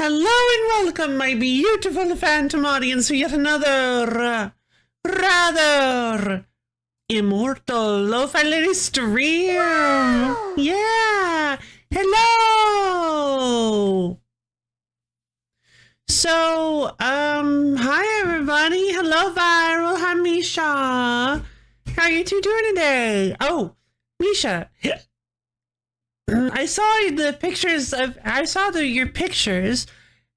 Hello and welcome, my beautiful phantom audience, to yet another, rather immortal lo-fi stream. Yeah! Hello! So, hi everybody. Hello, Viral. Hi, Misha. How are you two doing today? Oh, Misha. I saw the pictures of, your pictures.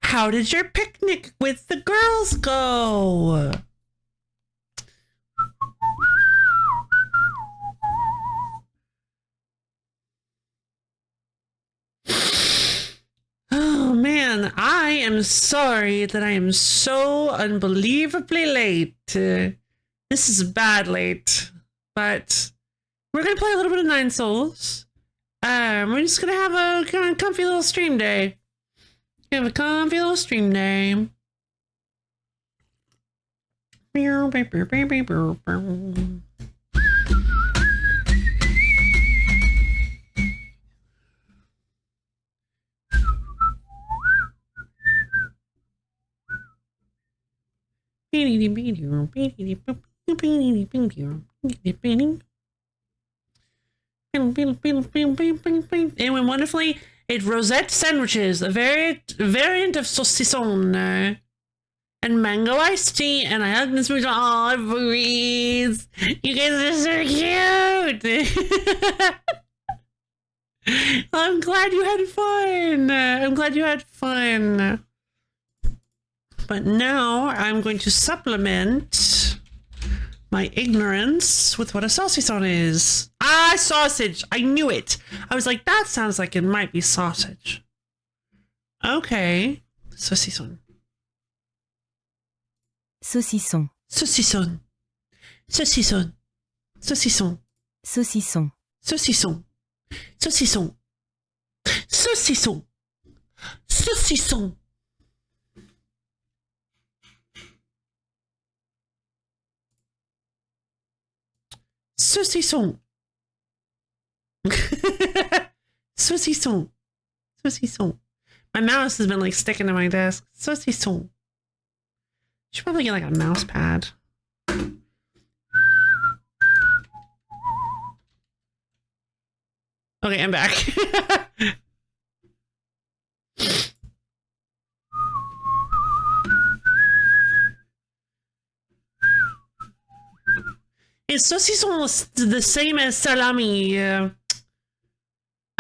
How did your picnic with the girls go? Oh man, I am sorry that I am so unbelievably late. This is bad late, but we're gonna play a little bit of Nine Souls. We're just gonna have a kind of comfy little stream day. Have a comfy little stream day. And went wonderfully. It rosette sandwiches, a variant of saucisson, and mango iced tea. And I hugged Miss Moose. Oh, breeze! You guys are so cute. I'm glad you had fun. But now I'm going to supplement my ignorance with what a saucisson is. Ah, sausage! I knew it! I was like, that sounds like it might be sausage. Okay. Saucisson. Saucisson. Saucisson. Saucisson. Saucisson. Saucisson. Saucisson. Saucisson. Saucisson. Saucisson. Saucisson. Saucisson. Saucisson. My mouse has been like sticking to my desk. Saucisson. Should probably get like a mouse pad. Okay, I'm back. Is saucisson the same as salami?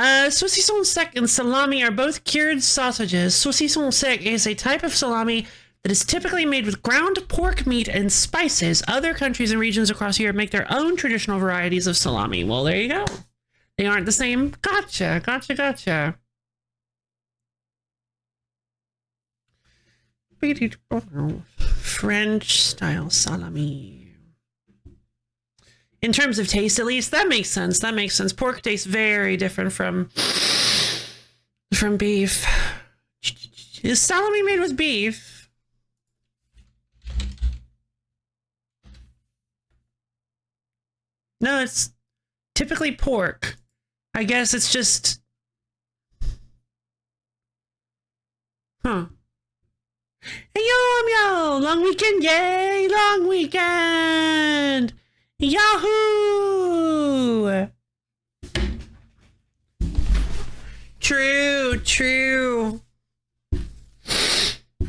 Saucisson sec and salami are both cured sausages. Saucisson sec is a type of salami that is typically made with ground pork meat and spices. Other countries and regions across Europe make their own traditional varieties of salami. Well, there you go. They aren't the same. Gotcha. French style salami. In terms of taste, at least, that makes sense. Pork tastes very different from beef. Is salami made with beef? No, it's typically pork. I guess it's just... Huh. Hey, yo! Long weekend! Yay! Long weekend! Yahoo! True.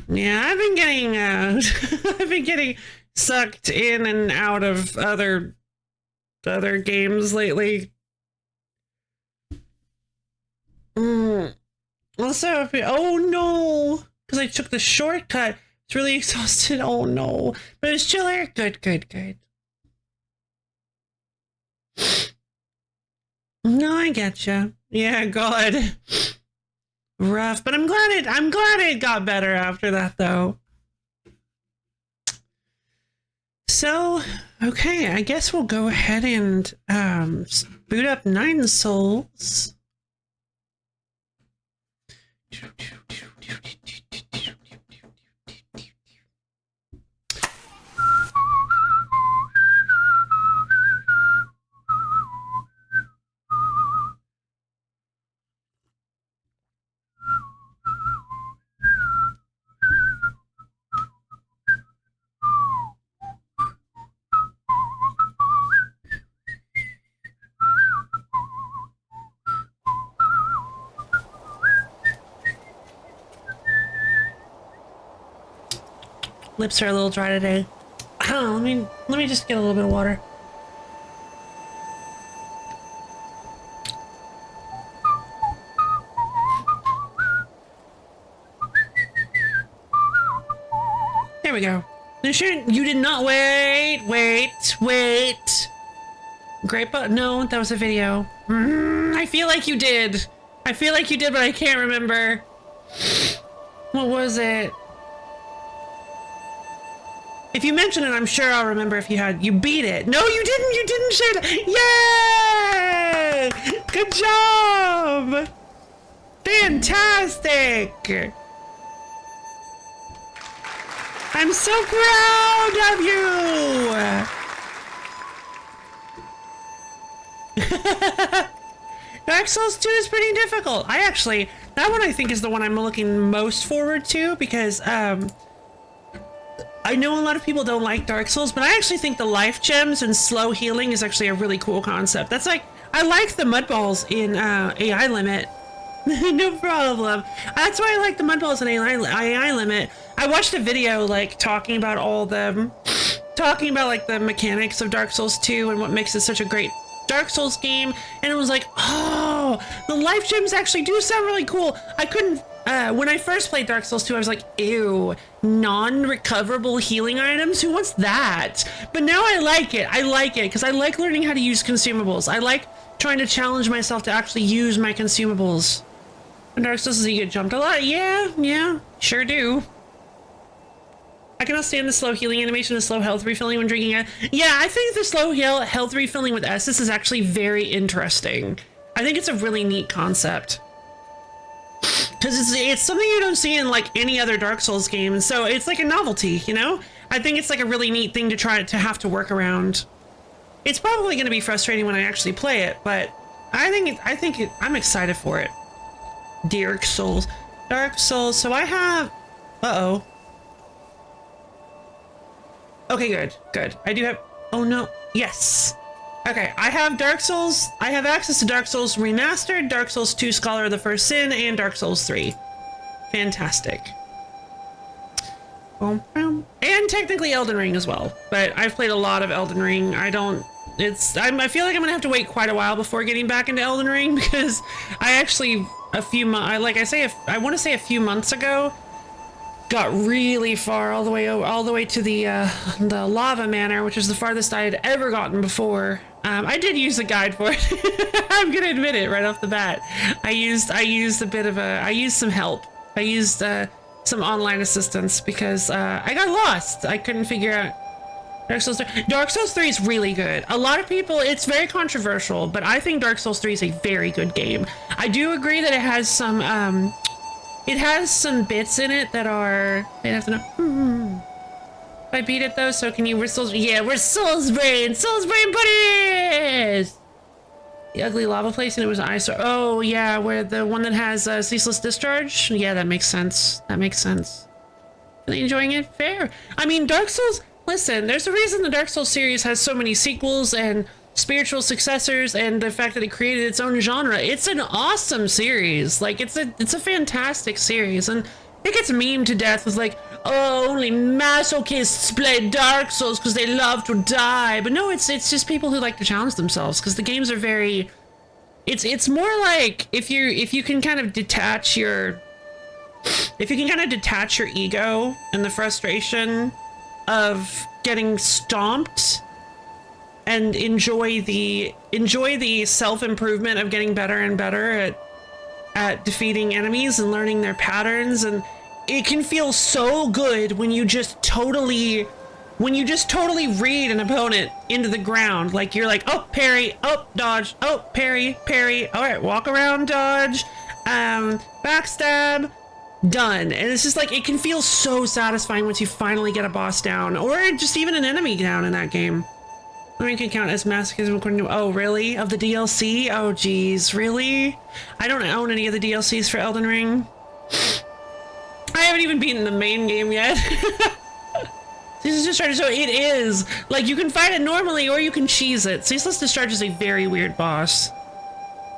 Yeah, I've been getting I've been getting sucked in and out of other games lately. Also, oh no, because I took the shortcut. It's really exhausted. Oh no, but it's chiller. Good. No, I getcha. Yeah, God. Rough, but I'm glad it got better after that, though. So, okay, I guess we'll go ahead and boot up Nine Souls. lips are a little dry today. Let me just get a little bit of water. There we go. You sure you did not wait. Grape? No, that was a video. I feel like you did. I feel like you did, but I can't remember. What was it? If you mention it, I'm sure I'll remember if you beat it. No, you didn't. You didn't share that. Yay! Good job. Fantastic. I'm so proud of you! Dark Souls 2 is pretty difficult. That one I think is the one I'm looking most forward to because, I know a lot of people don't like Dark Souls, but I actually think the life gems and slow healing is actually a really cool concept. That's like, I like the mud balls in, AI Limit. No problem. That's why I like the mud balls in AI Limit. I watched a video like talking about like the mechanics of Dark Souls 2 and what makes it such a great Dark Souls game, and it was like, oh, the life gems actually do sound really cool. I couldn't when I first played Dark Souls 2, I was like, ew, non-recoverable healing items, who wants that? But now I like it because I like learning how to use consumables. I like trying to challenge myself to actually use my consumables. In Dark Souls, you get jumped a lot. Yeah, sure do. I cannot stand the slow healing animation, the slow health refilling when drinking it. Yeah, I think the slow health refilling with Estus is actually very interesting. I think it's a really neat concept. Because it's something you don't see in like any other Dark Souls game, so it's like a novelty, you know? I think it's like a really neat thing to try to have to work around. It's probably going to be frustrating when I actually play it, but I'm excited for it. Dark Souls. So I have... Uh-oh. Okay, good. I do have... Oh, no. Yes. Okay, I have Dark Souls. I have access to Dark Souls Remastered, Dark Souls 2 Scholar of the First Sin, and Dark Souls 3. Fantastic. And technically Elden Ring as well. But I've played a lot of Elden Ring. I feel like I'm gonna have to wait quite a while before getting back into Elden Ring because I actually... I want to say a few months ago, got really far all the way to the lava manor, which is the farthest I had ever gotten before. I did use a guide for it. I'm gonna admit it right off the bat. I used some help. I used some online assistance because I got lost. I couldn't figure out Dark Souls 3. Dark Souls 3 is really good. A lot of people, it's very controversial, but I think Dark Souls 3 is a very good game. I do agree that it has some bits in it that are... I have to know. If I beat it though, so can you... We're Soulsbrain buddies! The ugly lava place, and it was an eyesore. Oh yeah, where the one that has ceaseless discharge? Yeah, that makes sense. Really enjoying it? Fair. I mean, Dark Souls... Listen, there's a reason the Dark Souls series has so many sequels and spiritual successors, and the fact that it created its own genre. It's an awesome series. Like, it's a fantastic series, and it gets memed to death with like, oh, only masochists play Dark Souls because they love to die. But no, it's just people who like to challenge themselves because the games are very... It's more like if you can kind of detach your ego and the frustration of getting stomped and enjoy the self-improvement of getting better and better at defeating enemies and learning their patterns. And it can feel so good when you just totally read an opponent into the ground. Like you're like, oh, parry, oh, dodge, oh, parry, all right, walk around, dodge, backstab, done. And it's just like, it can feel so satisfying once you finally get a boss down, or just even an enemy down in that game. I mean, can count as masochism according to... Oh, really? Of the DLC? Oh, geez. Really? I don't own any of the DLCs for Elden Ring. I haven't even beaten the main game yet. Ceaseless Discharge, so it is. Like, you can fight it normally, or you can cheese it. Ceaseless Discharge is a very weird boss.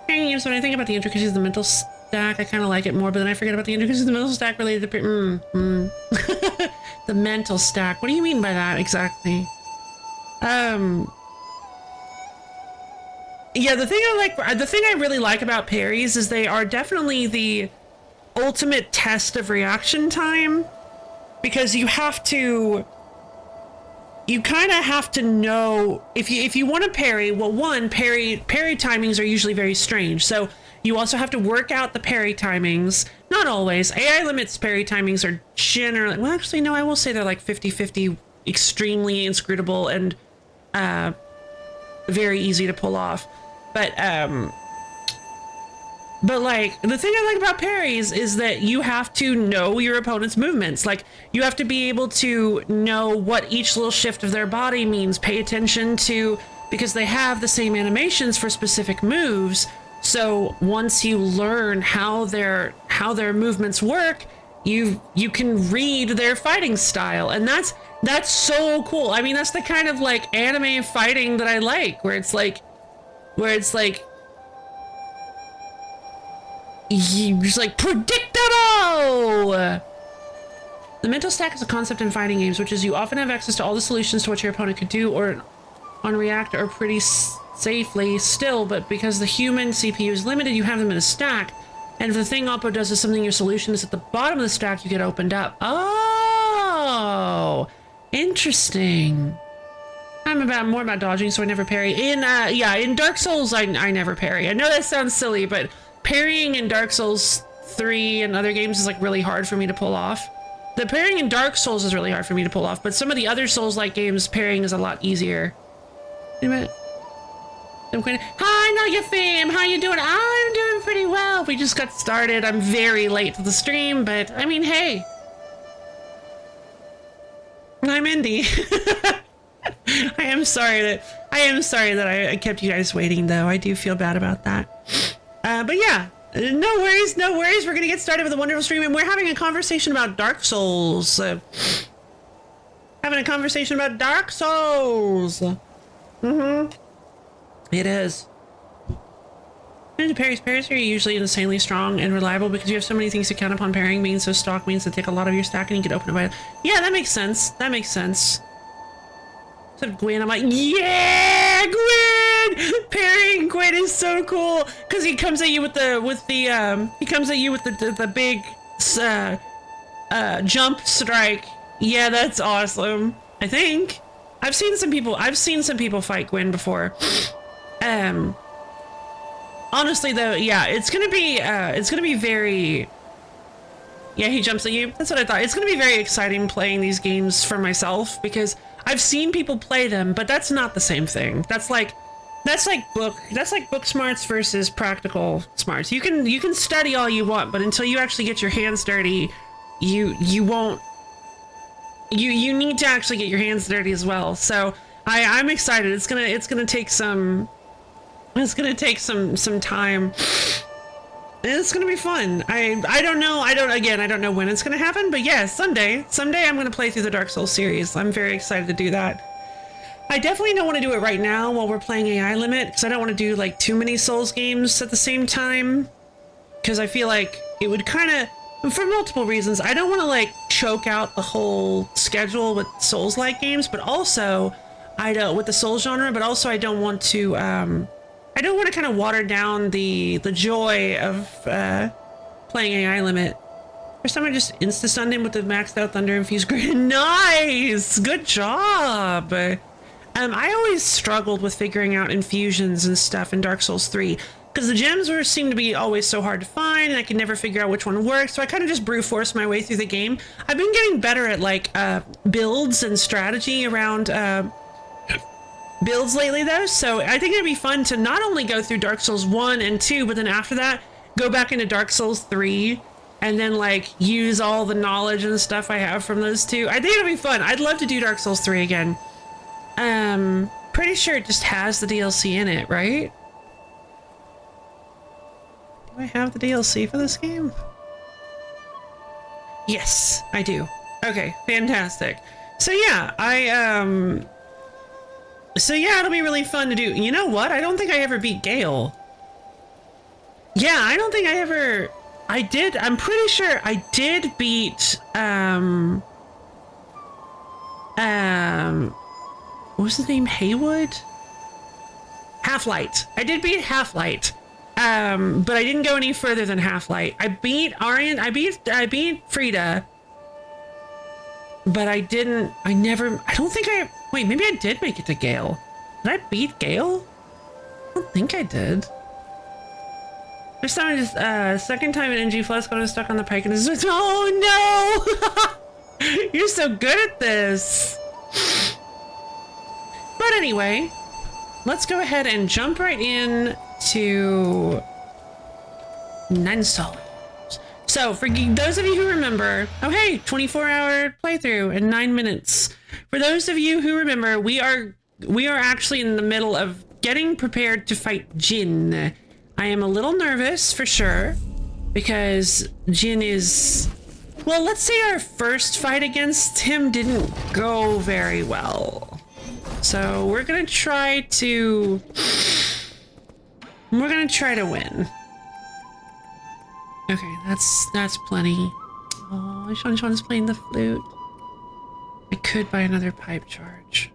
When I think about the intricacies of the mental stack. I kind of like it more, but then I forget about the intricacies of the mental stack related to the mental stack. What do you mean by that exactly? Yeah, the thing I really like about parries is they are definitely the ultimate test of reaction time, because you kind of have to know if you want to parry. Well, one, parry timings are usually very strange, so you also have to work out the parry timings. Not always. AI limits parry timings are generally, well, actually no, I will say they're like 50-50, extremely inscrutable and very easy to pull off. But like, the thing I like about parries is that you have to know your opponent's movements. Like, you have to be able to know what each little shift of their body means, pay attention to, because they have the same animations for specific moves. So once you learn how their movements work, you can read their fighting style, and that's so cool. I mean, that's the kind of like anime fighting that I like, where it's like you just like predictable. The mental stack is a concept in fighting games, which is you often have access to all the solutions to what your opponent could do or on react or pretty safely still, but because the human CPU is limited, you have them in a stack. And if the thing Oppo does is something your solution is at the bottom of the stack, you get opened up. Oh, interesting. I'm more about dodging, so I never parry. In Dark Souls, I never parry. I know that sounds silly, but parrying in Dark Souls 3 and other games is like really hard for me to pull off. The parrying in Dark Souls is really hard for me to pull off, but some of the other Souls-like games, parrying is a lot easier. Wait a minute. Hi, Naga fam. How you doing? I'm doing pretty well. We just got started. I'm very late to the stream, but I mean, hey. I'm Indy. I am sorry that I kept you guys waiting, though. I do feel bad about that. But yeah, no worries. We're gonna get started with a wonderful stream, and we're having a conversation about Dark Souls. Having a conversation about Dark Souls. It is. Parries are usually insanely strong and reliable because you have so many things to count upon. Parrying means so stock means to take a lot of your stack and you can open it by. Yeah, that makes sense. Except Gwen, I'm like, yeah, Gwen! Parrying Gwen is so cool because he comes at you with the big jump strike. Yeah, that's awesome. I think I've seen some people fight Gwen before. Honestly though, yeah, it's gonna be very. Yeah, he jumps at you. That's what I thought. It's gonna be very exciting playing these games for myself because I've seen people play them, but that's not the same thing. That's like book smarts versus practical smarts. You can study all you want, but until you actually get your hands dirty, you won't. You need to actually get your hands dirty as well. So I'm excited. It's gonna take some time. It's gonna be fun. I don't know when it's gonna happen, but yeah, someday I'm gonna play through the Dark Souls series. I'm very excited to do that. I definitely don't want to do it right now while we're playing AI Limit, because I don't want to do like too many Souls games at the same time, because I feel like it would kind of, for multiple reasons, I don't want to like choke out the whole schedule with Souls-like games, but also with the Souls genre, but also I don't want to kind of water down the joy of playing AI Limit. First time I just insta-stunned him with the maxed out Thunder Infused Grenade. Nice! Good job! I always struggled with figuring out infusions and stuff in Dark Souls 3, because the gems seemed to be always so hard to find, and I could never figure out which one worked, so I kind of just brute forced my way through the game. I've been getting better at like builds and strategy around builds lately though, so I think it'd be fun to not only go through Dark Souls 1 and 2, but then after that go back into Dark Souls 3 and then like use all the knowledge and stuff I have from those two. I think it'll be fun. I'd love to do Dark Souls 3 again. Pretty sure it just has the DLC in it, right? Do I have the DLC for this game? Yes, I do. Okay, fantastic. So yeah, it'll be really fun to do. You know what? I don't think I ever beat Gale. Yeah, I don't think I ever I did. I'm pretty sure I did beat what was his name? Haywood? Half-Light. I did beat Half-Light. But I didn't go any further than Half-Light. I beat Aryan. I beat Frida. But I don't think wait, maybe I did make it to Gale. Did I beat Gale? I don't think I did. First time I just, second time in NG Plus got stuck on the pike and this is, oh no! You're so good at this. But anyway, let's go ahead and jump right in to Nensol. So for those of you who remember, oh hey, 24-hour playthrough in 9 minutes. For those of you who remember, we are actually in the middle of getting prepared to fight Jin. I am a little nervous for sure because Jin is, well, let's say our first fight against him didn't go very well. So we're gonna try to win. Okay, that's plenty. Oh, Sean's playing the flute. I could buy another pipe charge.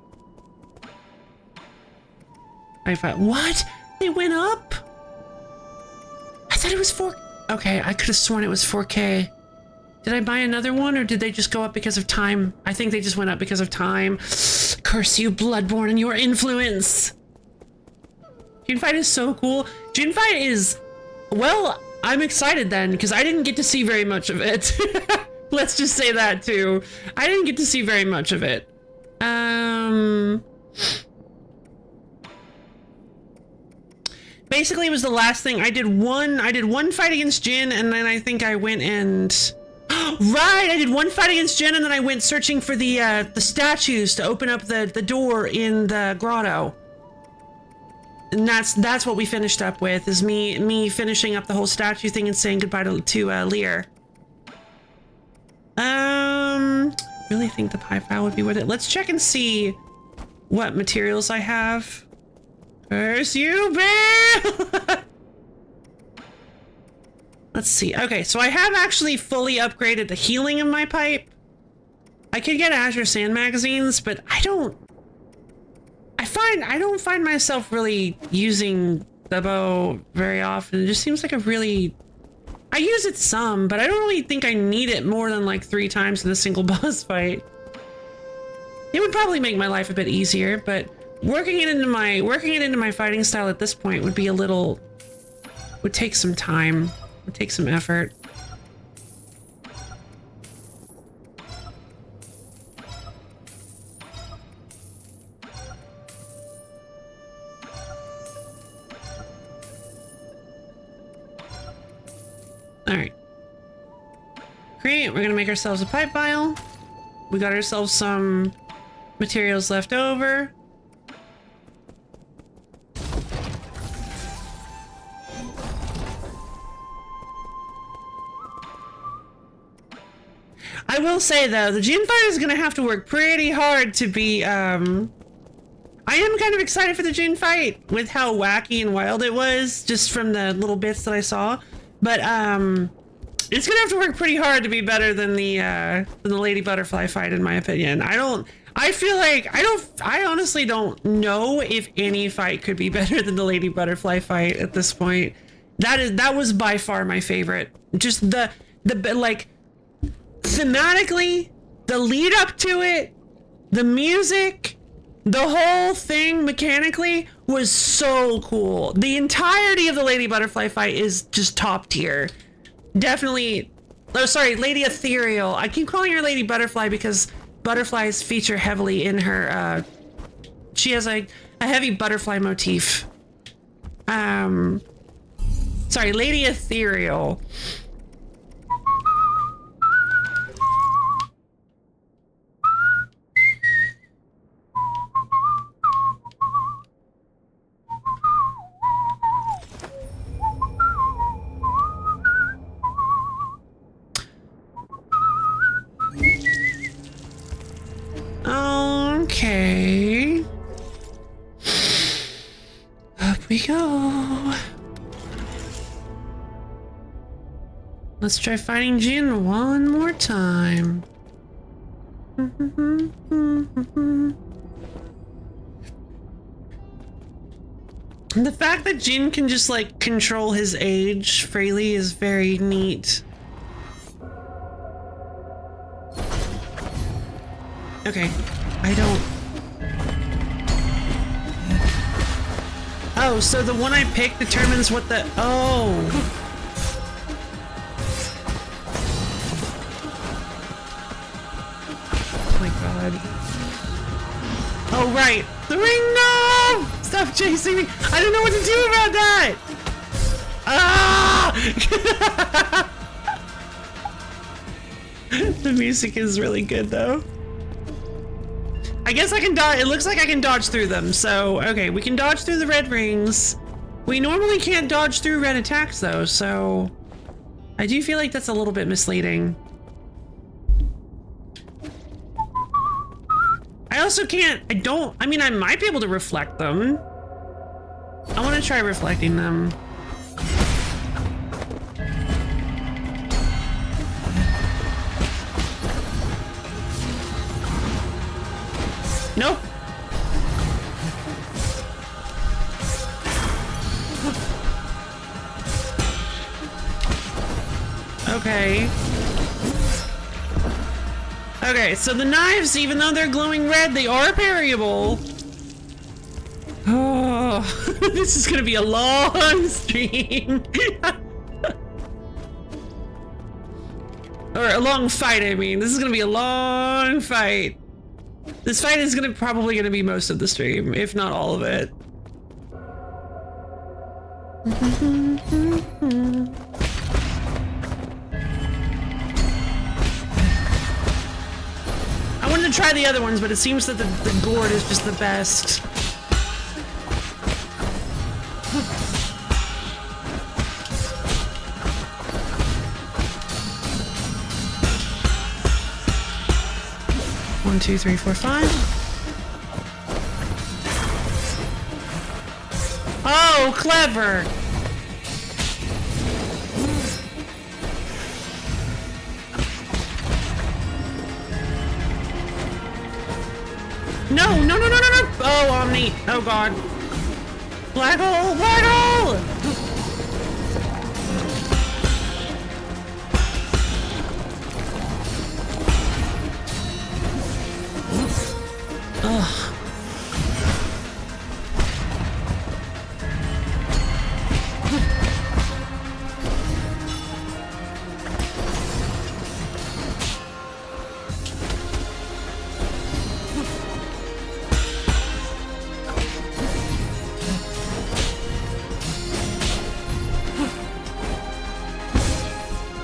What? They went up? I thought it was 4. Okay, I could have sworn it was 4K. Did I buy another one or did they just go up because of time? I think they just went up because of time. Curse you, Bloodborne, and your influence. Jin fight is so cool. Jin fight is, well, I'm excited then because I didn't get to see very much of it. Let's just say that too. I didn't get to see very much of it. Basically, it was the last thing. I did one fight against Jin, and then I think I went and right. I did one fight against Jin, and then I went searching for the statues to open up the door in the grotto. And that's what we finished up with. Is me finishing up the whole statue thing and saying goodbye to Lear. Really think the pie file would be worth it. Let's check and see what materials I have. Curse you, Bill! Let's see. Okay, so I have actually fully upgraded the healing in my pipe. I could get Azure Sand magazines, but I don't find myself really using the bow very often. It just seems like I use it some, but I don't really think I need it more than like 3 times in a single boss fight. It would probably make my life a bit easier, but working it into my fighting style at this point would take some time, would take some effort. All right. Great, we're gonna make ourselves a pipe vial. We got ourselves some materials left over. I will say though, the Jin fight is gonna have to work pretty hard to be, I am kind of excited for the Jin fight with how wacky and wild it was, just from the little bits that I saw. But, it's gonna have to work pretty hard to be better than the Lady Butterfly fight, in my opinion. I honestly don't know if any fight could be better than the Lady Butterfly fight at this point. That was by far my favorite. Just the like, thematically, the lead up to it, the music, the whole thing mechanically was so cool. The entirety of the Lady Butterfly fight is just top tier. Definitely. Oh, sorry, Lady Ethereal. I keep calling her Lady Butterfly because butterflies feature heavily in her. She has a heavy butterfly motif. Sorry, Lady Ethereal. Okay. Up we go. Let's try fighting Jin one more time. The fact that Jin can just like control his age freely is very neat. Okay, I don't... Oh, so the one I pick determines what the... Oh! Oh my god. Oh, right! The ring, no! Stop chasing me! I don't know what to do about that! Ah! The music is really good, though. I guess I can dodge. It looks like I can dodge through them. So, okay, we can dodge through the red rings. We normally can't dodge through red attacks, though, so I do feel like that's a little bit misleading. I also can't. I mean, I might be able to reflect them. I want to try reflecting them. Nope. Okay. Okay, so the knives, even though they're glowing red, they are parryable. Oh, this is gonna be a long stream. Or a long fight, I mean. This is gonna be a long fight. This fight is probably gonna be most of the stream, if not all of it. I wanted to try the other ones, but it seems that the gourd is just the best. One, two, three, four, five. Oh, clever! No, no, no, no, no, no! Oh, Omni! Oh, God. Black hole! Black hole! Ugh.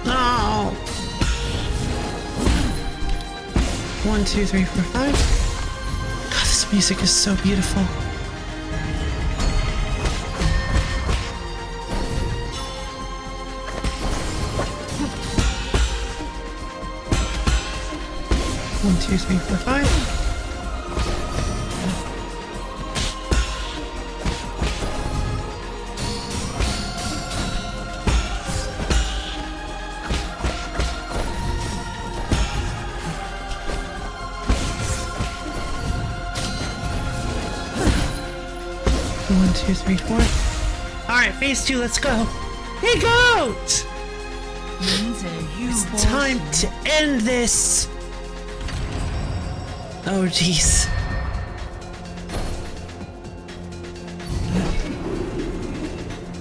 No. 1, 2, 3, 4, 5. This music is so beautiful. One, two, three, four, five. One, two, three, four. Alright, phase 2, let's go. Hey, goat! It's time to end this! Oh, jeez.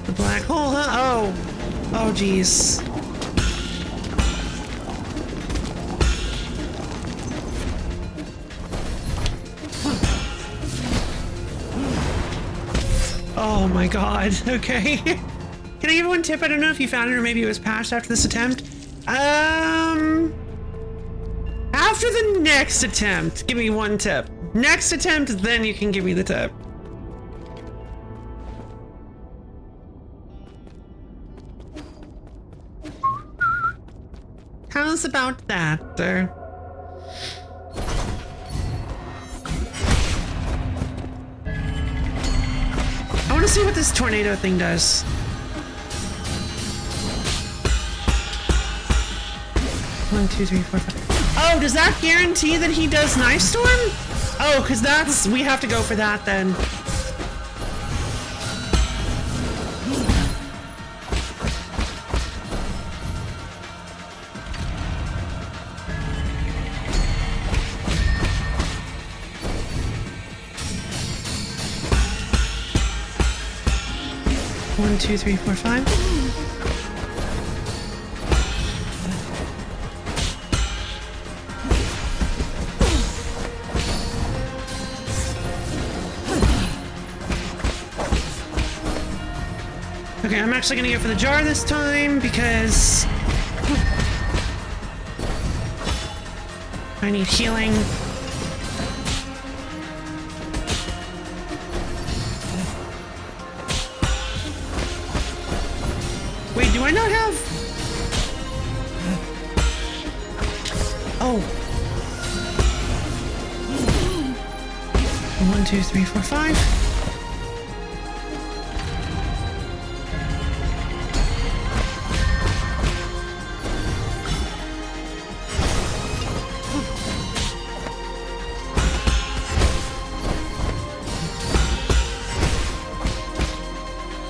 The black hole, huh? Oh. Oh, jeez. Oh my god, okay. Can I give one tip? I don't know if you found it or maybe it was patched after this attempt. After the next attempt, give me one tip. Next attempt, then you can give me the tip. How's about that? I want to see what this tornado thing does. 1, 2, 3, 4, 5. Oh, does that guarantee that he does Knife Storm? Oh, because that's... we have to go for that then. One, two, three, four, five. Okay, I'm actually gonna go for the jar this time because I need healing. Wait, do I not have? Oh. 1, 2, 3, 4, 5.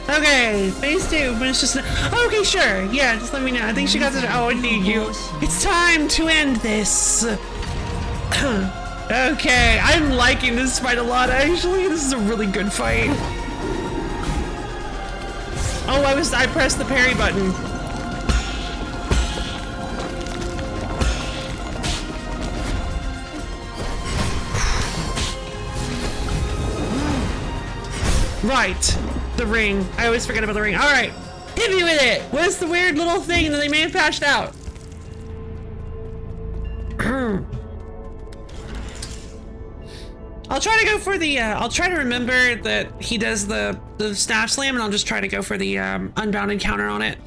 Okay, phase 2, but it's just... okay, sure. Yeah, just let me know. I think she got the... oh, I need you. It's time to end this. Okay, I'm liking this fight a lot, actually. This is a really good fight. Oh, I pressed the parry button. Right. The ring. I always forget about the ring. Alright. Hit me with it! What's the weird little thing that they may have patched out? I'll try to go for the, I'll try to remember that he does the staff slam, and I'll just try to go for the, unbound encounter on it.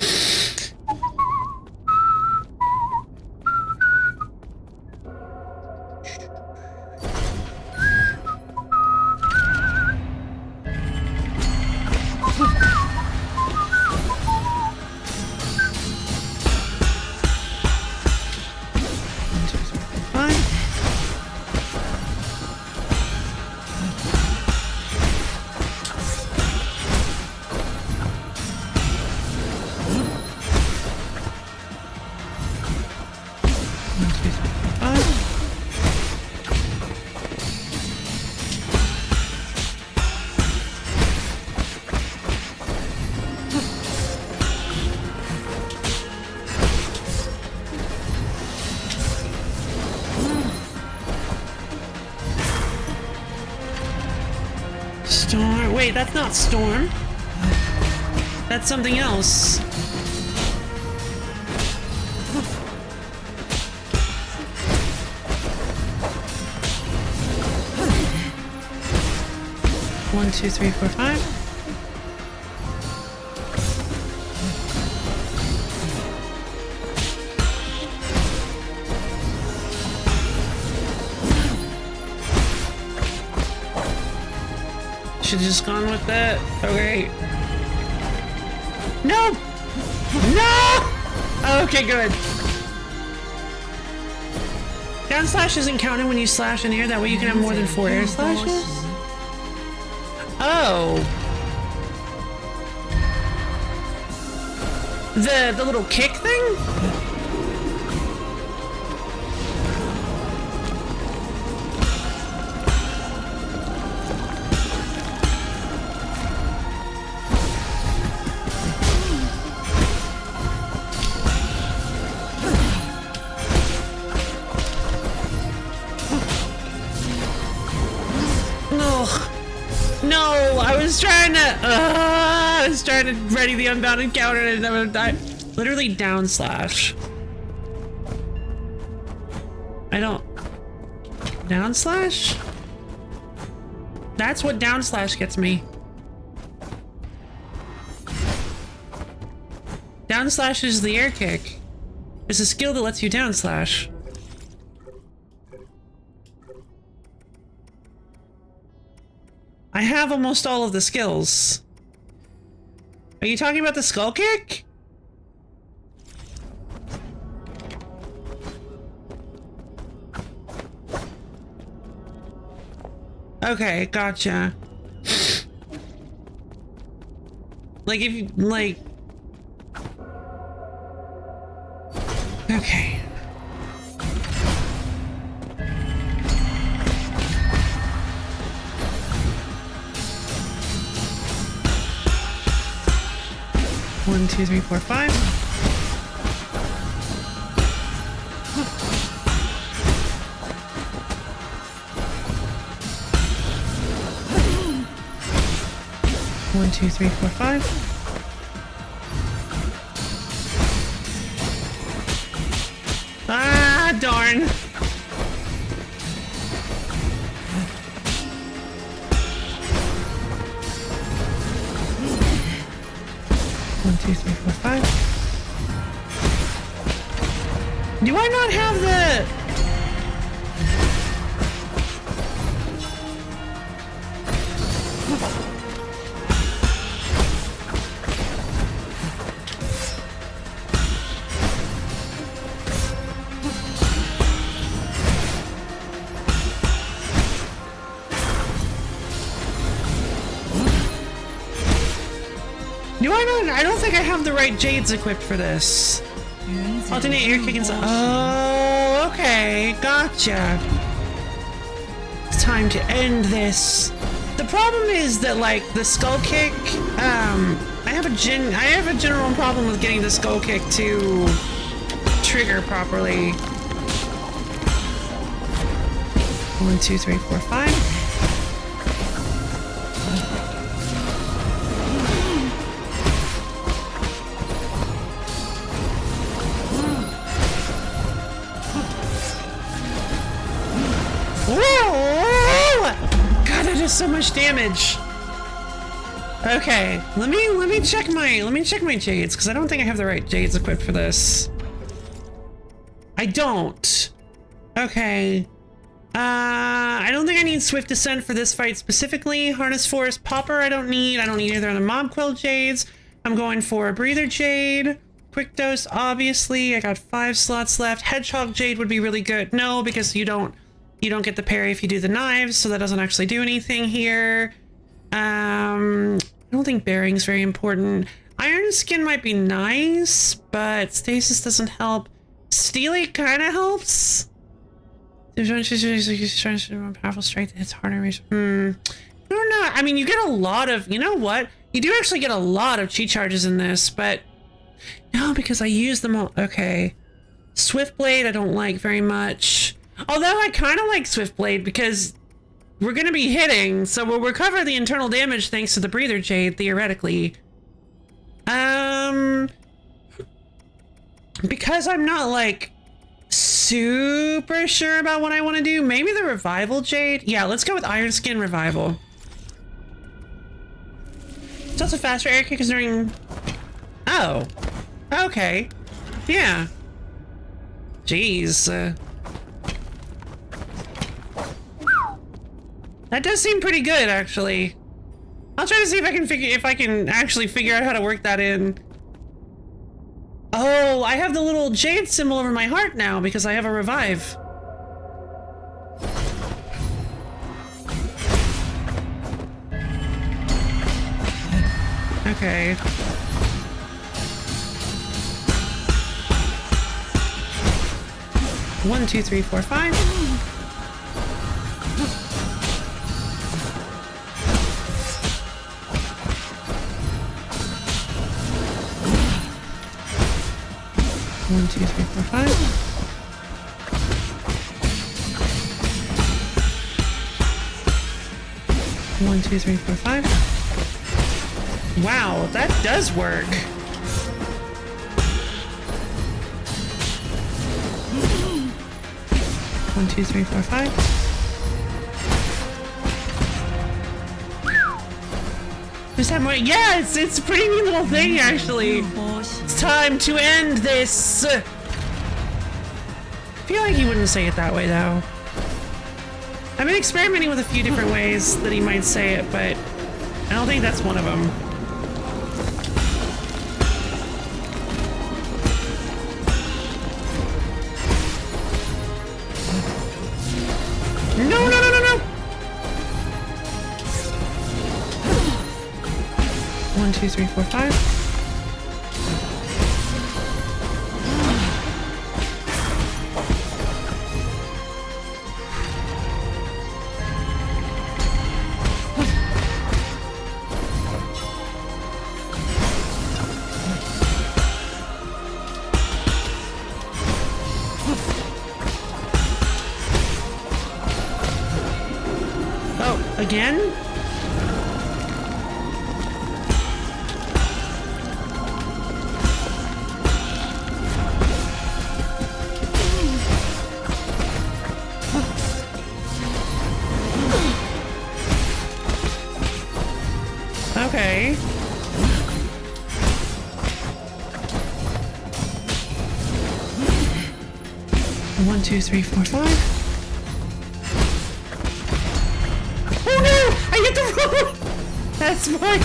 Storm. Wait, that's not Storm. That's something else. One, two, three, four, five. Should've just gone with that. Okay. No! No! Okay, good. Down slash isn't counted when you slash in air. That way you can have more than 4 air slashes. Oh. The little kick thing? No, I was trying to ready the unbound encounter and I would die. Literally down slash. I don't... down slash? That's what down slash gets me. Down slash is the air kick. It's a skill that lets you down slash. I have almost all of the skills. Are you talking about the skull kick? Okay, gotcha. Like if you like. Okay. One, two, three, four, five. One, two, three, four, five. Ah, darn. One, two, three, four, five. Do I not have the... Do I not? I don't think I have the right jades equipped for this. Alternate air kick and... Oh, okay. Gotcha. It's time to end this. The problem is that, like, the skull kick, I have a general problem with getting the skull kick to trigger properly. 1, 2, 3, 4, 5. God, that does so much damage. Okay, let me check my jades, because I don't think I have the right jades equipped for this. I don't. Okay. I don't think I need Swift Descent for this fight specifically. Harness Force Popper I don't need either of the Mob Quill Jades. I'm going for a Breather Jade. Quick Dose, obviously. I got 5 slots left. Hedgehog Jade would be really good. No, because you don't get the parry if you do the knives, so that doesn't actually do anything here. I don't think Bearing's very important. Iron Skin might be nice, but Stasis doesn't help. Steely kind of helps. Powerful strike that hits harder. I don't know. I mean, you get a lot of... You know what? You do actually get a lot of chi charges in this, but... No, because I use them all... Okay. Swift Blade I don't like very much. Although I kind of like Swift Blade because we're going to be hitting, so we'll recover the internal damage thanks to the Breather Jade, theoretically. Because I'm not, like, super sure about what I want to do, maybe the Revival Jade? Yeah, let's go with Iron Skin Revival. It's also faster air kick is during... Oh. Okay. Yeah. Jeez. That does seem pretty good, actually. I'll try to see if I can actually figure out how to work that in. Oh, I have the little jade symbol over my heart now because I have a revive. Okay. One, two, three, four, five. One, two, three, four, five. One, two, three, four, five. Wow, that does work. One, two, three, four, five. Just have more. Yeah, it's a pretty neat little thing, actually. It's time to end this. I feel like he wouldn't say it that way, though. I've been experimenting with a few different ways that he might say it, but I don't think that's one of them. No, no, no, no, no! 1, 2, 3, 4, 5. Oh, again? Okay. One, two, three, four, five. Oh no! I hit the road! That's fine.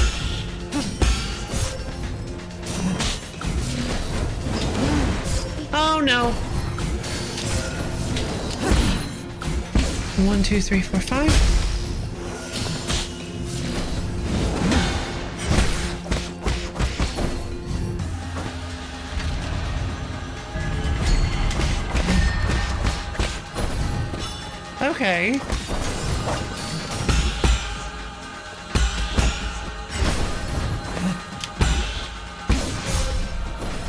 Oh no. 1, 2, 3, 4, 5. Okay.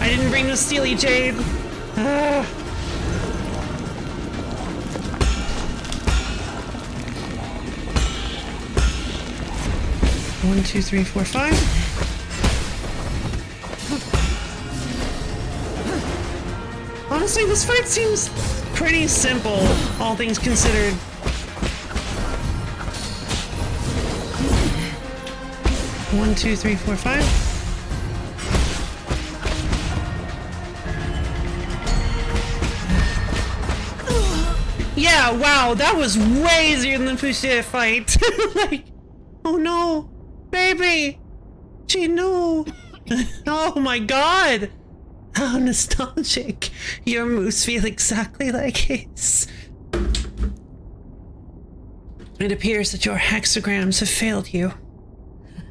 I didn't bring the Steely Jade. Ah. One, two, three, four, five. Honestly, this fight seems pretty simple, all things considered. One, two, three, four, five. Yeah, wow, that was way easier than the Fuchsia fight. Like, oh no, baby, gee, no. Oh my god. How nostalgic. Your moves feel exactly like his. It appears that your hexagrams have failed you.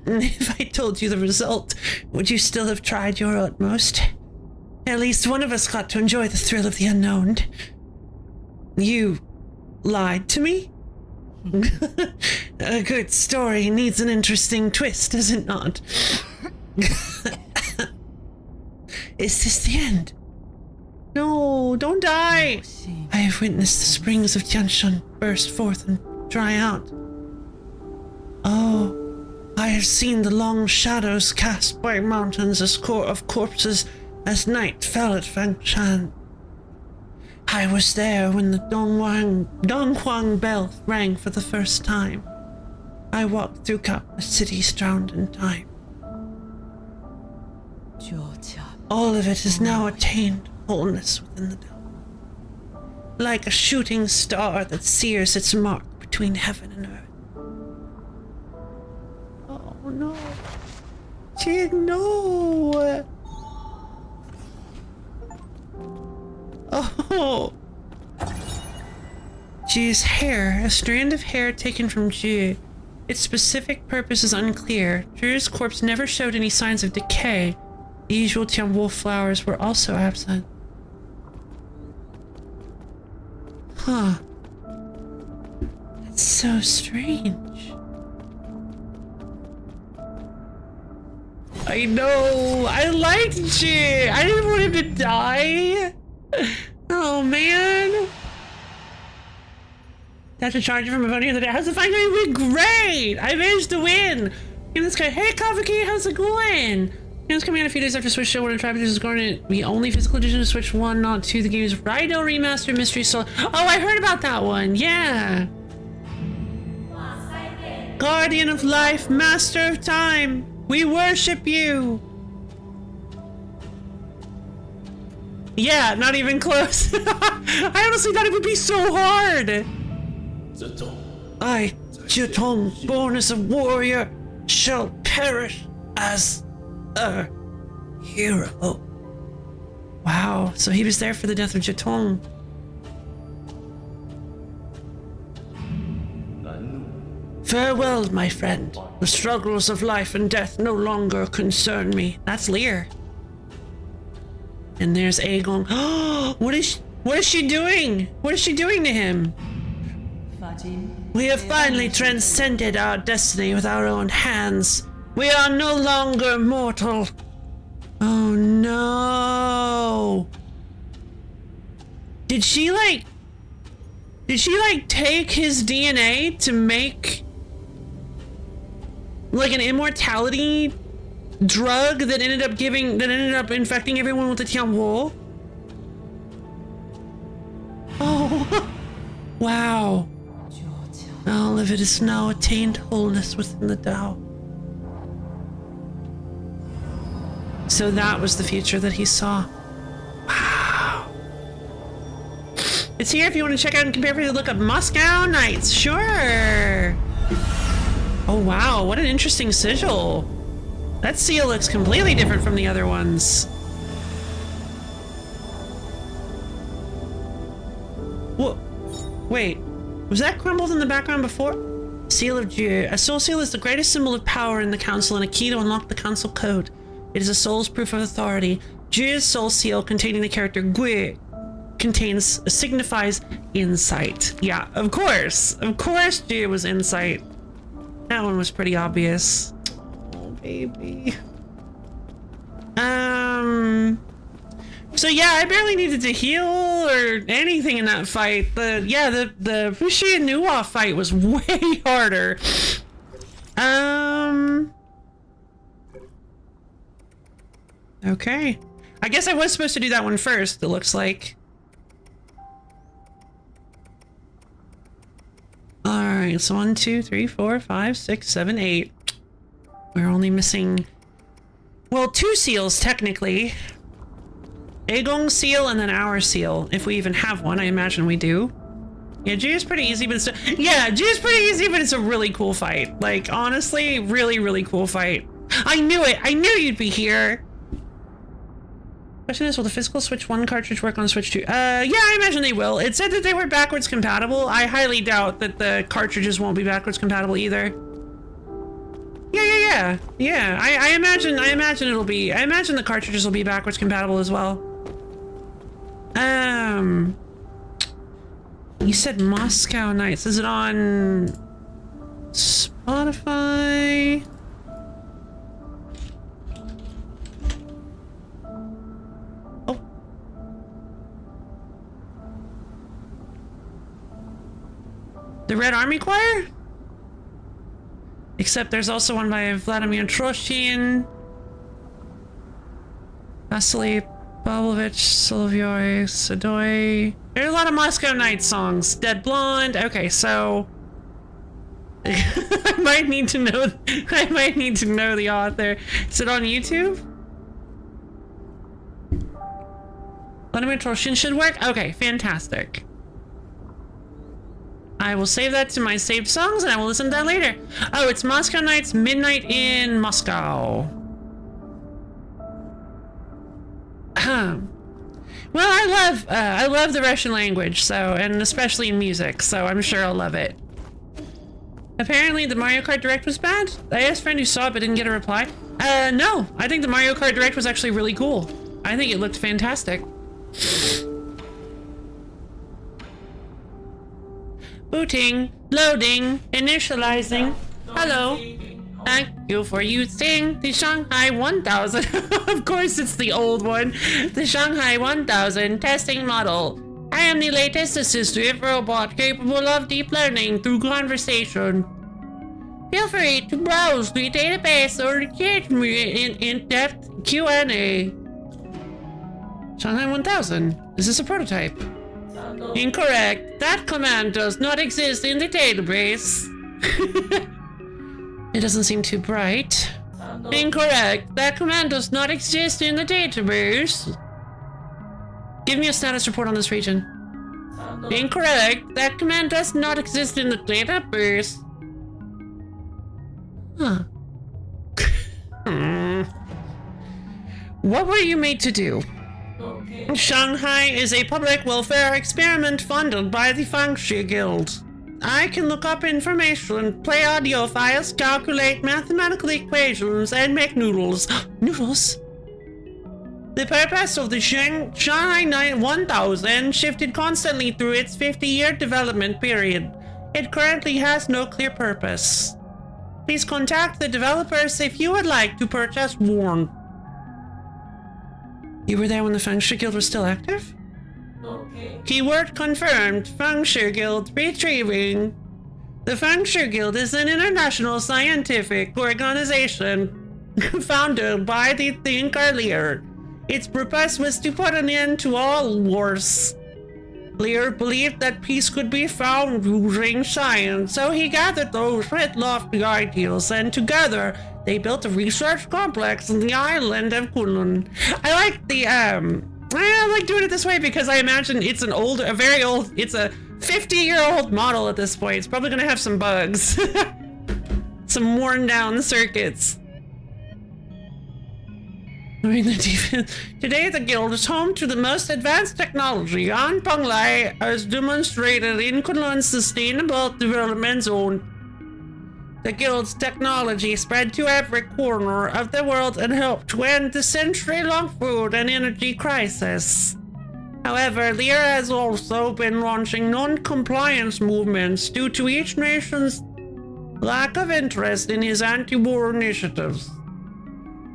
If I told you the result, would you still have tried your utmost? At least one of us got to enjoy the thrill of the unknown. You lied to me? A good story needs an interesting twist, does it not? Is this the end? No, don't die! I have witnessed the springs of Tianshun burst forth and dry out. Oh, I have seen the long shadows cast by mountains as of corpses as night fell at Fangshan. I was there when the Donghuang bell rang for the first time. I walked through countless cities drowned in time. All of it is now attained wholeness within the dome, like a shooting star that sears its mark between heaven and earth. Oh no. Gee, no. Oh. Ji's hair, a strand of hair taken from Ji. Its specific purpose is unclear. Zhi's corpse never showed any signs of decay. The usual Tianwu flowers were also absent. Huh. That's so strange. I know! I liked Ji! I didn't want him to die! Oh man! That's a charger from a voting of the day. How's the fight going? Win? Great! I managed to win! Give this guy, hey Kavaki, how's it going? Game's coming out a few days after Switch Show 1 and Tribe is going to be only physical edition of Switch 1, not 2. The game's Rhino Remaster Mystery Soul. Oh, I heard about that one. Yeah. Guardian of Life, Master of Time. We worship you. Yeah, not even close. I honestly thought it would be so hard. I, Jiatong, born as a warrior, shall perish as a hero. Wow, so he was there for the death of Jiatong. Farewell, my friend. The struggles of life and death no longer concern me. That's Lear. And there's Aegon. Oh, what is she doing? What is she doing to him? We have finally transcended our destiny with our own hands. We are no longer mortal. Oh no. Did she take his DNA to make like an immortality drug that ended up infecting everyone with the Tianwu? Oh, wow. All of it is now attained wholeness within the Tao. So that was the future that he saw. Wow. It's here if you want to check out and compare for you. Look up Moscow Nights. Sure. Oh wow, what an interesting sigil. That seal looks completely different from the other ones. Whoa. Wait, was that crumbled in the background before? Seal of Dieu. A soul seal is the greatest symbol of power in the council and a key to unlock the council code. It is a soul's proof of authority. Dieu's soul seal containing the character Gui signifies insight. Yeah, of course Dieu was insight. That one was pretty obvious. Oh baby. So yeah, I barely needed to heal or anything in that fight. The Fushi and Nuwa fight was way harder. Okay. I guess I was supposed to do that one first, it looks like. Alright, so 1, 2, 3, 4, 5, 6, 7, 8. We're only missing, well, 2 seals technically. Aegong's seal and then our seal, if we even have one. I imagine we do. Yeah, G is pretty easy, but it's a really cool fight. Like, honestly, really, really cool fight. I knew it! I knew you'd be here! Question is, will the physical Switch 1 cartridge work on Switch 2? Yeah, I imagine they will. It said that they were backwards compatible. I highly doubt that the cartridges won't be backwards compatible either. Yeah, I imagine it'll be, I imagine the cartridges will be backwards compatible as well. You said Moscow Nights. Is it on Spotify? Oh. The Red Army Choir? Except there's also one by Vladimir Troshin, Vasily Pavlovich Solovyov, Sadoy. There are a lot of Moscow Nights songs. Dead Blonde. Okay, so I might need to know the author. Is it on YouTube? Vladimir Troshin should work? Okay, fantastic. I will save that to my saved songs and I will listen to that later. Oh, it's Moscow Nights, Midnight in Moscow. Well, I love the Russian language, so, and especially in music, so I'm sure I'll love it. Apparently the Mario Kart Direct was bad. I asked a friend who saw it but didn't get a reply. No, I think the Mario Kart Direct was actually really cool. I think it looked fantastic. Booting, loading, initializing. Hello. Thank you for using the Shanghai 1000. Of course it's the old one. The Shanghai 1000 testing model. I am the latest assistive robot capable of deep learning through conversation. Feel free to browse the database or engage me in in-depth Q&A. Shanghai 1000. Is this a prototype? Incorrect. That command does not exist in the database. It doesn't seem too bright. Incorrect. That command does not exist in the database. Give me a status report on this region. Incorrect. That command does not exist in the database. Huh. What were you made to do? Shanghai is a public welfare experiment funded by the Fangxi Guild. I can look up information, play audio files, calculate mathematical equations, and make noodles. Noodles? The purpose of the Shanghai 1000 shifted constantly through its 50-year development period. It currently has no clear purpose. Please contact the developers if you would like to purchase Warn. You were there when the Feng Shui Guild was still active? Okay. Keyword confirmed. Feng Shui Guild retrieving. The Feng Shui Guild is an international scientific organization founded by the thinker Lear. Its purpose was to put an end to all wars. Lear believed that peace could be found using science, so he gathered those with lofty ideals, and together they built a research complex on the island of Kunlun. I like the I like doing it this way because I imagine it's a it's a 50-year-old model at this point. It's probably gonna have some bugs. Some worn down circuits. Today the guild is home to the most advanced technology on Penglai as demonstrated in Kunlun's Sustainable Development Zone. The guild's technology spread to every corner of the world and helped to end the century-long food and energy crisis. However, Lear has also been launching non-compliance movements due to each nation's lack of interest in his anti-war initiatives.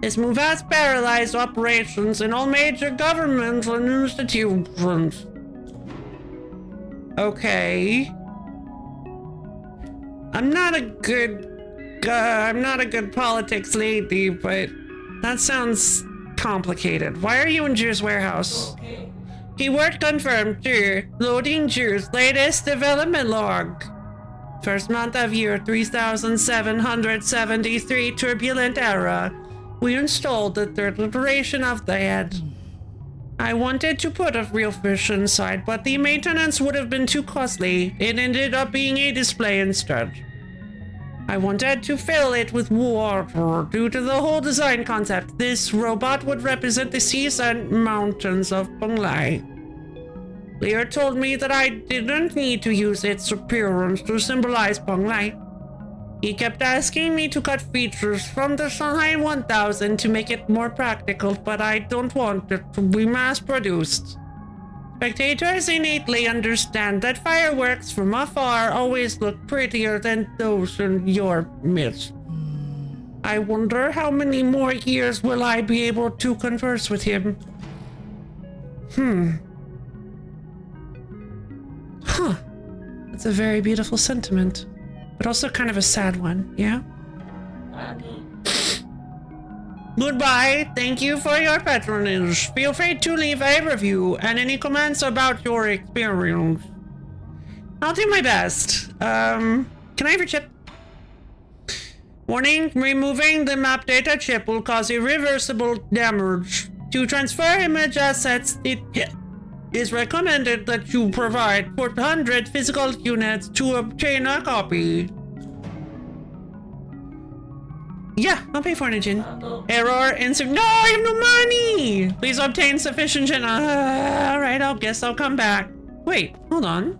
This move has paralyzed operations in all major governments and institutions. Okay. I'm not a good politics lady, but that sounds complicated. Why are you in Jew's warehouse? Okay. Keyword confirmed. Jew. Loading Jew's latest development log. First month of year 3773 turbulent era. We installed the third iteration of the head. I wanted to put a real fish inside, but the maintenance would have been too costly. It ended up being a display instead. I wanted to fill it with water. Due to the whole design concept, this robot would represent the seas and mountains of Penglai. Lear told me that I didn't need to use its appearance to symbolize Penglai. He kept asking me to cut features from the Shanghai 1000 to make it more practical, but I don't want it to be mass-produced. Spectators innately understand that fireworks from afar always look prettier than those in your midst. I wonder how many more years will I be able to converse with him. Huh. That's a very beautiful sentiment. But also kind of a sad one, yeah? Goodbye. Thank you for your patronage. Feel free to leave a review and any comments about your experience. I'll do my best. Can I have your chip? Warning, removing the map data chip will cause irreversible damage. To transfer image assets, it is recommended that you provide 400 physical units to obtain a copy. Yeah, I'll pay for an engine. Error insert. No, I have no money! Please obtain sufficient gen. Alright, I guess I'll come back. Wait, hold on.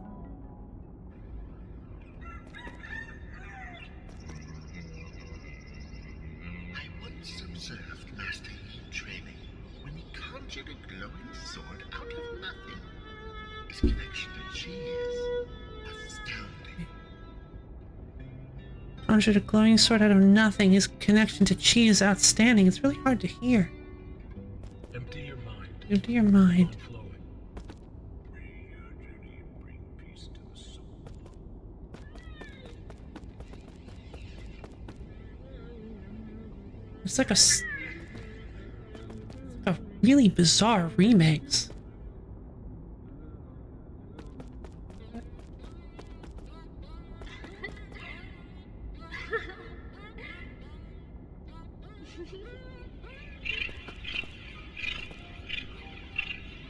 I once observed Master Yi training when he conjured a glowing sword out of nothing. His connection to Qi is astounding. Conjured a glowing sword out of nothing. His connection to Qi is outstanding. It's really hard to hear. Empty your mind. Empty your mind. Flowing. May your journey bring peace to the soul. It's like a really bizarre remix.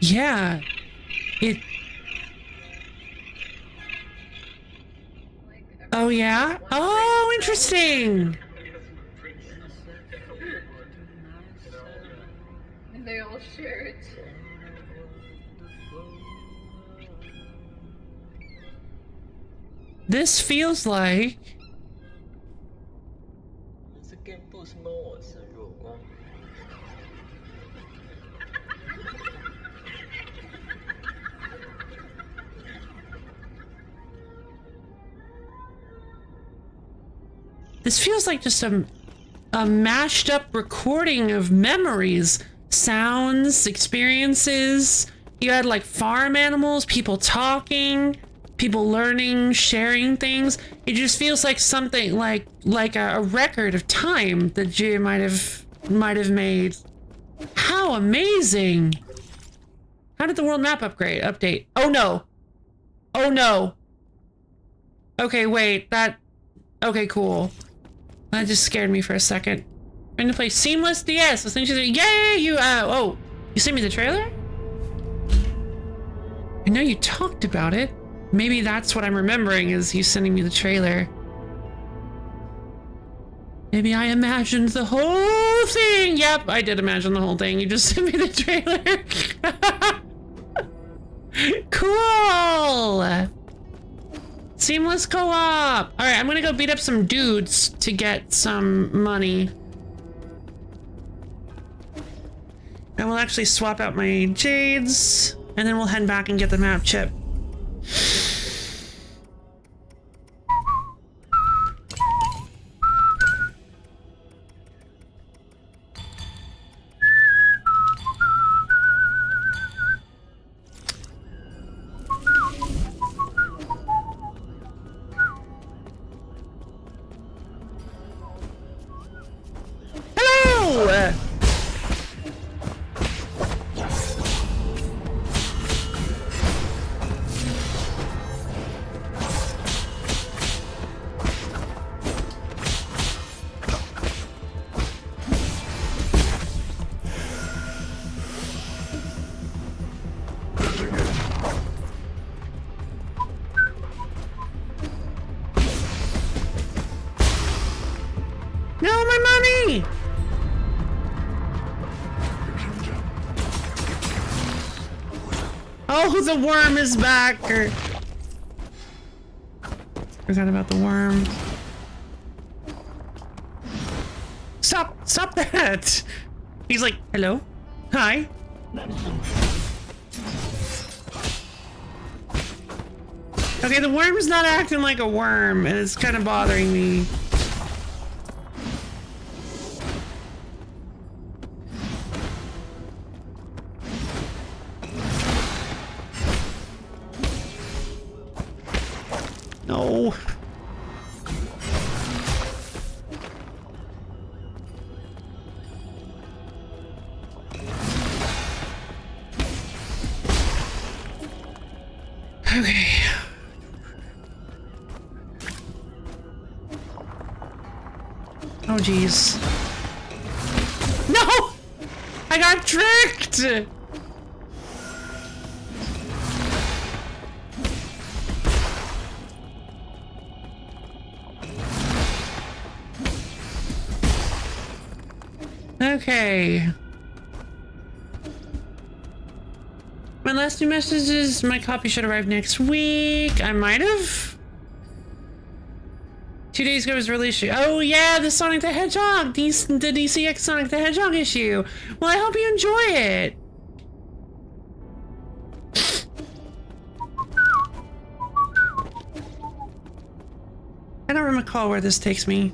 Yeah, oh yeah? Oh, interesting! And they all share it. This feels like...这 game 不是帮我是弱光。This feels like just a mashed up recording of memories, sounds, experiences. You had like farm animals, people talking, people learning, sharing things. It just feels like something like a record of time that Jay might have made. How amazing! How did the world map update? Oh no! Oh no! Okay, wait, okay, cool. That just scared me for a second. I'm going to play Seamless DS. I think she's yay! You oh, you sent me the trailer? I know you talked about it. Maybe that's what I'm remembering is you sending me the trailer. Maybe I imagined the whole thing. Yep, I did imagine the whole thing. You just sent me the trailer. Cool. Seamless co-op. All right, I'm gonna go beat up some dudes to get some money. And we'll actually swap out my jades, and then we'll head back and get the map chip. Hello! No, my money! Oh, the worm is back! Forgot about the worm. Stop that! He's like, hello? Hi? Okay, the worm's not acting like a worm, and it's kind of bothering me. No. Okay. Oh, geez. No! I got tricked! Okay. My last new message is my copy should arrive next week. I might have. 2 days ago was released. Oh yeah, the Sonic the Hedgehog, the DCX Sonic the Hedgehog issue. Well, I hope you enjoy it. I don't recall where this takes me.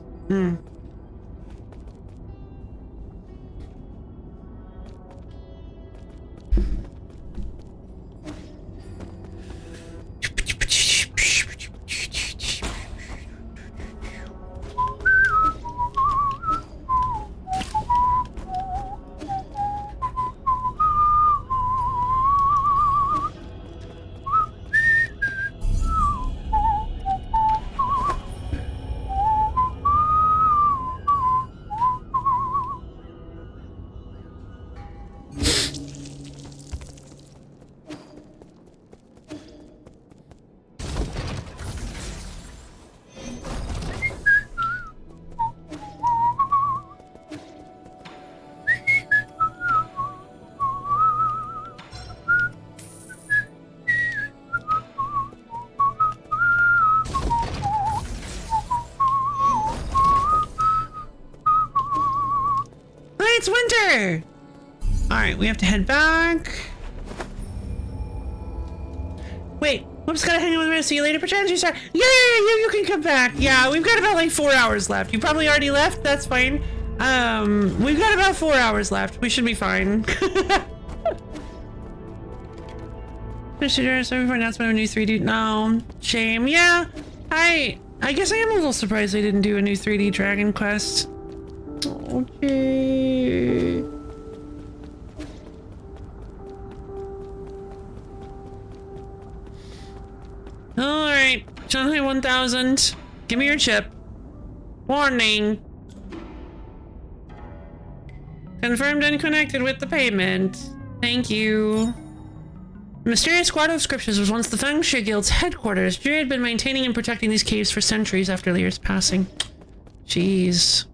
it's winter! Alright, we have to head back. Wait, whoops, gotta hang out with me. See you later, pretend you start. Yeah, you can come back. Yeah, we've got about like 4 hours left. You probably already left, that's fine. We've got about 4 hours left. We should be fine. Visitors, every announcement of a new 3D. No, shame. Yeah, I guess I am a little surprised they didn't do a new 3D Dragon Quest. Okay. Alright, Shanghai 1000. Give me your chip. Warning. Confirmed and connected with the payment. Thank you. The mysterious Grotto of Scriptures was once the Feng Shui Guild's headquarters. Jiri had been maintaining and protecting these caves for centuries after Lear's passing. Jeez.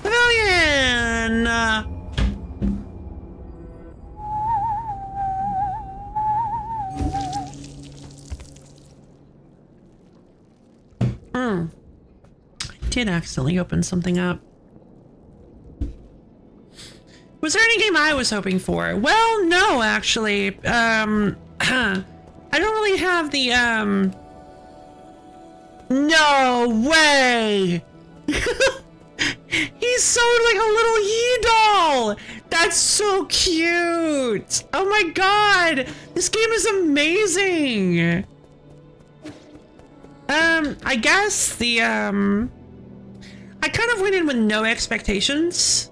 Pavilion! I did accidentally open something up. Was there any game I was hoping for? Well, no, actually. I don't really have the, No way! He's sewed like a little Yi-doll! That's so cute! Oh my god! This game is amazing! I guess the, I kind of went in with no expectations.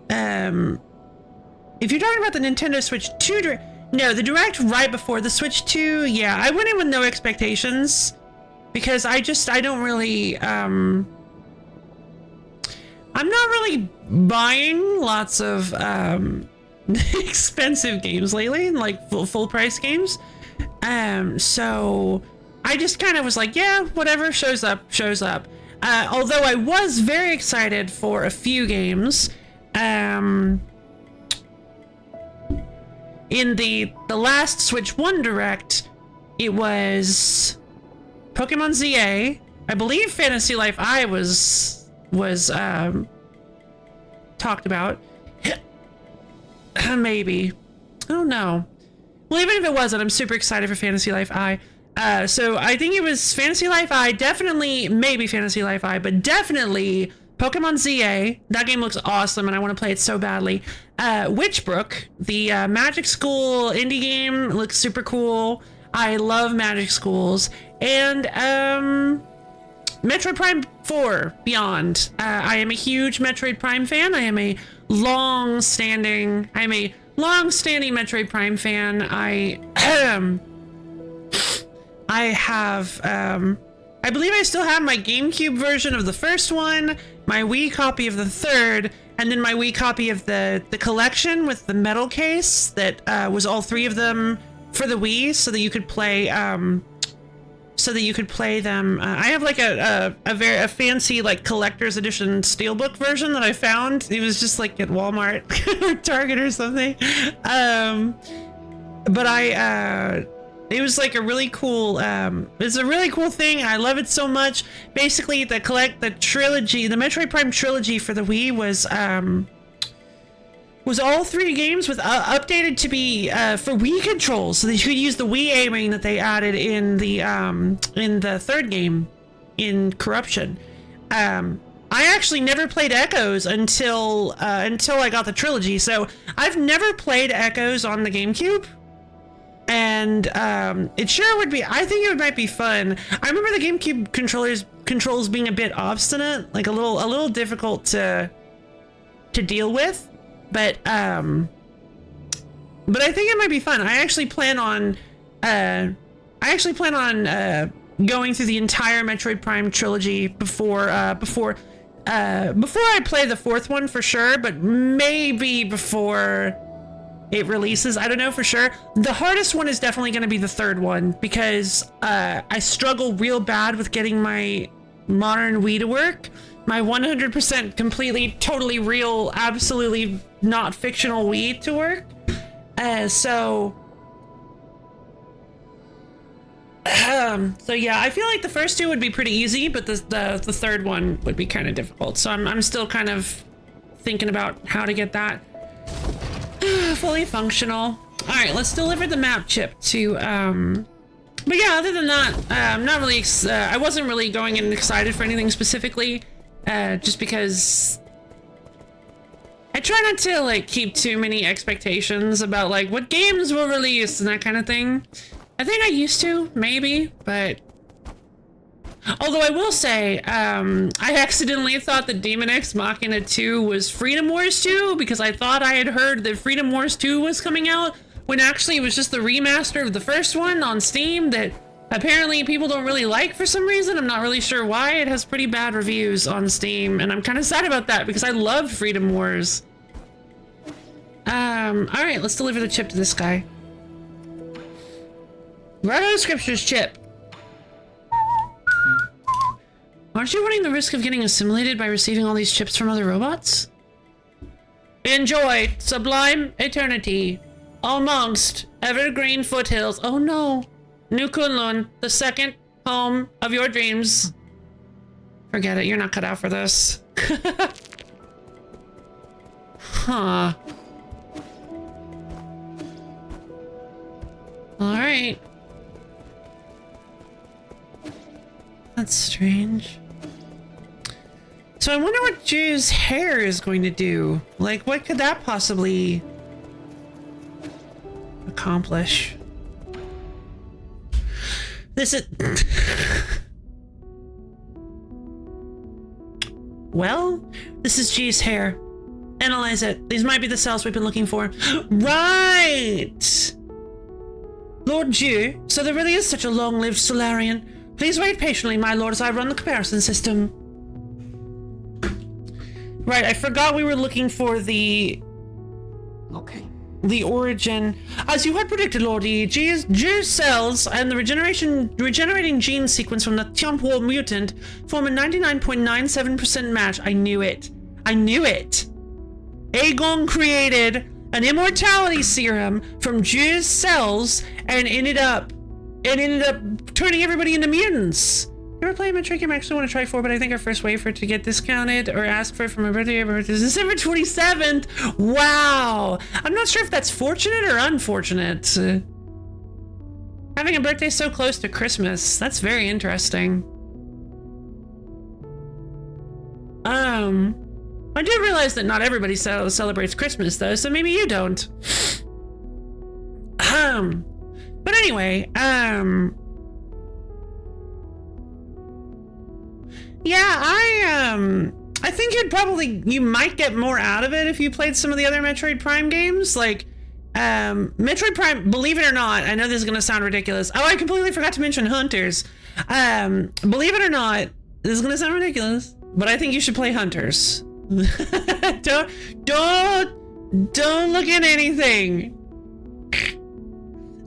If you're talking about the Nintendo Switch 2 no, the Direct right before the Switch 2, yeah, I went in with no expectations. Because I don't really, I'm not really buying lots of, expensive games lately, like full price games. So I just kind of was like, yeah, whatever shows up, shows up. Although I was very excited for a few games. In the last Switch 1 Direct, it was Pokemon ZA. I believe Fantasy Life I was talked about. Maybe. I don't know. Well, even if it wasn't, I'm super excited for Fantasy Life I. So I think it was Fantasy Life I, definitely, maybe Fantasy Life I, but definitely Pokemon ZA. That game looks awesome and I want to play it so badly. Witchbrook, the Magic School indie game, looks super cool. I love Magic Schools. And Metroid Prime 4 Beyond. I am a huge Metroid Prime fan. I am a long-standing Metroid Prime fan. I have, I believe I still have my GameCube version of the first one, my Wii copy of the third, and then my Wii copy of the collection with the metal case that was all three of them for the Wii, so that you could play them. I have like a very fancy like collector's edition steelbook version that I found. It was just like at Walmart or Target or something. But it was like a really cool, it's a really cool thing. I love it so much. Basically, the trilogy, the Metroid Prime trilogy for the Wii was all three games with updated to be for Wii controls, so that you could use the Wii aiming that they added in the third game, in Corruption. I actually never played Echoes until I got the trilogy, so I've never played Echoes on the GameCube. And it sure would be. I think it might be fun. I remember the GameCube controls being a bit obstinate, like a little difficult to deal with. But I think it might be fun. I actually plan on going through the entire Metroid Prime trilogy before before I play the fourth one for sure, but maybe before it releases. I don't know for sure. The hardest one is definitely going to be the third one because I struggle real bad with getting my modern Wii to work. My 100% completely, totally real, absolutely not fictional Wii to work. So yeah, I feel like the first two would be pretty easy, but the third one would be kind of difficult. So I'm still kind of thinking about how to get that fully functional. All right, let's deliver the map chip to but yeah, other than that, I'm not really I wasn't really going in excited for anything specifically, just because I try not to like keep too many expectations about like what games will release and that kind of thing. I think I used to, maybe, but although I will say, I accidentally thought that Demon X Machina 2 was Freedom Wars 2 because I thought I had heard that Freedom Wars 2 was coming out when actually it was just the remaster of the first one on Steam that apparently people don't really like for some reason. I'm not really sure why. It has pretty bad reviews on Steam, and I'm kind of sad about that because I loved Freedom Wars. All right, let's deliver the chip to this guy. Right Scriptures chip. Aren't you running the risk of getting assimilated by receiving all these chips from other robots? Enjoy sublime eternity amongst evergreen foothills. Oh no. New Kunlun, the second home of your dreams. Forget it, you're not cut out for this. Huh. Alright. That's strange. So I wonder what Drew's hair is going to do. Like, what could that possibly accomplish? This is... Well, this is G's hair. Analyze it. These might be the cells we've been looking for. Right! Lord Jew, so there really is such a long-lived Solarian. Please wait patiently, my lord, as I run the comparison system. Right, I forgot we were looking for the... Okay. The origin. As you had predicted, Lord E, G's cells and the regenerating gene sequence from the Tianpo mutant form a 99.97% match. I knew it. I knew it. Aegon created an immortality serum from G's cells and ended up turning everybody into mutants. You ever play a Metroid game I actually want to try for, but I think our first way for it to get discounted or ask for it for my birthday is December 27th. Wow. I'm not sure if that's fortunate or unfortunate. Having a birthday so close to Christmas, that's very interesting. I do realize that not everybody celebrates Christmas though, so maybe you don't. But anyway, yeah, I think you might get more out of it if you played some of the other Metroid Prime games. Like, Metroid Prime, believe it or not, I know this is gonna sound ridiculous. Oh, I completely forgot to mention Hunters. Believe it or not, this is gonna sound ridiculous, but I think you should play Hunters. Don't look at anything.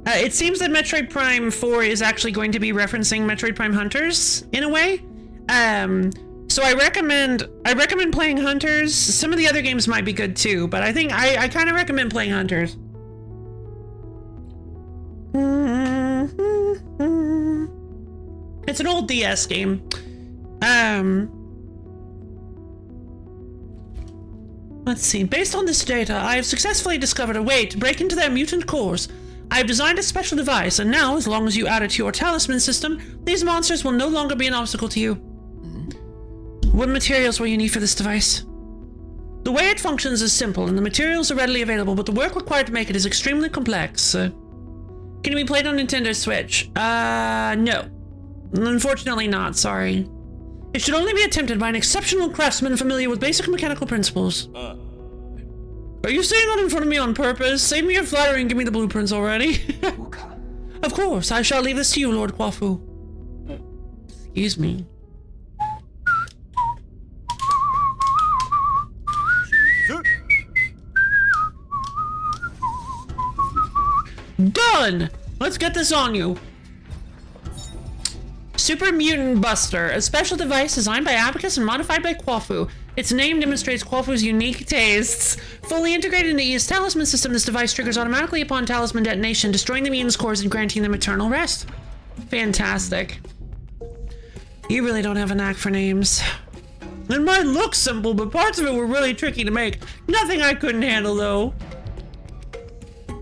It seems that Metroid Prime 4 is actually going to be referencing Metroid Prime Hunters in a way. So I recommend playing Hunters. Some of the other games might be good too, but I think I kind of recommend playing Hunters. It's an old DS game. Let's see. Based on this data, I have successfully discovered a way to break into their mutant cores. I have designed a special device, and now, as long as you add it to your talisman system, these monsters will no longer be an obstacle to you. What materials will you need for this device? The way it functions is simple, and the materials are readily available, but the work required to make it is extremely complex. Can it be played on Nintendo Switch? No. Unfortunately not, sorry. It should only be attempted by an exceptional craftsman familiar with basic mechanical principles. Are you saying that in front of me on purpose? Save me your flattery and give me the blueprints already. Of course, I shall leave this to you, Lord Kwafu. Excuse me. Done! Let's get this on you. Super Mutant Buster, a special device designed by Abacus and modified by Quafu. Its name demonstrates Quafu's unique tastes. Fully integrated into E's talisman system, this device triggers automatically upon talisman detonation, destroying the mutant's cores and granting them eternal rest. Fantastic. You really don't have a knack for names. It might look simple, but parts of it were really tricky to make. Nothing I couldn't handle, though.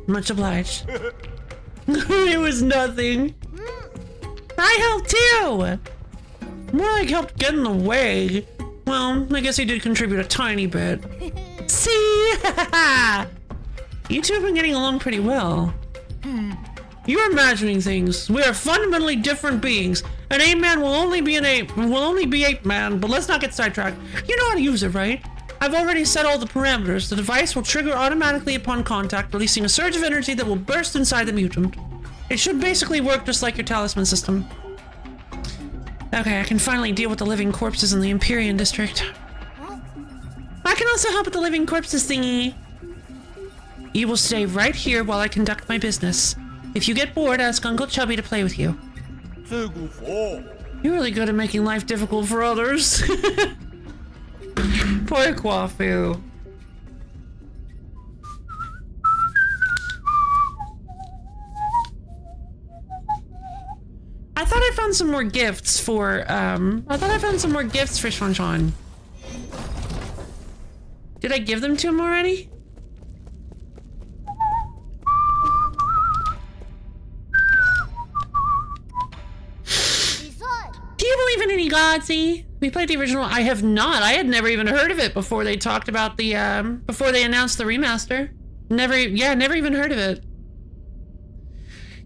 Much obliged. It was nothing. I helped too! More like helped get in the way. Well, I guess he did contribute a tiny bit. See? You two have been getting along pretty well. You're imagining things. We are fundamentally different beings. An ape-man will only be an ape. Will only be ape-man, but let's not get sidetracked. You know how to use it, right? I've already set all the parameters. The device will trigger automatically upon contact, releasing a surge of energy that will burst inside the mutant. It should basically work just like your talisman system. Okay, I can finally deal with the living corpses in the Empyrean district. I can also help with the living corpses thingy. You will stay right here while I conduct my business. If you get bored, ask Uncle Chubby to play with you. You're really good at making life difficult for others. Poor Quafu. I thought I found some more gifts for, Shanshan. Did I give them to him already? Do you believe in any gods, E? We played the original. I have not. I had never even heard of it before they talked about the, before they announced the remaster. Never even heard of it.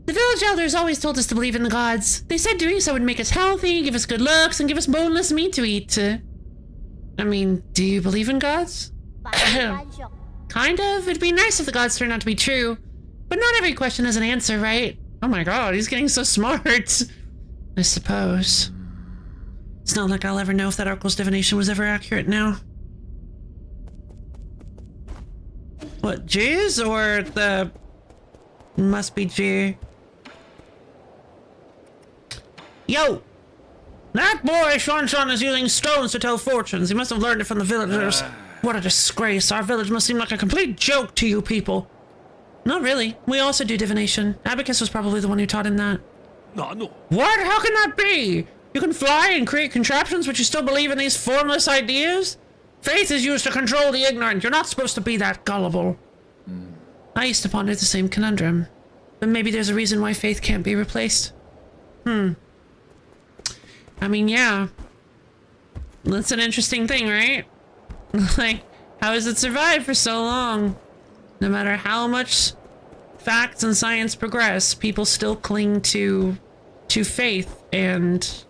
The village elders always told us to believe in the gods. They said doing so would make us healthy, give us good looks, and give us boneless meat to eat. I mean, do you believe in gods? Kind of. It'd be nice if the gods turned out to be true. But not every question has an answer, right? Oh my god, he's getting so smart. I suppose. It's not like I'll ever know if that Oracle's divination was ever accurate now. What, G's or the... Must be G. Yo! That boy, Shanshan, is using stones to tell fortunes. He must have learned it from the villagers. What a disgrace. Our village must seem like a complete joke to you people. Not really. We also do divination. Abacus was probably the one who taught him that. No. What? How can that be? You can fly and create contraptions, but you still believe in these formless ideas? Faith is used to control the ignorant. You're not supposed to be that gullible. I used to ponder the same conundrum. But maybe there's a reason why faith can't be replaced. I mean, yeah. That's an interesting thing, right? Like, how has it survived for so long? No matter how much facts and science progress, people still cling to faith, and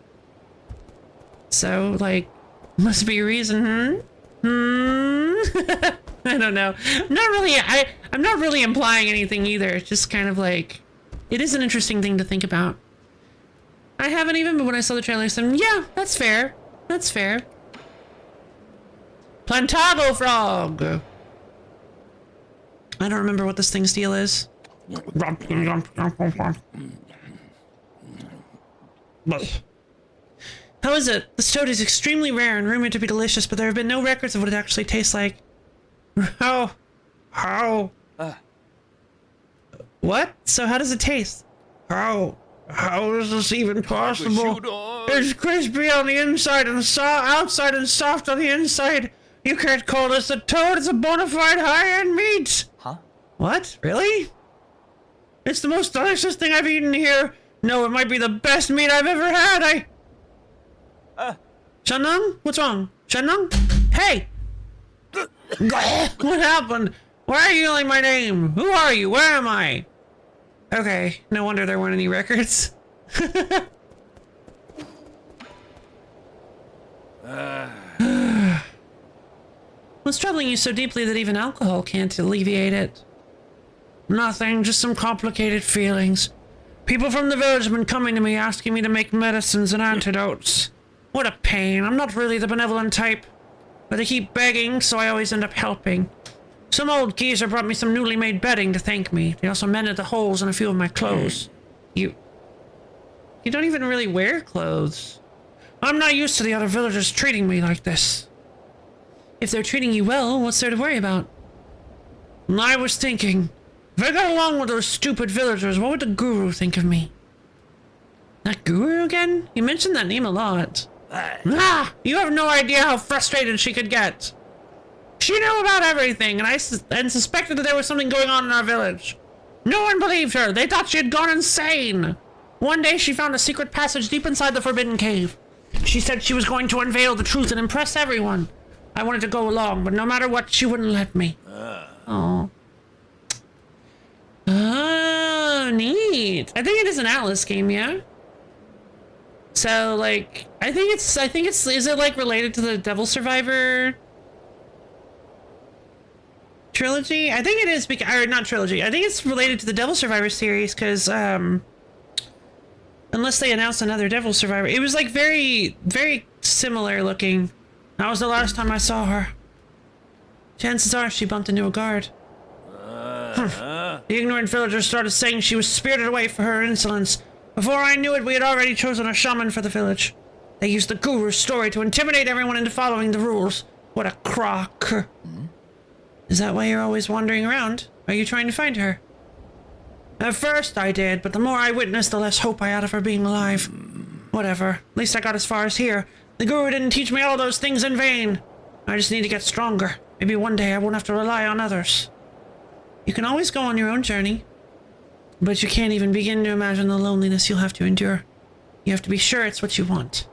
so, like, must be a reason, I don't know. I'm not really implying anything either. It's just kind of like, it is an interesting thing to think about. I haven't even, but when I saw the trailer, I said, yeah, that's fair. That's fair. Plantago Frog! I don't remember what this thing's deal is. How is it? This toad is extremely rare and rumored to be delicious, but there have been no records of what it actually tastes like. How? What? So how does it taste? How is this even possible? It's crispy on the inside and outside and soft on the inside. You can't call this a toad, it's a bona fide high-end meat! Huh? What? Really? It's the most delicious thing I've eaten here. No, it might be the best meat I've ever had. Shannon? What's wrong? Shannon? Hey! What happened? Why are you yelling my name? Who are you? Where am I? Okay, no wonder there weren't any records. What's troubling you so deeply that even alcohol can't alleviate it? Nothing, just some complicated feelings. People from the village have been coming to me asking me to make medicines and antidotes. What a pain. I'm not really the benevolent type. But they keep begging, so I always end up helping. Some old geezer brought me some newly made bedding to thank me. They also mended the holes in a few of my clothes. You don't even really wear clothes. I'm not used to the other villagers treating me like this. If they're treating you well, what's there to worry about? I was thinking, if I got along with those stupid villagers, what would the guru think of me? That guru again? You mentioned that name a lot. You have no idea how frustrated she could get. She knew about everything, and suspected that there was something going on in our village. No one believed her. They thought she had gone insane. One day she found a secret passage deep inside the Forbidden Cave. She said she was going to unveil the truth and impress everyone. I wanted to go along, but no matter what, she wouldn't let me. Oh. Oh, neat. I think it is an Atlas game, yeah? So, like, I think it's, is it, like, related to the Devil Survivor trilogy? I think it is, or not trilogy. I think it's related to the Devil Survivor series, because, unless they announced another Devil Survivor. It was, like, very, very similar looking. That was the last time I saw her. Chances are she bumped into a guard. The ignorant villagers started saying she was spirited away for her insolence. Before I knew it, we had already chosen a shaman for the village. They used the guru's story to intimidate everyone into following the rules. What a crock. Is that why you're always wandering around? Are you trying to find her? At first I did, but the more I witnessed, the less hope I had of her being alive. Whatever. At least I got as far as here. The guru didn't teach me all those things in vain. I just need to get stronger. Maybe one day I won't have to rely on others. You can always go on your own journey. But you can't even begin to imagine the loneliness you'll have to endure. You have to be sure it's what you want.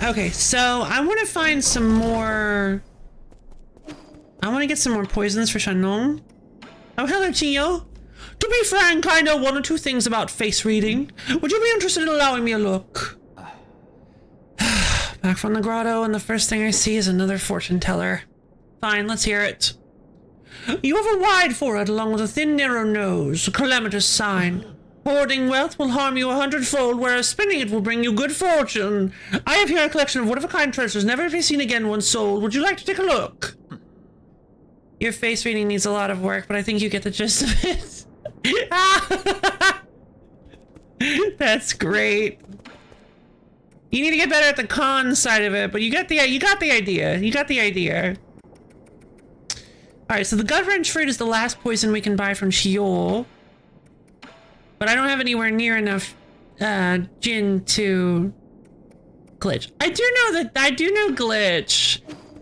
Okay, so I want to find some more... I want to get some more poisons for Shannon. Oh, hello, Chio. To be frank, I know one or two things about face reading. Would you be interested in allowing me a look? Back from the grotto, and the first thing I see is another fortune teller. Fine, let's hear it. You have a wide forehead along with a thin, narrow nose, a calamitous sign. Hoarding wealth will harm you 100-fold, whereas spending it will bring you good fortune. I have here a collection of one-of-a-kind treasures, never to be seen again once sold. Would you like to take a look? Your face reading needs a lot of work, but I think you get the gist of it. That's great. You need to get better at the con side of it, but you got the idea. You got the idea. Alright, so the gut wrench fruit is the last poison we can buy from Sheol. But I don't have anywhere near enough gin to glitch. I do know glitch.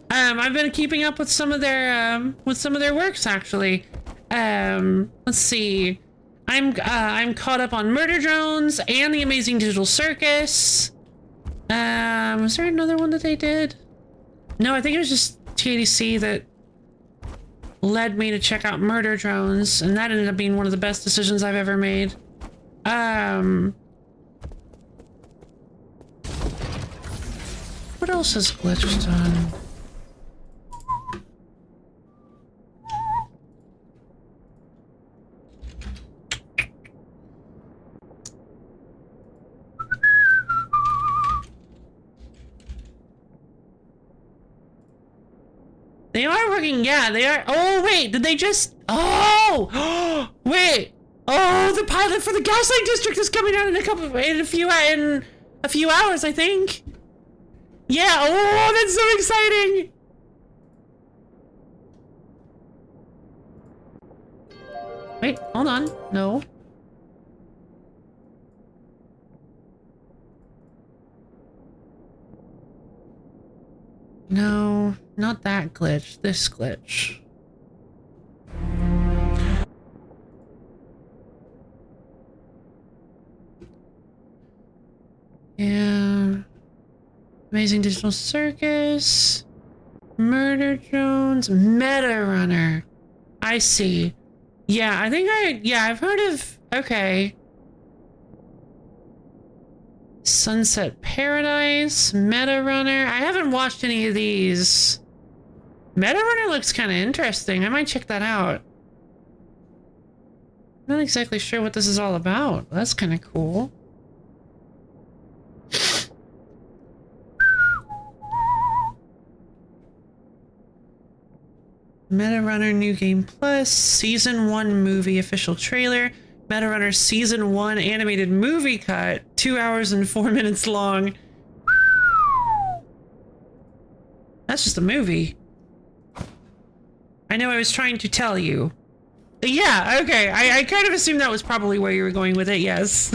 I've been keeping up with some of their works actually. Let's see. I'm caught up on Murder Drones and the Amazing Digital Circus. Was there another one that they did? No, I think it was just TADC that led me to check out Murder Drones, and that ended up being one of the best decisions I've ever made. What else has Glitch done? They are working, yeah, they are. Oh, wait, did they just... Oh! Wait! Oh, the pilot for the Gaslight District is coming out in a few hours, I think. Yeah, oh, that's so exciting! Wait, hold on, no. No, not that glitch, this glitch. Yeah. Amazing Digital Circus. Murder Drones. Meta Runner. I see. Yeah, I've heard of... Okay. Sunset Paradise. Meta Runner. I haven't watched any of these. Meta Runner looks kind of interesting. I might check that out. I'm not exactly sure what this is all about. That's kind of cool. Meta Runner New Game Plus, Season 1 movie official trailer, Meta Runner Season 1 animated movie cut, 2 hours and 4 minutes long. That's just a movie. I know I was trying to tell you. Yeah, okay. I kind of assumed that was probably where you were going with it, yes.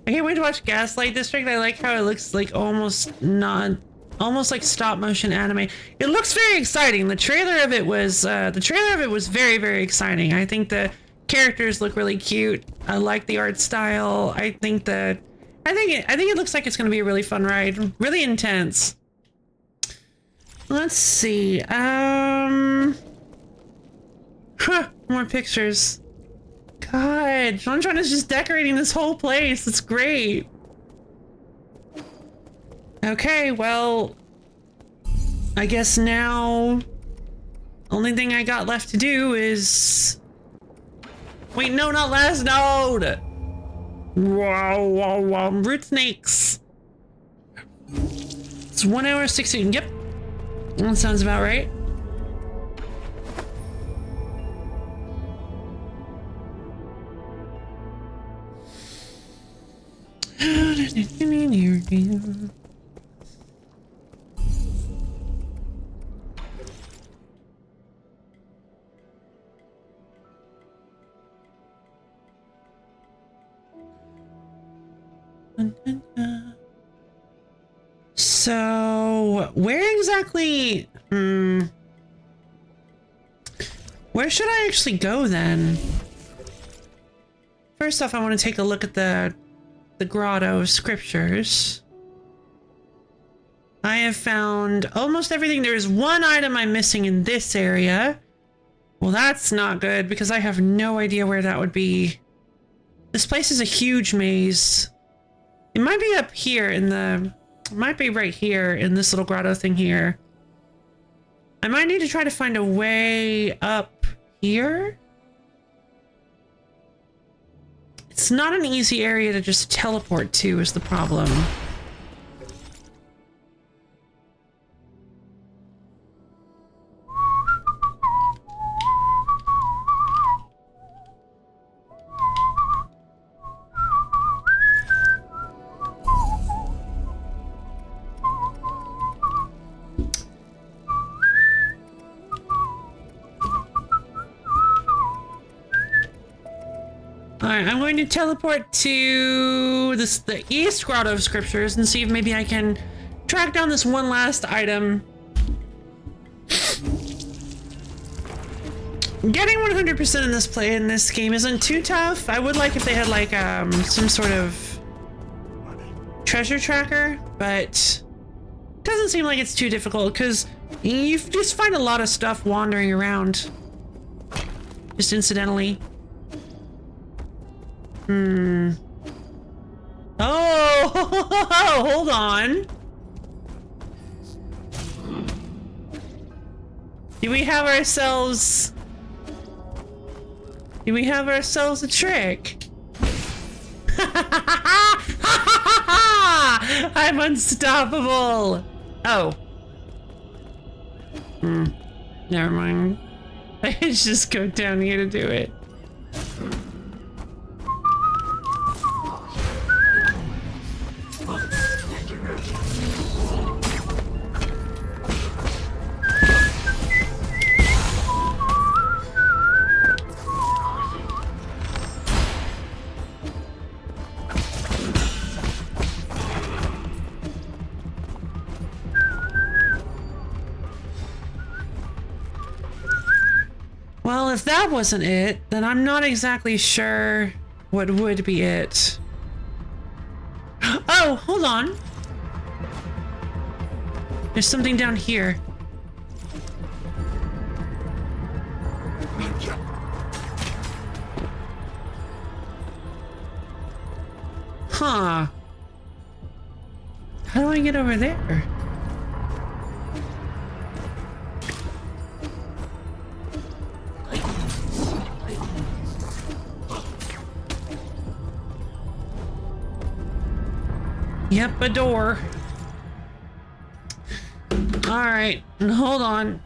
I can't wait to watch Gaslight District. I like how it looks like almost like stop motion anime. It looks very exciting. The trailer of it was very, very exciting. I think the characters look really cute. I like the art style. I think it looks like it's going to be a really fun ride. Really intense. Let's see. More pictures. God, John is just decorating this whole place. It's great. Okay, well, I guess now only thing I got left to do is... Wait, no, not last node. Wow, root snakes. It's 1 hour 16. Yep, that sounds about right. So, where exactly? Where should I actually go then? First off, I want to take a look at the Grotto of Scriptures. I have found almost everything. There is one item I'm missing in this area. Well, that's not good because I have no idea where that would be. This place is a huge maze. It might be up here in the... It might be right here in this little grotto thing here. I might need to try to find a way up here. It's not an easy area to just teleport to is the problem. Alright, I'm going to teleport to the East Grotto of Scriptures and see if maybe I can track down this one last item. Getting 100% in this game isn't too tough. I would like if they had like some sort of treasure tracker, but it doesn't seem like it's too difficult because you just find a lot of stuff wandering around just incidentally. Oh, hold on. Do we have ourselves a trick? I'm unstoppable. Oh. Never mind. I just go down here to do it. Well, if that wasn't it, then I'm not exactly sure what would be it. Oh, hold on. There's something down here. Huh. How How do I get over there? Yep, a door. All right, hold on.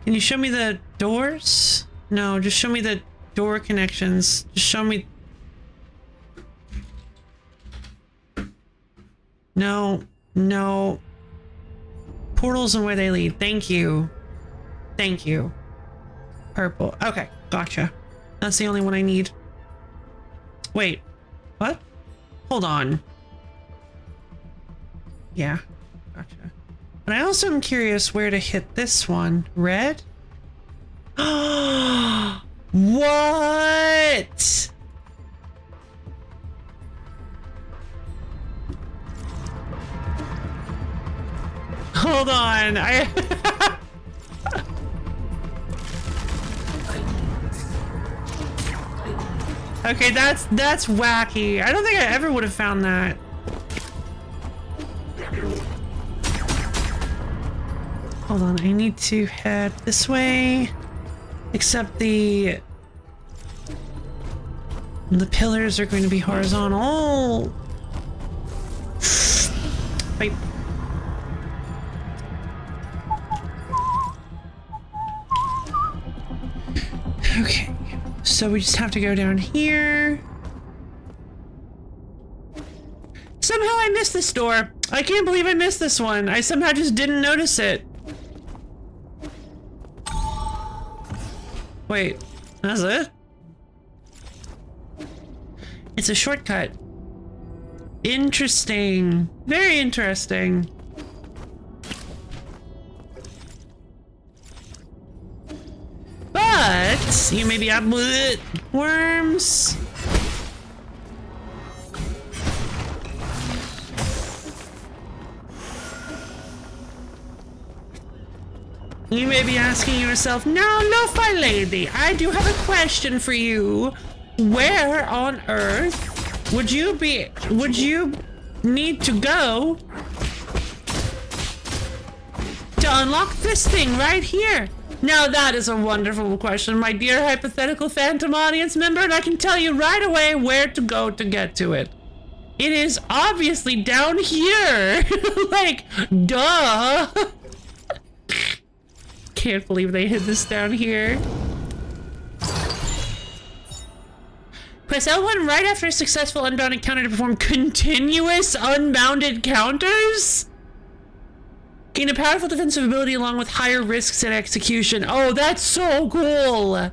Can you show me the doors? No, just show me the door connections. Just show me. No, no. Portals and where they lead. Thank you. Thank you. Purple. Okay, gotcha. That's the only one I need. Wait, what? Hold on. Yeah, gotcha. But I also am curious where to hit this one. Red? What? Hold on. Okay, that's wacky. I don't think I ever would have found that. Hold on, I need to head this way. Except the pillars are going to be horizontal. Wait. Okay, so we just have to go down here. Somehow I missed this door. I can't believe I missed this one. I somehow just didn't notice it. Wait, that's it? It's a shortcut. Interesting. Very interesting. But you maybe have worms. You may be asking yourself, now, lo-fi lady, I do have a question for you. Where on earth would you need to go to unlock this thing right here? Now that is a wonderful question, my dear hypothetical phantom audience member, and I can tell you right away where to go to get to it. It is obviously down here. Like, duh. Can't believe they hid this down here. Press L1 right after a successful unbound encounter to perform continuous unbounded counters? Gain a powerful defensive ability along with higher risks at execution. Oh, that's so cool!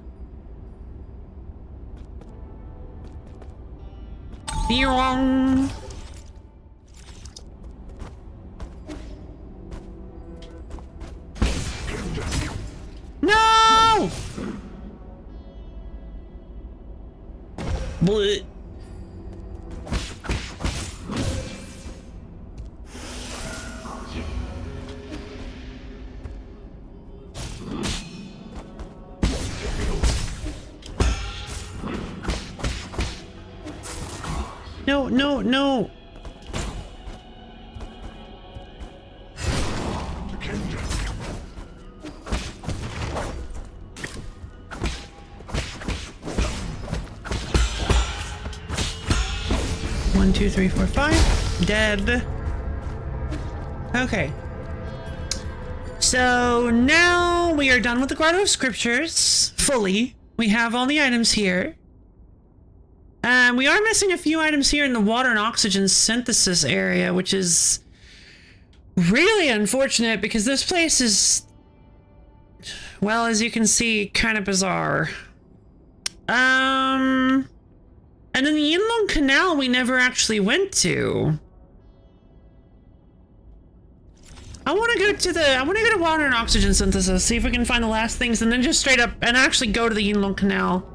Wrong. No! Bleh. No, no, no. One, two, three, four, five. Dead. Okay. So now we are done with the Grotto of Scriptures fully. We have all the items here. We are missing a few items here in the water and oxygen synthesis area, which is really unfortunate because this place is, well, as you can see, kind of bizarre. And then the Yinlong Canal we never actually went to. I want to go to water and oxygen synthesis, see if we can find the last things, and then just straight up and actually go to the Yinlong Canal.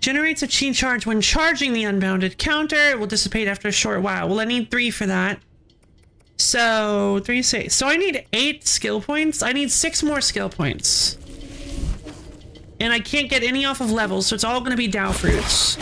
Generates a chi charge when charging the unbounded counter. It will dissipate after a short while. Well, I need 3 for that. So 3, 6. So I need 8 skill points. I need 6 more skill points. And I can't get any off of levels, so it's all going to be Dao fruits.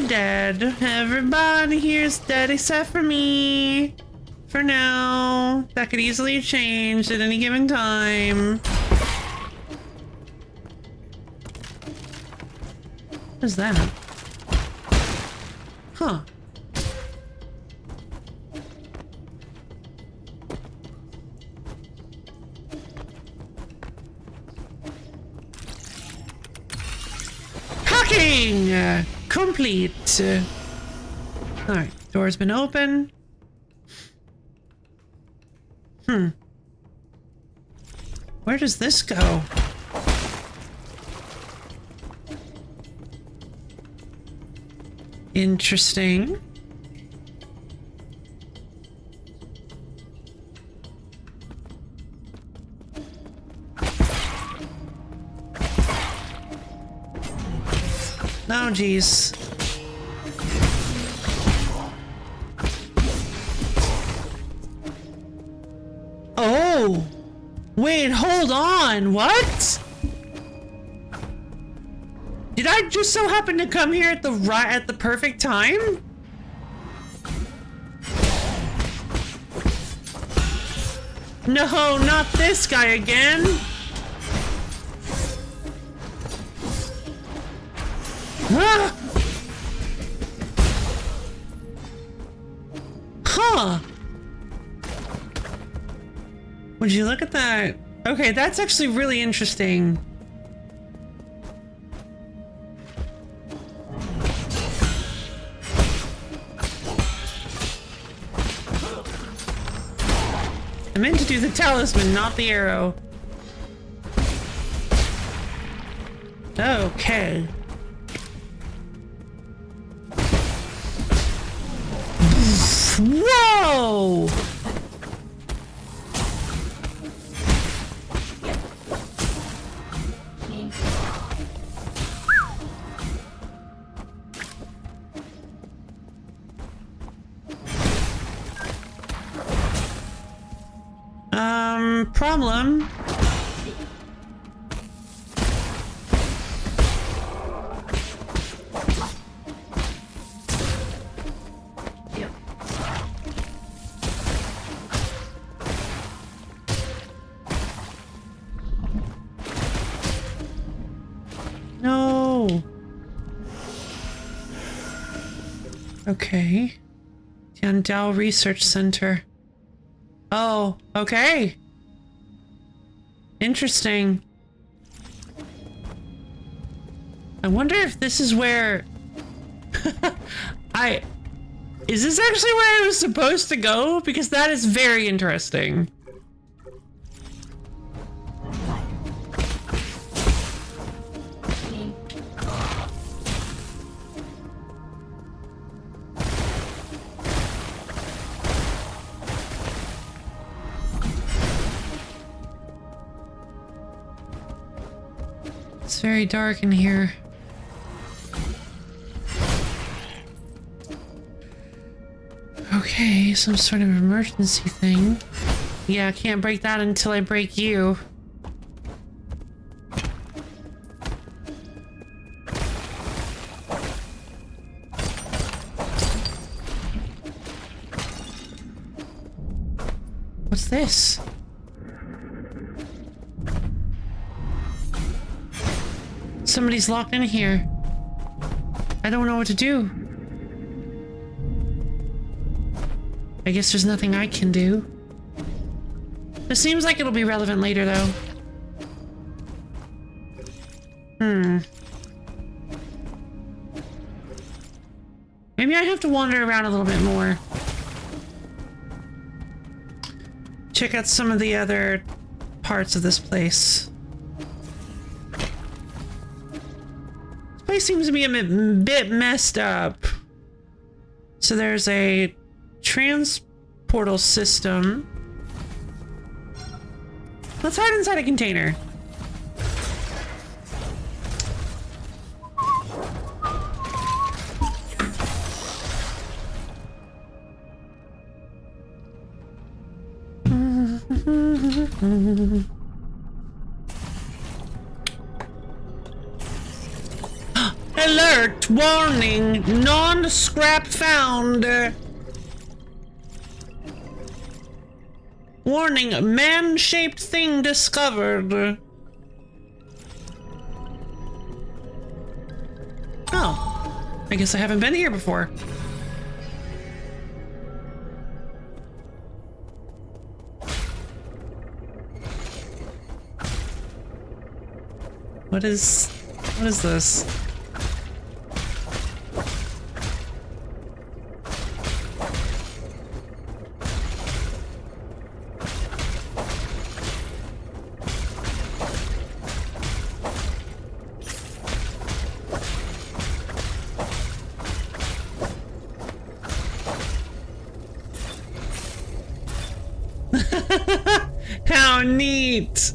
Dead. Everybody here's dead except for me. For now. That could easily change at any given time. What is that? Huh. Hacking! Complete. Alright, door's been open. Where does this go? Interesting. Oh, geez. Oh! Wait, hold on! What? Did I just so happen to come here at the perfect time? No, not this guy again! Ah! Huh. Would you look at that? Okay, that's actually really interesting. I meant to do the talisman, not the arrow. Okay. Whoa! Problem. No. Okay. Tiandao Research Center. Oh, okay. Interesting. I wonder if this is where... Is this actually where I was supposed to go? Because that is very interesting. It's very dark in here. Okay, some sort of emergency thing. Yeah, I can't break that until I break you. What's this? Somebody's locked in here. I don't know what to do. I guess there's nothing I can do. It seems like it'll be relevant later, though. Maybe I have to wander around a little bit more. Check out some of the other parts of this place. This place seems to be a bit messed up. So there's a transportal system. Let's hide inside a container. Alert! Warning! Non-scrap found! Warning! Man-shaped thing discovered! Oh. I guess I haven't been here before. What is this? How neat!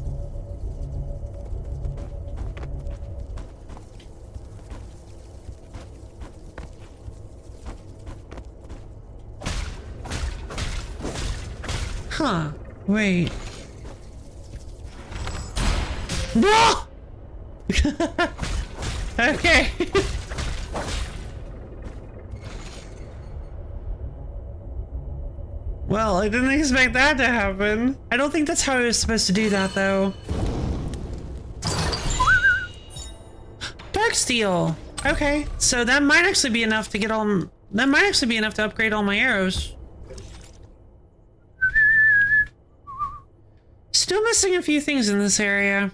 Huh, wait. Whoa! Okay. Well, I didn't expect that to happen. I don't think that's how I was supposed to do that, though. Dark steel. Okay, so that might actually be enough to get all. That might actually be enough to upgrade all my arrows. Still missing a few things in this area.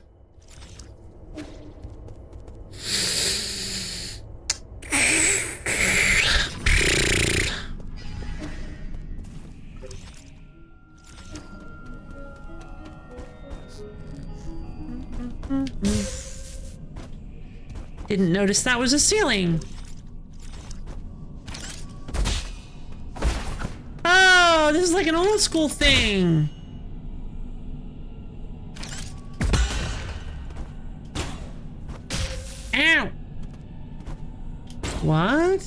Didn't notice that was a ceiling. Oh, this is like an old school thing. Ow. What?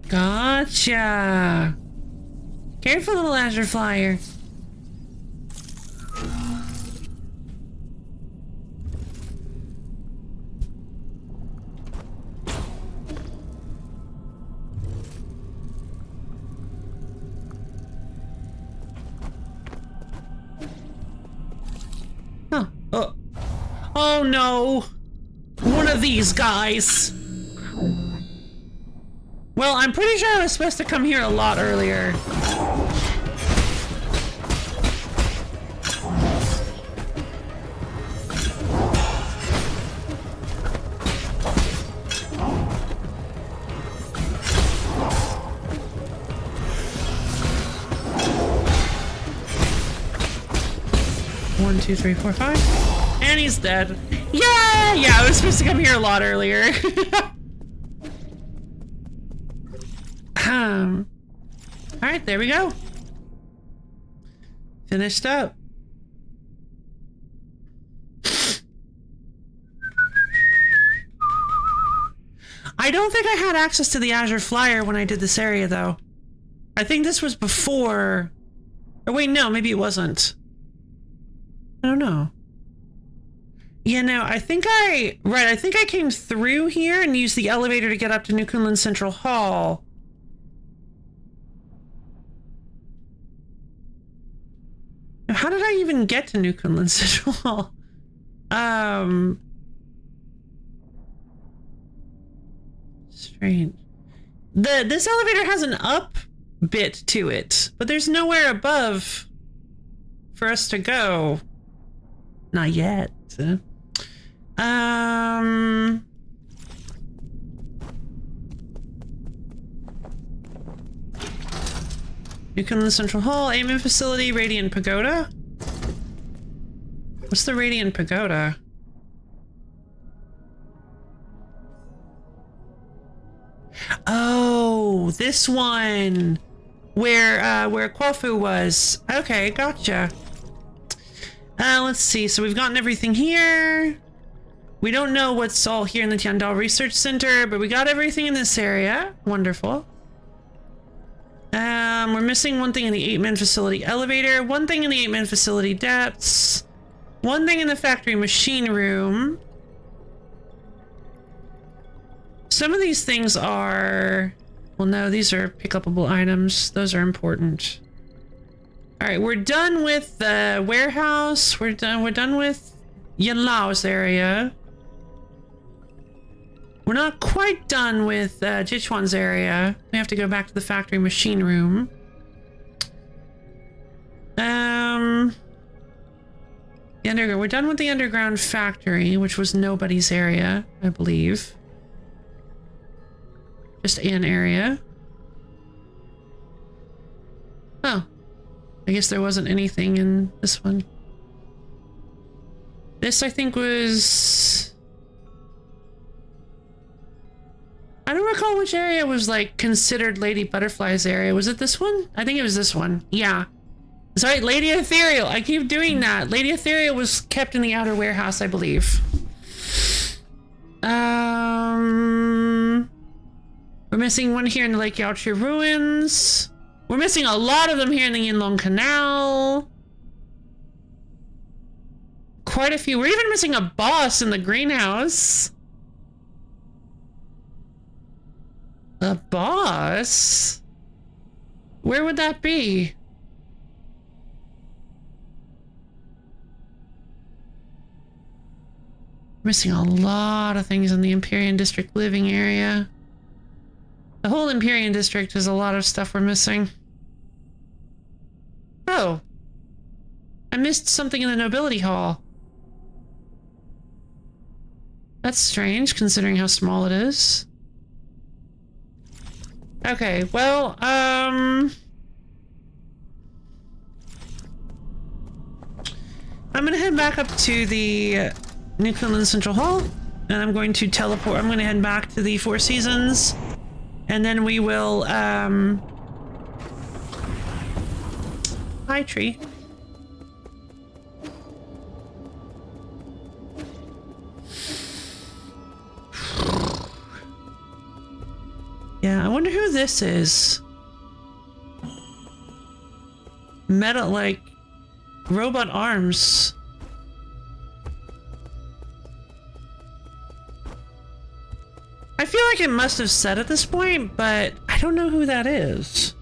Gotcha. Careful, little azure flyer. Huh. Oh no! One of these guys! Well, I'm pretty sure I was supposed to come here a lot earlier. One, two, three, four, five. And he's dead. Yeah! Yeah, I was supposed to come here a lot earlier. Alright, there we go. Finished up. I don't think I had access to the Azure Flyer when I did this area, though. I think this was before... Or wait, no, maybe it wasn't. I don't know. Yeah, no, I think I came through here and used the elevator to get up to New Kunlun Central Hall. How did I even get to New Kunlun Central Hall? Strange. This elevator has an up bit to it, but there's nowhere above for us to go. Not yet. Newfoundland Central Hall, Amen Facility, Radiant Pagoda. What's the Radiant Pagoda? Oh, this one where Quafu was. Okay, gotcha. Let's see. So we've gotten everything here. We don't know what's all here in the Tiandal Research Center, but we got everything in this area. Wonderful. We're missing one thing in the 8-man facility elevator, one thing in the 8-man facility depths, one thing in the factory machine room. Some of these things are... Well, no, these are pick-upable items. Those are important. Alright, we're done with the warehouse. We're done with Yanlao's area. We're not quite done with Jichuan's area. We have to go back to the factory machine room. The underground. We're done with the underground factory, which was nobody's area, I believe. Just an area. Oh. I guess there wasn't anything in this one. This, I think, was... I don't recall which area was, like, considered Lady Butterfly's area. Was it this one? I think it was this one. Yeah. Sorry, Lady Ethereal. I keep doing that. Lady Ethereal was kept in the outer warehouse, I believe. We're missing one here in the Lake Yaochi ruins. We're missing a lot of them here in the Yinlong Canal. Quite a few. We're even missing a boss in the greenhouse. A boss? Where would that be? Missing a lot of things in the Empyrean District living area. The whole Empyrean District is a lot of stuff we're missing. Oh. I missed something in the Nobility Hall. That's strange, considering how small it is. Okay, well, I'm gonna head back up to the Newfoundland Central Hall, and I'm going to teleport. I'm gonna head back to the Four Seasons, and then we will, hi, tree. Yeah, I wonder who this is. Metal, like, robot arms. I feel like it must have said at this point, but I don't know who that is.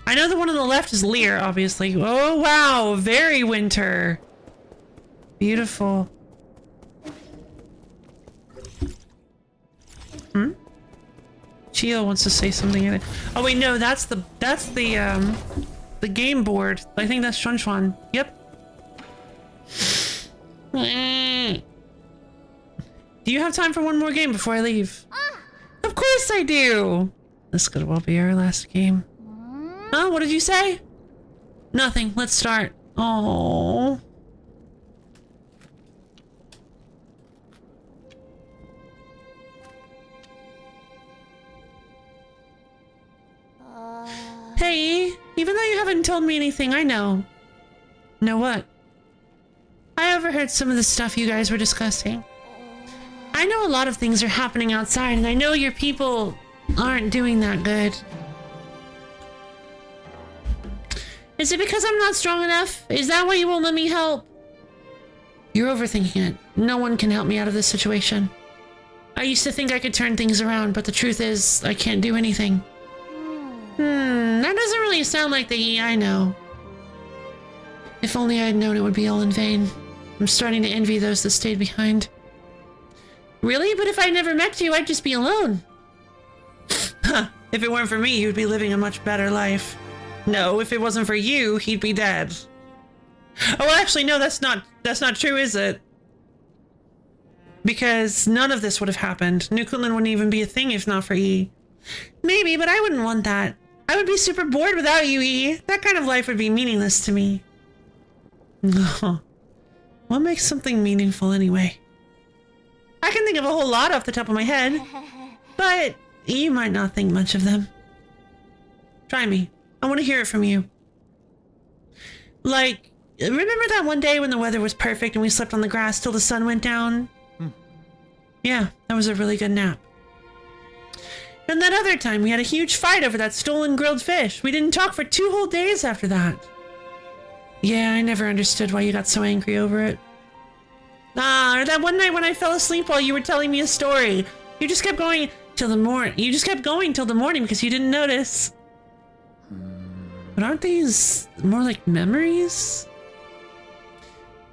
I know the one on the left is Lear, obviously. Oh, wow. Very winter. Beautiful. Hmm? Chio wants to say something in it. Oh wait, no, that's the game board. I think that's Chuan. Yep. Do you have time for one more game before I leave? Of course I do. This could well be our last game. Huh? What did you say? Nothing. Let's start. Oh. Hey, even though you haven't told me anything, I know. Know what? I overheard some of the stuff you guys were discussing. I know a lot of things are happening outside, and I know your people aren't doing that good. Is it because I'm not strong enough? Is that why you won't let me help? You're overthinking it. No one can help me out of this situation. I used to think I could turn things around, but the truth is, I can't do anything. That doesn't really sound like the Yi I know. If only I had known it would be all in vain. I'm starting to envy those that stayed behind. Really? But if I never met you, I'd just be alone. Huh. If it weren't for me, you'd be living a much better life. No, if it wasn't for you, he'd be dead. Oh, well, actually, no, that's not true, is it? Because none of this would have happened. New Kunlun wouldn't even be a thing if not for E. Maybe, but I wouldn't want that. I would be super bored without you, E. That kind of life would be meaningless to me. What makes something meaningful anyway? I can think of a whole lot off the top of my head. But you might not think much of them. Try me. I want to hear it from you. Like, remember that one day when the weather was perfect and we slept on the grass till the sun went down? Yeah, that was a really good nap. And that other time we had a huge fight over that stolen grilled fish. We didn't talk for 2 whole days after that. Yeah, I never understood why you got so angry over it. Ah, or that one night when I fell asleep while you were telling me a story. You just kept going till the morning because you didn't notice. But aren't these more like memories?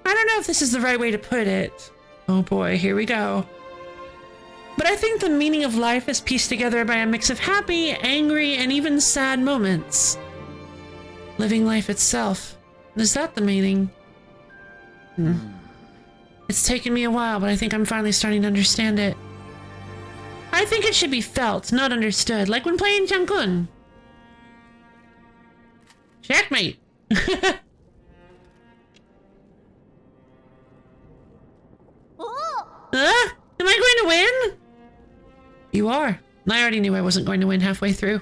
I don't know if this is the right way to put it. Oh boy, here we go. But I think the meaning of life is pieced together by a mix of happy, angry, and even sad moments. Living life itself. Is that the meaning? It's taken me a while, but I think I'm finally starting to understand it. I think it should be felt, not understood, like when playing Chankun. Checkmate! Huh? Am I going to win? You are. I already knew I wasn't going to win halfway through.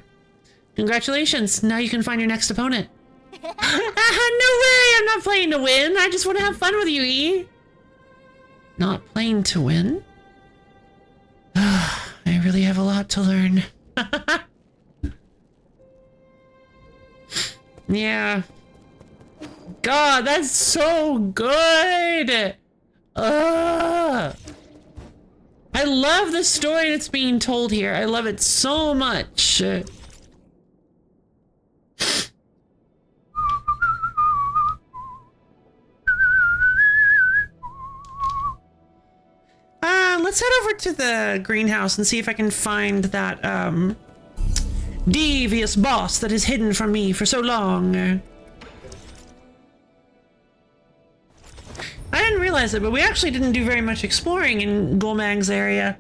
Congratulations, now you can find your next opponent. No way! I'm not playing to win. I just want to have fun with you, E. Not playing to win? I really have a lot to learn. Yeah. God, that's so good! I love the story that's being told here. I love it so much. Let's head over to the greenhouse and see if I can find that, devious boss that is hidden from me for so long. I didn't realize it, but we actually didn't do very much exploring in Golmag's area.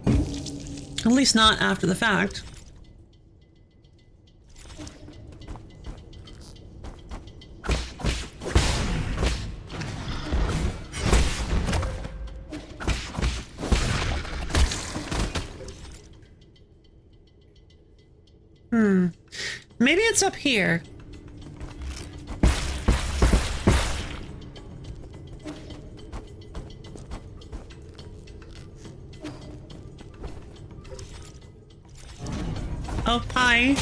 At least not after the fact. Maybe it's up here. Oh, hi.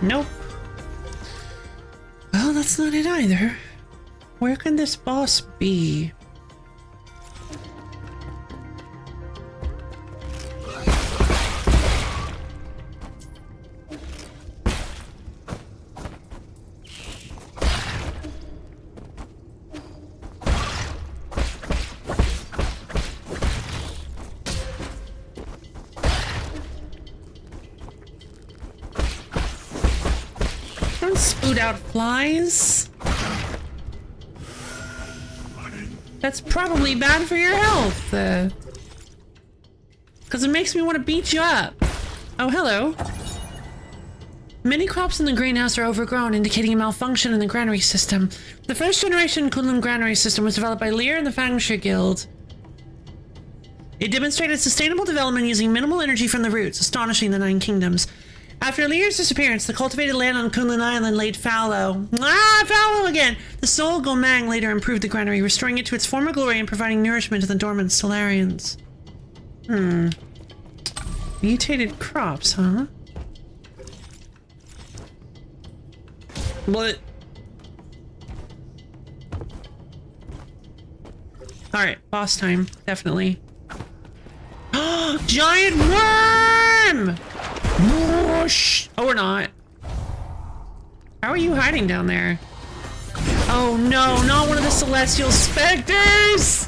Nope. Well, that's not it either. Where can this boss be? Don't spoot out flies. That's probably bad for your health. Because it makes me want to beat you up. Oh, hello. Many crops in the greenhouse are overgrown, indicating a malfunction in the granary system. The first generation Kunlun granary system was developed by Lear and the Fangshi Guild. It demonstrated sustainable development using minimal energy from the roots, astonishing the 9 kingdoms. After Lear's disappearance, the cultivated land on Kunlun Island laid fallow. Ah, fallow again! The soul Gomang later improved the granary, restoring it to its former glory and providing nourishment to the dormant Solarians. Mutated crops, huh? What? Alright, boss time. Definitely. Giant worm! Whoosh! Oh, we're not. How are you hiding down there? Oh no, not one of the celestial specters!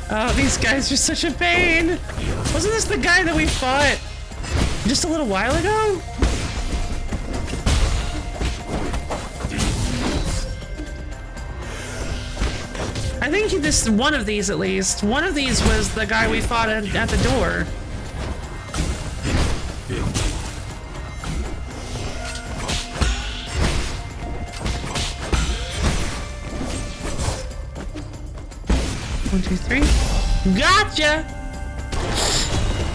Oh, these guys are such a pain! Wasn't this the guy that we fought just a little while ago? I think this one of these at least. One of these was the guy we fought at the door. One, two, three. Gotcha!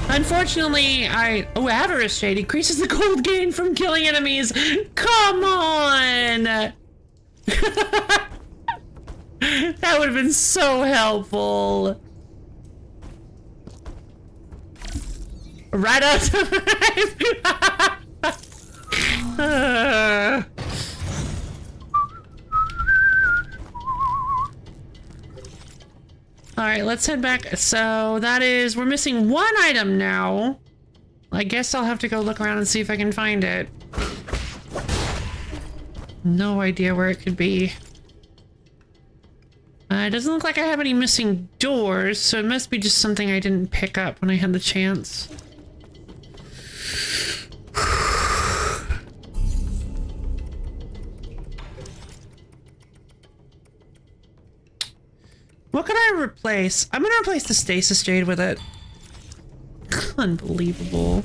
Unfortunately, Avarice Shade increases the gold gain from killing enemies. Come on! That would have been so helpful. Right out to Alright, let's head back. So that is, we're missing one item now. I guess I'll have to go look around and see if I can find it. No idea where it could be. It doesn't look like I have any missing doors, so it must be just something I didn't pick up when I had the chance. What could I replace? I'm gonna replace the stasis jade with it. Unbelievable.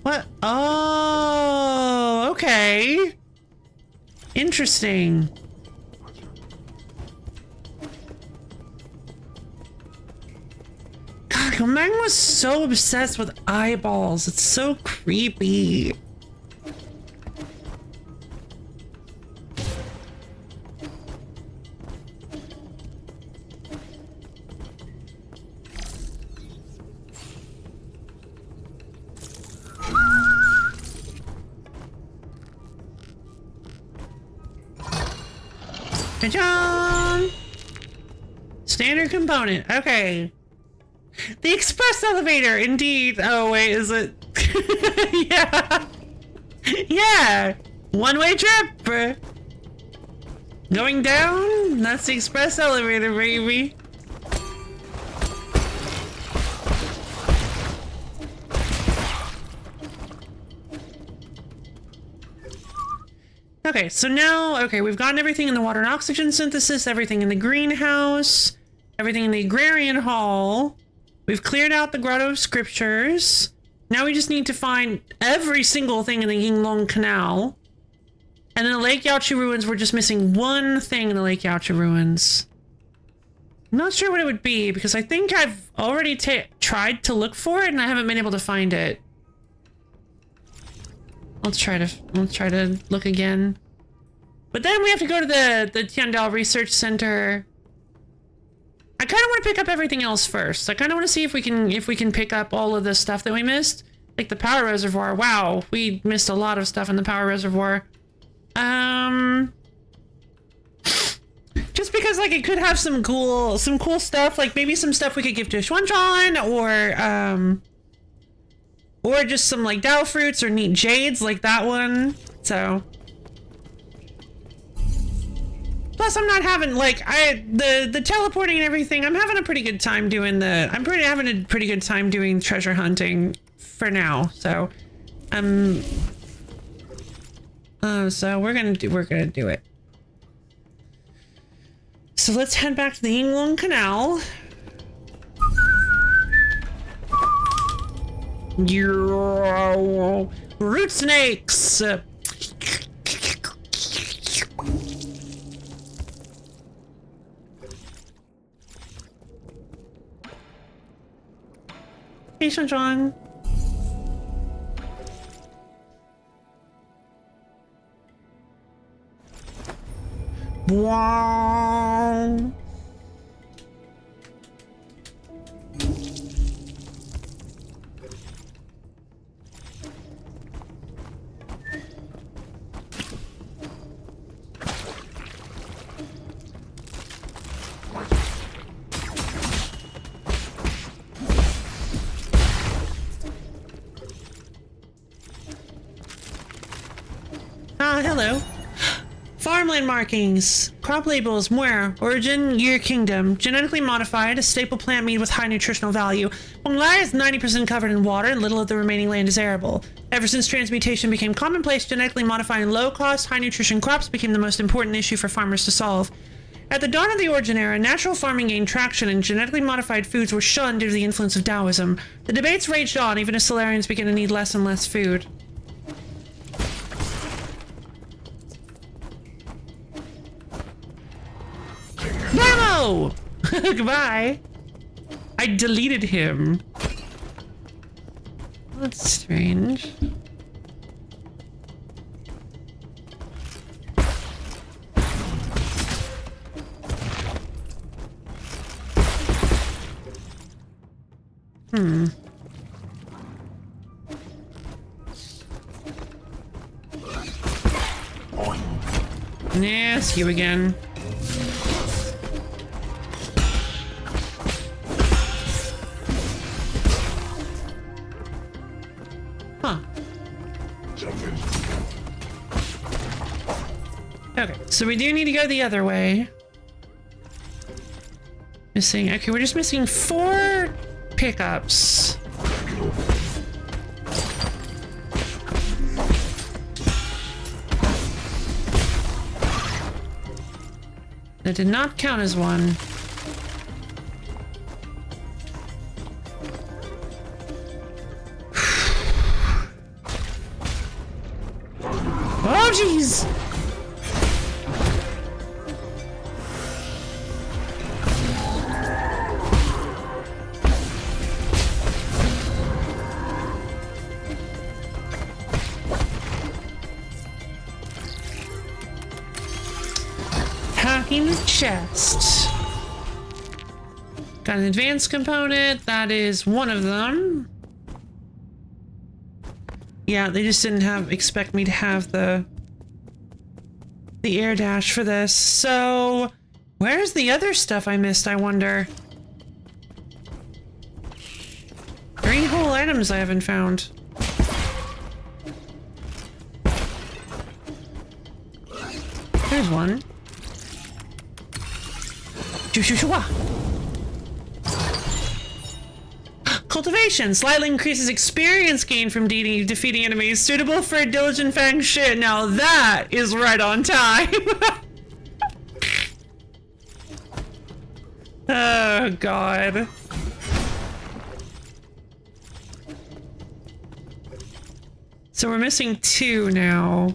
What? Oh, okay. Interesting. God, Gomang was so obsessed with eyeballs. It's so creepy. Ta-da! Standard component. Okay. The express elevator, indeed. Oh, wait, is it? Yeah. Yeah. One-way trip. Going down? That's the express elevator, baby. Okay, so now, okay, we've gotten everything in the water and oxygen synthesis, everything in the greenhouse, everything in the agrarian hall. We've cleared out the Grotto of Scriptures. Now we just need to find every single thing in the Yinglong Canal. And then the Lake Yaochu Ruins, we're just missing one thing in the Lake Yaochu Ruins. I'm not sure what it would be, because I think I've already tried to look for it, and I haven't been able to find it. Let's try to look again. But then we have to go to the Tiandal Research Center. I kind of want to pick up everything else first. I kind of want to see if we can pick up all of the stuff that we missed, like the power reservoir. Wow, we missed a lot of stuff in the power reservoir. Just because like it could have some cool stuff, like maybe some stuff we could give to Xuanzhan, or just some like Dao fruits or neat jades like that one. So plus I'm not having like the teleporting and everything. I'm having a pretty good time doing having a pretty good time doing treasure hunting for now. So so we're gonna do it. so let's head back to the Yinglong Canal. Root snakes! Hey, Sean. Wow. Ah, hello. Farmland markings. Crop labels. Where? Origin, year, kingdom. Genetically modified, a staple plant meat with high nutritional value. Wonglai is 90% covered in water and little of the remaining land is arable. Ever since transmutation became commonplace, genetically modifying low-cost, high-nutrition crops became the most important issue for farmers to solve. At the dawn of the Origin era, natural farming gained traction and genetically modified foods were shunned due to the influence of Taoism. The debates raged on even as Solarians began to need less and less food. Bravo! Goodbye. I deleted him. That's strange. Yes, you again. Huh. Okay, so we do need to go the other way. Missing, okay, we're just missing 4 pickups. That did not count as one. Oh, jeez! Packing the chest. Got an advanced component. That is one of them. Yeah, they just didn't expect me to have the air dash for this. So, where's the other stuff I missed, I wonder? 3 whole items I haven't found. There's one. Cultivation slightly increases experience gain from defeating enemies, suitable for a diligent fang shit. Now that is right on time. Oh god. So we're missing 2 now.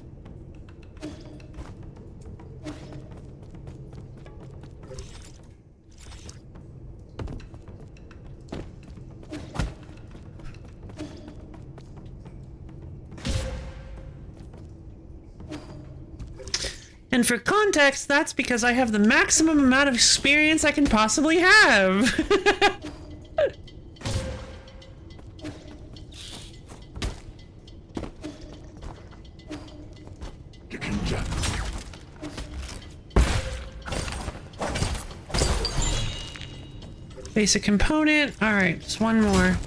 And for context, that's because I have the maximum amount of experience I can possibly have. Basic component. All right, just one more.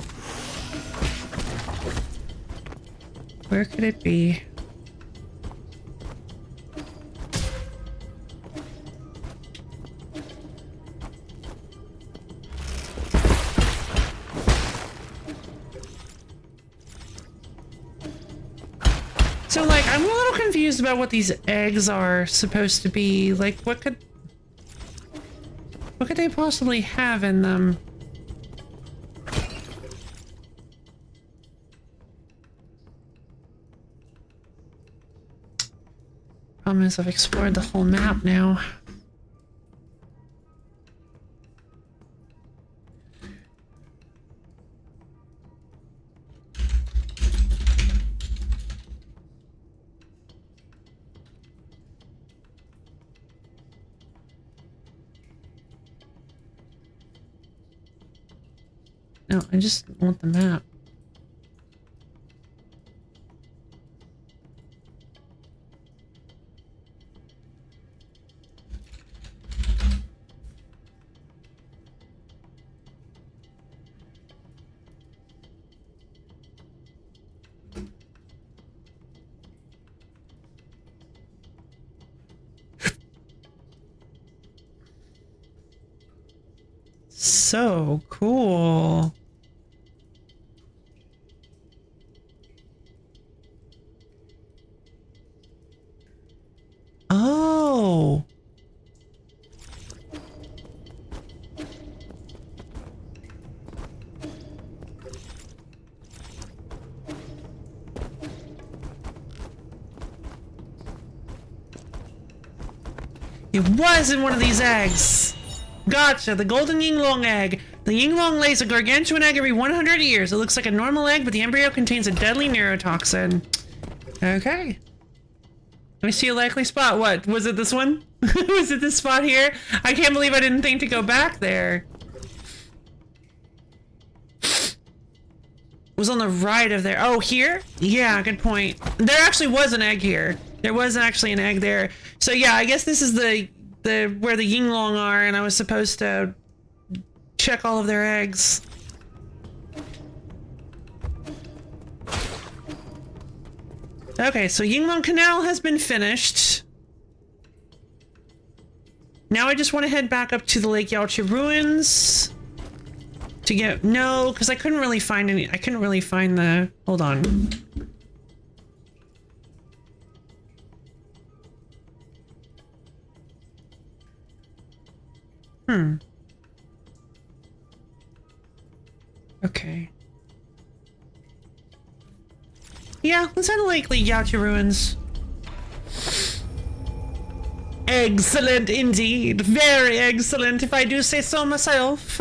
Where could it be? So, like, I'm a little confused about what these eggs are supposed to be. Like, what could... What could they possibly have in them? Problem is, I've explored the whole map now. No, I just want the map. So cool. Oh. It was in one of these eggs. Gotcha, the golden yinglong egg. The yinglong lays a gargantuan egg every 100 years. It looks like a normal egg, but the embryo contains a deadly neurotoxin. Okay. Let me see a likely spot. What? Was it this one? Was it this spot here? I can't believe I didn't think to go back there. It was on the right of there. Oh, here? Yeah, good point. There actually was an egg here. There was actually an egg there. So yeah, I guess this is the where the yinglong are, and I was supposed to check all of their eggs. Okay, so Yinglong Canal has been finished. Now I just want to head back up to the Lake Yaocha ruins to get no, because I couldn't really find any. I couldn't really find the. Hold on. Okay. Yeah, let's head to Lake Yaocha ruins. Excellent indeed. Very excellent, if I do say so myself.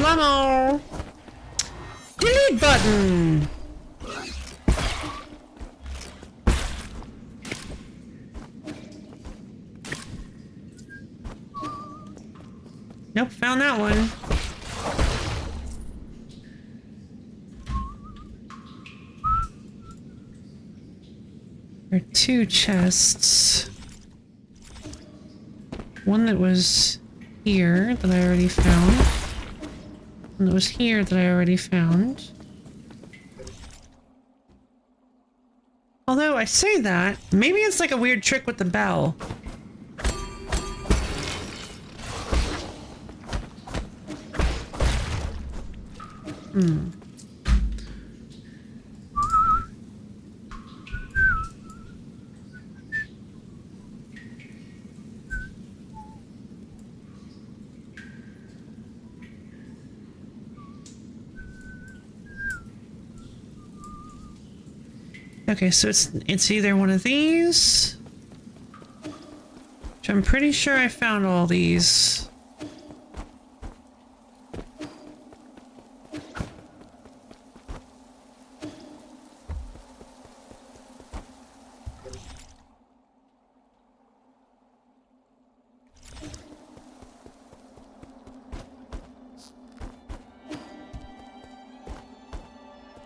Flamo! Delete button! Nope, found that one. There are two chests. One that was here that I already found. One that was here that I already found. Although I say that, maybe it's like a weird trick with the bell. Okay, so it's either one of these, which I'm pretty sure I found all these.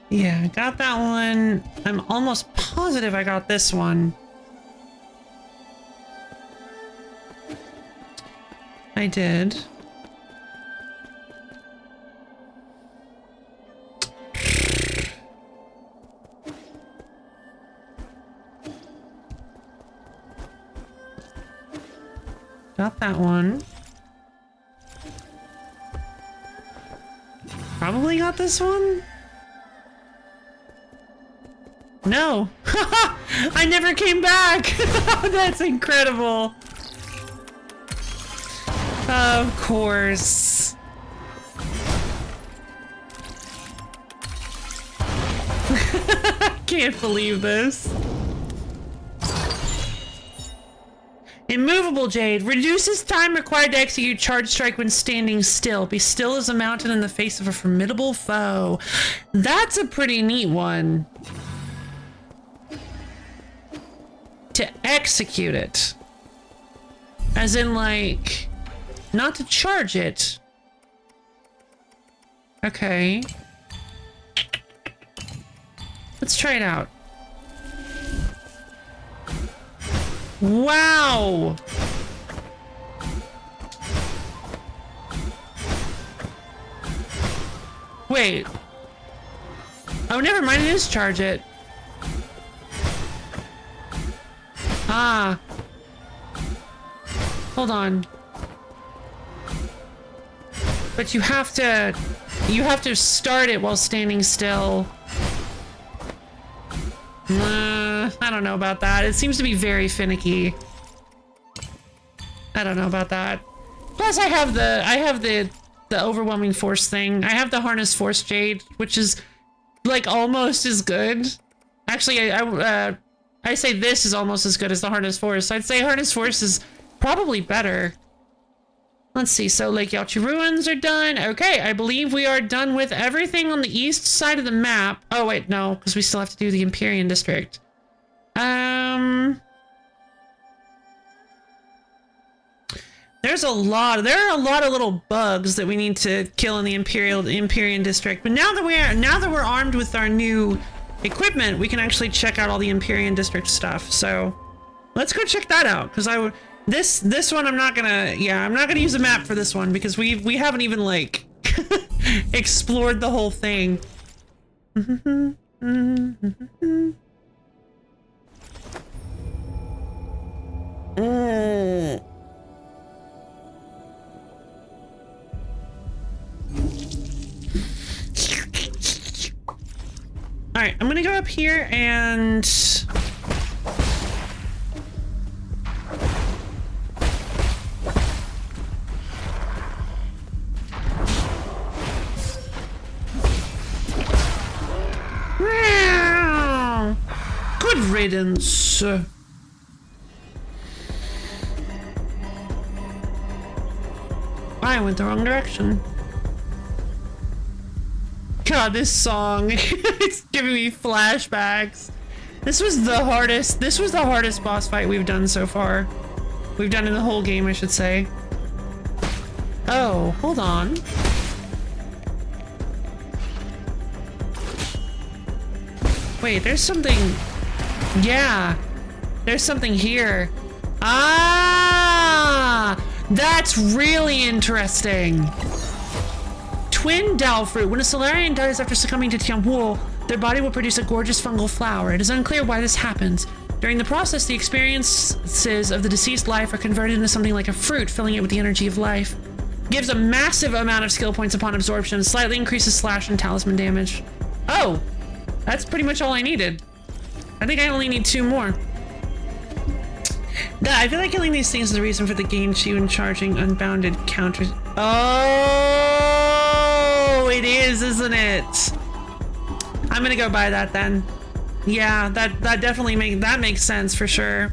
Yeah, I got that one. I'm almost positive I got this one. I did. Got that one. Probably got this one? No. I never came back. That's incredible. Of course. Can't believe this. Immovable Jade reduces time required to execute charge strike when standing still. Be still as a mountain in the face of a formidable foe. That's a pretty neat one. To execute it. As in, like, not to charge it. Okay. Let's try it out. Wow! Wait. Oh, never mind. It is charge it. Ah. Hold on. But you have to start it while standing still. I don't know about that. It seems to be very finicky. I don't know about that. Plus I have the overwhelming force thing. I have the harness force jade, which is like almost as good. Actually, I say this is almost as good as the harness force. I'd say harness force is probably better. Let's see. So Lake Yaochi ruins are done. Okay, I believe we are done with everything on the east side of the map. Oh wait, no, because we still have to do the Empyrean district. There are a lot of little bugs that we need to kill in the Empyrean district. But now that we're armed with our new equipment, we can actually check out all the Empyrean district stuff. So let's go check that out. Because this one I'm not gonna use a map for this one because we haven't even like explored the whole thing. All right, I'm gonna go up here and good riddance. I went the wrong direction. God, this song, it's giving me flashbacks. This was the hardest boss fight we've done so far. We've done in the whole game, I should say. Oh, hold on. Wait, there's something. Yeah, there's something here. Ah, that's really interesting. Twin Dao fruit. When a Solarian dies after succumbing to Tianwu, their body will produce a gorgeous fungal flower. It is unclear why this happens. During the process, the experiences of the deceased life are converted into something like a fruit, filling it with the energy of life. Gives a massive amount of skill points upon absorption, slightly increases slash and talisman damage. Oh, that's pretty much all I needed. I think I only need 2 more. I feel like killing these things is the reason for the gain chi when charging unbounded counters. Oh, it is, isn't it? I'm gonna go buy that then. Yeah, that definitely makes sense for sure.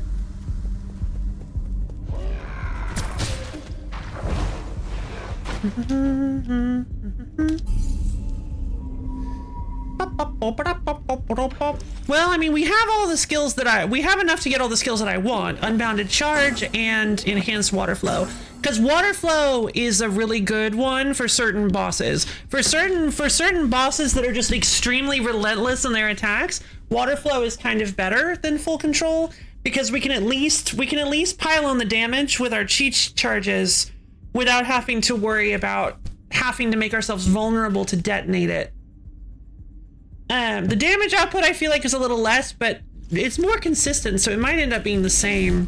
Well, I mean, we have all the skills that we have enough to get all the skills that I want. Unbounded charge and enhanced water flow. Because water flow is a really good one for certain bosses. For certain bosses that are just extremely relentless in their attacks, water flow is kind of better than full control, because we can at least pile on the damage with our cheat charges without having to worry about having to make ourselves vulnerable to detonate it. The damage output I feel like is a little less, but it's more consistent, so it might end up being the same.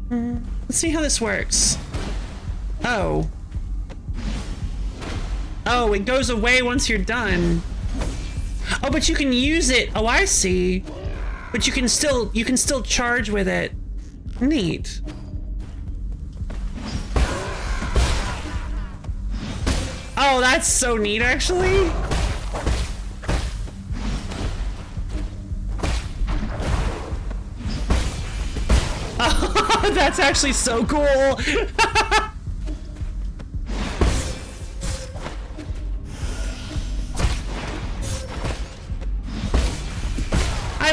Let's see how this works. Oh. Oh, it goes away once you're done. Oh, but you can use it. Oh, I see. But you can still charge with it. Neat. Oh, that's so neat, actually. Oh, that's actually so cool.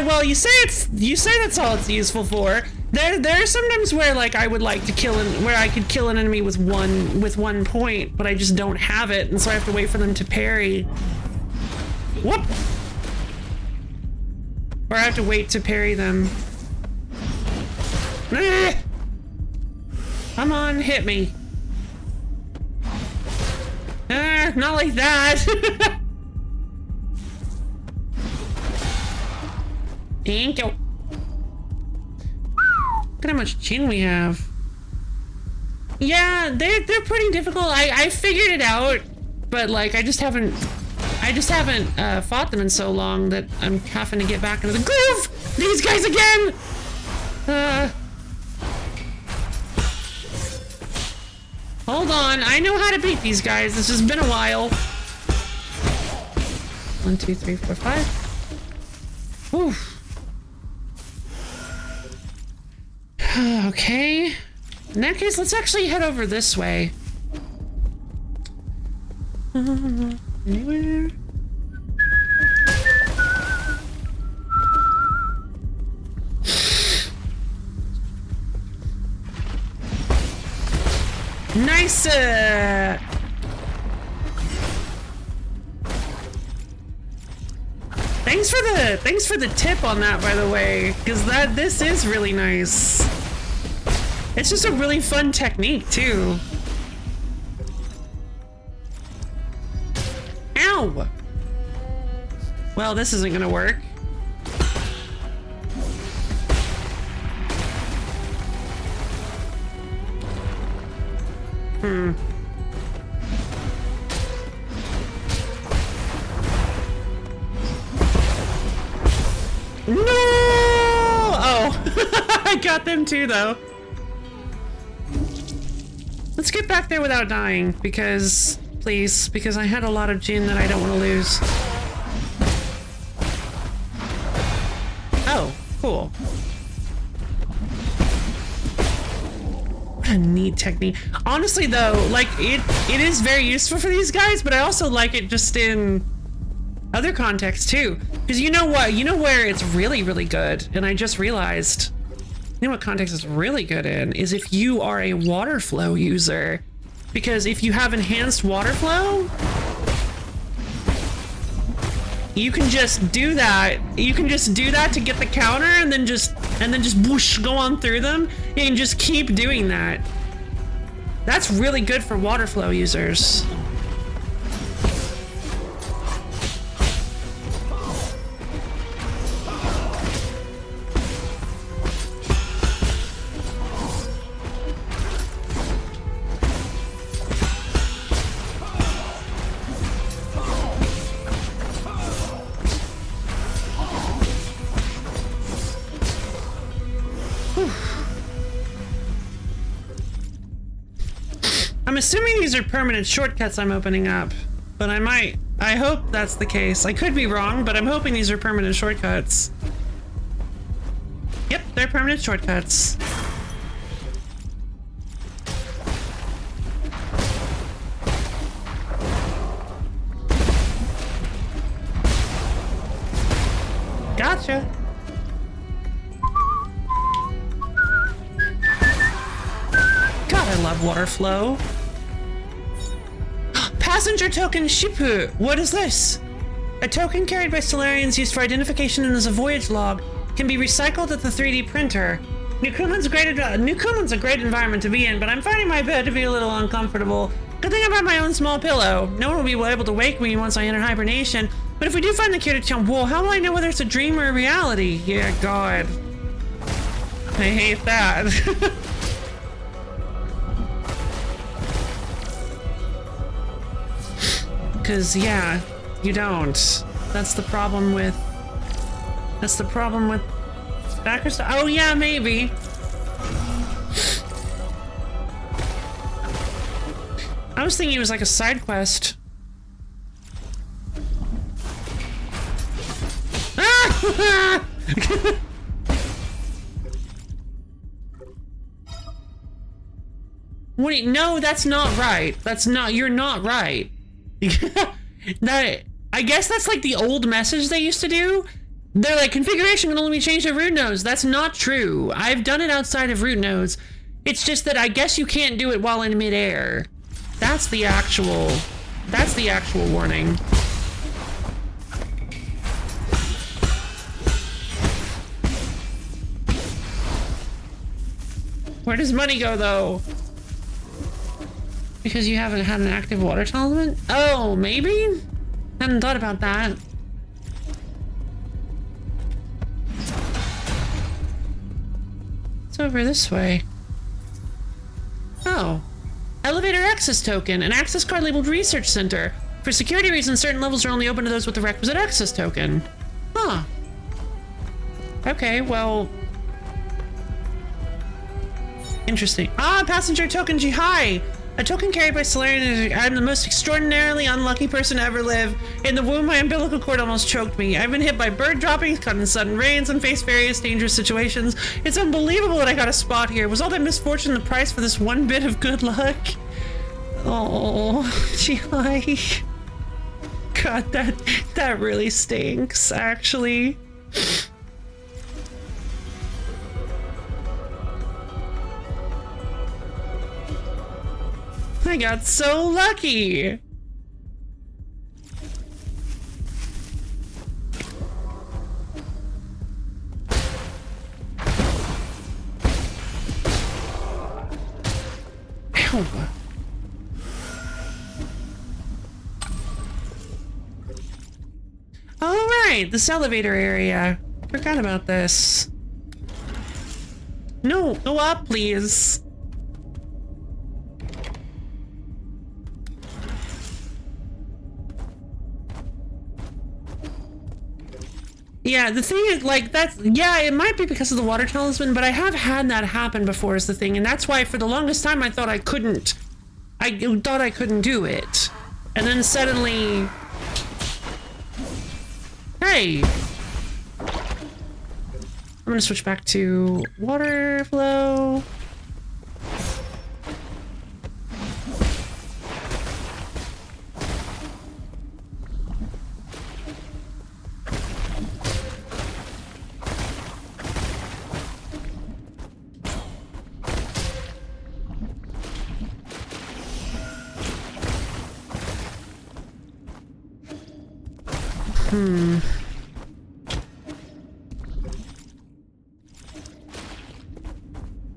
Well, you say that's all it's useful for. There are sometimes where like I would like to where I could kill an enemy with one point, but I just don't have it, and so I have to wait for them to parry. Whoop! Or I have to wait to parry them. Come on, hit me. Not like that. Thank you. Look at how much gin we have. Yeah, they're pretty difficult. I figured it out, but like I just haven't fought them in so long that I'm having to get back into the groove. These guys again. Hold on, I know how to beat these guys. This has been a while. 1, 2, 3, 4, 5. Oof. Okay. In that case, let's actually head over this way. Anywhere? Nice. Thanks for the tip on that, by the way, because this is really nice. It's just a really fun technique too. Ow! Well, this isn't gonna work. No! Oh, I got them too, though. Let's get back there without dying, because, please, because I had a lot of gin that I don't want to lose. Oh, cool. What a neat technique. Honestly, though, like, it is very useful for these guys, but I also like it just in other contexts, too. Because you know what? You know where it's really, really good, and I just realized... You know what context is really good in is if you are a water flow user, because if you have enhanced water flow, you can just do that. You can just do that to get the counter, and then just whoosh, go on through them. You can just keep doing that. That's really good for water flow users. I'm assuming these are permanent shortcuts I'm opening up, but I hope that's the case. I could be wrong, but I'm hoping these are permanent shortcuts. Yep, they're permanent shortcuts. Gotcha. have water flow. Passenger token Shipu. What is this? A token carried by Solarians used for identification and as a voyage log can be recycled at the 3D printer. New Kunlun's a great environment to be in, but I'm finding my bed to be a little uncomfortable. Good thing I brought my own small pillow. No one will be able to wake me once I enter hibernation. But if we do find the cure to Tian, whoa, how will I know whether it's a dream or a reality? Yeah, God. I hate that. Because, yeah, you don't. That's the problem with backer stuff. Oh, yeah, maybe. I was thinking it was like a side quest. Ah! Wait, no, that's not right. You're not right. I guess that's like the old message they used to do. They're like, configuration can only be changed at root nodes. That's not true. I've done it outside of root nodes. It's just that I guess you can't do it while in midair. That's the actual warning. Where does money go, though? Because you haven't had an active water talisman? Oh, maybe? Hadn't thought about that. It's over this way. Oh. Elevator access token. An access card labeled Research Center. For security reasons, certain levels are only open to those with the requisite access token. Huh. Okay, well... Interesting. Ah, passenger token Jihai! A token carried by Solarian. I'm the most extraordinarily unlucky person to ever live. In the womb, my umbilical cord almost choked me. I've been hit by bird droppings, caught in sudden rains, and faced various dangerous situations. It's unbelievable that I got a spot here. Was all that misfortune the price for this one bit of good luck? Oh, Jihai. God, that really stinks, actually. I got so lucky. Ow. All right, this elevator area. Forgot about this. No, go up, please. Yeah, the thing is, like, yeah, it might be because of the water talisman, but I have had that happen before is the thing, and that's why for the longest time I thought I couldn't do it. And then suddenly... Hey! I'm gonna switch back to water flow.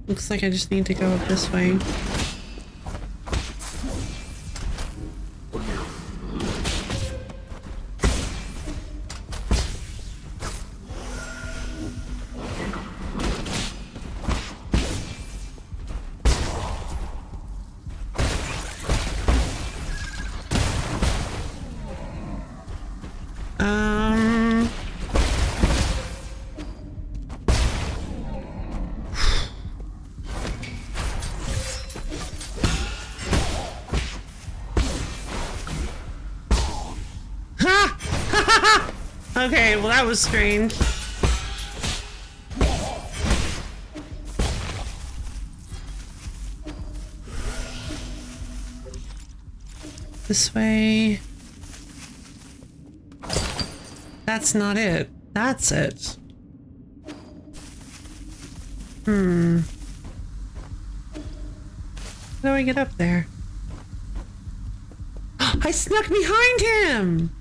Looks like I just need to go up this way. Okay, well that was strange. This way. That's not it. That's it. How do I get up there? I snuck behind him!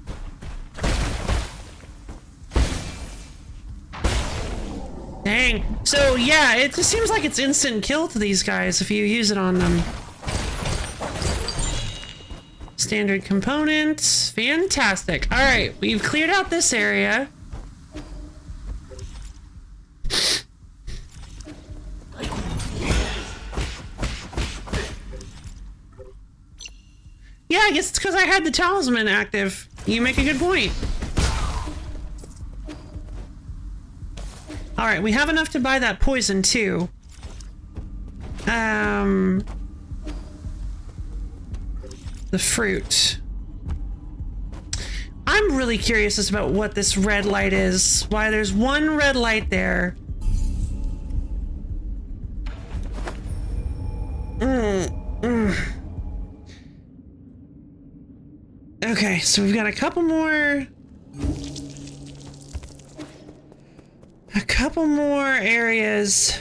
Dang. So, yeah, it just seems like it's instant kill to these guys if you use it on them. Standard components. Fantastic. Alright, we've cleared out this area. Yeah, I guess it's because I had the talisman active. You make a good point. Alright, we have enough to buy that poison too. The fruit. I'm really curious as about what this red light is. Why there's one red light there. Okay, so we've got a couple more areas.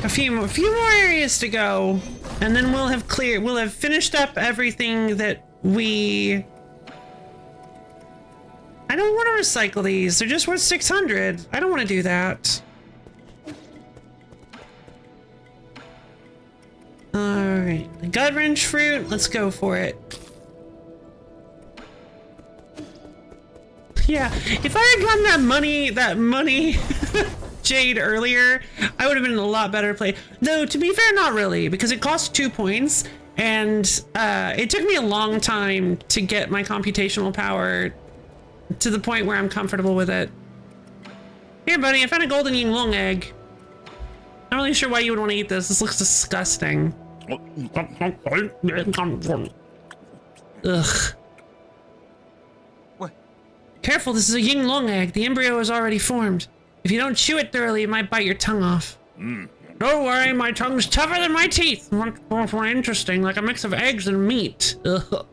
A few more areas to go. And then we'll have finished up everything that we... I don't want to recycle these. They're just worth 600. I don't want to do that. Alright. The gut wrench fruit. Let's go for it. Yeah. If I had gotten that money jade earlier, I would have been in a lot better place. Though, to be fair, not really, because it cost 2 points, and it took me a long time to get my computational power to the point where I'm comfortable with it. Here, buddy, I found a golden yin long egg. Not really sure why you would want to eat this. This looks disgusting. Ugh. What? Careful, this is a yin long egg. The embryo is already formed. If you don't chew it thoroughly, it might bite your tongue off. Don't worry, my tongue's tougher than my teeth. More interesting, like a mix of eggs and meat. God,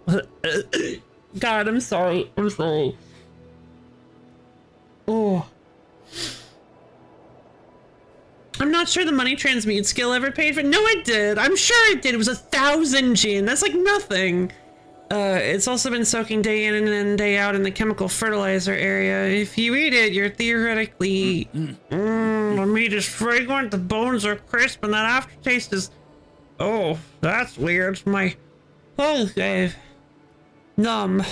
I'm sorry. I'm sorry. Oh. I'm not sure the money transmute skill ever paid for. No, it did. I'm sure it did. It was 1,000 gin. That's like nothing. It's also been soaking day in and day out in the chemical fertilizer area. If you eat it, you're theoretically... the meat is fragrant, the bones are crisp, and that aftertaste is... Oh, that's weird. My tongue's numb.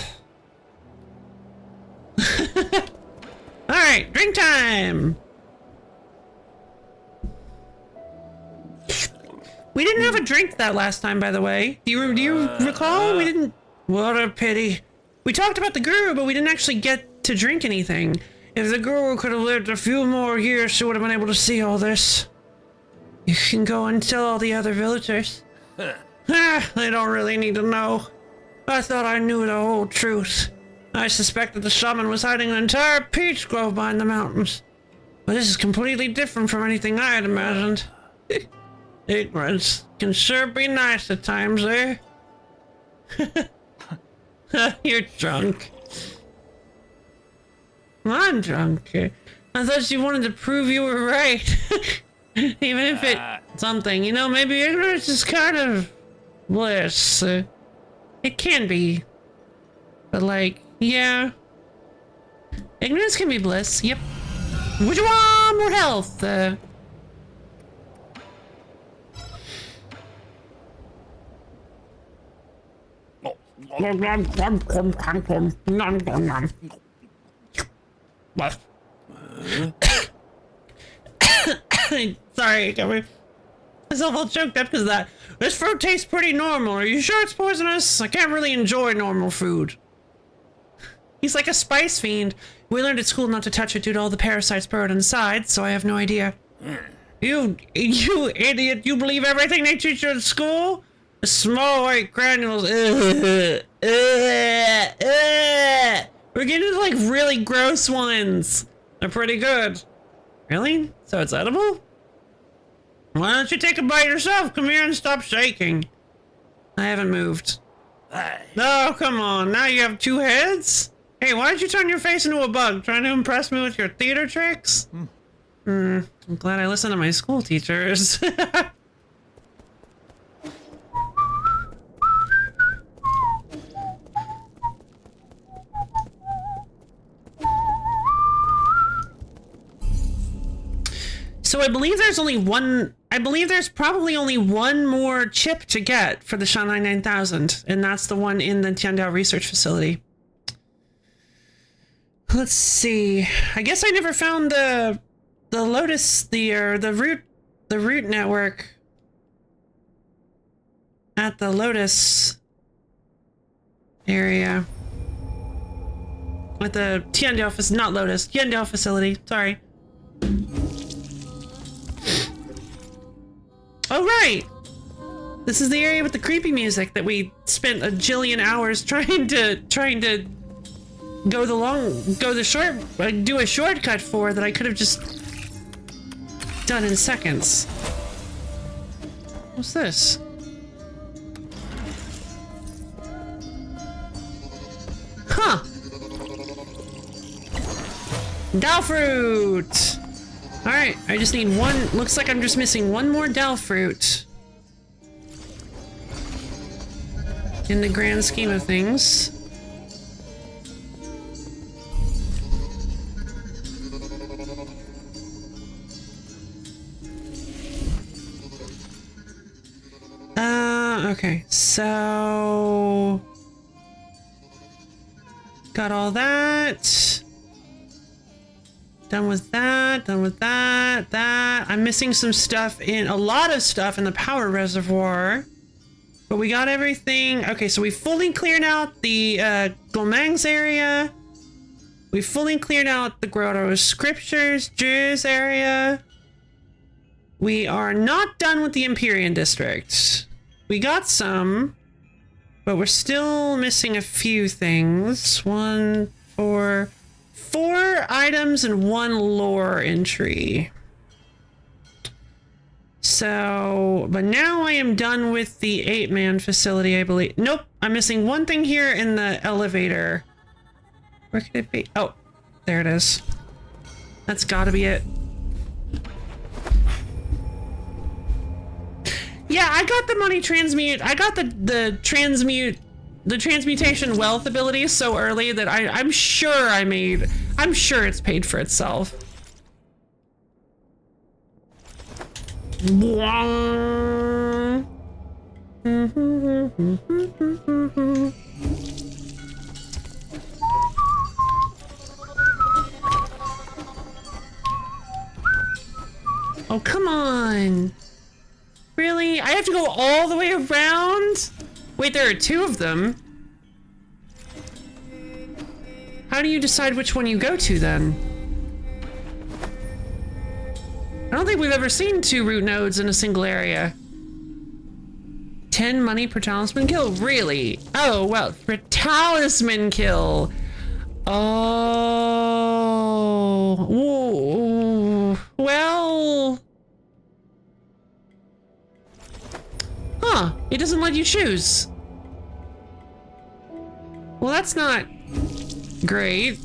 Alright, drink time! We didn't have a drink that last time, by the way. Do you recall? We didn't... What a pity. We talked about the guru, but we didn't actually get to drink anything. If the guru could have lived a few more years, she would have been able to see all this. You can go and tell all the other villagers. They don't really need to know. I thought I knew the whole truth. I suspected the shaman was hiding an entire peach grove behind the mountains. But this is completely different from anything I had imagined. Ignorance can sure be nice at times, eh? You're drunk. I'm drunk. I thought you wanted to prove you were right. Even if it's something, you know, maybe ignorance is kind of bliss. It can be. But like, yeah. Ignorance can be bliss, yep. Would you want more health? Sorry, I got myself all choked up because of that. This fruit tastes pretty normal. Are you sure it's poisonous? I can't really enjoy normal food. He's like a spice fiend. We learned at school not to touch it due to all the parasites burrowed inside, so I have no idea. You idiot, you believe everything they teach you at school? The small white granules. We're getting to like really gross ones. They're pretty good. Really? So it's edible? Why don't you take a bite yourself? Come here and stop shaking. I haven't moved. Oh, come on. Now you have 2 heads? Hey, why don't you turn your face into a bug? Trying to impress me with your theater tricks? I'm glad I listened to my school teachers. So I believe there's only one. I believe there's probably only one more chip to get for the Shanghai 9000, and that's the one in the Tiandao research facility. Let's see. I guess I never found the Lotus the root network at the Lotus area. At the Tiandao, not Lotus, Tiandao facility. Sorry. Oh, right! This is the area with the creepy music that we spent a jillion hours trying to do a shortcut for that I could have just done in seconds. What's this? Huh. Dao fruit! Alright, I just need one. Looks like I'm just missing one more Dao fruit. In the grand scheme of things. Okay, so... Got all that. Done with that, that. I'm missing some stuff a lot of stuff in the power reservoir. But we got everything. Okay, so we fully cleared out the Gomang's area. We fully cleared out the Grotto Scriptures, Jews area. We are not done with the Empyrean District. We got some, but we're still missing a few things. 4 items and 1 lore entry. So, but now I am done with the 8-man facility, I believe. Nope, I'm missing one thing here in the elevator. Where could it be? Oh, there it is. That's gotta be it. Yeah, I got the money transmute. I got the transmutation wealth ability so early that I'm sure it's paid for itself. Oh, come on. Really? I have to go all the way around? Wait, there are 2 of them. How do you decide which one you go to then? I don't think we've ever seen 2 root nodes in a single area. 10 money per talisman kill? Really? Oh, well, per talisman kill. Oh. Ooh. Well. Huh. It doesn't let you choose. Well, that's not great.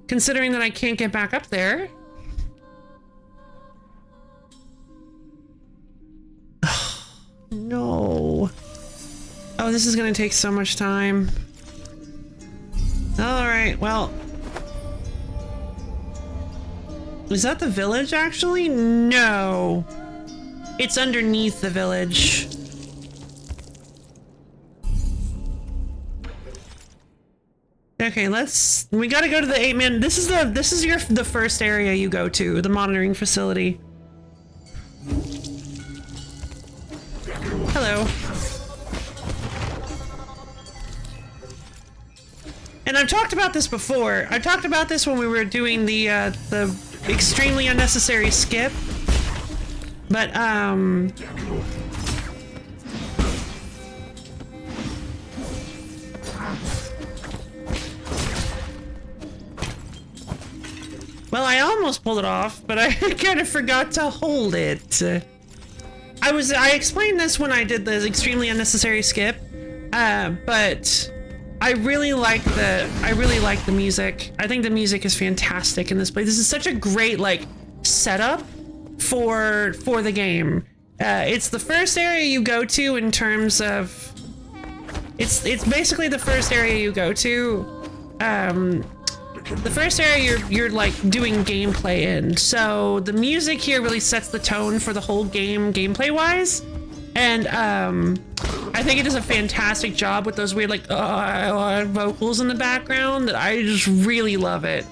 Considering that I can't get back up there. No. Oh, this is gonna take so much time. Alright, well. Is that the village, actually? No. It's underneath the village. Okay, we gotta go to the 8-man. This is the first area you go to, the monitoring facility. Hello. And I've talked about this before. I talked about this when we were doing the extremely unnecessary skip. But, well, I almost pulled it off, but I kind of forgot to hold it. I explained this when I did the extremely unnecessary skip, but I really like the music. I think the music is fantastic in this place. This is such a great, like, setup for the game. It's the first area you go to in terms of it's basically the first area you go to The first area you're like doing gameplay in. So the music here really sets the tone for the whole game gameplay wise. And I think it does a fantastic job with those weird like vocals in the background that I just really love it.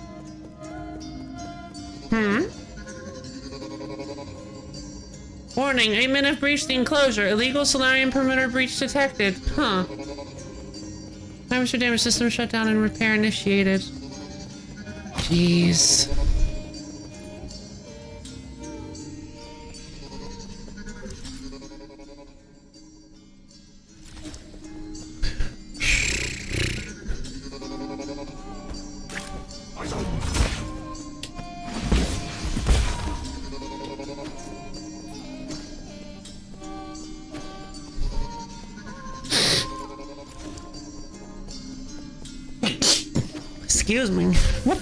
Warning, 8 men have breached the enclosure. Illegal Solarian perimeter breach detected. Huh. Damage damage system shut down and repair initiated. Jeez. Excuse me. What?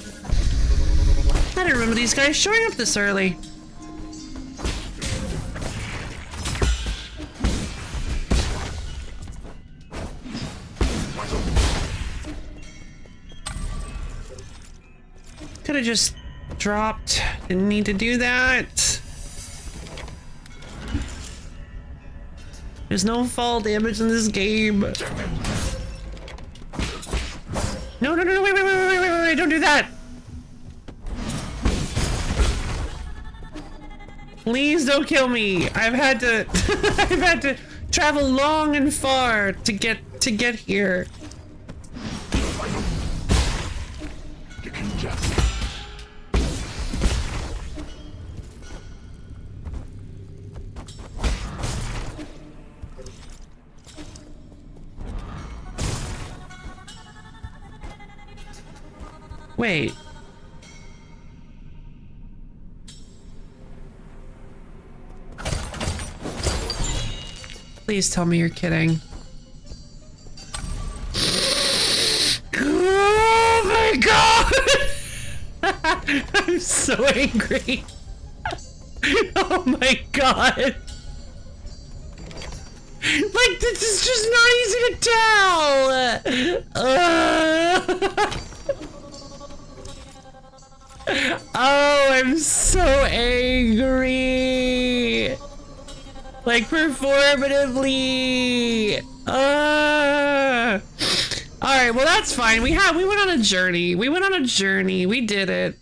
I didn't remember these guys showing up this early. Could have just dropped. Didn't need to do that. There's no fall damage in this game. No, wait, don't do that! Please don't kill me. I've had to I've had to travel long and far to get here. Wait. Please tell me you're kidding. Oh my god! I'm so angry. Oh my god. Like, this is just not easy to tell! Oh, I'm so angry. Like, performatively. Alright, well that's fine. We went on a journey. We did it.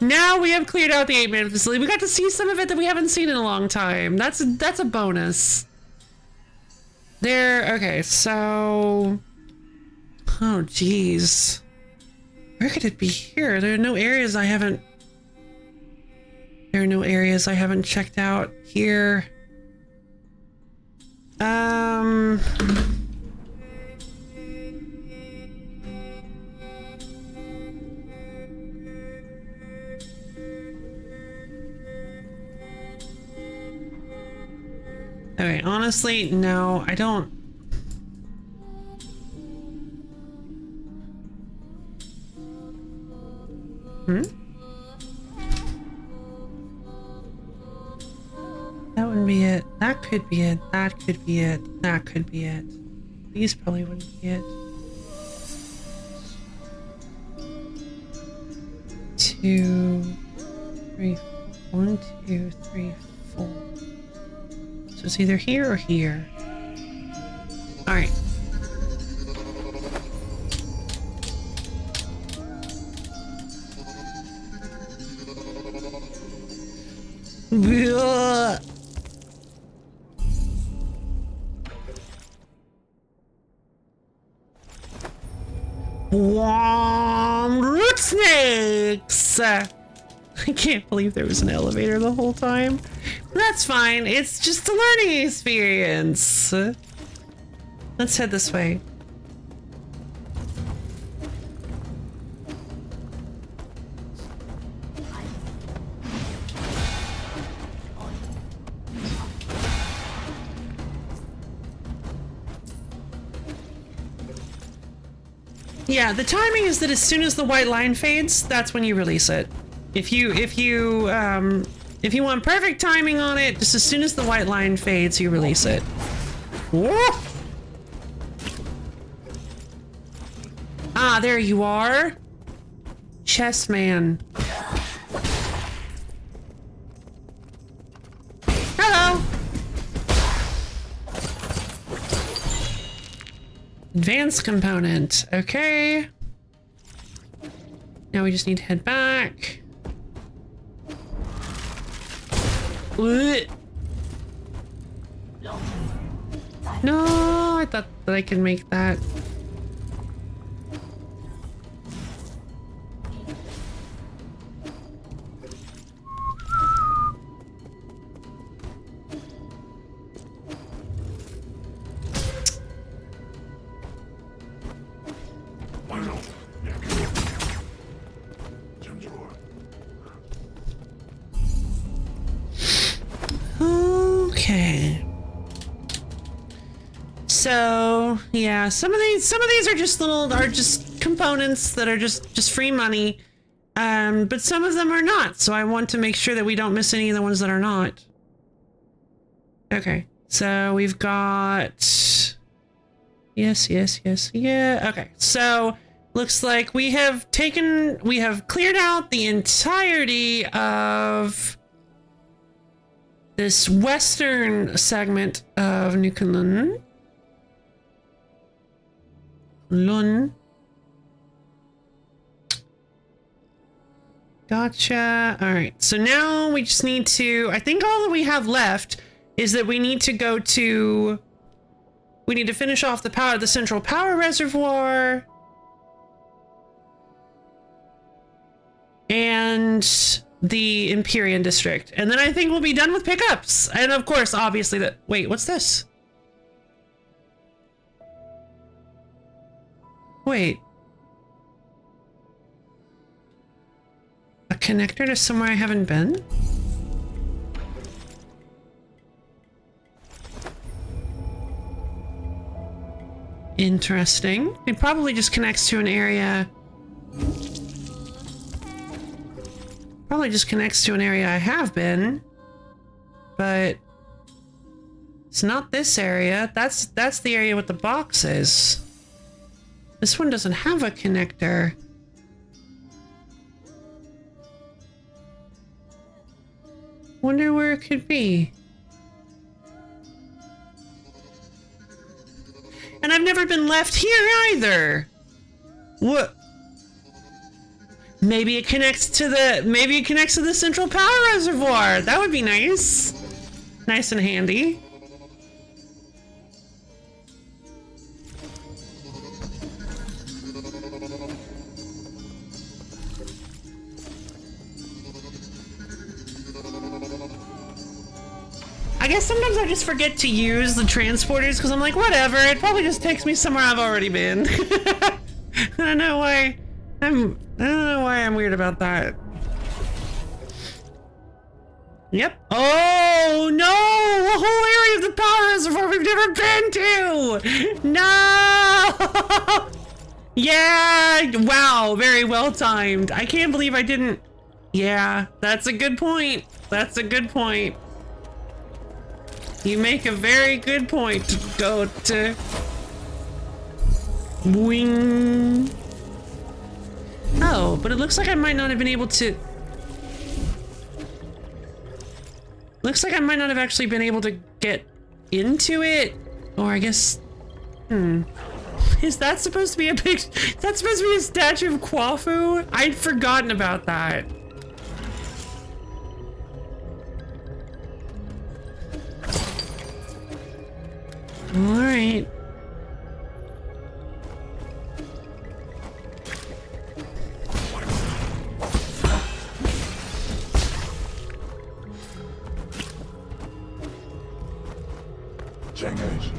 Now we have cleared out the 8-man facility. We got to see some of it that we haven't seen in a long time. That's a bonus. There, okay, so... Oh, jeez. Where could it be here? There are no areas I haven't checked out here. Okay, honestly, no, I don't. That wouldn't be it. That could be it. That could be it. That could be it. These probably wouldn't be it. 2, 3, 1, 2, 3, 4. So it's either here or here. All right. Root snakes! I can't believe there was an elevator the whole time. That's fine. It's just a learning experience. Let's head this way. Yeah, the timing is that as soon as the white line fades, that's when you release it. If you want perfect timing on it, just as soon as the white line fades, you release it. Whoa! Ah, there you are. Chess man. Hello. Advanced component. Okay. Now we just need to head back. Ugh. No, I thought that I could make that. Okay. So yeah, some of these are just components that are just free money. But some of them are not, so I want to make sure that we don't miss any of the ones that are not. Okay, so we've got yes, yeah. Okay, so looks like we have cleared out the entirety of this western segment of Nukunlun. Gotcha. All right. So now we just need to, I think all that we have left is that we need to finish off the central power reservoir. And the Empyrean district. And then I think we'll be done with pickups. And of course, obviously wait, what's this? Wait. A connector to somewhere I haven't been? Interesting. It probably just connects to an area. Probably just connects to an area I have been. But it's not this area. That's the area with the boxes. This one doesn't have a connector. Wonder where it could be. And I've never been left here either. What? Maybe it connects to the central power reservoir. That would be nice. Nice and handy. I guess sometimes I just forget to use the transporters because I'm like, whatever, it probably just takes me somewhere I've already been. I don't know why I'm weird about that. Yep. Oh no! A whole area of the power reservoir we've never been to! No! Yeah! Wow, very well timed. I can't believe I didn't. Yeah, that's a good point. That's a good point. You make a very good point to go to. Wing. Oh, but it looks like I might not have been able to. Looks like I might not have actually been able to get into it. Or I guess. Is that supposed to be a big. Is that supposed to be a statue of Kwafu? I'd forgotten about that. All right. Engage.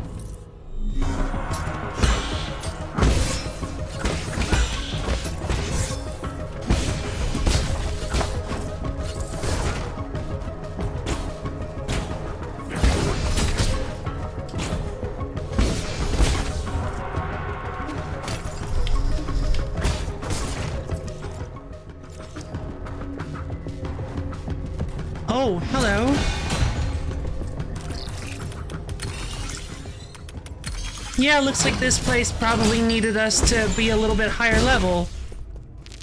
Oh, hello. Yeah, looks like this place probably needed us to be a little bit higher level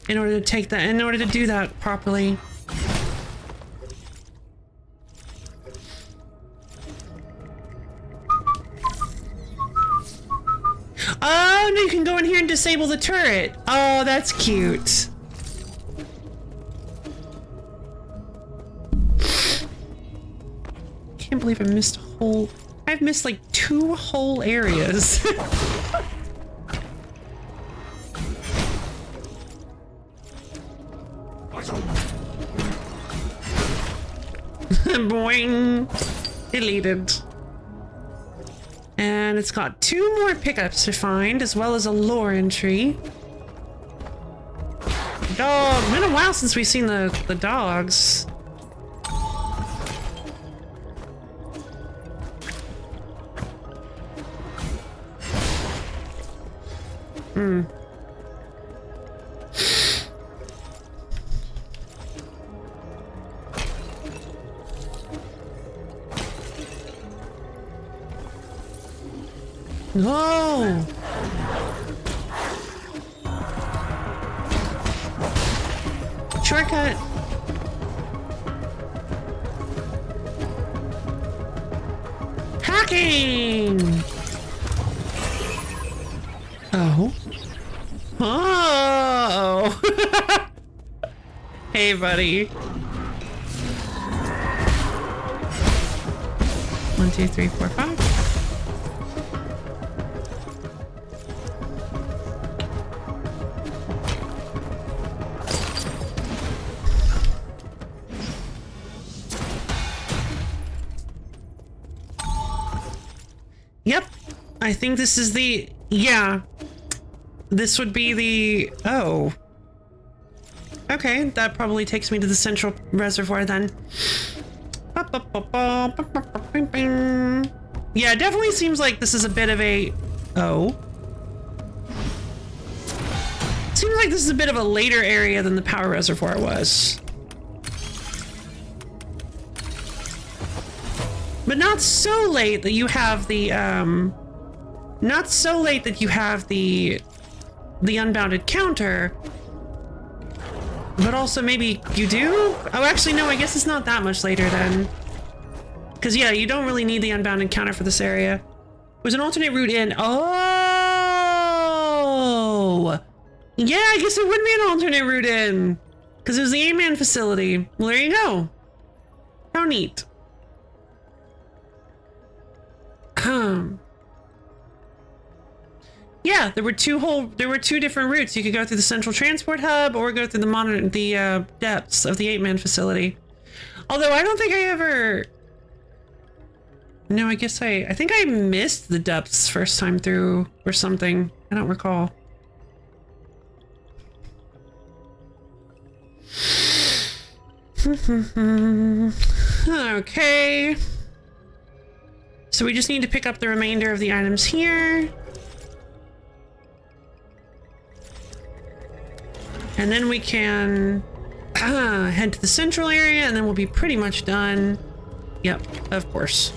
in order to take that, in order to do that properly. Oh, no, you can go in here and disable the turret. Oh, that's cute. Can't believe I missed a whole... I've missed like 2 whole areas. Boing. Deleted. And it's got 2 more pickups to find, as well as a lore entry. Dog. Been a while since we've seen the dogs. Hmm. Whoa! Shortcut! Hacking! Oh. Oh! Hey, buddy. 1, 2, 3, 4, 5. Yep, I think this is the... Yeah. This would be the... Oh. Okay, that probably takes me to the central reservoir then. Yeah, it definitely seems like this is a bit of a... Oh. Seems like this is a bit of a later area than the power reservoir was. But not so late that you have the, not so late that you have the unbounded counter. But also maybe you do? Oh, actually, no, I guess it's not that much later then. Because, yeah, you don't really need the unbounded counter for this area. There's an alternate route in. Oh! Yeah, I guess it would be an alternate route in. Because it was the 8-man facility. Well, there you go. How neat. Yeah, there were two different routes. You could go through the central transport hub or go through the depths of the 8-man facility. Although I don't think I ever... No, I guess I think I missed the depths first time through or something. I don't recall. Okay. So we just need to pick up the remainder of the items here. And then we can head to the central area and then we'll be pretty much done. Yep, of course.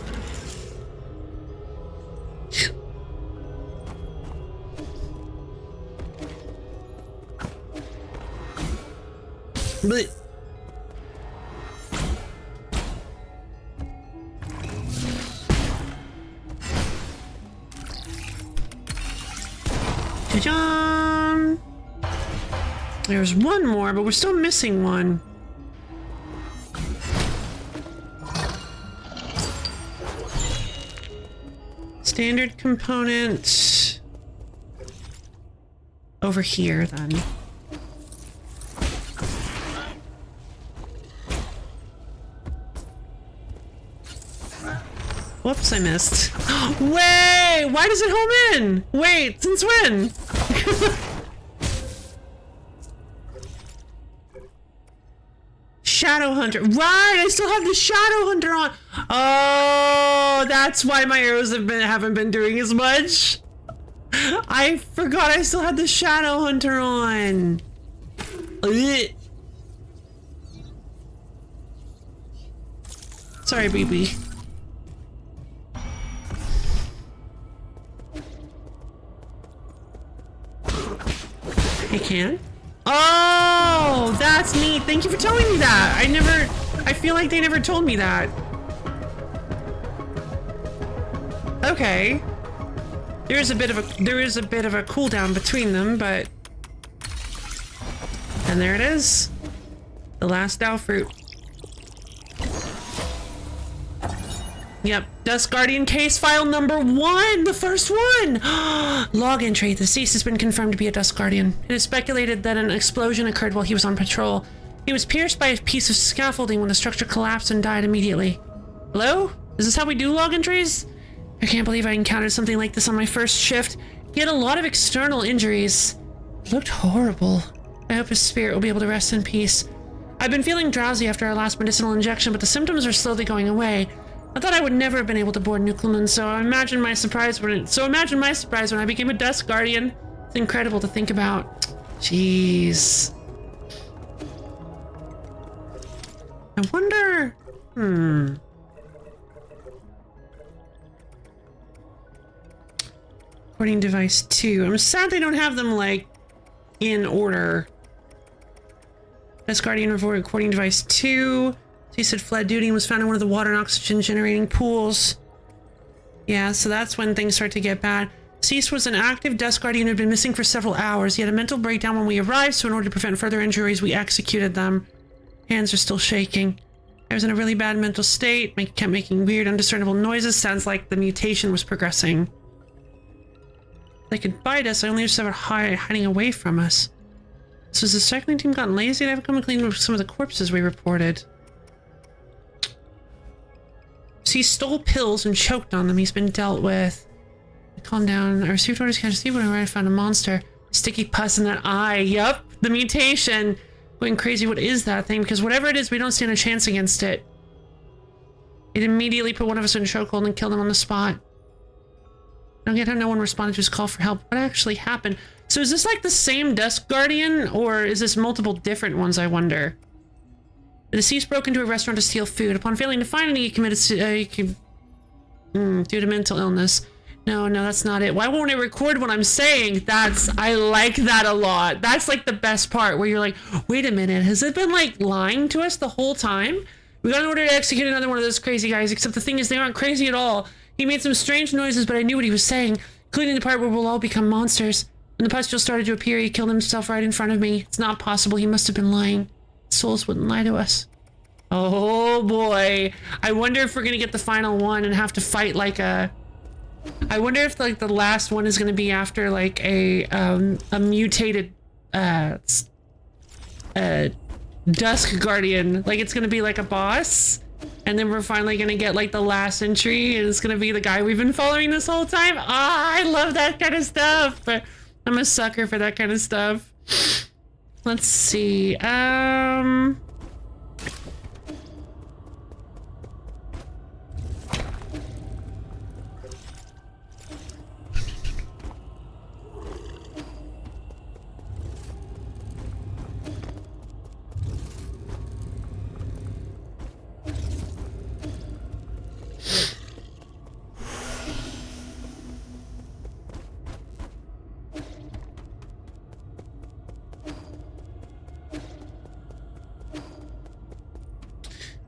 But ta-da! There's one more, but we're still missing one. Standard component over here then. Whoops, I missed. Wait! Why does it home in? Wait, since when? Shadow Hunter. Right, I still have the Shadow Hunter on. Oh, that's why my arrows haven't been doing as much. I forgot I still had the Shadow Hunter on. Ugh. Sorry, baby. You can? Oh, that's neat. Thank you for telling me that. I feel like they never told me that. Okay. There is a bit of a cooldown between them, but... And there it is. The last Dow fruit. Yep, Dust Guardian case file number 1, the first one! Log entry, the deceased has been confirmed to be a Dust Guardian. It is speculated that an explosion occurred while he was on patrol. He was pierced by a piece of scaffolding when the structure collapsed and died immediately. Hello? Is this how we do log entries? I can't believe I encountered something like this on my first shift. He had a lot of external injuries. It looked horrible. I hope his spirit will be able to rest in peace. I've been feeling drowsy after our last medicinal injection, but the symptoms are slowly going away. I thought I would never have been able to board Nucleman, so imagine my surprise when I became a Dust Guardian. It's incredible to think about. Jeez. I wonder... Recording device 2. I'm sad they don't have them, like, in order. Dust Guardian recording device 2. He said fled duty and was found in one of the water and oxygen generating pools. Yeah, so that's when things start to get bad. Cease was an active Dust Guardian who had been missing for several hours. He had a mental breakdown when we arrived, so in order to prevent further injuries, we executed them. Hands are still shaking. I was in a really bad mental state. Kept making weird, undiscernible noises. Sounds like the mutation was progressing. They could bite us. I only just started hiding away from us. So has the cycling team gotten lazy? They haven't come and cleaned up some of the corpses we reported. So he stole pills and choked on them. He's been dealt with. Calm down. I received orders to catch Steve when I found a monster. Sticky pus in that eye. Yup. The mutation. Going crazy. What is that thing? Because whatever it is, we don't stand a chance against it. It immediately put one of us in a chokehold and killed him on the spot. I don't get how no one responded to his call for help. What actually happened? So is this like the same Dust Guardian, or is this multiple different ones, I wonder? The deceased broke into a restaurant to steal food. Upon failing to find any, he committed due to mental illness. No, that's not it. Why won't it record what I'm saying? I like that a lot. That's like the best part, where you're like, wait a minute, has it been like lying to us the whole time? We got an order to execute another one of those crazy guys, except the thing is they aren't crazy at all. He made some strange noises, but I knew what he was saying, including the part where we'll all become monsters. When the pustules started to appear, he killed himself right in front of me. It's not possible. He must have been lying. Souls wouldn't lie to us. Oh boy. I wonder if we're gonna get the final one and have to fight like a... I wonder if like the last one is gonna be after like a mutated Dusk Guardian. Like it's gonna be like a boss, and then we're finally gonna get like the last entry, and it's gonna be the guy we've been following this whole time. Ah, I love that kind of stuff. I'm a sucker for that kind of stuff. Let's see.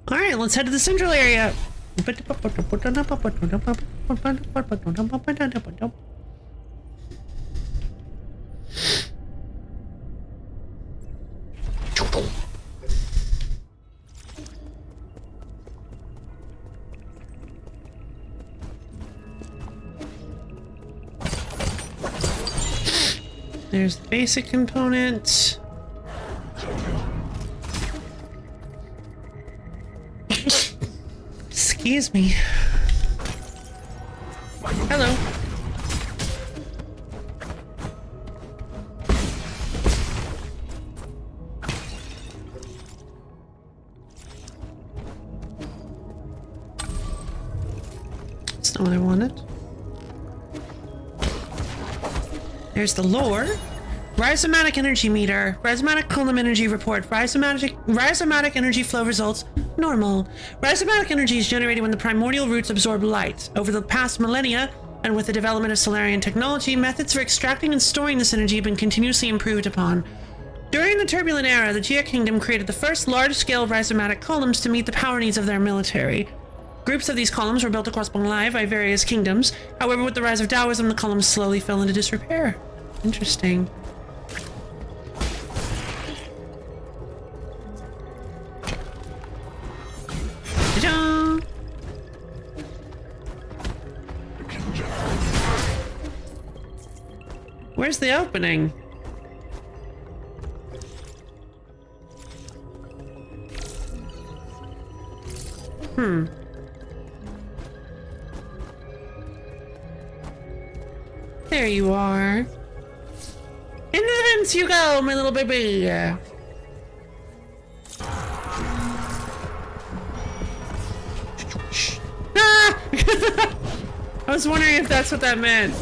All right, let's head to the central area. There's the basic component. Excuse me. Hello. That's not what I wanted. There's the lore. Rhizomatic energy meter. Rhizomatic column energy report. Rhizomatic energy flow results normal. Rhizomatic energy is generated when the primordial roots absorb light. Over the past millennia, and with the development of Solarian technology, methods for extracting and storing this energy have been continuously improved upon. During the Turbulent Era, the Jia Kingdom created the first large-scale rhizomatic columns to meet the power needs of their military. Groups of these columns were built across Bonglai by various kingdoms. However, with the rise of Taoism, the columns slowly fell into disrepair. Interesting. Ta-da! Where's the opening? There you are. In the vents you go, my little baby. Ah! I was wondering if that's what that meant.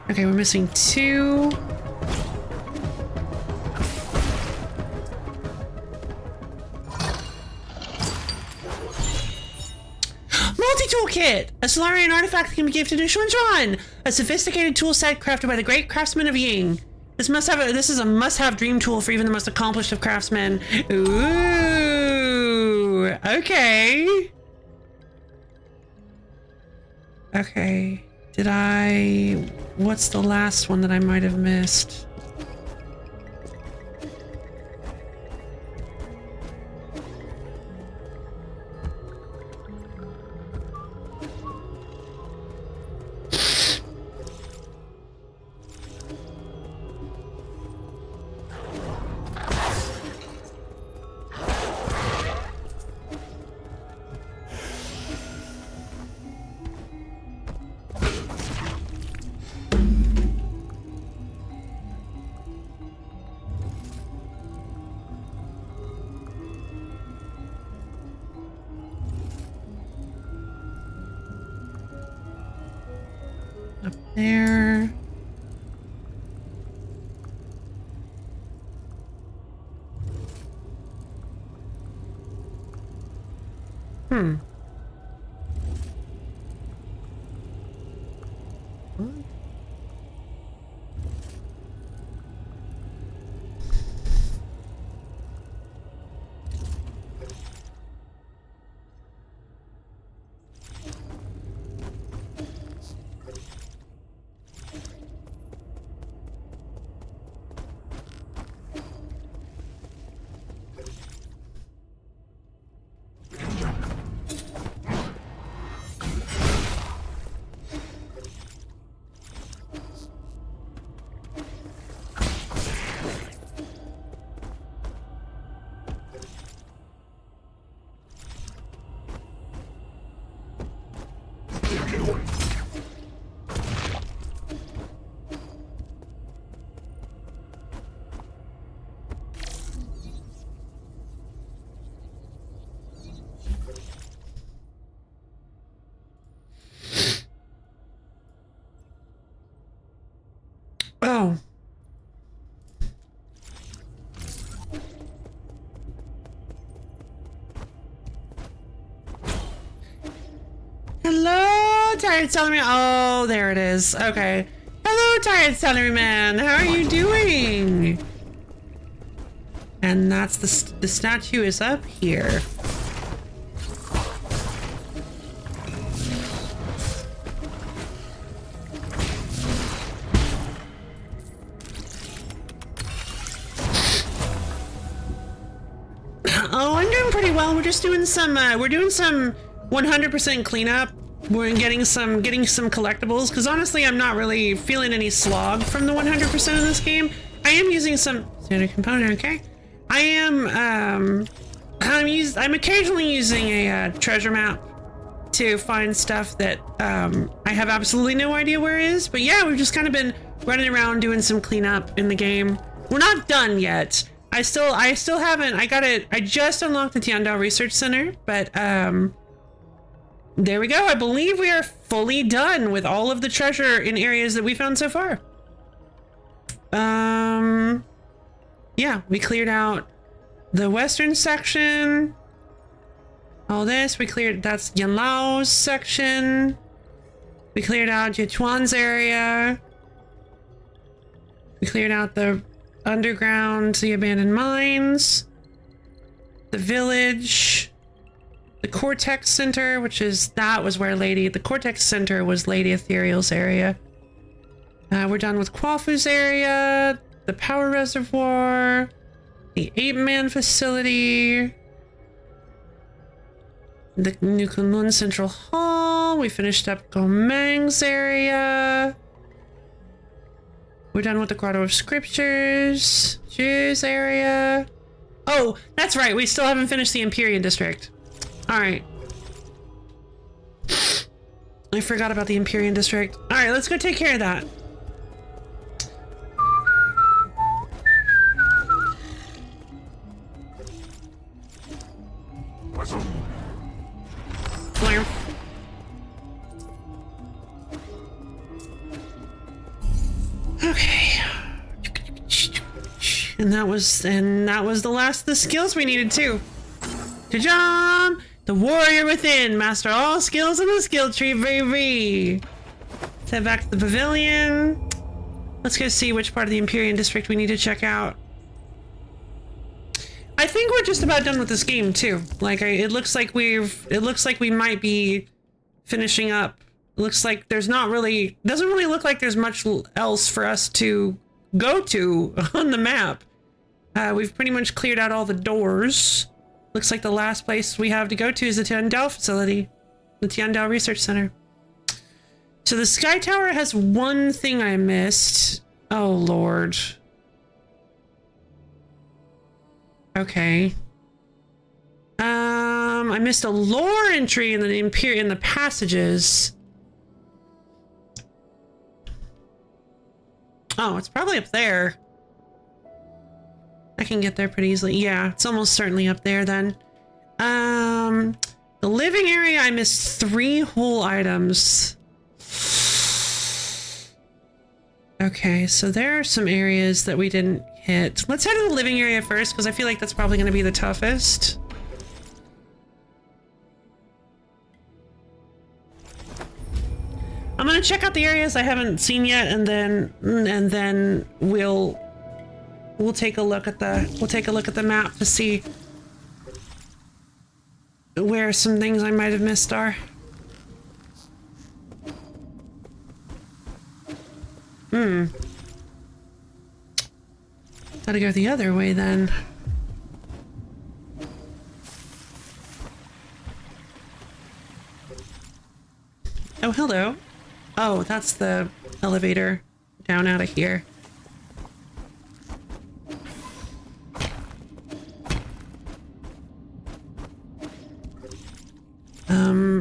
Okay, we're missing 2. Multi-tool kit! A Solarian artifact that can be gifted to Xuanzhuan! A sophisticated tool set crafted by the great craftsman of Ying. This is a must-have dream tool for even the most accomplished of craftsmen. Ooh, okay. Okay. What's the last one that I might have missed? Up there. Oh. Hello, Tired Salary. Oh, there it is. Okay. Hello, Tired Salary Man. How are you doing? And that's the statue is up here. Oh, I'm doing pretty well. We're just doing some 100% cleanup. We're getting some collectibles because honestly, I'm not really feeling any slog from the 100% of this game. I am using some standard component. Okay, I am. I'm occasionally using a treasure map to find stuff that I have absolutely no idea where it is. But yeah, we've just kind of been running around doing some cleanup in the game. We're not done yet. I still haven't. I just unlocked the Tiandao Research Center, but there we go. I believe we are fully done with all of the treasure in areas that we found so far. Yeah, we cleared out the western section. All this, we cleared, that's Yanlao's section. We cleared out Yituan's area. We cleared out the underground, the abandoned mines, the village, the Cortex Center, that was where the Cortex Center was Lady Ethereal's area. We're done with Quafu's area, the power reservoir, the Ape-Man facility, the New Kunlun Central Hall. We finished up Gomang's area. We're done with the Grotto of Scriptures, Jew's area. Oh, that's right. We still haven't finished the Empyrean District. All right. I forgot about the Empyrean District. All right, let's go take care of that. Flare. Okay. And that was the last of the skills we needed too. Ta-jam! The warrior within, master all skills in the skill tree, baby. Let's head back to the pavilion. Let's go see which part of the Empyrean District we need to check out. I think we're just about done with this game too. Like, it looks like we might be finishing up. It looks like there's not really, doesn't really look like there's much else for us to go to on the map. We've pretty much cleared out all the doors. Looks like the last place we have to go to is the Tiandao facility, the Tiandao Research Center. So the Sky Tower has one thing I missed. Oh, Lord. Okay. I missed a lore entry in the passages. Oh, it's probably up there. I can get there pretty easily. Yeah, it's almost certainly up there then. The living area, I missed 3 whole items. Okay, so there are some areas that we didn't hit. Let's head to the living area first, because I feel like that's probably going to be the toughest. I'm going to check out the areas I haven't seen yet, and then we'll take a look at the map to see where some things I might have missed are. Gotta go the other way then. Oh, hello. Oh, that's the elevator down out of here.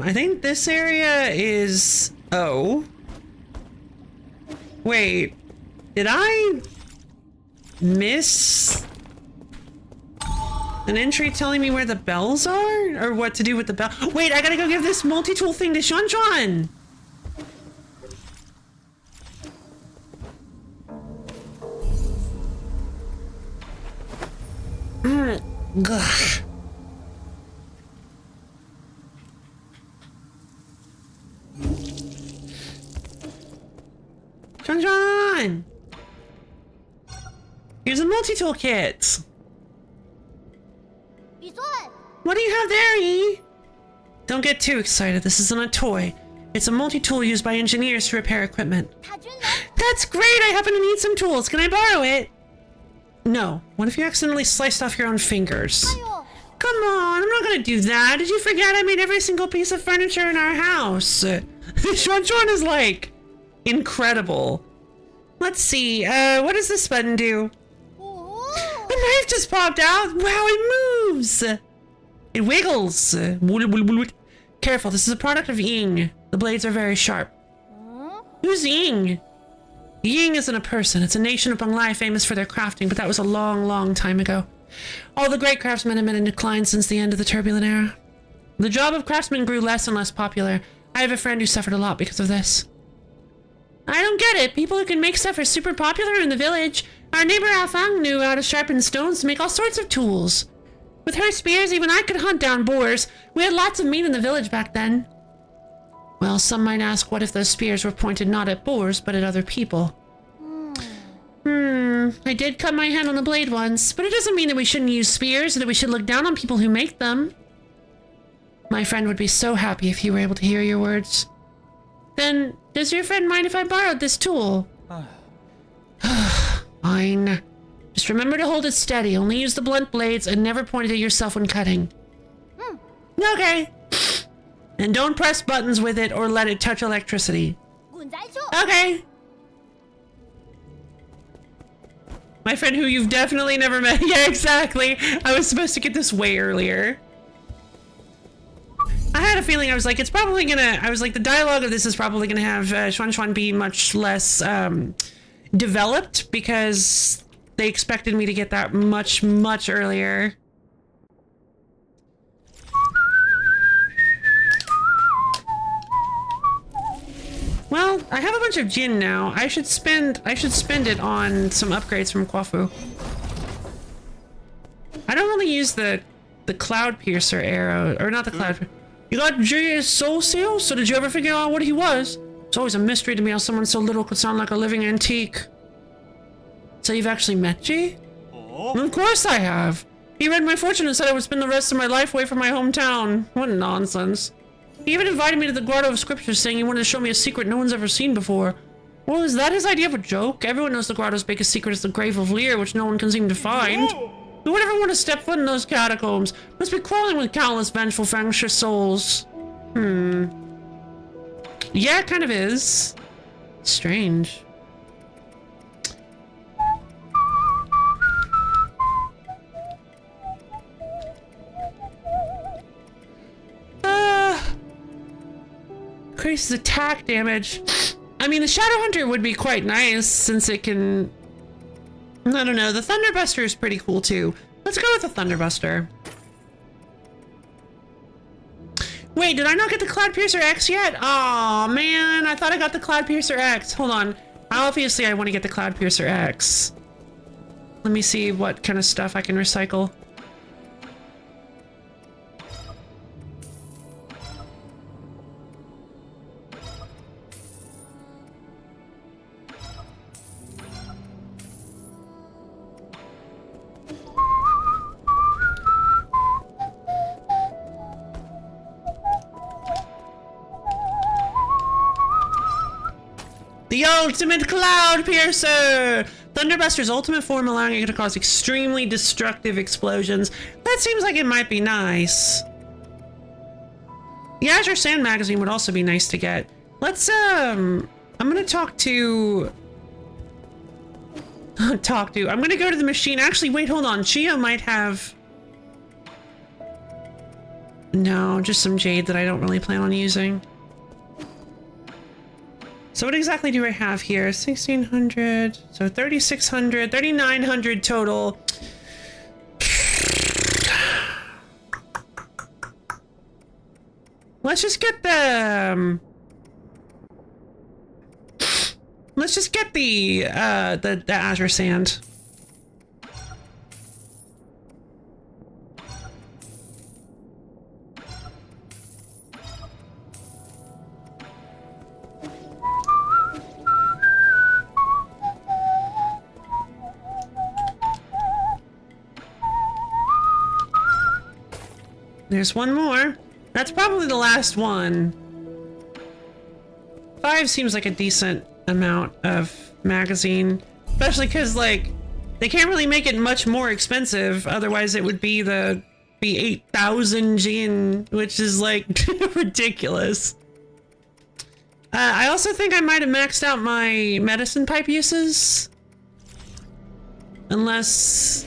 I think this area is... Oh. Wait. Did I miss an entry telling me where the bells are? Or what to do with the bell? Wait, I gotta go give this multi-tool thing to Shanshan! Gah. Shanshan! Here's a multi-tool kit! What do you have there, E? Don't get too excited, this isn't a toy. It's a multi-tool used by engineers to repair equipment. That's great, I happen to need some tools. Can I borrow it? No. What if you accidentally sliced off your own fingers? Come on, I'm not gonna do that. Did you forget I made every single piece of furniture in our house? Shanshan is like... incredible. Let's see, what does this button do? A knife just popped out! Wow, it moves! It wiggles! Careful, this is a product of Ying. The blades are very sharp. Who's Ying? Ying isn't a person, it's a nation of Bonglai famous for their crafting, but that was a long, long time ago. All the great craftsmen have been in decline since the end of the turbulent era. The job of craftsman grew less and less popular. I have a friend who suffered a lot because of this. I don't get it. People who can make stuff are super popular in the village. Our neighbor Alfang knew how to sharpen stones to make all sorts of tools. With her spears, even I could hunt down boars. We had lots of meat in the village back then. Well, some might ask what if those spears were pointed not at boars, but at other people. I did cut my hand on a blade once, but it doesn't mean that we shouldn't use spears or that we should look down on people who make them. My friend would be so happy if he were able to hear your words. Then, does your friend mind if I borrowed this tool? Fine. Just remember to hold it steady, only use the blunt blades, and never point it at yourself when cutting. Okay. And don't press buttons with it or let it touch electricity. Okay. My friend who you've definitely never met. Yeah, exactly. I was supposed to get this way earlier. I had a feeling, I was like, it's probably gonna, I was like, the dialogue of this is probably gonna have Xuan Xuan be much less developed because they expected me to get that much earlier. Well, I have a bunch of Jin now. I should spend it on some upgrades from Kwafu. I don't really use the Cloud Piercer arrow, or not the Cloud. You got J's soul seal? So did you ever figure out what he was? It's always a mystery to me how someone so little could sound like a living antique. So you've actually met G? Of course I have. He read my fortune and said I would spend the rest of my life away from my hometown. What nonsense. He even invited me to the Grotto of Scripture, saying he wanted to show me a secret no one's ever seen before. Well, is that his idea of a joke? Everyone knows the Grotto's biggest secret is the Grave of Lear, which no one can seem to find. Who would ever want to step foot in those catacombs? Must be crawling with countless vengeful, anxious souls. Yeah, it kind of is. Strange. Increases attack damage. I mean, the Shadow Hunter would be quite nice since it can... I don't know. The Thunderbuster is pretty cool too. Let's go with the Thunderbuster. Wait, did I not get the Cloud Piercer X yet? Aw, man. I thought I got the Cloud Piercer X. Hold on. Obviously, I want to get the Cloud Piercer X. Let me see what kind of stuff I can recycle. The ultimate Cloud Piercer! Thunderbuster's ultimate form allowing it to cause extremely destructive explosions. That seems like it might be nice. The Azure Sand magazine would also be nice to get. Let's, I'm gonna talk to... I'm gonna go to the machine. Actually, wait, hold on. Chio might have... No, just some jade that I don't really plan on using. So what exactly do I have here? 1,600, so 3,600, 3,900 total. Let's just get the... let's just get the Azure Sand. There's one more. That's probably the last one. 5 seems like a decent amount of magazine. Especially because, like, they can't really make it much more expensive. Otherwise, it would be 8,000 Jin, which is, like, ridiculous. I also think I might have maxed out my medicine pipe uses. Unless...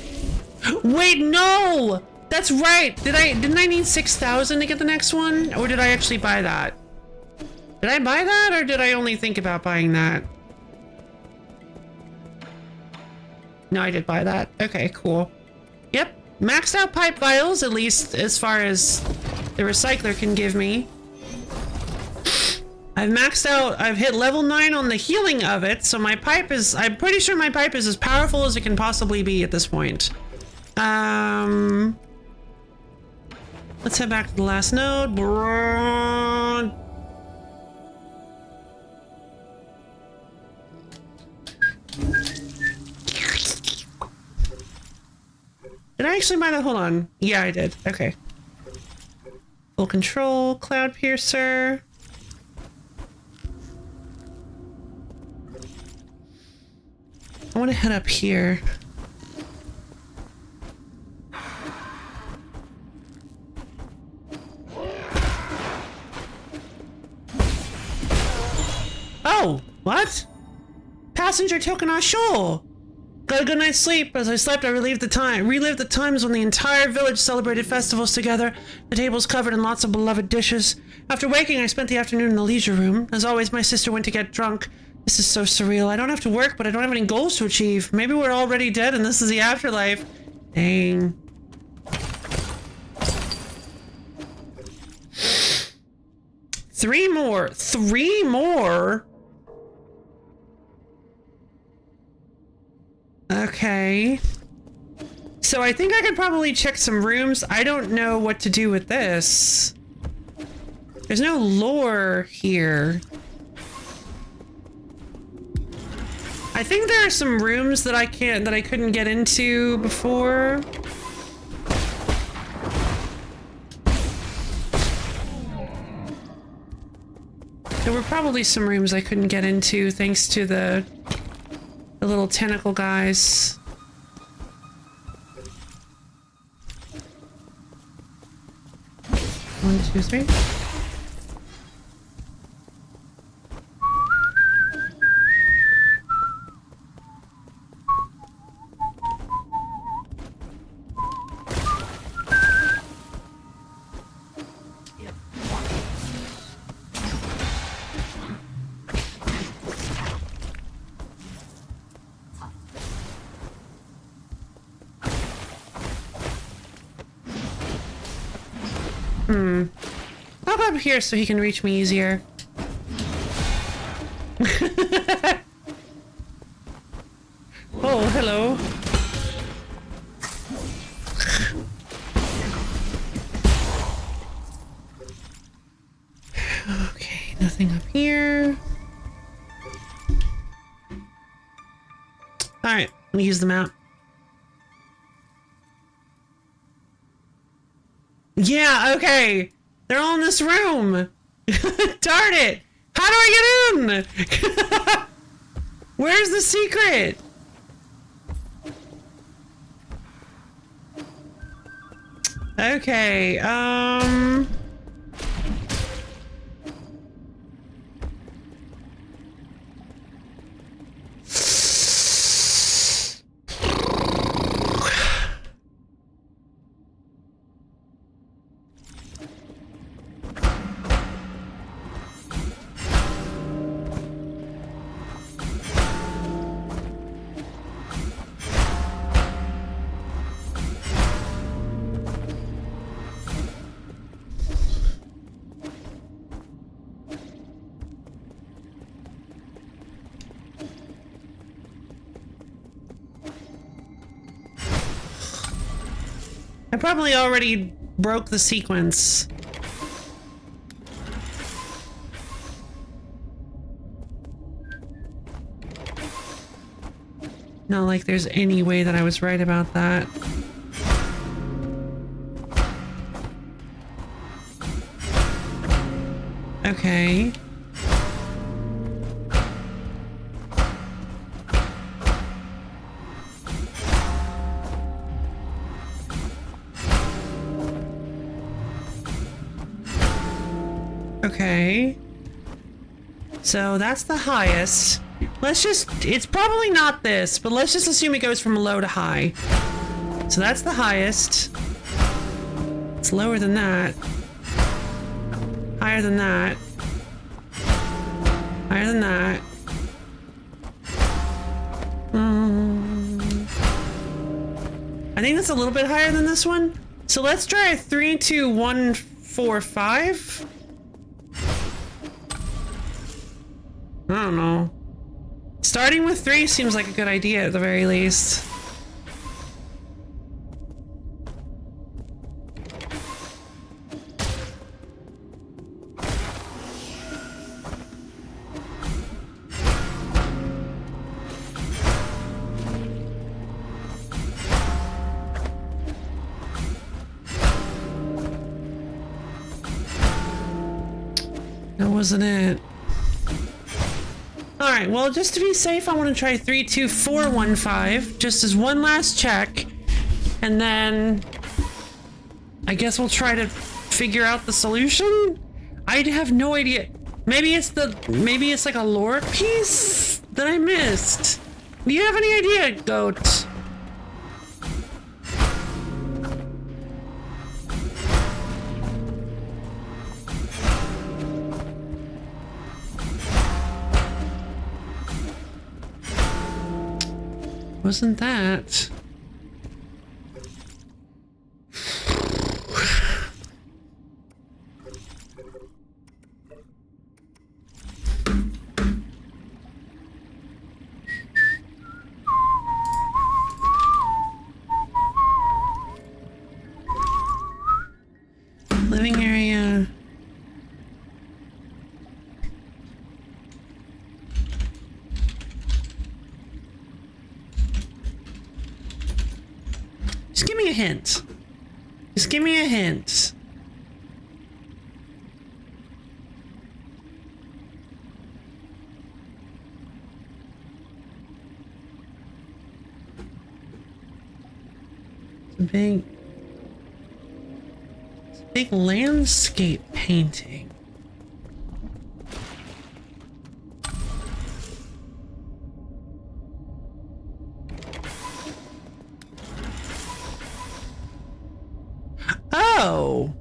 Wait, no! That's right! Didn't I need 6,000 to get the next one? Or did I actually buy that? Did I buy that, or did I only think about buying that? No, I did buy that. Okay, cool. Yep, maxed out pipe vials, at least as far as the recycler can give me. I've maxed out, I've hit level 9 on the healing of it, so my pipe is, I'm pretty sure my pipe is as powerful as it can possibly be at this point. Let's head back to the last node. Did I actually mine it? Hold on. Yeah, I did. Okay. Full control, cloud piercer. I want to head up here. Oh, what? Passenger token on shore. Got a good night's sleep. As I slept, I relived the times when the entire village celebrated festivals together, the tables covered in lots of beloved dishes. After waking, I spent the afternoon in the leisure room. As always, my sister went to get drunk. This is so surreal. I don't have to work, but I don't have any goals to achieve. Maybe we're already dead and this is the afterlife. Dang. Three more. Three more? Okay. So I think I could probably check some rooms. I don't know what to do with this. There's no lore here. I think there are some rooms that I couldn't get into before. There were probably some rooms I couldn't get into thanks to the little tentacle guys. One, two, three. I'll go up here so he can reach me easier. Oh, hello. Okay, nothing up here. Alright, let me use the map. Yeah, okay. They're all in this room. Darn it. How do I get in? Where's the secret? Okay, I probably already broke the sequence. Not like there's any way that I was right about that. Okay. Okay. So that's the highest. Let's just, it's probably not this, but let's just assume it goes from low to high. So that's the highest. It's lower than that. Higher than that. Higher than that. I think that's a little bit higher than this one. So let's try a 3, 2, 1, 4, 5. I don't know. Starting with 3 seems like a good idea at the very least. That wasn't it. Alright, well, just to be safe, I want to try 32415, just as one last check. And then I guess we'll try to figure out the solution? I have no idea. Maybe it's like a lore piece that I missed. Do you have any idea, Goat? Wasn't that? Living area. Just give me a hint. Just give me a hint. It's a big landscape painting. Oh.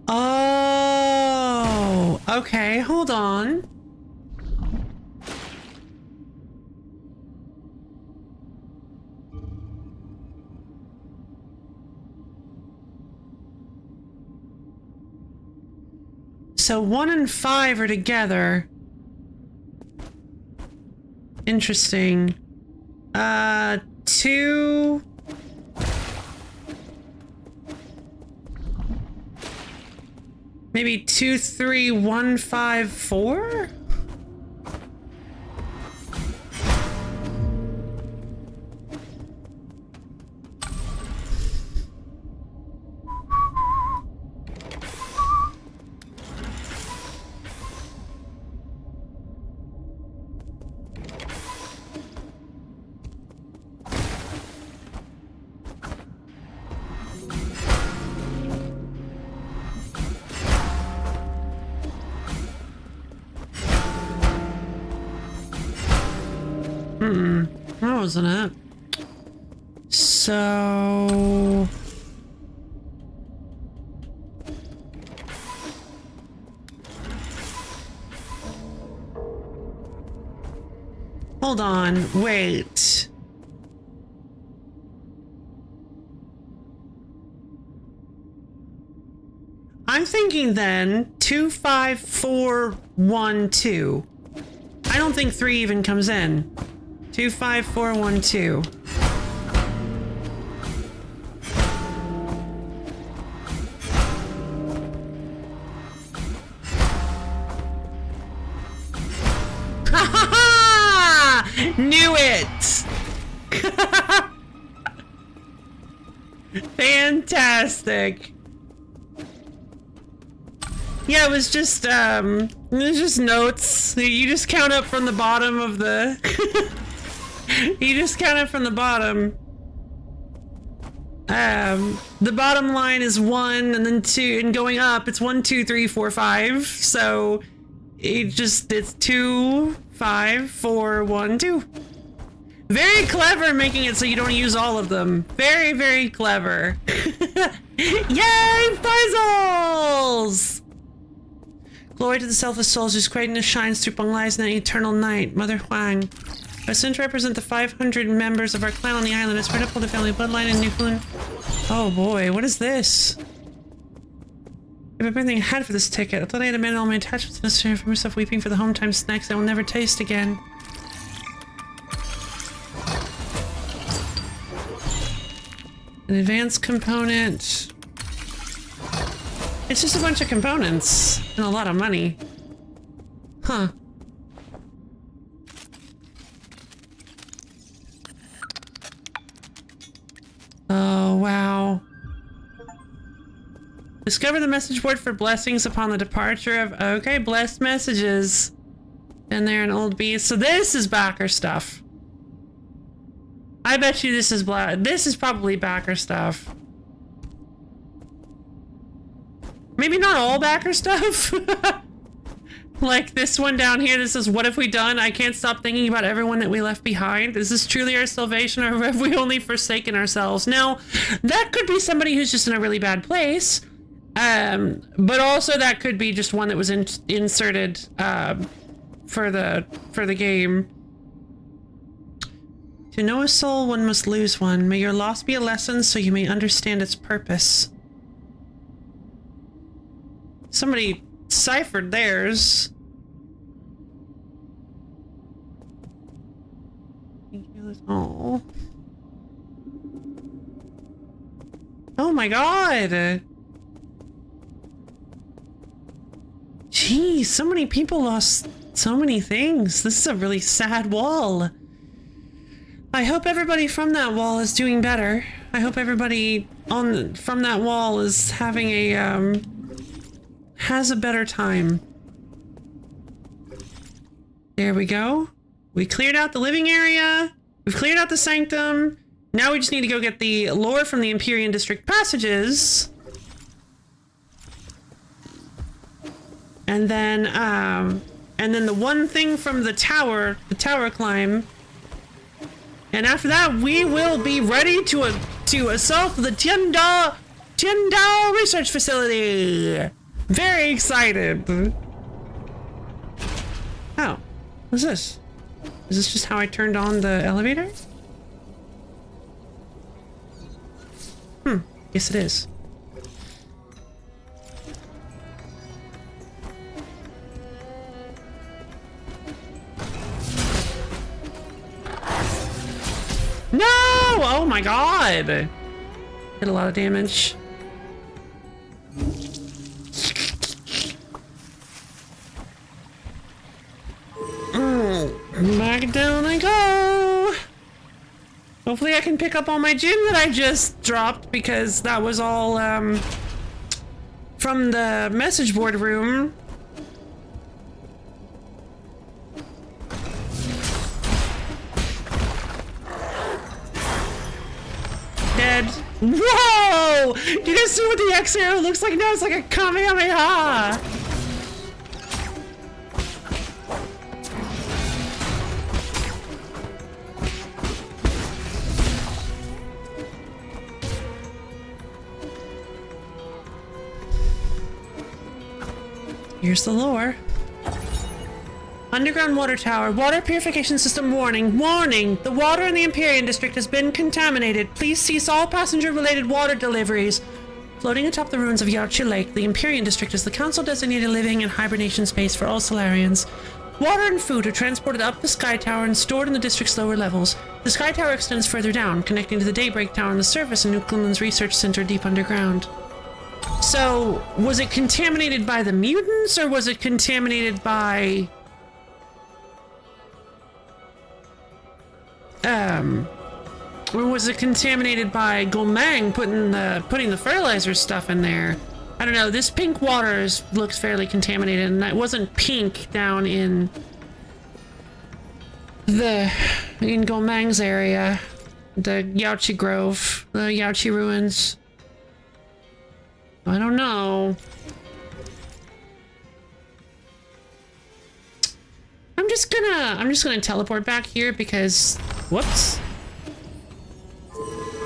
Oh. Okay, hold on. So 1 and 5 are together. Interesting. 2. Maybe 2, 3, 1, 5, 4? That wasn't it. So... hold on, wait. I'm thinking then 2, 5, 4, 1, 2. I don't think 3 even comes in. 2, 5, 4, 1, 2. Knew it! Fantastic. Yeah, it was just notes. You just count up from the bottom of the... you just count up from the bottom. The bottom line is 1, and then 2, and going up, it's 1, 2, 3, 4, 5. So it's 2, 5, 4, 1, 2. Very clever making it so you don't use all of them. Very, very clever. Yay, puzzles! Glory to the selfless souls whose greatness shines through Bonglai's eternal night. Mother Huang. I was sent to represent the 500 members of our clan on the island. I spread up all the family bloodline in Newfoundland. Oh boy, what is this? I have everything I had for this ticket. I thought I had abandoned all my attachments necessary for myself, weeping for the home time snacks I will never taste again. An advanced component. It's just a bunch of components and a lot of money. Huh. Oh, wow. Discover the message board for blessings upon the departure of... Okay, blessed messages. And they're an old beast. So this is backer stuff. I bet you this is this is probably backer stuff. Maybe not all backer stuff. Like this one down here, this is what have we done? I can't stop thinking about everyone that we left behind. Is this truly our salvation, or have we only forsaken ourselves? Now, that could be somebody who's just in a really bad place. But also that could be just one that was inserted for the game. To know a soul, one must lose one. May your loss be a lesson so you may understand its purpose. Somebody ciphered theirs. Oh. Oh my god. Jeez, so many people lost so many things. This is a really sad wall. I hope everybody from that wall is doing better. I hope everybody from that wall is having a has a better time. There we go. We cleared out the living area. We've cleared out the sanctum. Now we just need to go get the lore from the Empyrean District passages. And then the one thing from the tower climb. And after that, we will be ready to assault the Tiandao research facility. Very excited. Oh, what's this? Is this just how I turned on the elevator? Yes, it is. No! Oh my god! Did a lot of damage. Back down I go! Hopefully I can pick up all my gem that I just dropped, because that was all, from the message board room. Dead. Whoa! Do you guys see what the X arrow looks like now? It's like a Kamehameha! Here's the lore. Underground water tower. Water purification system warning. Warning! The water in the Empyrean District has been contaminated. Please cease all passenger-related water deliveries. Floating atop the ruins of Yaochi Lake, the Empyrean District is the council-designated living and hibernation space for all Solarians. Water and food are transported up the Sky Tower and stored in the district's lower levels. The Sky Tower extends further down, connecting to the Daybreak Tower on the surface and Nucleman's research center deep underground. So, was it contaminated by the mutants, or was it contaminated by... or was it contaminated by Gomang putting the fertilizer stuff in there? I don't know, this pink water looks fairly contaminated, and that wasn't pink down in Gomang's area. The Yaochi Grove, the Yaochi Ruins. I don't know. I'm just gonna teleport back here because, whoops.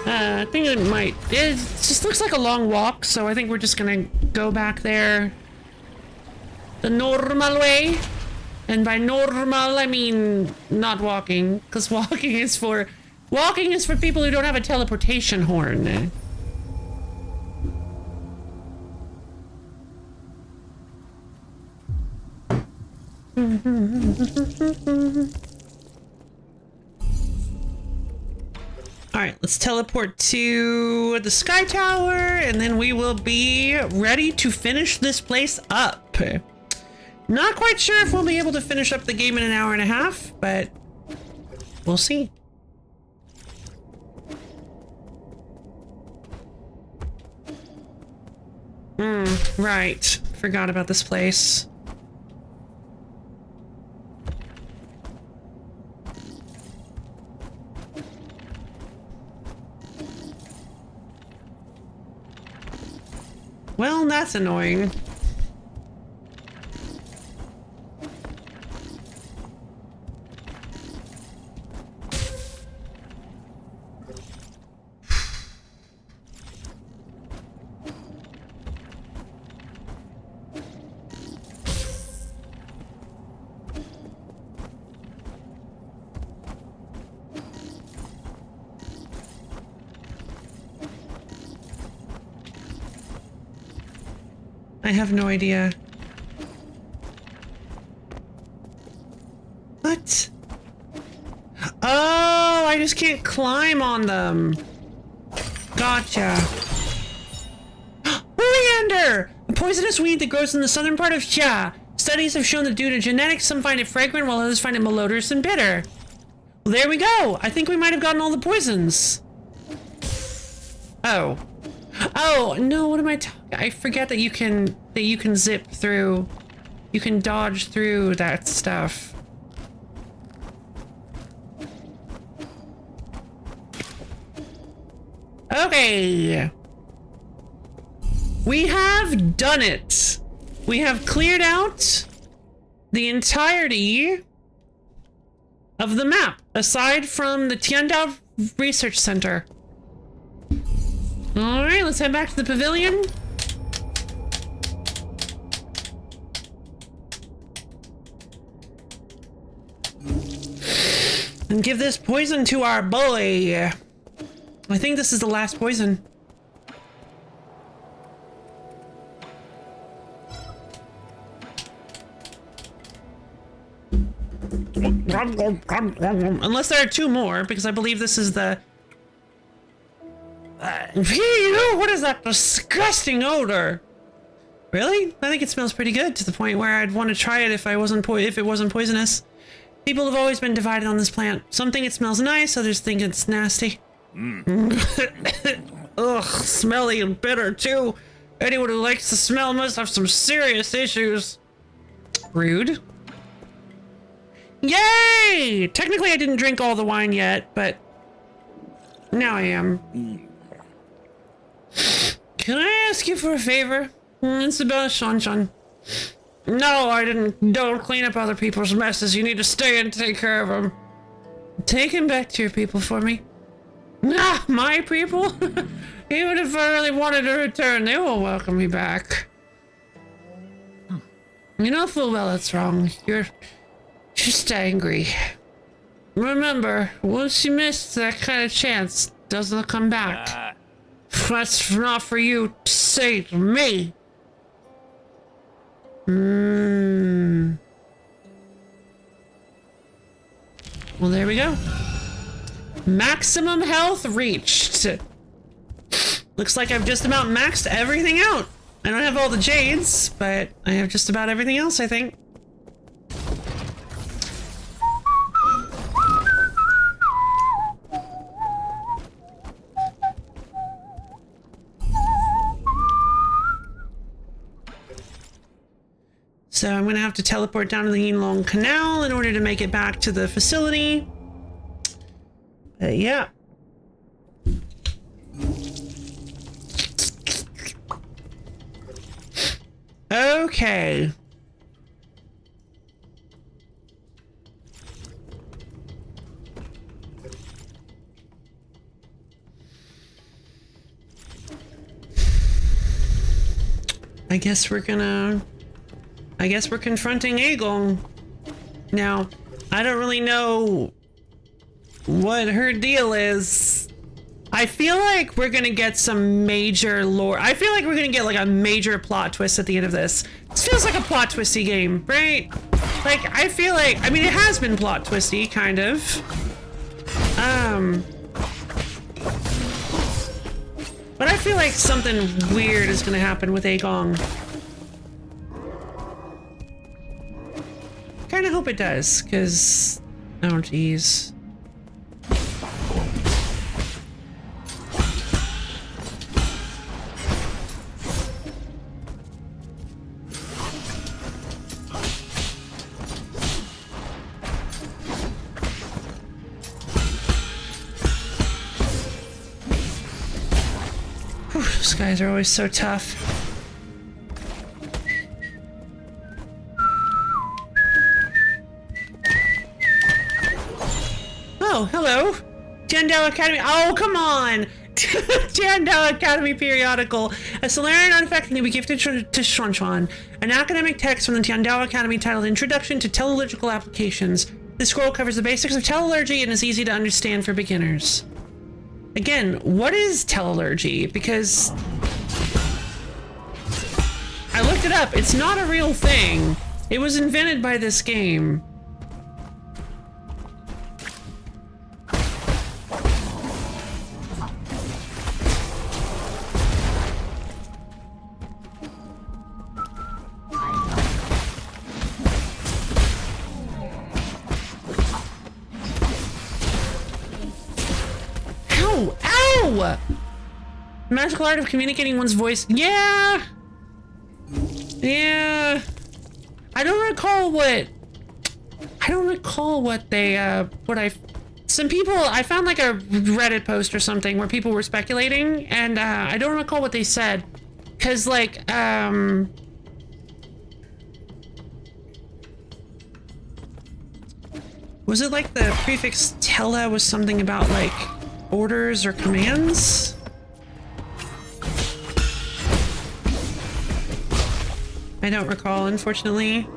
I think it just looks like a long walk, so I think we're just gonna go back there the normal way. And by normal, I mean not walking, because walking is for people who don't have a teleportation horn. Alright, let's teleport to the Sky Tower, and then we will be ready to finish this place up. Not quite sure if we'll be able to finish up the game in an hour and a half, but we'll see. Right. Forgot about this place. Well, that's annoying. I have no idea. What? Oh, I just can't climb on them. Gotcha. Oleander! A poisonous weed that grows in the southern part of Xia. Studies have shown that due to genetics, some find it fragrant while others find it malodorous and bitter. Well, there we go. I think we might have gotten all the poisons. Oh. Oh, no, what am I talking? I forget that you can zip through. You can dodge through that stuff. Okay. We have done it. We have cleared out the entirety of the map, aside from the Tiandao Research Center. Alright, let's head back to the pavilion. And give this poison to our boy. I think this is the last poison. Unless there are two more, because I believe this is the... what is that disgusting odor? Really? I think it smells pretty good, to the point where I'd want to try it if it wasn't poisonous. People have always been divided on this plant. Some think it smells nice, others think it's nasty. Ugh, smelly and bitter too. Anyone who likes the smell must have some serious issues. Rude. Yay! Technically I didn't drink all the wine yet, but now I am. Can I ask you for a favor? It's about Shanshan. No, I didn't. Don't clean up other people's messes. You need to stay and take care of them. Take him back to your people for me. Nah, my people? Even if I really wanted to return, they will welcome me back. You know full well it's wrong. You're just angry. Remember, once you miss that kind of chance, doesn't come back. That's not for you to say to me. Well, there we go. Maximum health reached. Looks like I've just about maxed everything out. I don't have all the jades, but I have just about everything else, I think. So I'm gonna have to teleport down to the Yinlong Canal in order to make it back to the facility. But yeah. Okay. I guess we're confronting Aegon. Now, I don't really know what her deal is. I feel like we're gonna get some major lore. I feel like we're gonna get like a major plot twist at the end of this. This feels like a plot twisty game, right? Like, I feel like, I mean, it has been plot twisty, kind of. But I feel like something weird is gonna happen with Aegon. Kinda hope it does, because... oh, geez. Whew, these guys are always so tough. Oh, hello. Jandel Academy. Oh, come on. Jandel Academy periodical. A Solarian artifact may be gifted to Shonshon. An academic text from the Jandel Academy titled Introduction to Tellurgical Applications. This scroll covers the basics of tellurgy and is easy to understand for beginners. Again, what is tellurgy? Because I looked it up. It's not a real thing. It was invented by this game. Ow! Magical art of communicating one's voice. Yeah! Yeah. I don't recall what they, some people, I found like a Reddit post or something where people were speculating, and, I don't recall what they said. Cause like, was it like the prefix tella was something about like orders or commands? I don't recall, unfortunately.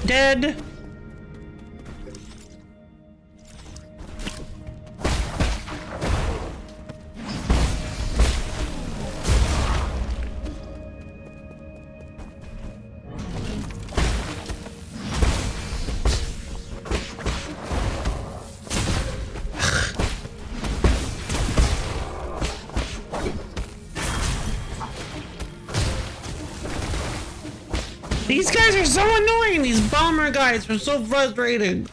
Dead. These guys are so annoying! These bomber guys are so frustrating.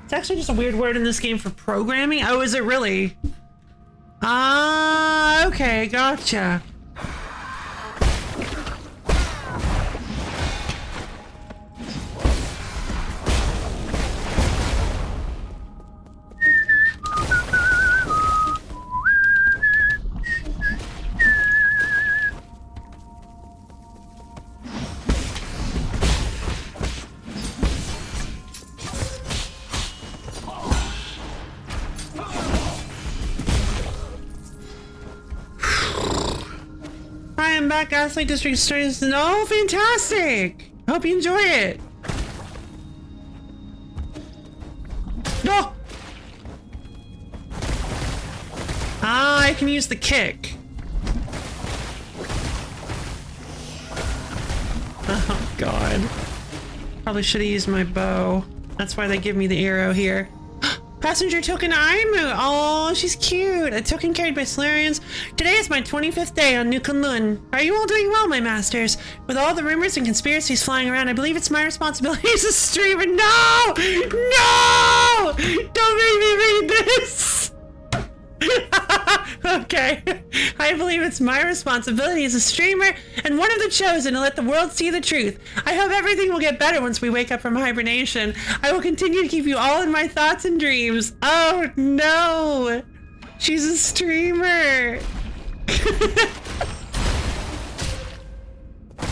It's actually just a weird word in this game for programming. Oh, is it really? Ah, okay, gotcha. Back Gaslight District Strains. Oh, fantastic! Hope you enjoy it. No! Ah, I can use the kick. Oh, God. Probably should have used my bow. That's why they give me the arrow here. Passenger token Aimu. Oh, she's cute. A token carried by Solarians. Today is my 25th day on New Kunlun. Are you all doing well, my masters? With all the rumors and conspiracies flying around, I believe it's my responsibility as a streamer. No! No! Don't make me read this! Okay. I believe it's my responsibility as a streamer and one of the chosen to let the world see the truth. I hope everything will get better once we wake up from hibernation. I will continue to keep you all in my thoughts and dreams. Oh no! She's a streamer!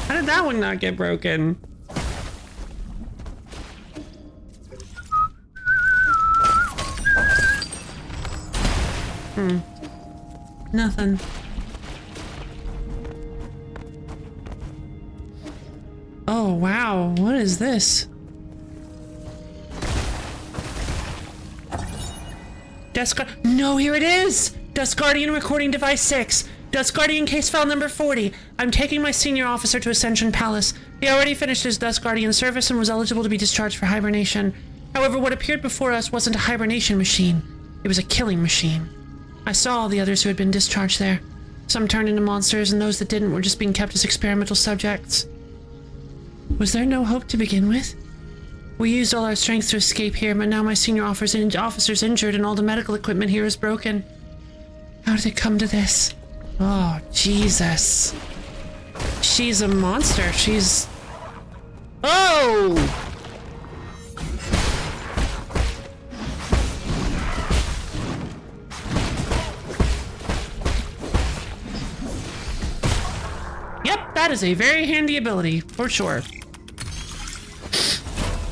How did that one not get broken? Nothing. Oh, wow. What is this? No, here it is! Dust Guardian recording device 6. Dust Guardian case file number 40. I'm taking my senior officer to Ascension Palace. He already finished his Dust Guardian service and was eligible to be discharged for hibernation. However, what appeared before us wasn't a hibernation machine. It was a killing machine. I saw all the others who had been discharged there. Some turned into monsters, and those that didn't were just being kept as experimental subjects. Was there no hope to begin with? We used all our strength to escape here, but now my senior officer's injured and all the medical equipment here is broken. How did it come to this? Oh, Jesus. She's a monster. She's... Oh! Yep, that is a very handy ability, for sure.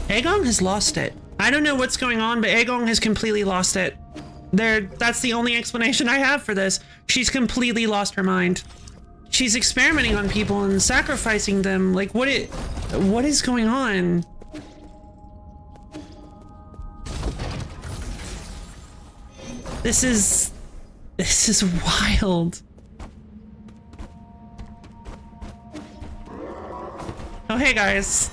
Aegon has lost it. I don't know what's going on, but Aegon has completely lost it. That's the only explanation I have for this. She's completely lost her mind. She's experimenting on people and sacrificing them. Like, what is going on? This is wild. Oh, hey guys.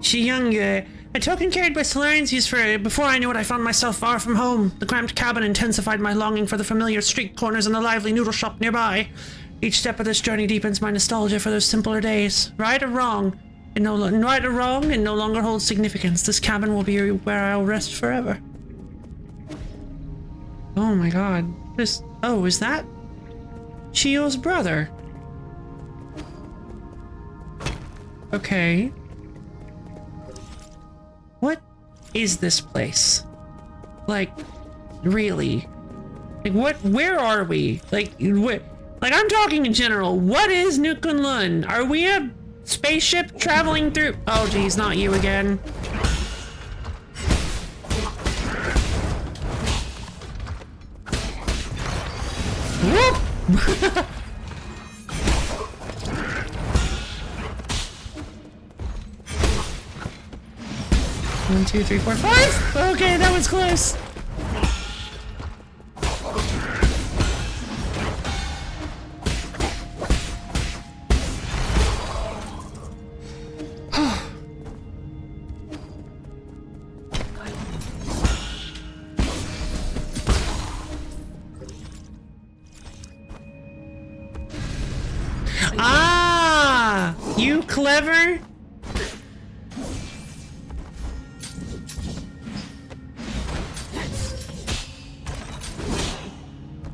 She young, a token carried by Solarians used for before I knew it, I found myself far from home. The cramped cabin intensified my longing for the familiar street corners and the lively noodle shop nearby. Each step of this journey deepens my nostalgia for those simpler days. Right or wrong, it no longer holds significance. This cabin will be where I'll rest forever. Oh my god. Oh, is that Chio's brother? Okay. What is this place? Like, really? Like, where are we? Like, I'm talking in general. What is New Kunlun? Are we a spaceship traveling through? Oh, geez, not you again. Whoop! 1, 2, 3, 4, 5. Okay, that was close. Ah, you clever.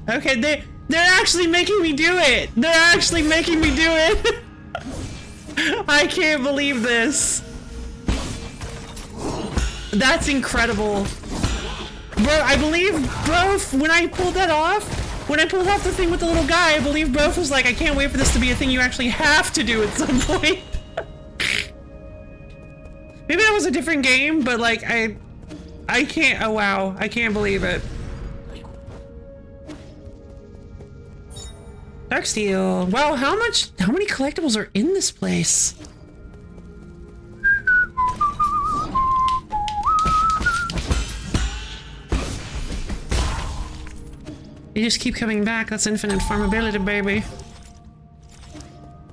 Okay, they're actually making me do it! They're actually making me do it! I can't believe this. That's incredible. Bro, I believe Brof, when I pulled off the thing with the little guy, I believe Brof was like, I can't wait for this to be a thing you actually have to do at some point. Maybe that was a different game, but like, I can't, oh wow, I can't believe it. Dark Steel. Wow, how many collectibles are in this place? You just keep coming back. That's infinite farmability, baby.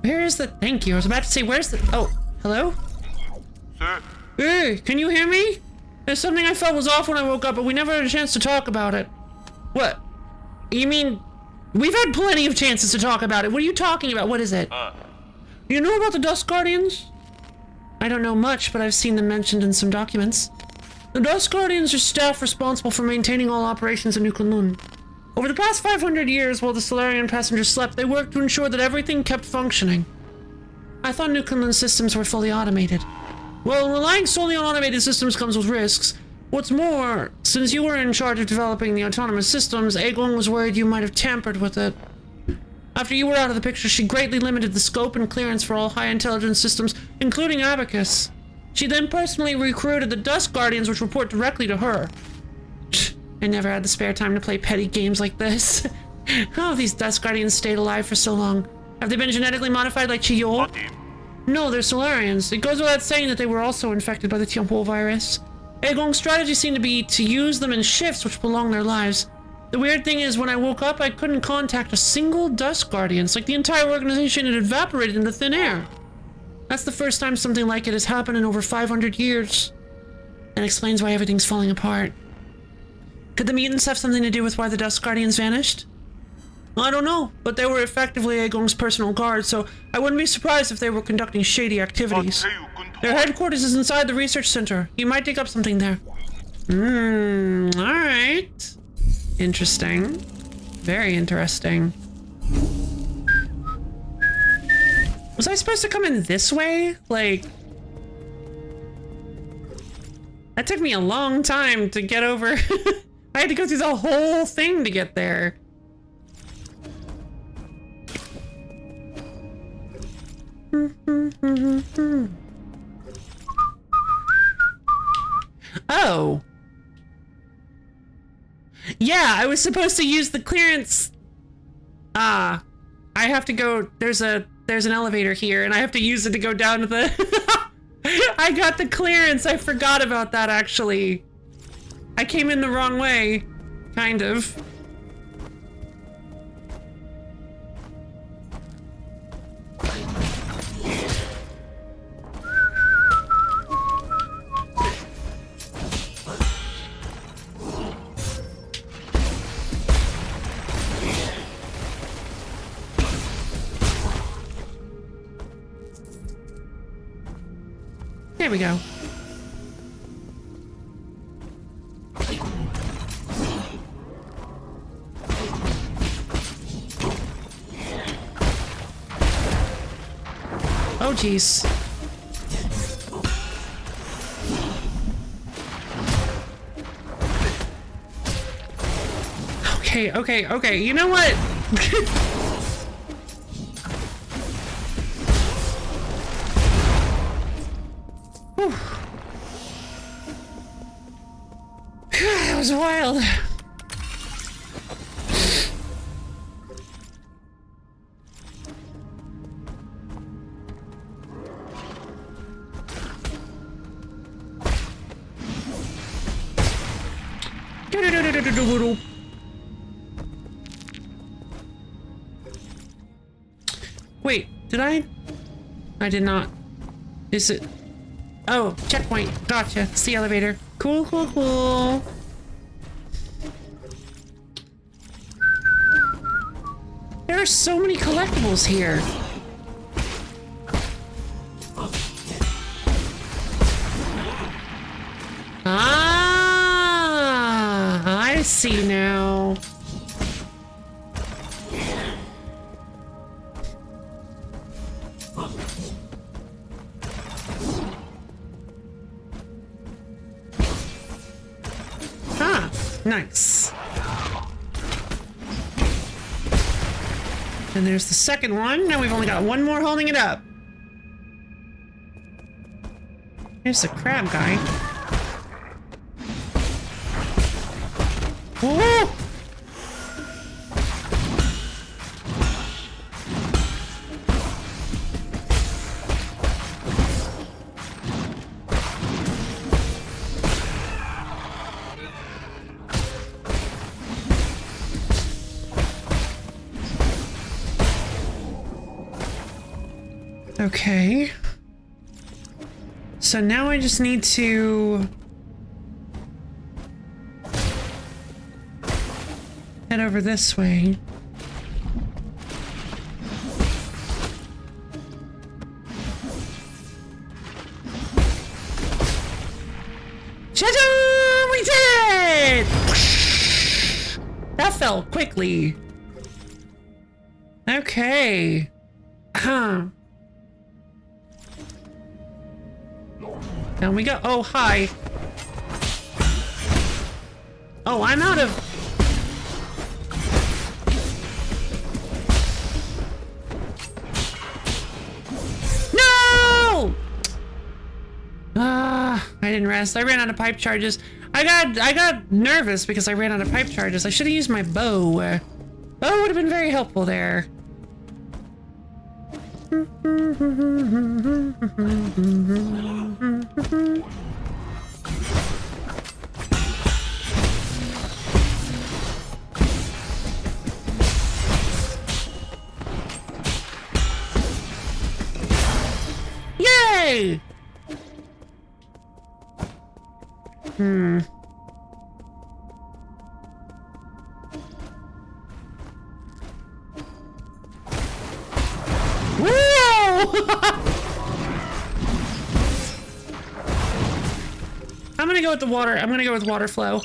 Where is the... Thank you. I was about to say, where's the... Oh, hello? Sir? Hey, can you hear me? There's something I felt was off when I woke up, but we never had a chance to talk about it. What? You mean... We've had plenty of chances to talk about it. What are you talking about? What is it? You know about the Dust Guardians? I don't know much, but I've seen them mentioned in some documents. The Dust Guardians are staff responsible for maintaining all operations in New Kunlun. Over the past 500 years, while the Solarian passengers slept, they worked to ensure that everything kept functioning. I thought New Kunlun systems were fully automated. Well, relying solely on automated systems comes with risks. What's more, since you were in charge of developing the autonomous systems, Aegon was worried you might have tampered with it. After you were out of the picture, she greatly limited the scope and clearance for all high-intelligence systems, including Abacus. She then personally recruited the Dust Guardians, which report directly to her. I never had the spare time to play petty games like this. How have these Dust Guardians stayed alive for so long? Have they been genetically modified like Chiyo? No, they're Solarians. It goes without saying that they were also infected by the Tianpo virus. Aegon's strategy seemed to be to use them in shifts which prolong their lives. The weird thing is, when I woke up, I couldn't contact a single Dust Guardian. It's like the entire organization had evaporated into thin air. That's the first time something like it has happened in over 500 years. And explains why everything's falling apart. Could the mutants have something to do with why the Dust Guardians vanished? Well, I don't know, but they were effectively Aegong's personal guard, so I wouldn't be surprised if they were conducting shady activities. Their headquarters is inside the research center. You might dig up something there. Alright. Interesting. Very interesting. Was I supposed to come in this way? Like... That took me a long time to get over. I had to go through the whole thing to get there. Oh. Yeah, I was supposed to use the clearance. I have to go. There's an elevator here, and I have to use it to go down to the... I got the clearance. I forgot about that, actually. I came in the wrong way. Kind of. There we go. Oh, jeez. Okay. You know what? That was wild. Wait, did I? I did not. Is it? Oh, checkpoint. Gotcha. It's the elevator. Cool. There are so many collectibles here. Ah, I see now. Ah, nice. And there's the second one. Now we've only got one more holding it up. Here's the crab guy. Whoa! Okay. So now I just need to head over this way. Ta-da! We did it! That fell quickly. Okay. Down we go. Oh, hi. Oh, I'm out of... No! I didn't rest. I ran out of pipe charges. I got nervous because I ran out of pipe charges. I should have used my bow. Bow would have been very helpful there. way! Whoa! I'm gonna go with the water. I'm gonna go with water flow.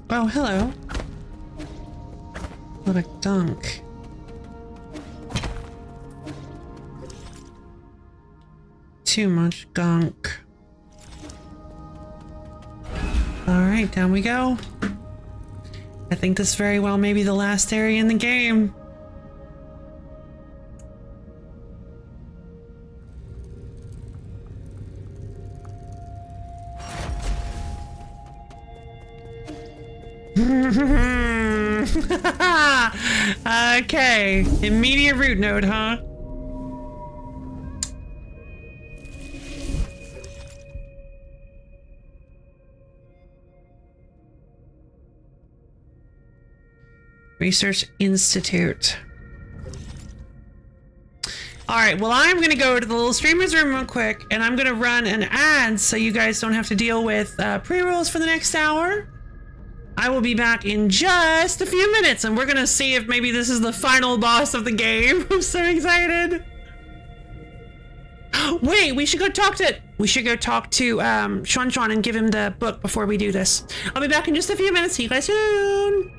Oh, hello. What a gunk. Too much gunk. Alright, down we go. I think this very well may be the last area in the game. Okay, immediate root node, huh? Research Institute. All right, well, I'm going to go to the little streamer's room real quick, and I'm going to run an ad so you guys don't have to deal with pre-rolls for the next hour. I will be back in just a few minutes, and we're going to see if maybe this is the final boss of the game. I'm so excited. Wait, we should go talk to Xuan Xuan and give him the book before we do this. I'll be back in just a few minutes. See you guys soon.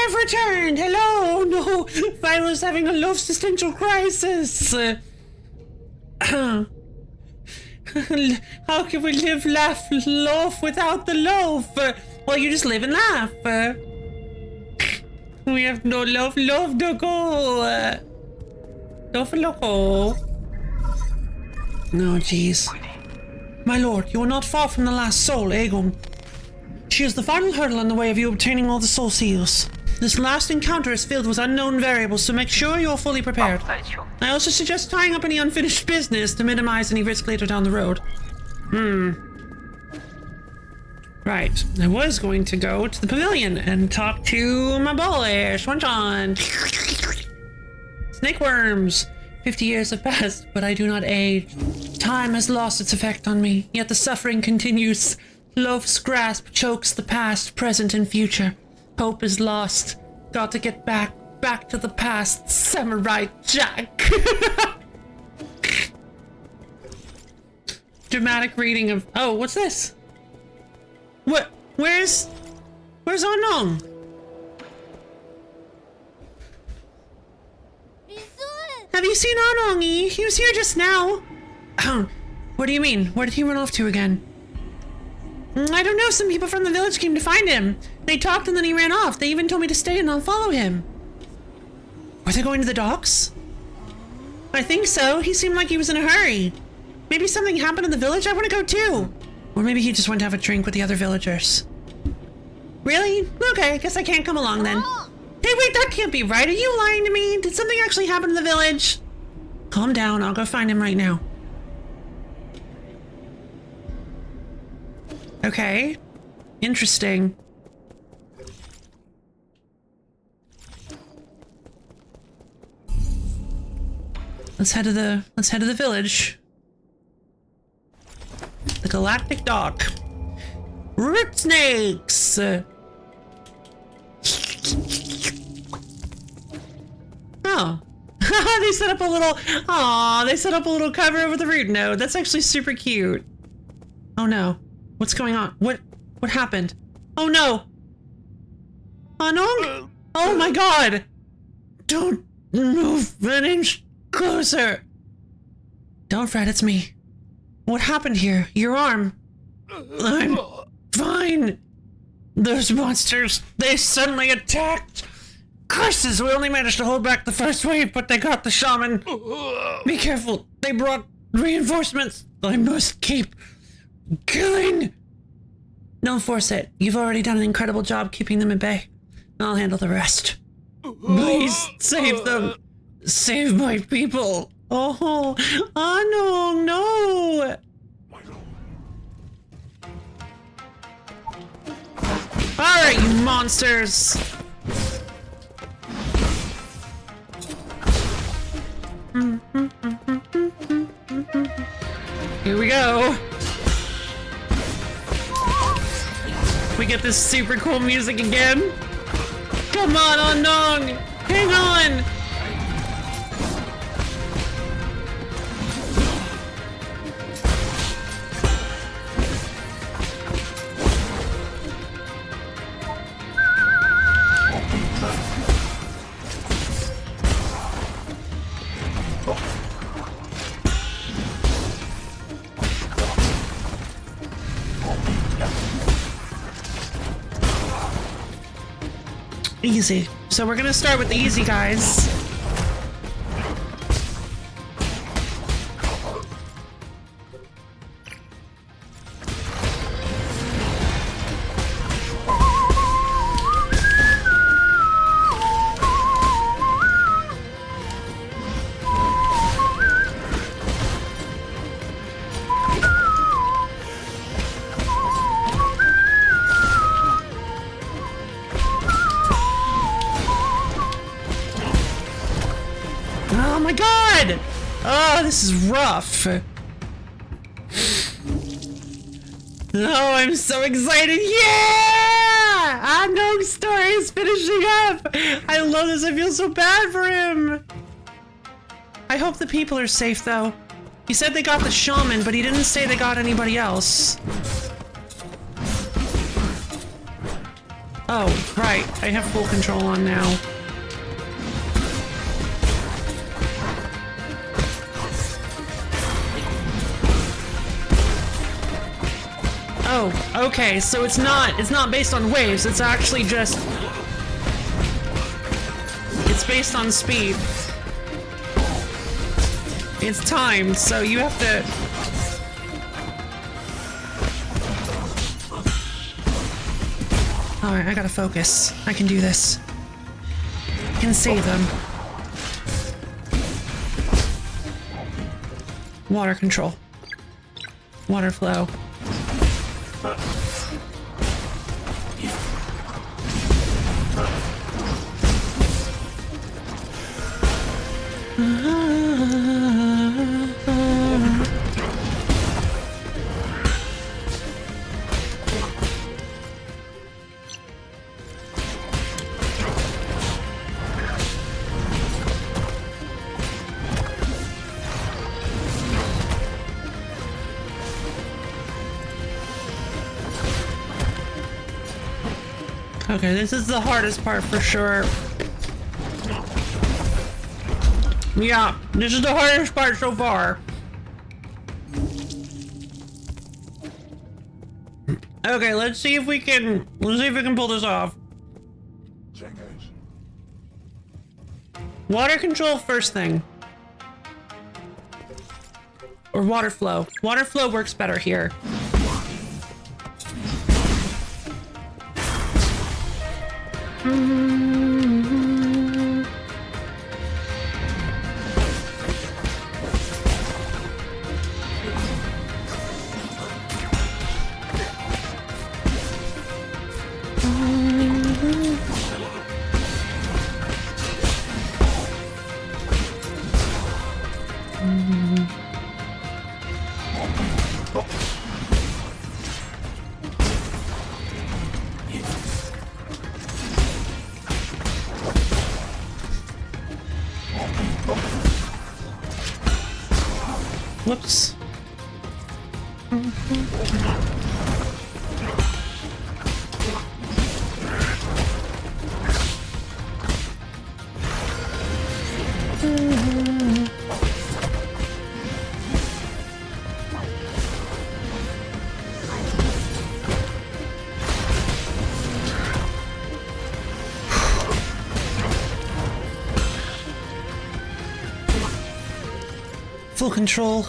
have returned! Hello! No! Violet's having a loaf existential crisis! How can we live, laugh, loaf without the loaf? Well, you just live and laugh. We have no loaf, loaf no go. Loaf loco. No, jeez. My lord, you are not far from the last soul, Aegon. She is the final hurdle in the way of you obtaining all the soul seals. This last encounter is filled with unknown variables, so make sure you're fully prepared. I also suggest tying up any unfinished business to minimize any risk later down the road. Right, I was going to go to the pavilion and talk to my boy, Swanchan. Snake worms. 50 years have passed, but I do not age. Time has lost its effect on me, yet the suffering continues. Loaf's grasp chokes the past, present, and future. Hope is lost. Got to get back to the past, Samurai Jack. Dramatic reading of... Oh, what's this? What? Where's Anong? Have you seen Anongi? He was here just now. What do you mean? Where did he run off to again? I don't know. Some people from the village came to find him. They talked and then he ran off. They even told me to stay and I'll follow him. Were they going to the docks? I think so. He seemed like he was in a hurry. Maybe something happened in the village. I want to go too. Or maybe he just went to have a drink with the other villagers. Really? Okay, I guess I can't come along then. Hey, wait, that can't be right. Are you lying to me? Did something actually happen in the village? Calm down. I'll go find him right now. Okay. Interesting. Let's head to the village. The Galactic Dock. Root snakes! Oh. They set up a little... Aw, they set up a little cover over the root node. That's actually super cute. Oh no. What's going on? What happened? Oh no! Anong? Oh my god! Don't move an inch closer! Don't fret, it's me. What happened here? Your arm. I'm fine. Those monsters, they suddenly attacked. Curses, we only managed to hold back the first wave, but they got the shaman. Be careful, they brought reinforcements. I must keep killing. Don't force it. You've already done an incredible job keeping them at bay. I'll handle the rest. Please save them. Save my people. Oh, no. Alright, you monsters. Here we go. We get this super cool music again. Come on, Anong! Hang on! Easy. So we're gonna start with the easy guys. Oh my god! Oh, this is rough. Oh, I'm so excited. Yeah! Unknown's story is finishing up. I love this. I feel so bad for him. I hope the people are safe, though. He said they got the shaman, but he didn't say they got anybody else. Oh, right. I have full control on now. Oh, okay. So it's not based on waves. It's actually just it's based on speed. It's timed, so you have to Alright, I gotta focus. I can do this. I can save them. Water control. Water flow. Okay, this is the hardest part for sure. Yeah, this is the hardest part so far. Okay, let's see if we can pull this off. Water control first thing. Or water flow. Water flow works better here. Whoops. Full control.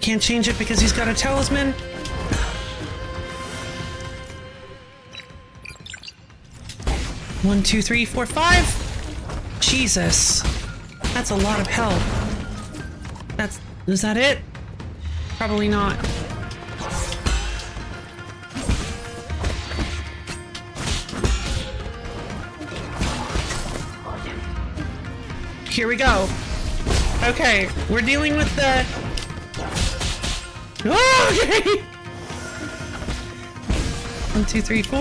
Can't change it because he's got a talisman. One, two, three, four, five. Jesus. That's a lot of help. Is that it? Probably not. Here we go. Okay, we're dealing with the... Oh, okay! 1, 2, 3, 4.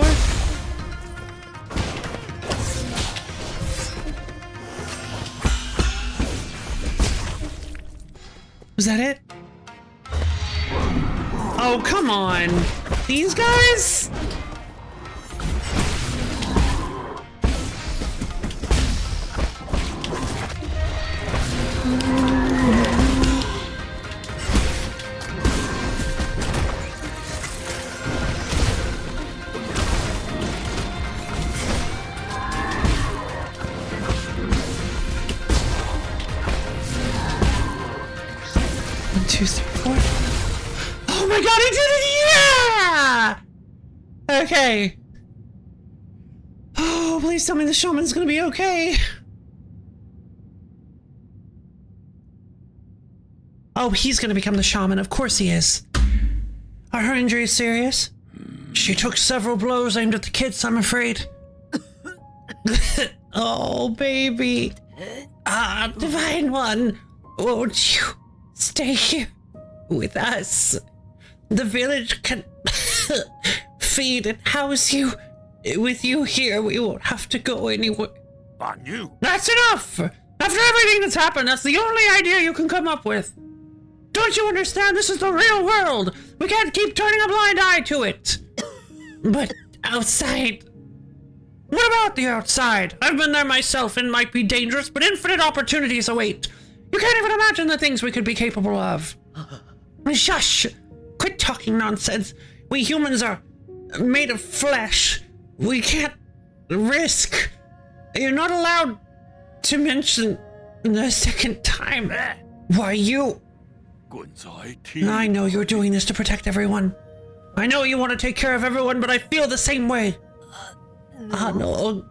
Was that it? Oh, come on! These guys? Oh my god, I did it! Yeah! Okay. Oh, please tell me the shaman's gonna be okay. Oh, he's gonna become the shaman. Of course he is. Are her injuries serious? She took several blows aimed at the kids, I'm afraid. Oh, baby. Divine One, won't you stay here with us? The village can feed and house you. With you here, we won't have to go anywhere. On you. That's enough! After everything that's happened, that's the only idea you can come up with. Don't you understand? This is the real world. We can't keep turning a blind eye to it. But outside, What about the outside? I've been there myself and might be dangerous, but infinite opportunities await. You can't even imagine the things we could be capable of. Shush! Quit talking nonsense. We humans are made of flesh. We can't risk. You're not allowed to mention the second time. Why, you... 滚在天。 I know you're doing this to protect everyone. I know you want to take care of everyone, but I feel the same way. No.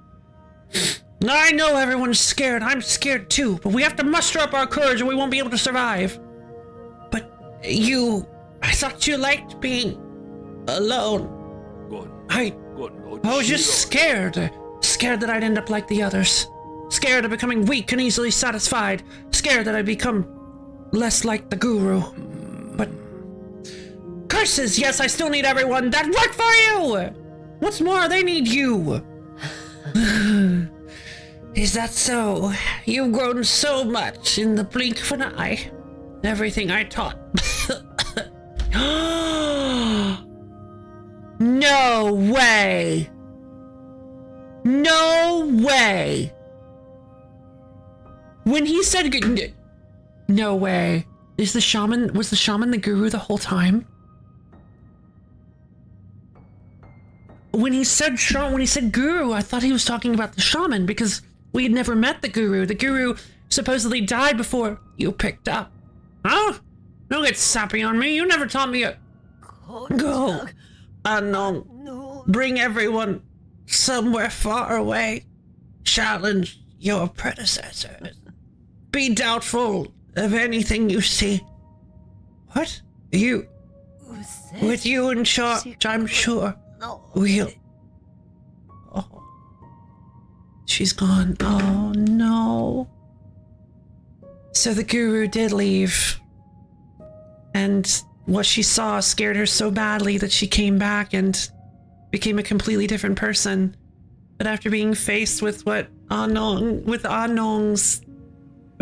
I know everyone's scared. I'm scared too, but we have to muster up our courage or we won't be able to survive. But you... I thought you liked being alone. 滚 I 滚我 was 知 just 道 scared. Scared that I'd end up like the others. Scared of becoming weak and easily satisfied. Scared that I'd become less like the guru. But... Curses! Yes, I still need everyone that work for you! What's more, they need you. Is that so? You've grown so much in the blink of an eye. Everything I taught. No way! No way! When he said no way. Was the shaman the guru the whole time? When he said guru, I thought he was talking about the shaman because we had never met the guru. The guru supposedly died before you picked up. Huh? Don't get sappy on me. You never taught me a... Go. No. Bring everyone somewhere far away. Challenge your predecessors. Be doubtful of anything you see. What? You... With you in charge, I'm sure. We'll... Oh. She's gone. Oh, no. So the guru did leave. And what she saw scared her so badly that she came back and became a completely different person. But after being faced with Anong's...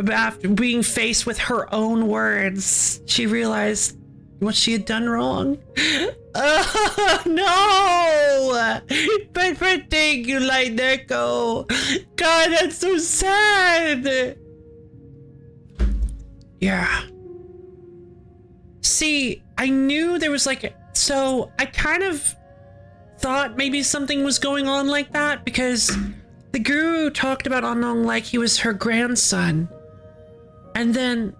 After being faced with her own words, she realized what she had done wrong. Oh, no! But for thing you let that go. God, that's so sad. Yeah. See, I knew there was so I kind of thought maybe something was going on like that because the guru talked about Anong like he was her grandson. And then,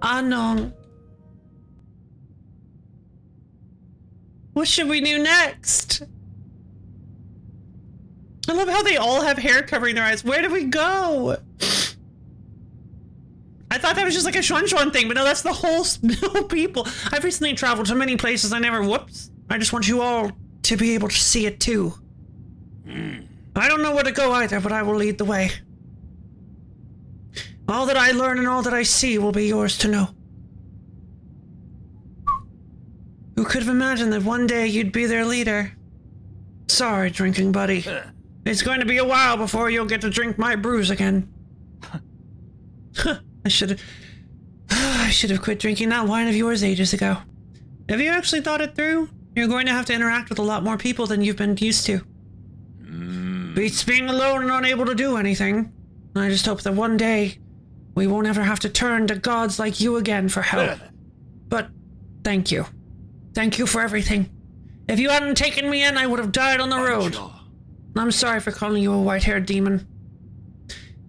Anong. What should we do next? I love how they all have hair covering their eyes. Where do we go? I thought that was just like a Xuan thing, but no, that's the whole people. I've recently traveled to many places whoops. I just want you all to be able to see it too. I don't know where to go either, but I will lead the way. All that I learn and all that I see will be yours to know. Who could have imagined that one day you'd be their leader? Sorry, drinking buddy. It's going to be a while before you'll get to drink my brews again. I should have quit drinking that wine of yours ages ago. Have you actually thought it through? You're going to have to interact with a lot more people than you've been used to. Beats being alone and unable to do anything. I just hope that one day we won't ever have to turn to gods like you again for help. But thank you. Thank you for everything. If you hadn't taken me in, I would have died on the road. I'm sorry for calling you a white-haired demon.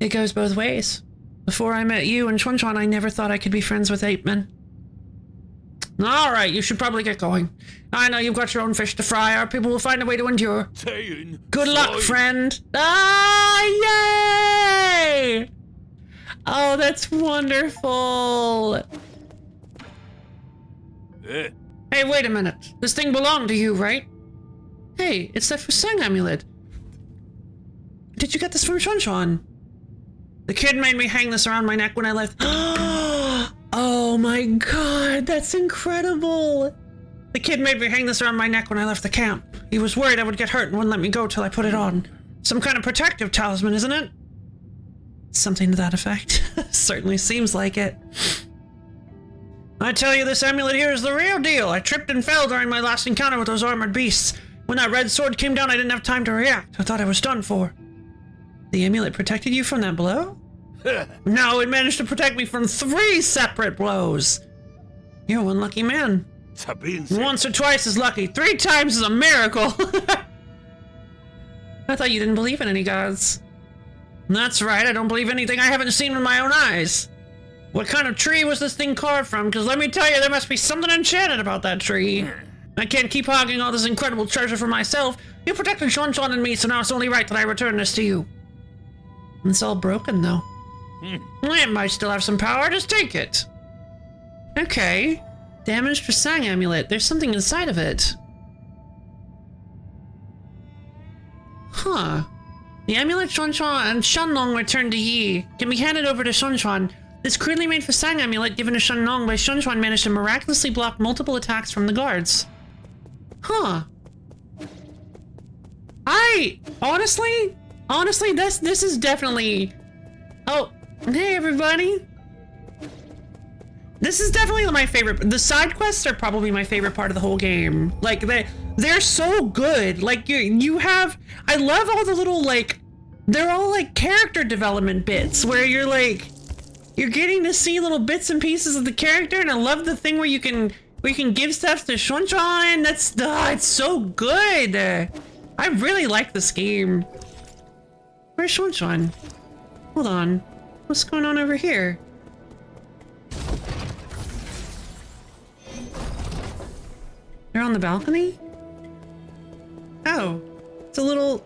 It goes both ways. Before I met you and Xuan, I never thought I could be friends with ape men. Alright, you should probably get going. I know you've got your own fish to fry. Our people will find a way to endure. Good luck, friend. Yay! Oh, that's wonderful. Hey, wait a minute. This thing belonged to you, right? Hey, it's that Fusang amulet. Did you get this from Xuan? The kid made me hang this around my neck when I left. Oh my god, that's incredible. The kid made me hang this around my neck when I left the camp. He was worried I would get hurt and wouldn't let me go till I put it on. Some kind of protective talisman, isn't it? Something to that effect. Certainly seems like it. I tell you, this amulet here is the real deal. I tripped and fell during my last encounter with those armored beasts. When that red sword came down, I didn't have time to react. I thought I was done for. The amulet protected you from that blow? No, it managed to protect me from 3 separate blows. You're one lucky man. Once or twice is lucky, 3 times is a miracle. I thought you didn't believe in any gods. That's right, I don't believe anything I haven't seen with my own eyes. What kind of tree was this thing carved from? Because let me tell you, there must be something enchanted about that tree. I can't keep hogging all this incredible treasure for myself. You protected Shon and me, so now it's only right that I return this to you. It's all broken, though. It might still have some power, just take it. Okay. Damaged for Sang Amulet. There's something inside of it. Huh. The amulet Shunshuan and Shenlong returned to Yi can be handed over to Shunshuan. This crudely made for Sang amulet given to Shenlong by Shunshuan managed to miraculously block multiple attacks from the guards. Huh. Honestly, this is definitely... Oh, hey everybody. This is definitely my favorite. The side quests are probably my favorite part of the whole game. Like, they're so good. Like, you have... I love all the little, like... They're all, like, character development bits where you're, like... You're getting to see little bits and pieces of the character, and I love the thing where you can give stuff to Shunshuan. That's... it's so good. I really like this game. Where's Shunshuan? Hold on. What's going on over here? They're on the balcony? Oh, it's a little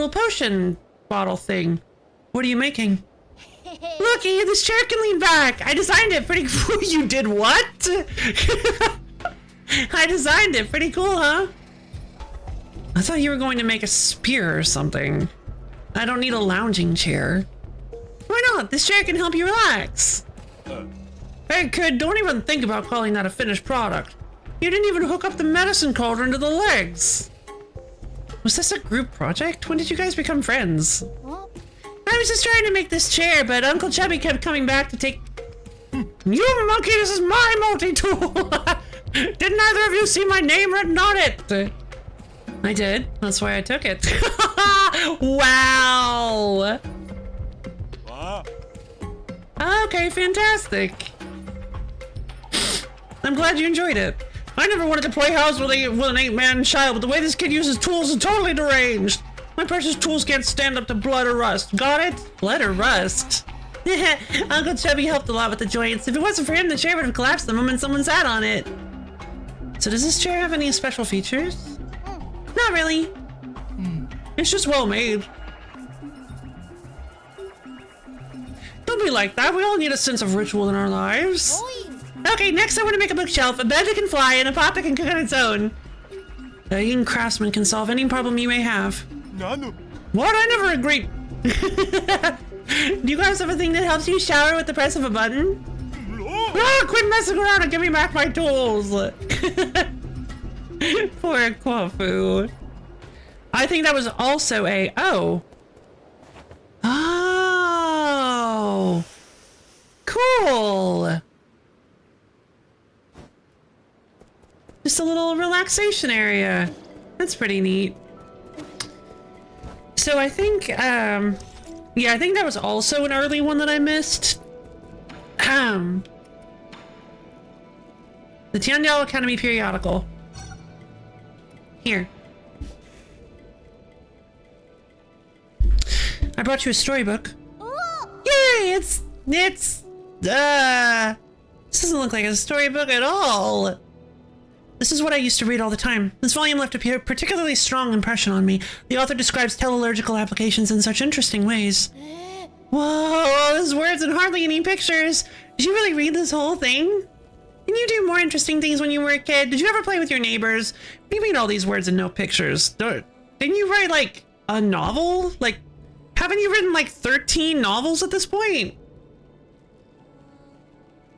potion bottle thing. What are you making? Looky, this chair can lean back. I designed it pretty cool. You did what? I designed it pretty cool, huh? I thought you were going to make a spear or something. I don't need a lounging chair. Why not? This chair can help you relax. Hey kid, don't even think about calling that a finished product. You didn't even hook up the medicine cauldron to the legs. Was this a group project? When did you guys become friends? I was just trying to make this chair, but Uncle Chubby kept coming back to take... You monkey, this is my multi-tool! Didn't either of you see my name written on it? I did. That's why I took it. Wow! Okay, fantastic. I'm glad you enjoyed it. I never wanted to play house with an 8-man child, but the way this kid uses tools is totally deranged. My precious tools can't stand up to blood or rust. Got it? Blood or rust? Uncle Chubby helped a lot with the joints. If it wasn't for him, the chair would have collapsed the moment someone sat on it. So does this chair have any special features? Not really. It's just well made. Don't be like that. We all need a sense of ritual in our lives. Okay, next I want to make a bookshelf, a bed that can fly, and a pot that can cook on its own. A young craftsman can solve any problem you may have. What? I never agreed. Do you guys have a thing that helps you shower with the press of a button? Oh, quit messing around and give me back my tools. Poor Kwafu. I think that was also a... Oh. Oh. Cool. Just a little relaxation area. That's pretty neat. So I think, yeah, I think that was also an early one that I missed. The Tiandao Academy periodical. Here. I brought you a storybook. Yay! This doesn't look like a storybook at all. This is what I used to read all the time. This volume left a particularly strong impression on me. The author describes telelurgical applications in such interesting ways. Whoa, there's words and hardly any pictures. Did you really read this whole thing? Didn't you do more interesting things when you were a kid? Did you ever play with your neighbors? You read all these words and no pictures. Didn't you write, like, a novel? Like, haven't you written, like, 13 novels at this point?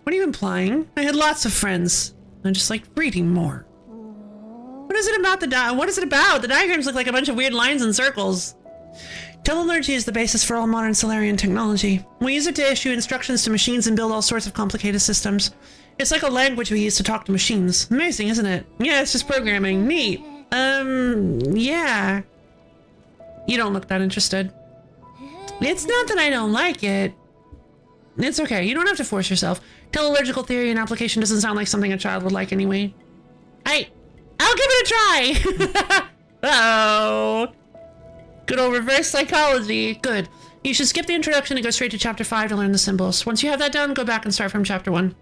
What are you implying? I had lots of friends. I just like reading more. What is it about what is it about? The diagrams look like a bunch of weird lines and circles. Telelergy is the basis for all modern Solarian technology. We use it to issue instructions to machines and build all sorts of complicated systems. It's like a language we use to talk to machines. Amazing, isn't it? Yeah, it's just programming. Neat. Yeah. You don't look that interested. It's not that I don't like it. It's okay. You don't have to force yourself. Telelogical theory and application doesn't sound like something a child would like anyway. I'll give it a try. Oh. Good old reverse psychology. Good. You should skip the introduction and go straight to chapter 5 to learn the symbols. Once you have that done, go back and start from chapter 1.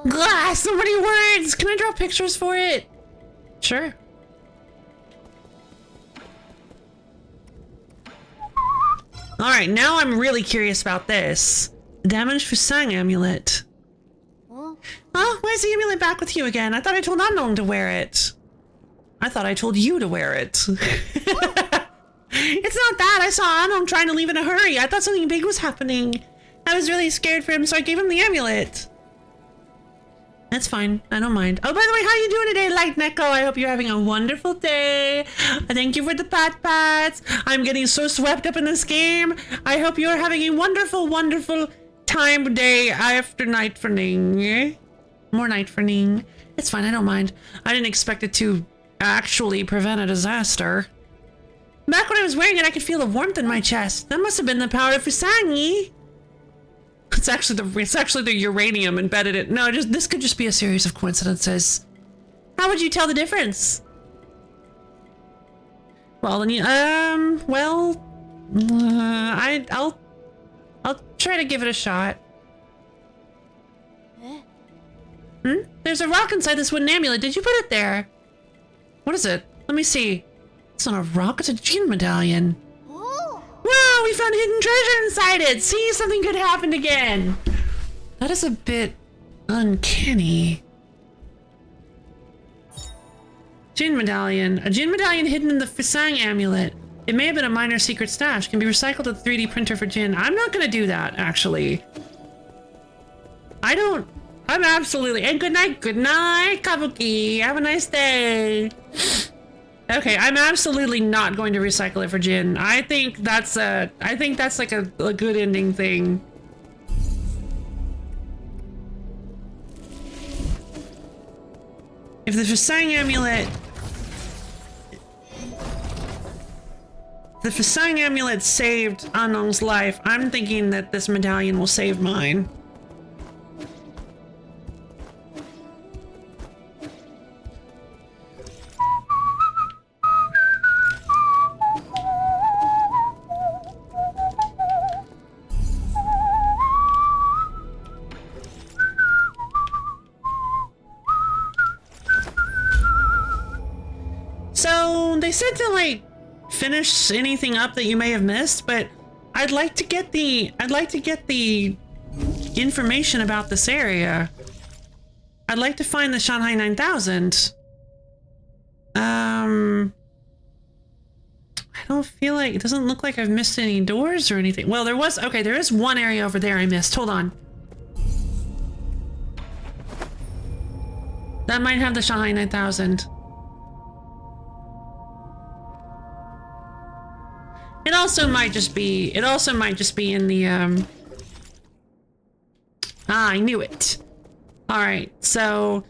Gah, so many words! Can I draw pictures for it? Sure. Alright, now I'm really curious about this. The damaged Fusang amulet. Oh, why is the amulet back with you again? I thought I told Unknown to wear it. I thought I told you to wear it. It's not that. I saw Unknown trying to leave in a hurry. I thought something big was happening. I was really scared for him, so I gave him the amulet. That's fine. I don't mind. Oh, by the way, how you doing today, Light Neko? I hope you're having a wonderful day. Thank you for the pats. I'm getting so swept up in this game. I hope you're having a wonderful, wonderful time, day, after night for Ning. More night for Ning. It's fine. I don't mind. I didn't expect it to actually prevent a disaster. Back when I was wearing it, I could feel the warmth in my chest. That must have been the power of Fusangi. It's actually the uranium embedded in it. No, this could just be a series of coincidences. How would you tell the difference? Well, then you, I'll try to give it a shot. There's a rock inside this wooden amulet. Did you put it there? What is it? Let me see. It's not a rock, it's a Jin medallion. Wow, we found hidden treasure inside it! See, something could happen again! That is a bit uncanny. Jin medallion. A Jin medallion hidden in the Fusang amulet. It may have been a minor secret stash. Can be recycled to the 3D printer for Jin. I'm not gonna do that, actually. I'm absolutely... And good night, Kabuki! Have a nice day! Okay, I'm absolutely not going to recycle it for Jin. I think that's like a good ending thing. If the Fusang amulet saved Anong's life, I'm thinking that this medallion will save mine. They said to like finish anything up that you may have missed, but I'd like to get the information about this area. I'd like to find the Shanghai 9000. I don't feel like it doesn't look like I've missed any doors or anything. Well, there is one area over there I missed. Hold on. That might have the Shanghai 9000. It also might just be in the I knew it. Alright, so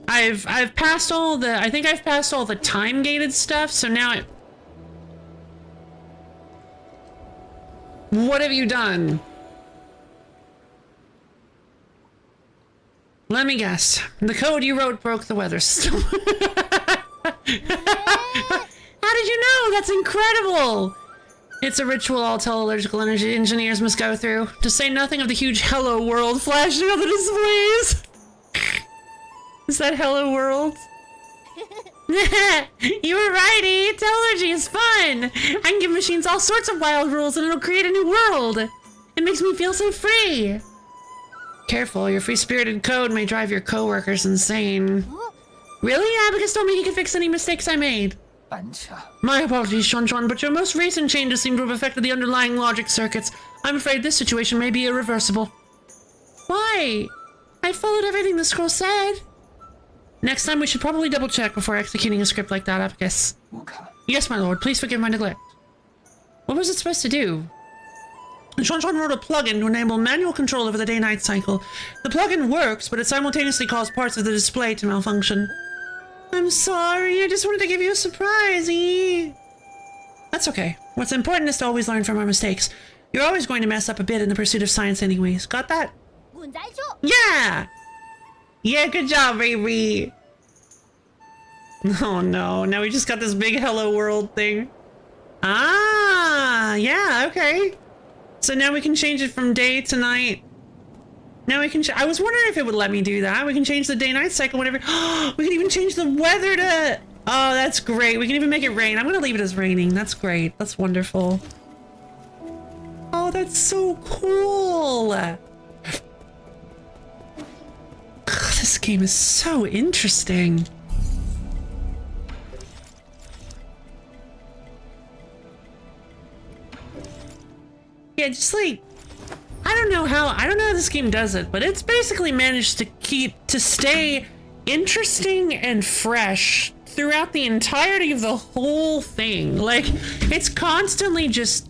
I've passed all the I've passed all the time gated stuff, so now what have you done? Let me guess. The code you wrote broke the weather system. How did you know? That's incredible! It's a ritual all teleological energy engineers must go through, to say nothing of the huge hello world flashing on the displays. Is that hello world? You were righty. Teleology is fun. I can give machines all sorts of wild rules and it'll create a new world. It makes me feel so free. Careful, your free-spirited code may drive your coworkers insane. Really? Abacus told me he could fix any mistakes I made. My apologies, Chuan, but your most recent changes seem to have affected the underlying logic circuits. I'm afraid this situation may be irreversible. Why? I followed everything the scroll said. Next time we should probably double-check before executing a script like that, Abacus. Yes, my lord. Please forgive my neglect. What was it supposed to do? Shanshan wrote a plugin to enable manual control over the day-night cycle. The plugin works, but it simultaneously caused parts of the display to malfunction. I'm sorry, I just wanted to give you a surprise, That's okay. What's important is to always learn from our mistakes. You're always going to mess up a bit in the pursuit of science anyways. Got that? Yeah! Yeah, good job, baby! Oh no, now we just got this big hello world thing. Ah, yeah, okay. So now we can change it from day to night. Now we can I was wondering if it would let me do that. We can change the day-night cycle whenever. We can even change the weather to... Oh, that's great. We can even make it rain. I'm gonna leave it as raining. That's great. That's wonderful. Oh, that's so cool. This game is so interesting. Yeah, just like, I don't know how this game does it, but it's basically managed to stay interesting and fresh throughout the entirety of the whole thing. Like, it's constantly just,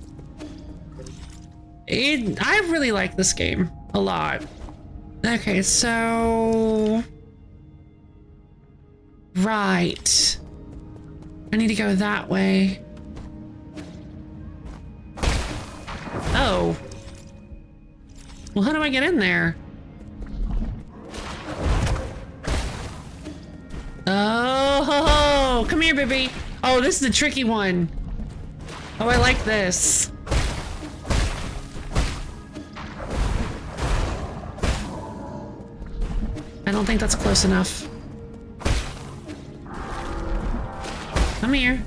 I really like this game a lot. Okay, so, right. I need to go that way. Oh. Well, how do I get in there? Oh, come here, baby. Oh, this is a tricky one. Oh, I like this. I don't think that's close enough. Come here.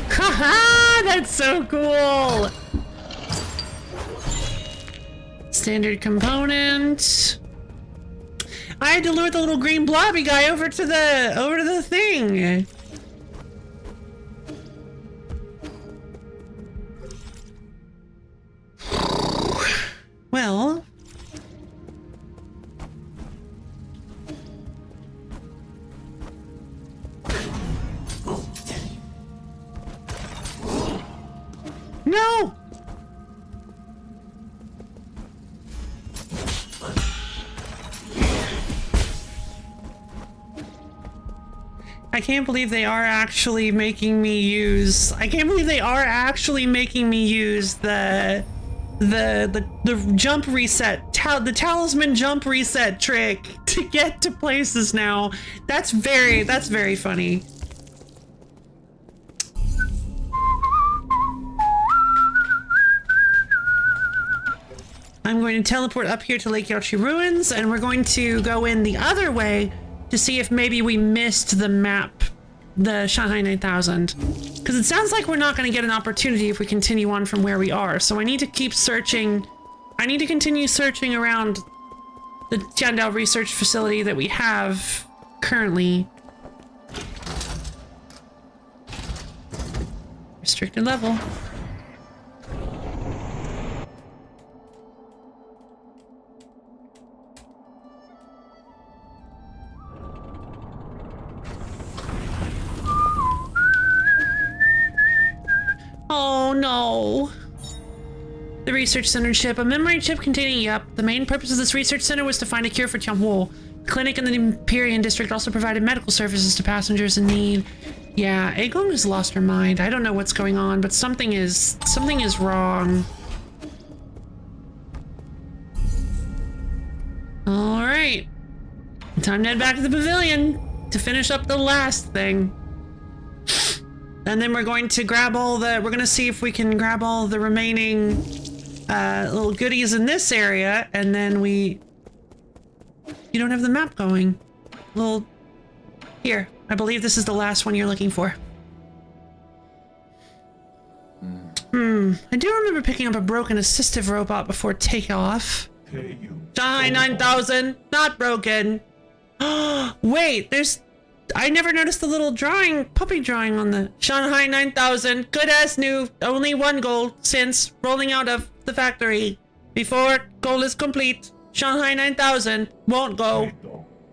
Haha, that's so cool. Standard component. I had to lure the little green blobby guy over to the thing. Well, no. I can't believe they are actually making me use. I can't believe they are actually making me use the jump reset, the talisman jump reset trick to get to places now. That's very funny. I'm going to teleport up here to Lake Yaochi Ruins, and we're going to go in the other way to see if maybe we missed the map, the Shanghai 9000. Because it sounds like we're not going to get an opportunity if we continue on from where we are. So I need to keep searching. I need to continue searching around the Jiandao research facility that we have currently. Restricted level. Oh no. The research center chip. A memory chip containing, yep. The main purpose of this research center was to find a cure for Tianhuo. The clinic in the Empyrean district also provided medical services to passengers in need. Yeah, Eglon has lost her mind. I don't know what's going on, but something is wrong. Alright. Time to head back to the pavilion to finish up the last thing. And then we're going to grab we're going to see if we can grab all the remaining little goodies in this area, and then you don't have the map going. Well, here, I believe this is the last one you're looking for. I do remember picking up a broken assistive robot before takeoff. Shanghai 9000, not broken. Wait, I never noticed the little puppy drawing on the Shanghai 9000. Good as new. Only one goal since rolling out of the factory. Before goal is complete, Shanghai 9000 won't go.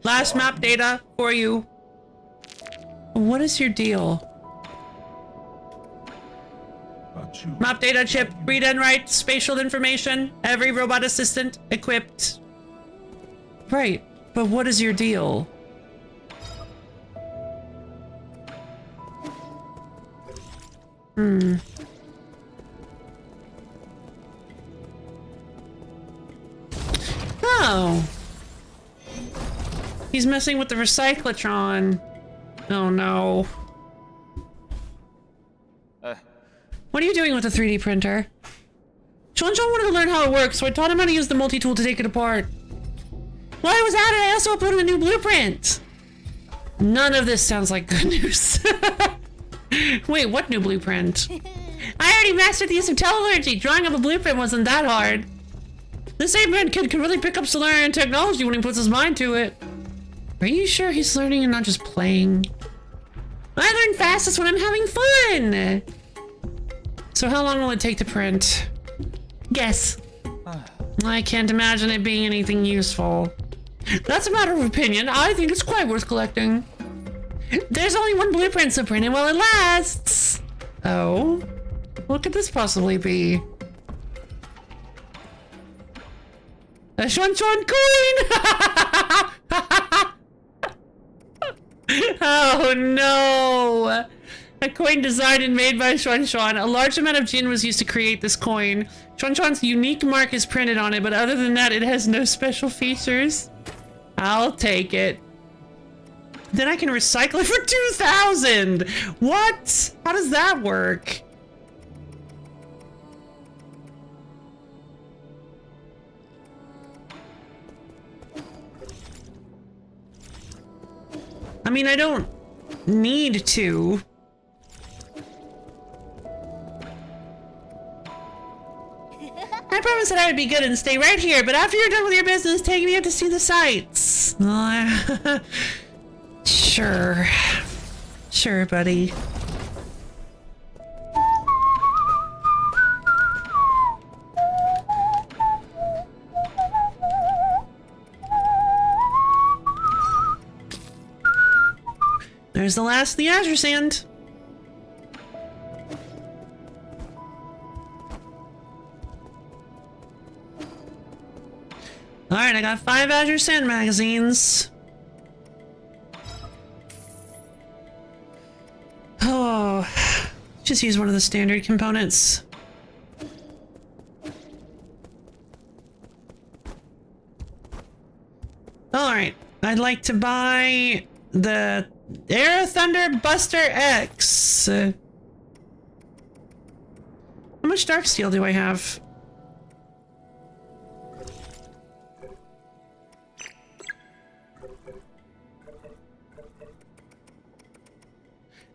Last map data for you. What is your deal? Map data chip, read and write, spatial information, every robot assistant equipped. Right, but what is your deal? Oh. He's messing with the recyclotron. Oh no. What are you doing with the 3D printer? Sean wanted to learn how it works, so I taught him how to use the multi-tool to take it apart. While I was at it, I also uploaded a new blueprint. None of this sounds like good news. Wait, what new blueprint? I already mastered the use of teleallergy. Drawing up a blueprint wasn't that hard. This 8-man kid can really pick up Solarian technology when he puts his mind to it. Are you sure he's learning and not just playing? I learn fastest when I'm having fun! So how long will it take to print? Guess. I can't imagine it being anything useful. That's a matter of opinion. I think it's quite worth collecting. There's only one blueprint to print, and while it lasts... Oh? What could this possibly be? A Chuan coin! Oh no! A coin designed and made by Chuan. A large amount of Jin was used to create this coin. Chuan's unique mark is printed on it, but other than that, it has no special features. I'll take it. Then I can recycle it for 2,000! What? How does that work? I mean, I don't need to. I promised that I would be good and stay right here, but after you're done with your business, take me up to see the sights. Sure. Sure, buddy. There's the last of the Azure Sand. Alright, I got 5 Azure Sand magazines. Oh, just use one of the standard components. Alright, I'd like to buy the Air Thunder Buster X. How much dark steel do I have?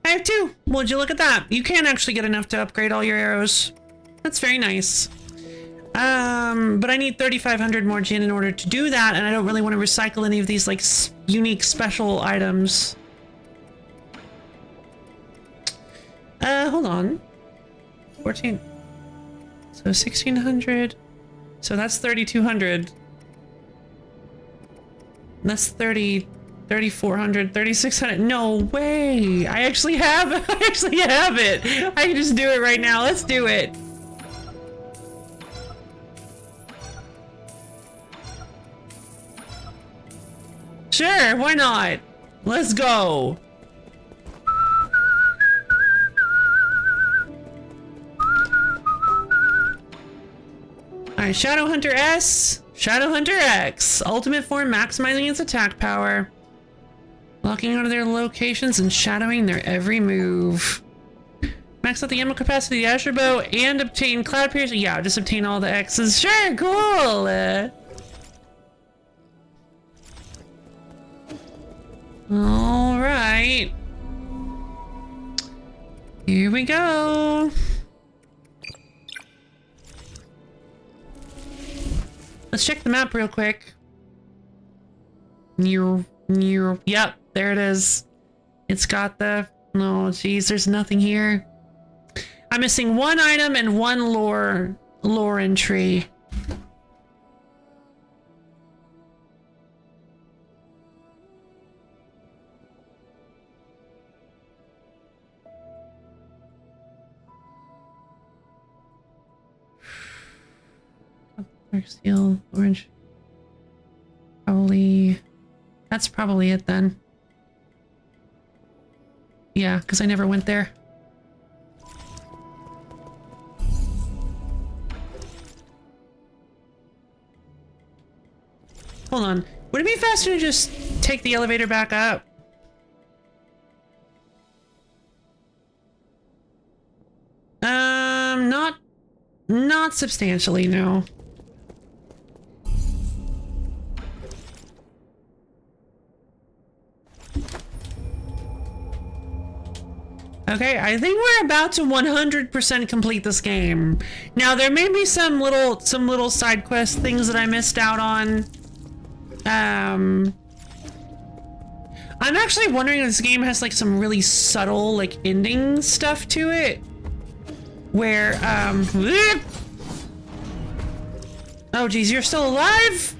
I have 2. Would you look at that? You can actually get enough to upgrade all your arrows. That's very nice. But I need 3,500 more Jin in order to do that, and I don't really want to recycle any of these, like, unique special items. Hold on. 14. So 1,600. So that's 3,200. That's 3,400, 3,600. No way! I actually have it! I can just do it right now. Let's do it! Sure, why not? Let's go! Alright, Shadowhunter S, Shadowhunter X. Ultimate form maximizing its attack power. Locking onto their locations and shadowing their every move. Max out the ammo capacity of the Azure Bow and obtain Cloud Piercing. Yeah, just obtain all the X's. Sure, cool! Alright. Here we go. Let's check the map real quick. Yep, there it is. It's got the... Oh, geez, there's nothing here. I'm missing 1 item and 1 lore entry. Dark steel, orange. Probably. That's probably it then. Yeah, because I never went there. Hold on. Would it be faster to just take the elevator back up? Not substantially, no. Okay, I think we're about to 100% complete this game. Now, there may be some little side quest things that I missed out on. I'm actually wondering if this game has like some really subtle like ending stuff to it. Where, oh geez, you're still alive?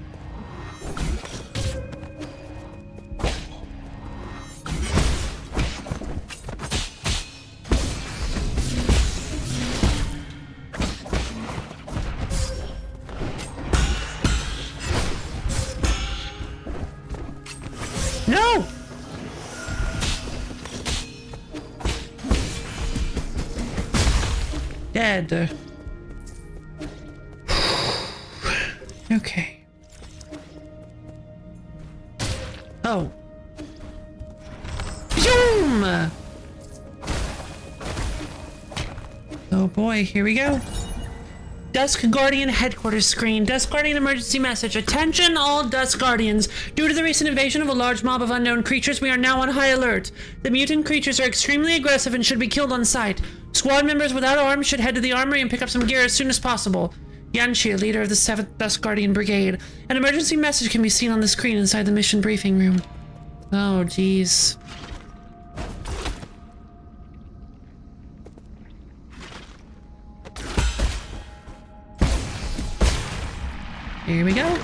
No! Dead. Okay. Oh. Zoom! Oh boy, here we go. Dusk Guardian headquarters screen. Dusk Guardian emergency message. Attention all Dusk Guardians. Due to the recent invasion of a large mob of unknown creatures, we are now on high alert. The mutant creatures are extremely aggressive and should be killed on sight. Squad members without arms should head to the armory and pick up some gear as soon as possible. Yanxi, leader of the 7th Dusk Guardian Brigade. An emergency message can be seen on the screen inside the mission briefing room. Oh, jeez. Here we go.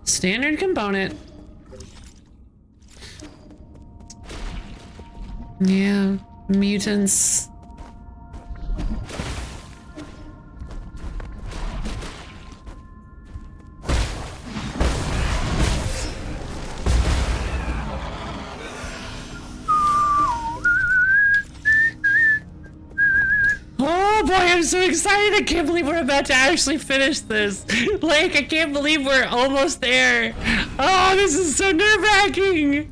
Standard component. Yeah, mutants. Oh boy, I'm so excited. I can't believe we're about to actually finish this. Like, I can't believe we're almost there. Oh, this is so nerve-wracking.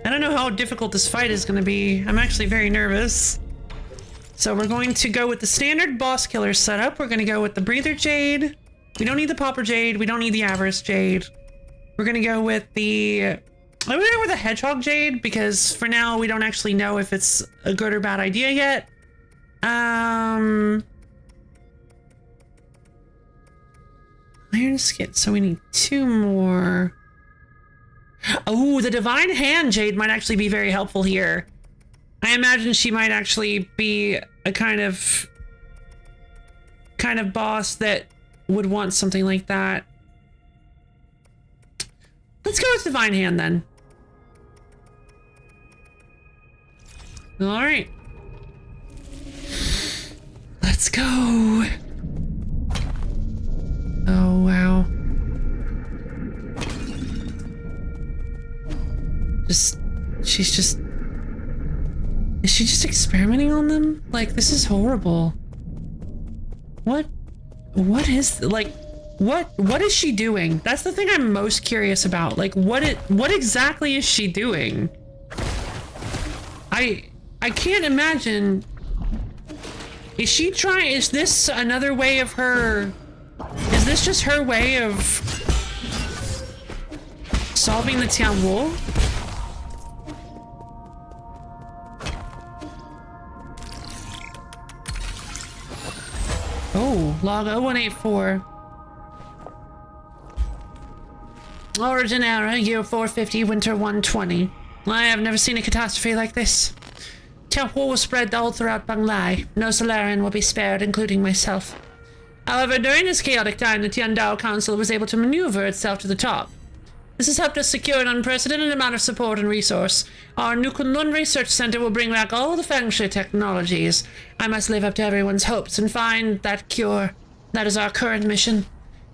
I don't know how difficult this fight is going to be. I'm actually very nervous. So we're going to go with the standard boss killer setup. We're going to go with the Breather Jade. We don't need the Pauper Jade. We don't need the Avarice Jade. We're going to go with the... I'm going to go with the Hedgehog Jade because for now we don't actually know if it's a good or bad idea yet. Iron Skit. So we need 2 more. Oh, the Divine Hand Jade might actually be very helpful here. I imagine she might actually be a kind of boss that would want something like that. Let's go with Divine Hand then. All right. Let's go. Oh, wow. Is she just experimenting on them? Like, this is horrible. What is she doing? That's the thing I'm most curious about. Like, what exactly is she doing? I can't imagine. Is this another way of her? Is this just her way of solving the Tianwu? Oh, log 0184. Origin error, year 450, winter 120. I have never seen a catastrophe like this. Tianwu will spread all throughout Banglai. No Solarian will be spared, including myself. However, during this chaotic time, the Tiandao Council was able to maneuver itself to the top. This has helped us secure an unprecedented amount of support and resource. Our Nukunlun Research Center will bring back all the feng shui technologies. I must live up to everyone's hopes and find that cure. That is our current mission.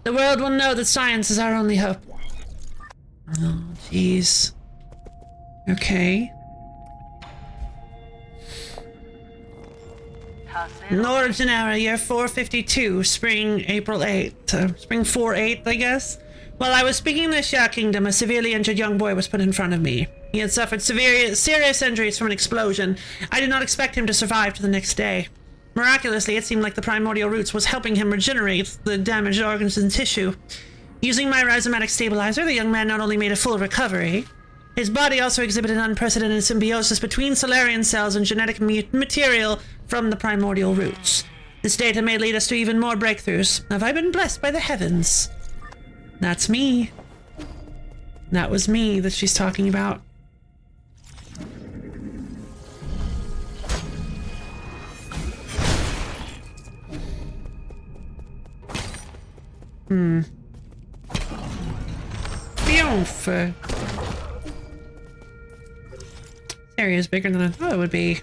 The world will know that science is our only hope. Oh, jeez. Okay. Nora Genera, year 452, spring April 8th. Spring 4/8, I guess? While I was speaking in the Xia Kingdom, a severely injured young boy was put in front of me. He had suffered serious injuries from an explosion. I did not expect him to survive to the next day. Miraculously, it seemed like the primordial roots was helping him regenerate the damaged organs and tissue. Using my rhizomatic stabilizer, the young man not only made a full recovery, his body also exhibited unprecedented symbiosis between Solarian cells and genetic material from the primordial roots. This data may lead us to even more breakthroughs. Have I been blessed by the heavens? That's me. That was me that she's talking about. Beauf. This area is bigger than I thought it would be.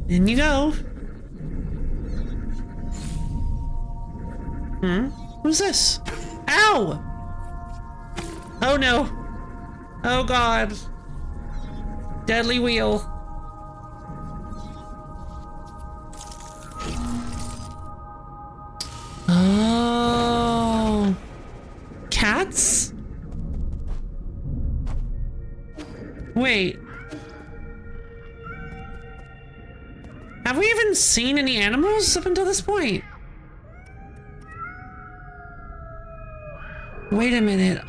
In you go. Who's this? Ow! Oh no. Oh god. Deadly wheel. Oh. Cats? Wait. Have we even seen any animals up until this point? Wait a minute,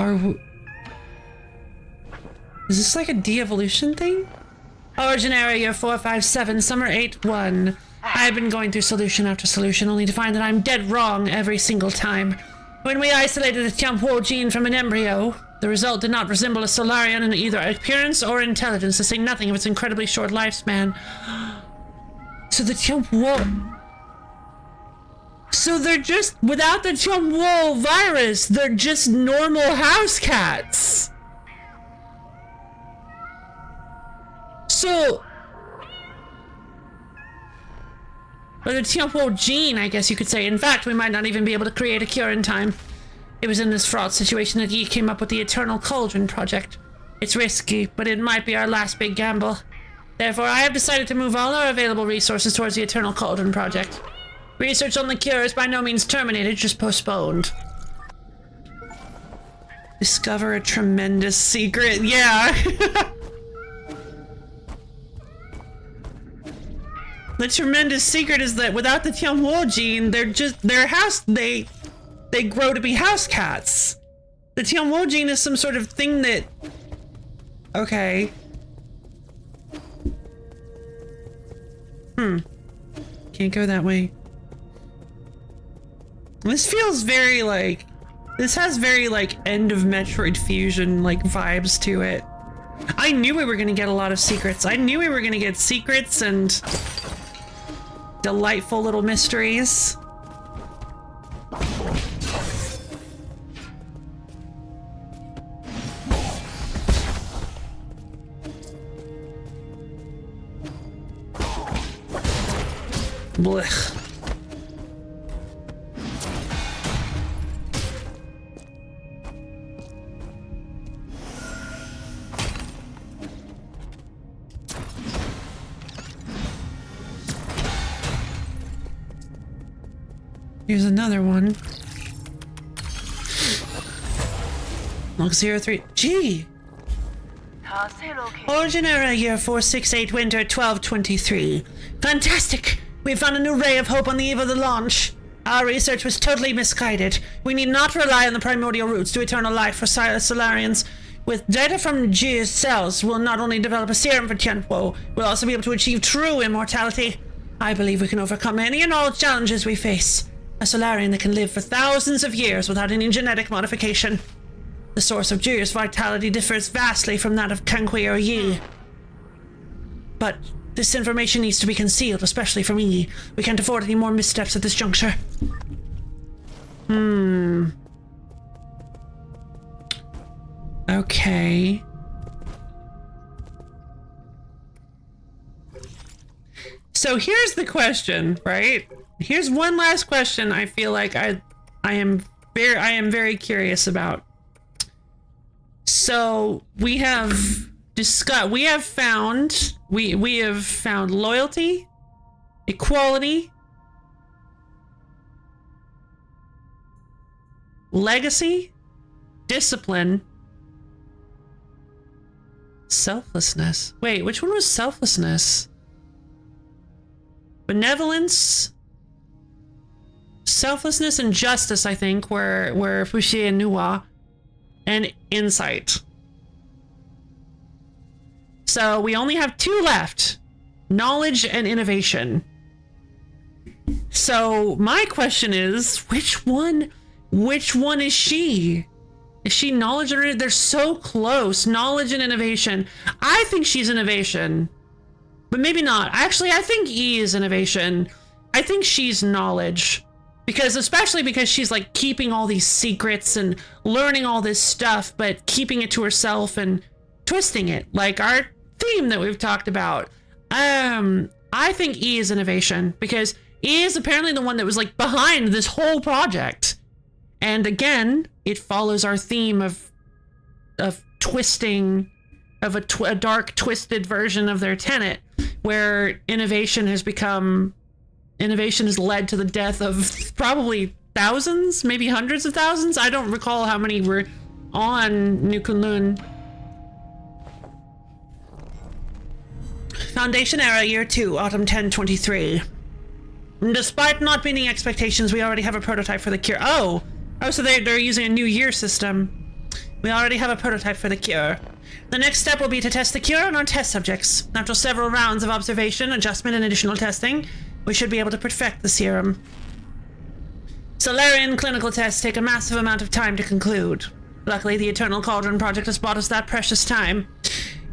is this like a de-evolution thing? Origin area 457, summer 8-1. I've been going through solution after solution only to find that I'm dead wrong every single time. When we isolated the Tianpo gene from an embryo, the result did not resemble a Solarian in either appearance or intelligence, to say nothing of its incredibly short lifespan. So the Tianpo... So they're just, without the Tianpo virus, they're just normal house cats. So... Or the Tianpo gene, I guess you could say. In fact, we might not even be able to create a cure in time. It was in this fraught situation that Yi came up with the Eternal Cauldron project. It's risky, but it might be our last big gamble. Therefore, I have decided to move all our available resources towards the Eternal Cauldron project. Research on the cure is by no means terminated, just postponed. Discover a tremendous secret. Yeah. The tremendous secret is that without the Tianhuo gene, they grow to be house cats. The Tianhuo gene is some sort of thing that... Okay. Can't go that way. This feels very like... This has very like end of Metroid Fusion like vibes to it. I knew we were gonna get a lot of secrets. I knew we were gonna get secrets and delightful little mysteries. Blech. Here's another one. Log 03. Gee! Origin era year 468 winter 1223. Fantastic! We found a new ray of hope on the eve of the launch. Our research was totally misguided. We need not rely on the primordial roots to eternal life for Solarians. With data from Ji's cells, we'll not only develop a serum for Tianpo, we'll also be able to achieve true immortality. I believe we can overcome any and all challenges we face. A Solarian that can live for thousands of years without any genetic modification. The source of Ji's vitality differs vastly from that of Kankui or Yi. But this information needs to be concealed, especially from Yi. We can't afford any more missteps at this juncture. Okay. So here's the question, right? Here's one last question I feel like I am very curious about. So we have found loyalty, equality, legacy, discipline, selflessness. Wait, which one was selflessness? Benevolence, selflessness, and justice, I think, were Fuxi and Nuwa, and insight. So we only have 2 left: knowledge and innovation. So my question is, which one is she? Is she knowledge or they're so close? Knowledge and innovation. I think she's innovation, but maybe not. Actually, I think E is innovation. I think she's knowledge, especially because she's like keeping all these secrets and learning all this stuff, but keeping it to herself and twisting it, like our theme that we've talked about. I think E is innovation because E is apparently the one that was like behind this whole project. And again, it follows our theme of twisting, of a dark, twisted version of their tenet, where innovation has led to the death of probably thousands, maybe hundreds of thousands. I don't recall how many were on New Kunlun. Foundation Era, Year 2, Autumn 1023. Despite not meeting expectations, we already have a prototype for the cure. Oh, so they're using a new year system. We already have a prototype for the cure. The next step will be to test the cure on our test subjects. After several rounds of observation, adjustment, and additional testing, we should be able to perfect the serum. Solarian clinical tests take a massive amount of time to conclude. Luckily, the Eternal Cauldron project has bought us that precious time.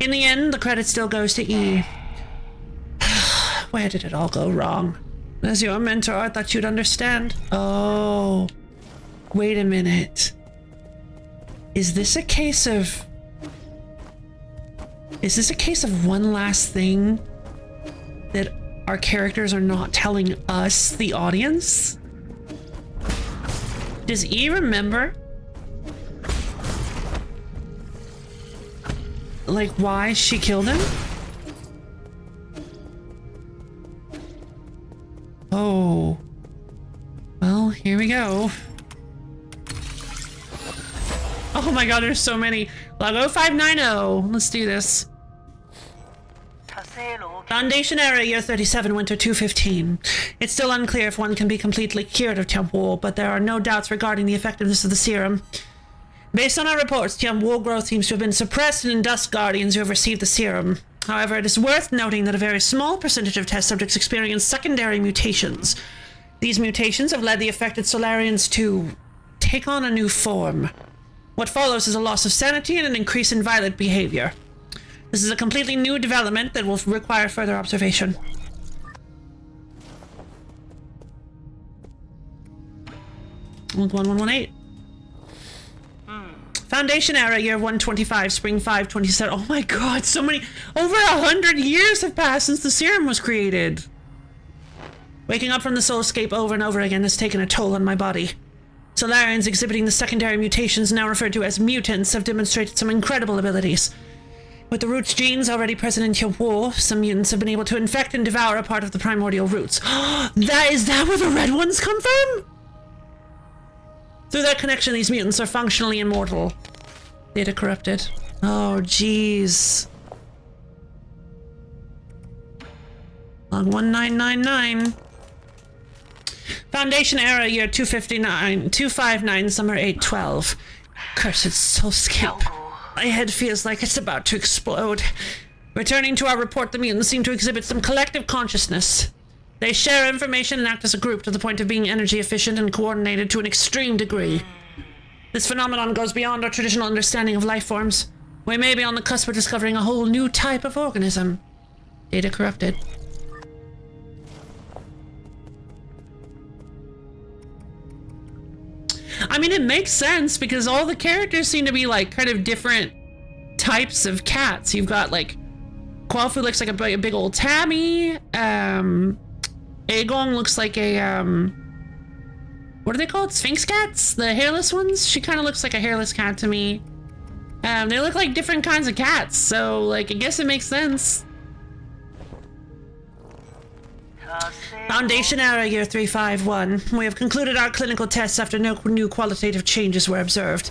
In the end, the credit still goes to E. Where did it all go wrong? As your mentor, I thought you'd understand. Oh, wait a minute. Is this a case of one last thing that our characters are not telling us, the audience? Does E remember? Like, why she killed him? Oh. Well, here we go. Oh my god, there's so many. Log 0590. Let's do this. Foundation Era, Year 37, Winter 215. It's still unclear if one can be completely cured of Tianpo, but there are no doubts regarding the effectiveness of the serum. Based on our reports, Tianpo growth seems to have been suppressed in Dust Guardians who have received the serum. However, it is worth noting that a very small percentage of test subjects experience secondary mutations. These mutations have led the affected Solarians to take on a new form. What follows is a loss of sanity and an increase in violent behavior. This is a completely new development that will require further observation. Old 1118. Foundation Era, Year 125, Spring 527. Oh my god, so many. Over 100 years have passed since the serum was created. Waking up from the soulscape over and over again has taken a toll on my body. Solarians exhibiting the secondary mutations now referred to as mutants have demonstrated some incredible abilities. With the roots genes already present in Tianpo, some mutants have been able to infect and devour a part of the primordial roots. Is that where the red ones come from? Through that connection, these mutants are functionally immortal. Data corrupted. Oh, jeez. Log 1999. Foundation Era, Year 259, 259, Summer 812. Cursed soulscape. My head feels like it's about to explode. Returning to our report, the mutants seem to exhibit some collective consciousness. They share information and act as a group to the point of being energy efficient and coordinated to an extreme degree. This phenomenon goes beyond our traditional understanding of life forms. We may be on the cusp of discovering a whole new type of organism. Data corrupted. I mean, it makes sense because all the characters seem to be like kind of different types of cats. You've got like Quafu looks like a big old tabby. Agong looks like a what are they called? Sphinx cats? The hairless ones? She kind of looks like a hairless cat to me. They look like different kinds of cats, so like I guess it makes sense. Foundation error year 351. We have concluded our clinical tests after no new qualitative changes were observed.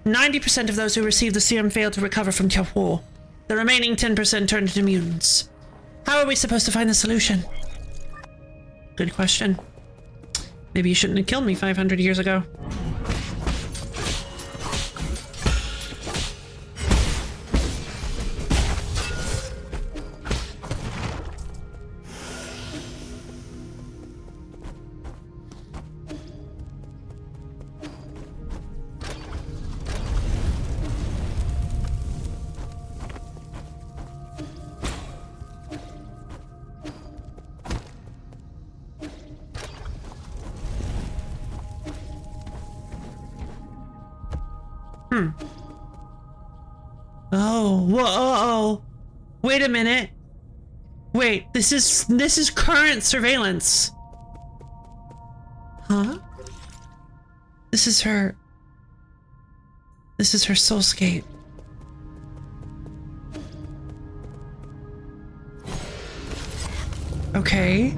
90% of those who received the serum failed to recover from Tiahuo. The remaining 10% turned into mutants. How are we supposed to find the solution? Good question. Maybe you shouldn't have killed me 500 years ago. Oh, whoa! Wait a minute. Wait, this is current surveillance. Huh? This is her soulscape. Okay.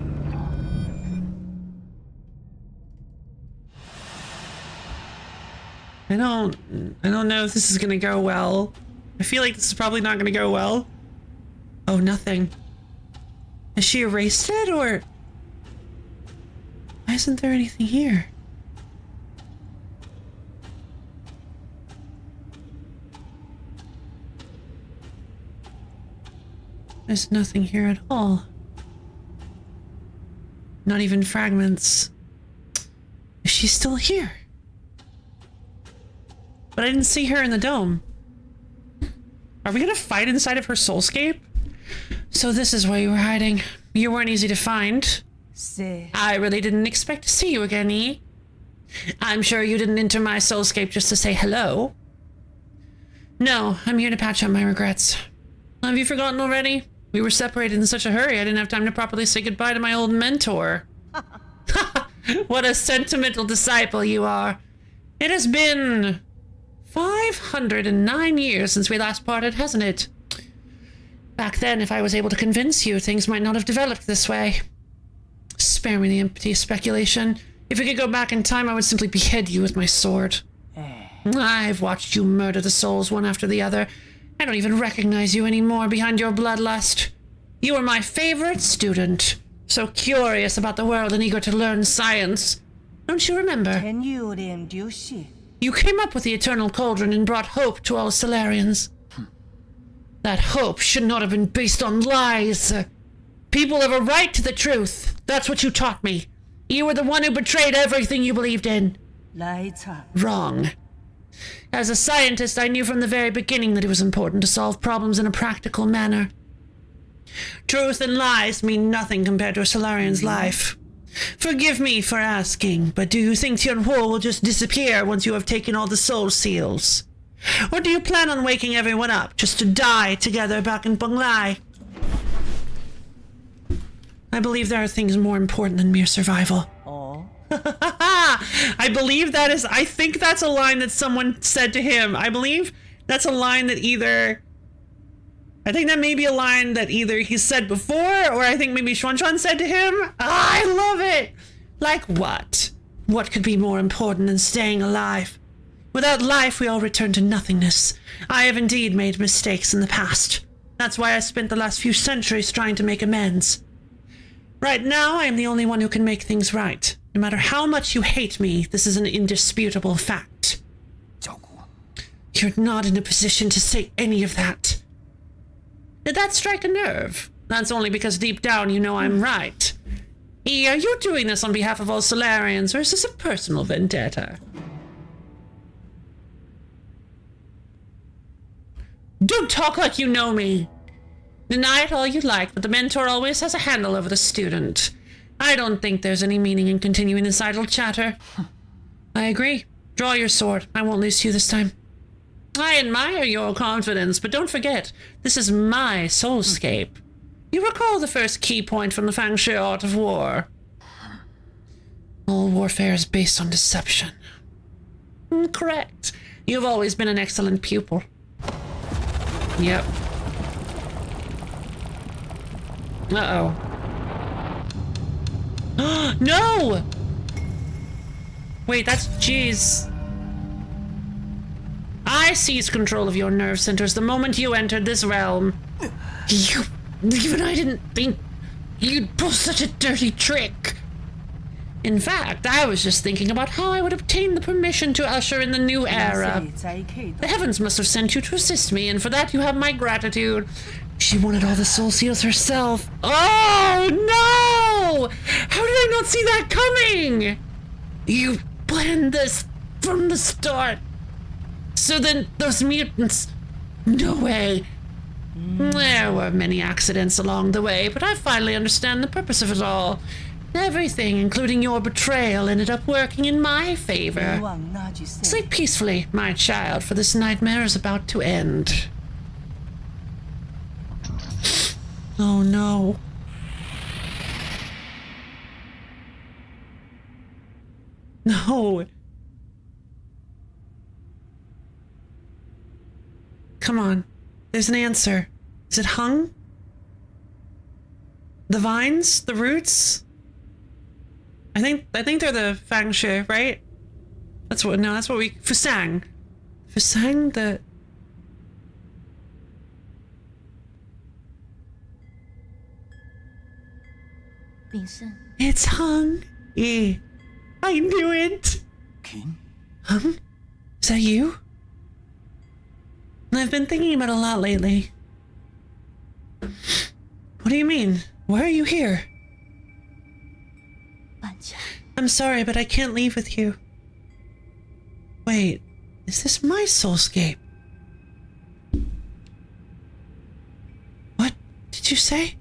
I don't know if this is gonna go well. I feel like this is probably not gonna go well. Oh, nothing. Has she erased it, or why isn't there anything here? There's nothing here at all. Not even fragments. Is she still here? But I didn't see her in the dome. Are we gonna fight inside of her soulscape? So this is where you were hiding. You weren't easy to find. I really didn't expect to see you again, E. I'm sure you didn't enter my soulscape just to say hello. No, I'm here to patch up my regrets. Have you forgotten already? We were separated in such a hurry I didn't have time to properly say goodbye to my old mentor. What a sentimental disciple you are. It has been 509 years since we last parted, hasn't it? Back then, if I was able to convince you, things might not have developed this way. Spare me the empty speculation. If we could go back in time, I would simply behead you with my sword. I've watched you murder the souls one after the other. I don't even recognize you anymore behind your bloodlust. You were my favorite student, so curious about the world and eager to learn science. Don't you remember? You came up with the Eternal Cauldron and brought hope to all Solarians. That hope should not have been based on lies. People have a right to the truth. That's what you taught me. You were the one who betrayed everything you believed in. Wrong. As a scientist, I knew from the very beginning that it was important to solve problems in a practical manner. Truth and lies mean nothing compared to a Solarian's life. Forgive me for asking, but do you think Tianhuo will just disappear once you have taken all the soul seals? Or do you plan on waking everyone up just to die together back in Bonglai? I believe there are things more important than mere survival. I believe that is, I think that's a line that someone said to him. I believe that's a line that I think that may be a line that either he said before, or I think maybe Xuan said to him. I love it! Like what? What could be more important than staying alive? Without life, we all return to nothingness. I have indeed made mistakes in the past. That's why I spent the last few centuries trying to make amends. Right now, I am the only one who can make things right. No matter how much you hate me, this is an indisputable fact. You're not in a position to say any of that. Did that strike a nerve? That's only because deep down you know I'm right. E, are you doing this on behalf of all Solarians, or is this a personal vendetta? Don't talk like you know me. Deny it all you like, but the mentor always has a handle over the student. I don't think there's any meaning in continuing this idle chatter. I agree. Draw your sword. I won't lose to you this time. I admire your confidence, but don't forget, this is my soulscape. You recall the first key point from the Fang Shi art of war. All warfare is based on deception. Correct. You've always been an excellent pupil. Yep. Uh-oh. No! Wait, that's... Jeez. I seized control of your nerve centers the moment you entered this realm. Even I didn't think you'd pull such a dirty trick. In fact, I was just thinking about how I would obtain the permission to usher in the new era. The heavens must have sent you to assist me, and for that you have my gratitude. She wanted all the soul seals herself. Oh, no! How did I not see that coming? You planned this from the start. So then those mutants... No way. There were many accidents along the way, but I finally understand the purpose of it all. Everything, including your betrayal, ended up working in my favor. Sleep peacefully, my child, for this nightmare is about to end. Oh no. No. Come on. There's an answer. Is it hung? The vines? The roots? I think they're the Fang Shi, right? That's what we... Fusang. Fusang, the... It's hung. Yeah. I knew it. Hung? Is that you? I've been thinking about it a lot lately. What do you mean? Why are you here? I'm sorry, but I can't leave with you. Wait, is this my soulscape? What did you say?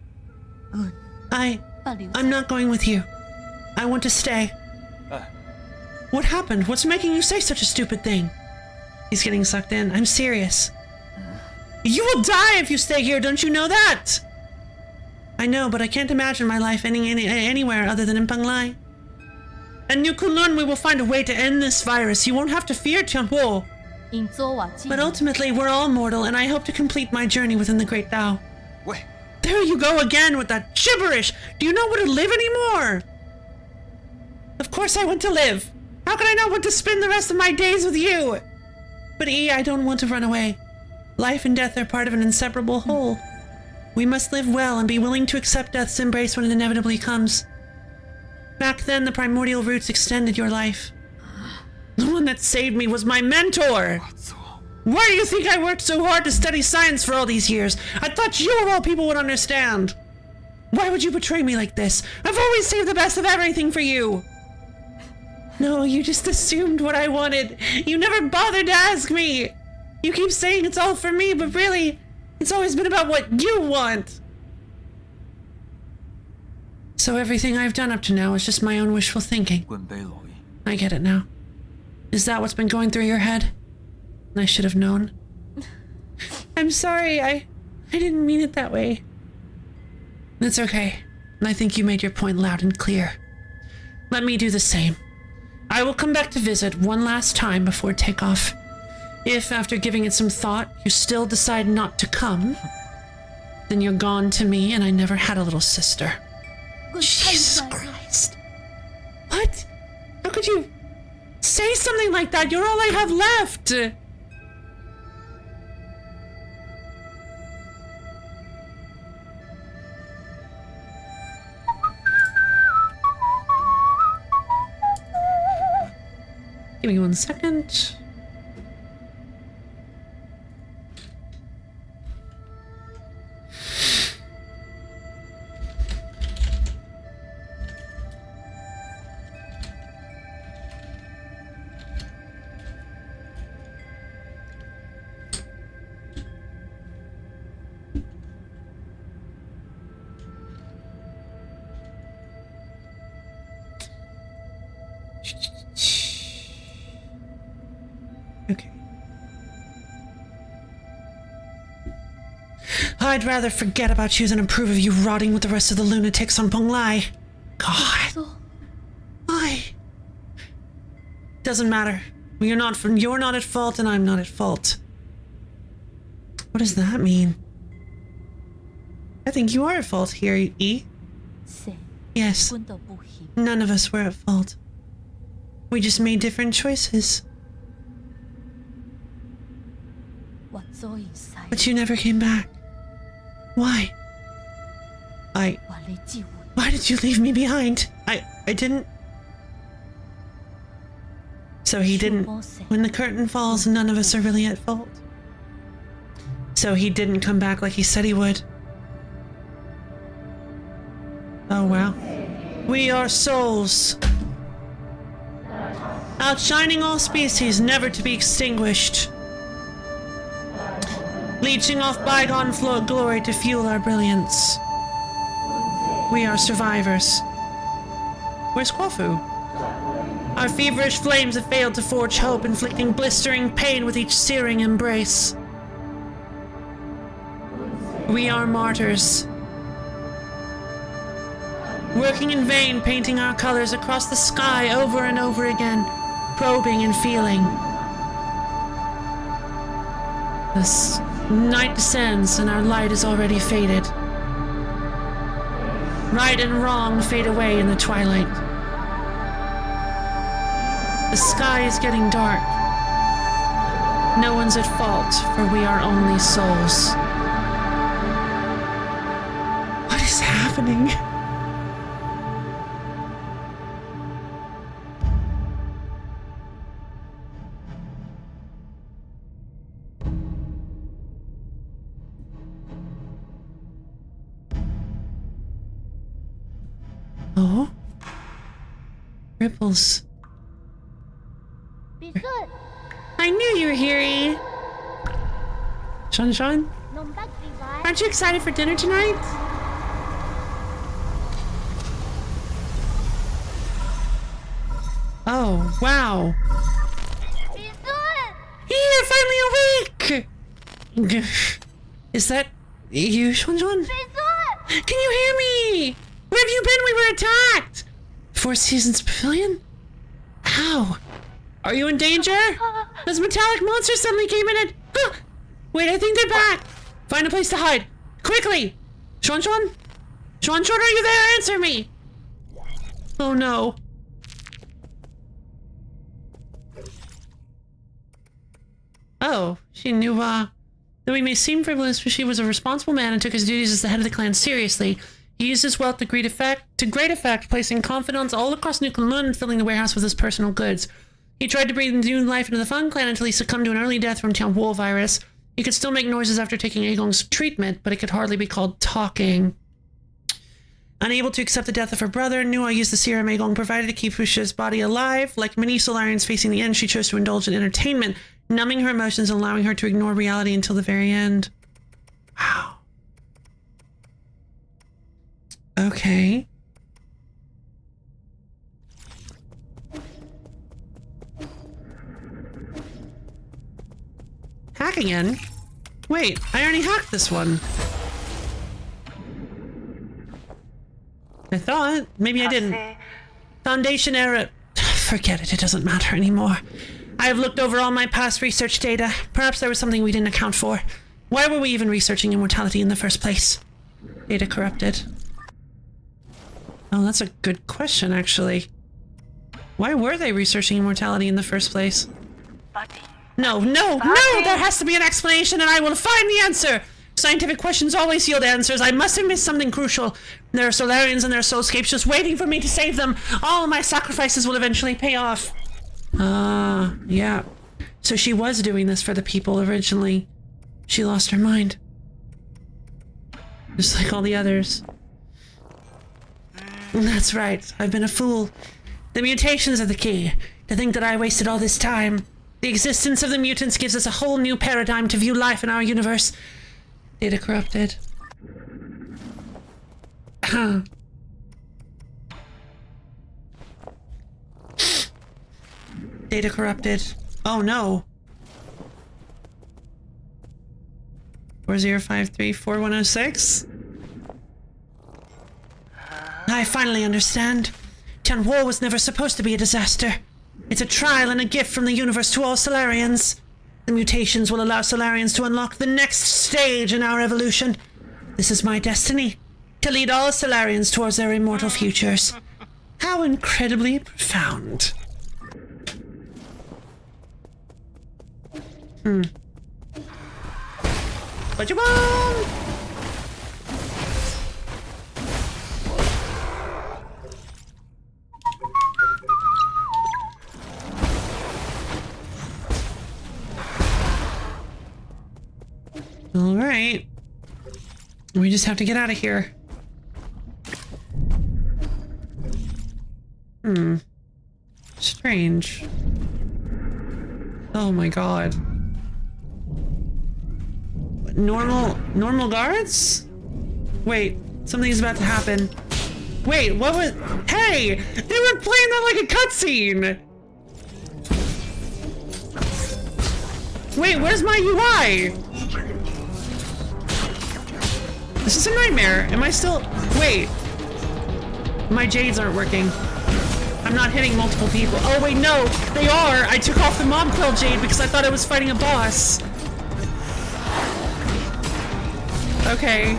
I'm not going with you. I want to stay. What happened? What's making you say such a stupid thing? He's getting sucked in. I'm serious. You will die if you stay here, don't you know that? I know, but I can't imagine my life ending anywhere other than in Panglai. And New Kunlun, we will find a way to end this virus. You won't have to fear Tianhuo. But ultimately, we're all mortal, and I hope to complete my journey within the Great Tao. Wait. There you go again with that gibberish! Do you not want to live anymore? Of course I want to live. How can I not want to spend the rest of my days with you? But I don't want to run away. Life and death are part of an inseparable whole. We must live well and be willing to accept death's embrace when it inevitably comes. Back then, the primordial roots extended your life. The one that saved me was my mentor! Why do you think I worked so hard to study science for all these years? I thought you of all people would understand. Why would you betray me like this? I've always saved the best of everything for you. No, you just assumed what I wanted. You never bothered to ask me. You keep saying it's all for me, but really, it's always been about what you want. So everything I've done up to now is just my own wishful thinking. I get it now. Is that what's been going through your head? I should have known. I'm sorry, I didn't mean it that way. It's okay. I think you made your point loud and clear. Let me do the same. I will come back to visit one last time before takeoff. If, after giving it some thought, you still decide not to come, then you're gone to me and I never had a little sister. Jesus Christ. What? How could you say something like that? You're all I have left. Give me 1 second. Okay. I'd rather forget about you than approve of you rotting with the rest of the lunatics on Peng Lai. God. Why? Doesn't matter. You're not at fault and I'm not at fault. What does that mean? I think you are at fault here, E. Yes. None of us were at fault. We just made different choices. But you never came back. Why? Why did you leave me behind? I didn't... So he didn't... When the curtain falls, none of us are really at fault. So he didn't come back like he said he would. Oh, wow. We are souls. Outshining all species, never to be extinguished. Leeching off bygone glory to fuel our brilliance. We are survivors. Where's Kwafu? Our feverish flames have failed to forge hope, inflicting blistering pain with each searing embrace. We are martyrs. Working in vain, painting our colors across the sky over and over again, probing and feeling. This night descends and our light is already faded. Right and wrong fade away in the twilight. The sky is getting dark. No one's at fault, for we are only souls. What is happening? Oh? Ripples. I knew you were here, E. Sean? Aren't you excited for dinner tonight? Oh, wow. You're finally awake! Is that you, Sean? Can you hear me? Where have you been? We were attacked! Four Seasons Pavilion? How? Are you in danger? Those metallic monsters suddenly came in and... Wait, I think they're back! Find a place to hide. Quickly! Sean? Sean, are you there? Answer me! Oh no. Oh, she knew, though he may seem frivolous, but she was a responsible man and took his duties as the head of the clan seriously. He used his wealth to great effect, placing confidants all across New Kunlun and filling the warehouse with his personal goods. He tried to breathe new life into the Fun Clan until he succumbed to an early death from Tianhuo virus. He could still make noises after taking Agong's treatment, but it could hardly be called talking. Unable to accept the death of her brother, Nua used the serum Agong provided to keep Fuxia's body alive. Like many Solarians facing the end, she chose to indulge in entertainment, numbing her emotions and allowing her to ignore reality until the very end. Wow. Okay. Hack again? Wait, I already hacked this one. I thought. Maybe I didn't. Foundation error. Forget it, it doesn't matter anymore. I have looked over all my past research data. Perhaps there was something we didn't account for. Why were we even researching immortality in the first place? Data corrupted. Oh, that's a good question, actually. Why were they researching immortality in the first place? No, there has to be an explanation and I will find the answer! Scientific questions always yield answers. I must have missed something crucial. There are Solarians and their soulscapes just waiting for me to save them. All my sacrifices will eventually pay off. Yeah. So she was doing this for the people originally. She lost her mind. Just like all the others. That's right. I've been a fool. The mutations are the key. To think that I wasted all this time. The existence of the mutants gives us a whole new paradigm to view life in our universe. Data corrupted. Data corrupted. Oh no. 40534106. I finally understand. Town War was never supposed to be a disaster. It's a trial and a gift from the universe to all Solarians. The mutations will allow Solarians to unlock the next stage in our evolution. This is my destiny, to lead all Solarians towards their immortal futures. How incredibly profound. What you want? All right. We just have to get out of here. Strange. Oh my god. Normal guards? Wait, something's about to happen. Wait, what was... Hey! They were playing that like a cutscene! Wait, where's my UI? This is a nightmare. Am I still... Wait. My jades aren't working. I'm not hitting multiple people. Oh wait, no! They are! I took off the mob quill jade because I thought I was fighting a boss. Okay.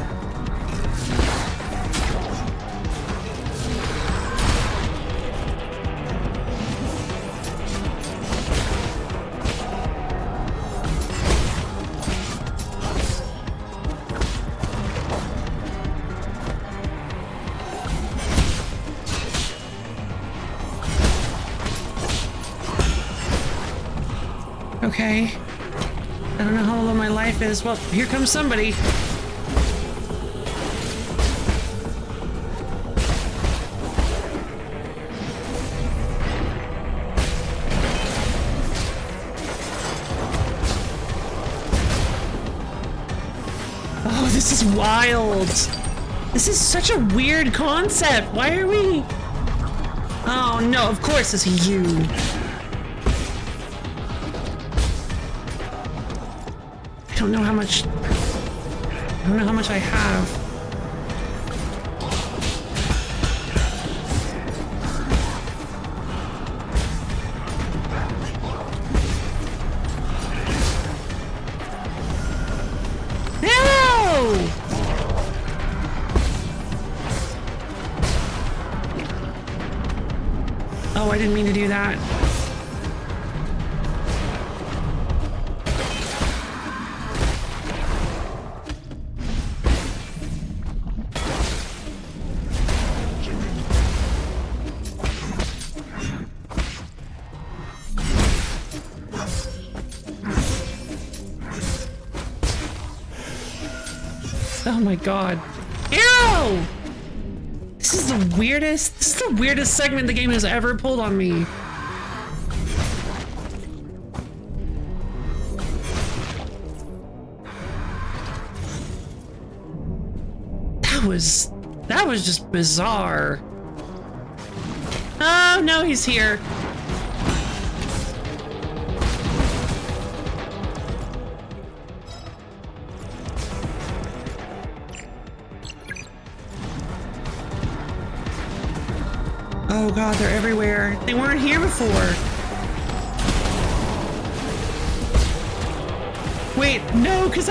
Okay. I don't know how low my life is. Well, here comes somebody. Oh, this is wild. This is such a weird concept. Why are we... Oh no, of course it's you. I don't know how much I have. No! Oh, I didn't mean to do that. Oh my god. Ew! This is the weirdest segment the game has ever pulled on me. That was just bizarre. Oh no, he's here. Oh god, they're everywhere. They weren't here before. Wait, no, because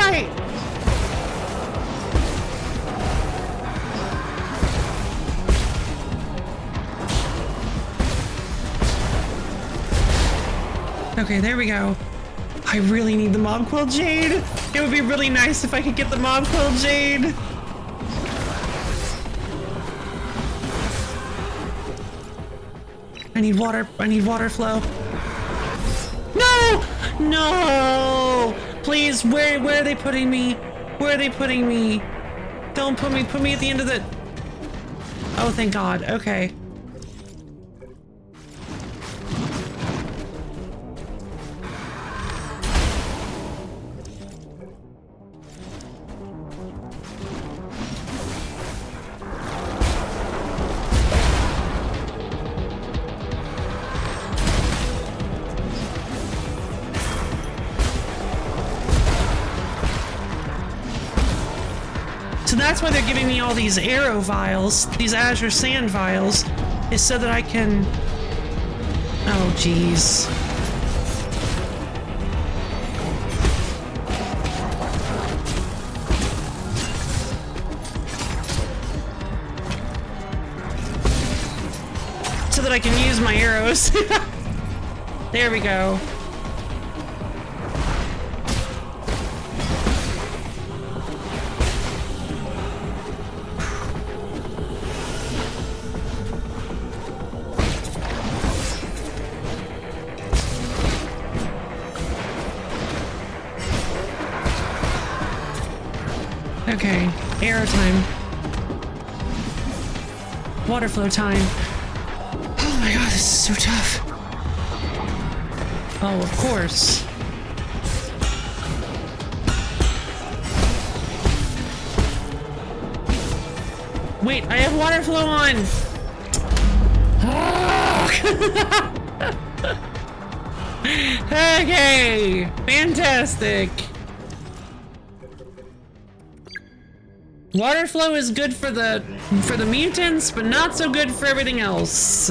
Okay, there we go. I really need the Mob Quill Jade. It would be really nice if I could get the Mob Quill Jade. I need water flow. No! No! Please, where are they putting me? Where are they putting me? Don't put me at the end of the... Oh, thank God. Okay. So that's why they're giving me all these arrow vials, these azure sand vials, is so that I can... Oh, jeez. So that I can use my arrows. There we go. Okay, arrow time. Water flow time. Oh my god, this is so tough. Oh, of course. Wait, I have water flow on! Okay, fantastic. Water flow is good for the mutants, but not so good for everything else.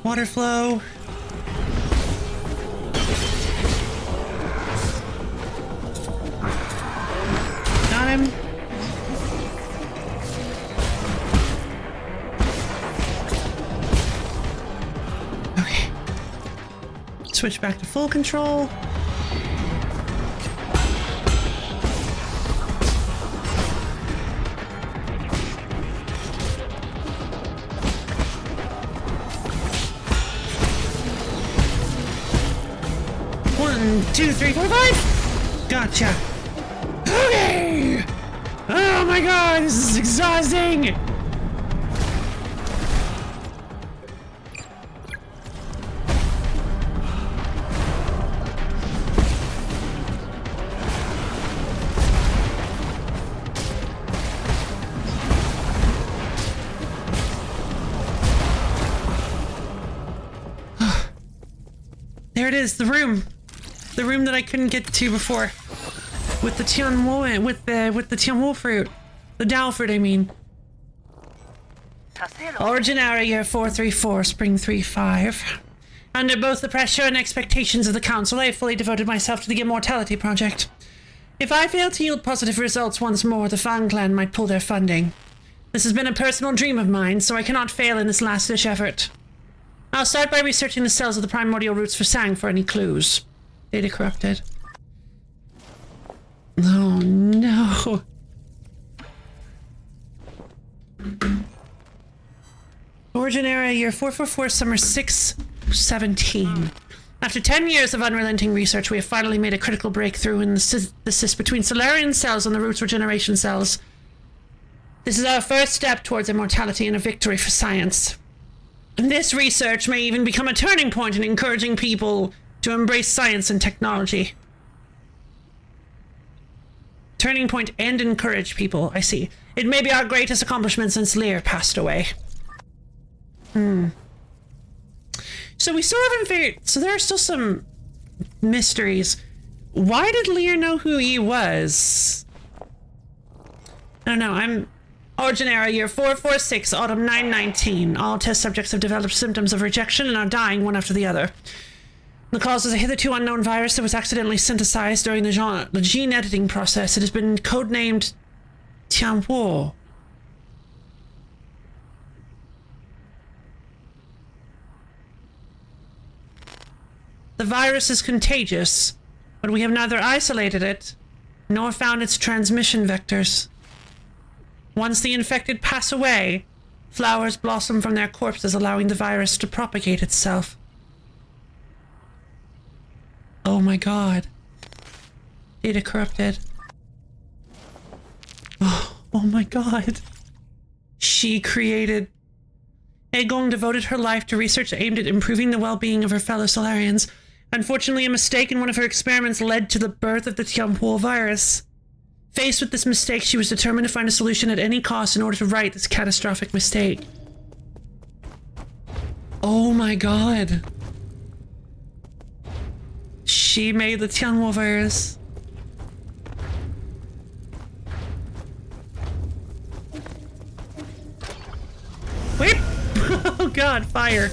Water flow. Got him. Okay. Switch back to full control. One, two, three, four, five. Gotcha. Okay. Oh my god, this is exhausting. There it is, the room. The room that I couldn't get to before. With the Tianwo, with the Tianwo fruit. The Dao fruit, I mean. Originaria year 434, spring 35. Under both the pressure and expectations of the council, I have fully devoted myself to the Immortality project. If I fail to yield positive results once more, the Fang clan might pull their funding. This has been a personal dream of mine, so I cannot fail in this last-ditch effort. I'll start by researching the cells of the primordial roots for Sang for any clues. Data corrupted. Oh no. Origin area year 444, summer 617. After 10 years of unrelenting research, we have finally made a critical breakthrough in the cyst between Solarian cells and the roots regeneration cells. This is our first step towards immortality and a victory for science. This research may even become a turning point in encouraging people to embrace science and technology. Turning point and encourage people, I see. It may be our greatest accomplishment since Lear passed away. So we still haven't figured... So there are still some mysteries. Why did Lear know who he was? I don't know, I'm... Origin era year 446, autumn 919. All test subjects have developed symptoms of rejection and are dying one after the other. The cause is a hitherto unknown virus that was accidentally synthesized during the gene editing process. It has been codenamed Tianwo. The virus is contagious, but we have neither isolated it nor found its transmission vectors. Once the infected pass away, flowers blossom from their corpses, allowing the virus to propagate itself. Oh my god. Data corrupted. Oh my god. She created... Aegon devoted her life to research aimed at improving the well-being of her fellow Solarians. Unfortunately, a mistake in one of her experiments led to the birth of the Tianpo virus. Faced with this mistake, she was determined to find a solution at any cost in order to right this catastrophic mistake. Oh my god. She made the Tianpo virus. Wait! Oh god, fire.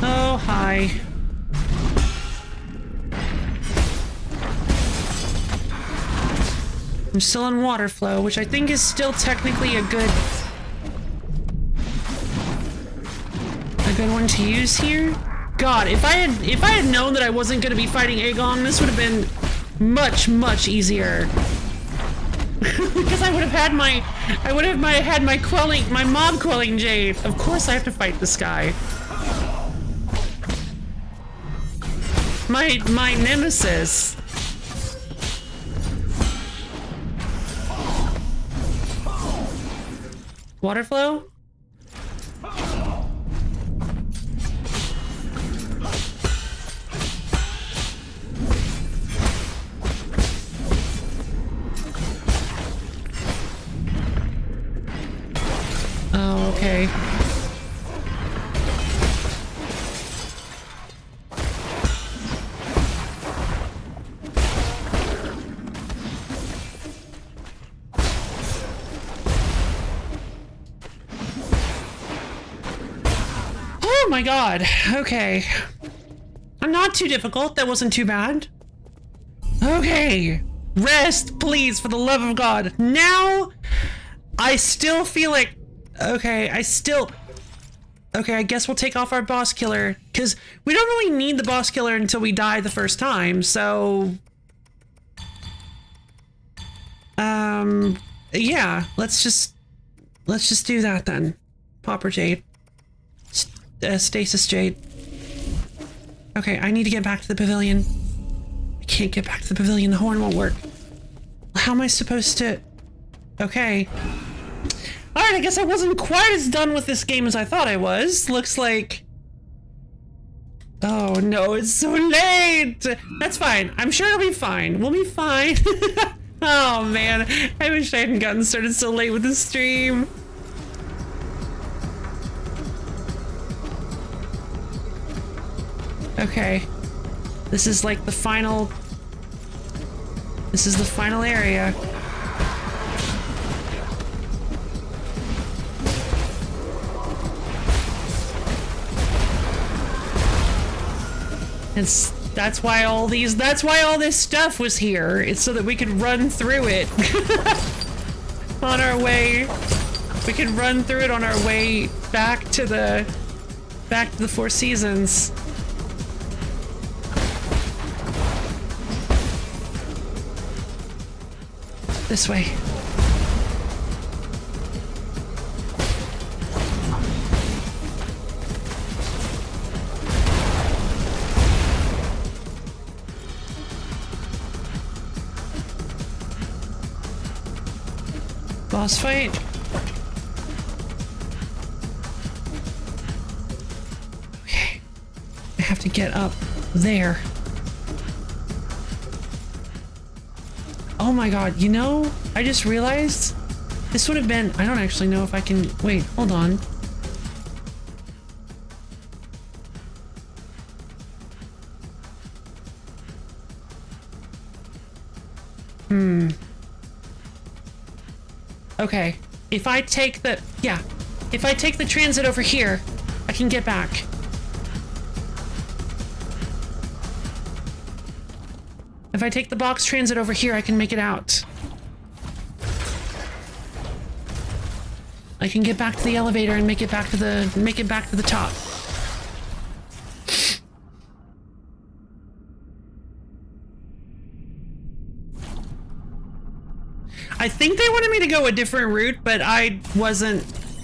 Oh, hi. I'm still on water flow, which I think is still technically a good one to use here. God, if I had known that I wasn't going to be fighting Aegon, this would have been much easier. Because I would have had my quelling, my mob quelling jade. Of course I have to fight this guy. My nemesis. Water flow? Oh, okay. Oh my god. Okay. I'm not too difficult. That wasn't too bad. Okay. Rest, please, for the love of God. Now, I still feel like... Okay, Okay, I guess we'll take off our boss killer. Because we don't really need the boss killer until we die the first time, so... Yeah, let's just do that then. Popper Jade. Stasis Jade. Okay, I need to get back to the pavilion. I can't get back to the pavilion. The horn won't work. How am I supposed to... Okay. Alright, I guess I wasn't quite as done with this game as I thought I was. Looks like... Oh no, it's so late! That's fine. I'm sure it'll be fine. We'll be fine. Oh man, I wish I hadn't gotten started so late with the stream. Okay. This is like the final... This is the final area. That's why all this stuff was here. It's so that we could run through it. On our way. We could run through it on our way back to the Four Seasons. This way. Boss fight. Okay. I have to get up there. Oh my god, you know, I just realized this would have been... I don't actually know if I can... Wait, hold on. Okay, if I take the... Yeah, if I take the transit over here, I can get back. If I take the box transit over here, I can make it out. I can get back to the elevator and make it back to the top. I think they wanted me to go a different route, but I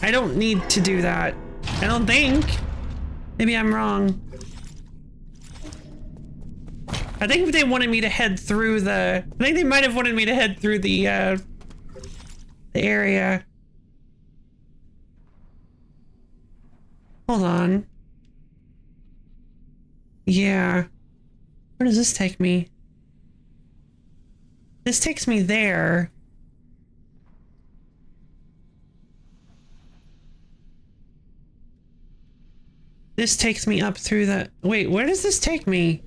don't need to do that. I don't think. Maybe I'm wrong. I think they wanted me to head through I think they might have wanted me to head through the area. Hold on. Yeah. Where does this take me? This takes me there. This takes me up through the... Wait, where does this take me?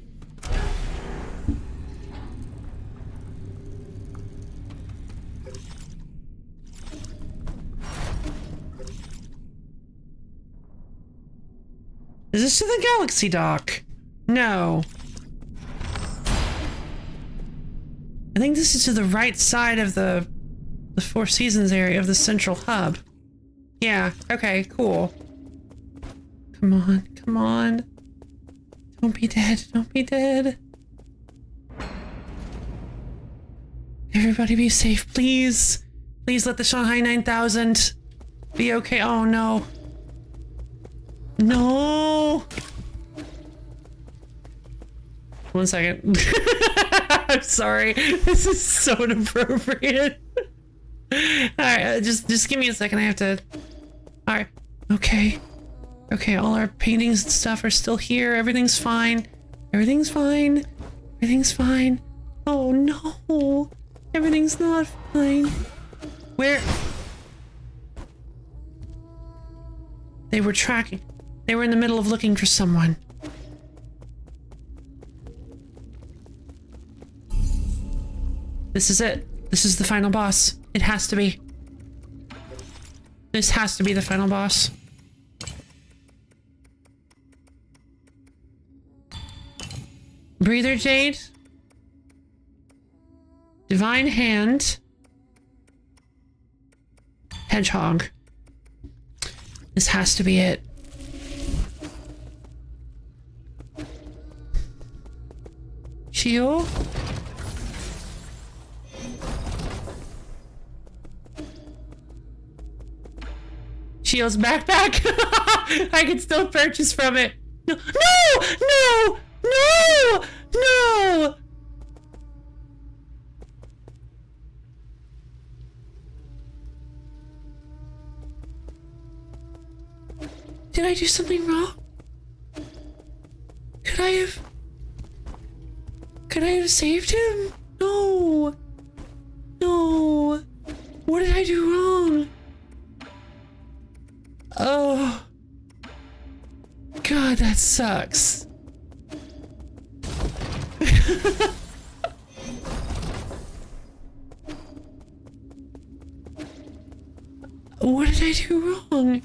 Is this to the Galaxy Dock? No. I think this is to the right side of the Four Seasons area of the central hub. Yeah, okay, cool. Come on, come on. Don't be dead, don't be dead. Everybody be safe, please. Please let the Shanghai 9000 be okay. Oh no. No. 1 second. I'm sorry. This is so inappropriate. Alright, just give me a second. I have to... Alright. Okay. Okay, all our paintings and stuff are still here. Everything's fine. Everything's fine. Everything's fine. Oh no. Everything's not fine. Where? They were tracking. They were in the middle of looking for someone. This is it. This is the final boss. It has to be. This has to be the final boss. Breather Jade. Divine Hand. Hedgehog. This has to be it. Chio? Chio's backpack? I can still purchase from it. No! No! No! No! No! Did I do something wrong? Could I have saved him? No. No. What did I do wrong? Oh. God, that sucks. What did I do wrong?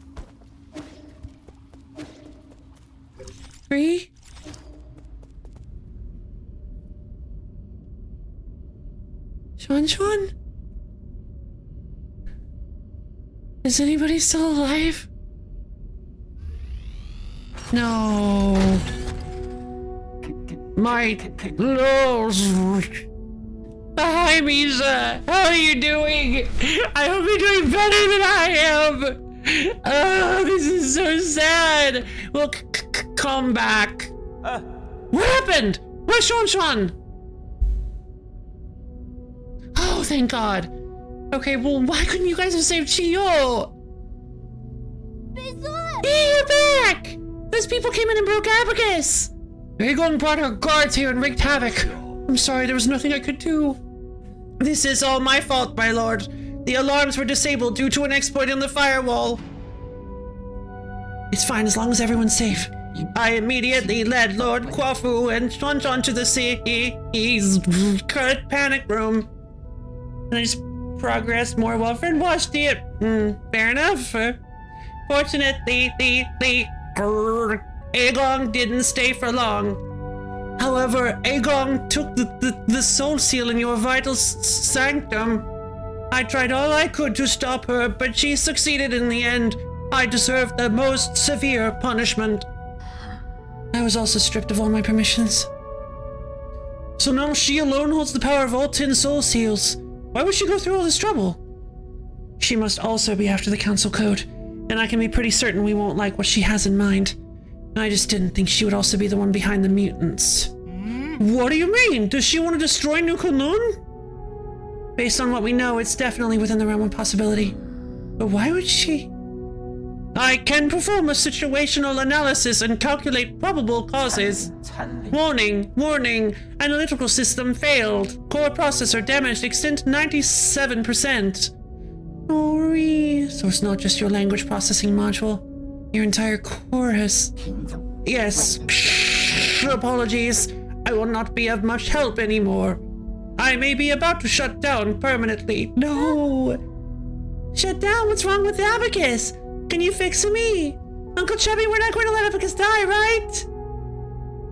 3? Sean? Is anybody still alive? No. My nose. Hi, Misha. How are you doing? I hope you're doing better than I am. Oh, this is so sad. Well, come back. What happened? Where's Sean? Oh, thank God. Okay, well, why couldn't you guys have saved Chio? Hey, you're back! Those people came in and broke Abacus! Aegon brought her guards here and wreaked havoc. I'm sorry, there was nothing I could do. This is all my fault, my lord. The alarms were disabled due to an exploit in the firewall. It's fine as long as everyone's safe. I immediately led Lord Kwafu and Sean to the city's current panic room. And I just progressed more while Fred watched it. Fair enough. Fortunately, Aegon didn't stay for long. However, Aegon took the soul seal in your vital sanctum. I tried all I could to stop her, but she succeeded in the end. I deserved the most severe punishment. I was also stripped of all my permissions. So now she alone holds the power of all 10 soul seals. Why would she go through all this trouble? She must also be after the council code, and I can be pretty certain we won't like what she has in mind. I just didn't think she would also be the one behind the mutants. What do you mean? Does she want to destroy New Kunlun? Based on what we know, it's definitely within the realm of possibility. But why would she? I can perform a situational analysis and calculate probable causes. Warning, warning, analytical system failed. Core processor damaged, extent 97%. Oh, so it's not just your language processing module. Your entire core has... Yes. Apologies. I will not be of much help anymore. I may be about to shut down permanently. No. Shut down? What's wrong with the Abacus? Can you fix me? Uncle Chubby, we're not going to let Abacus die, right?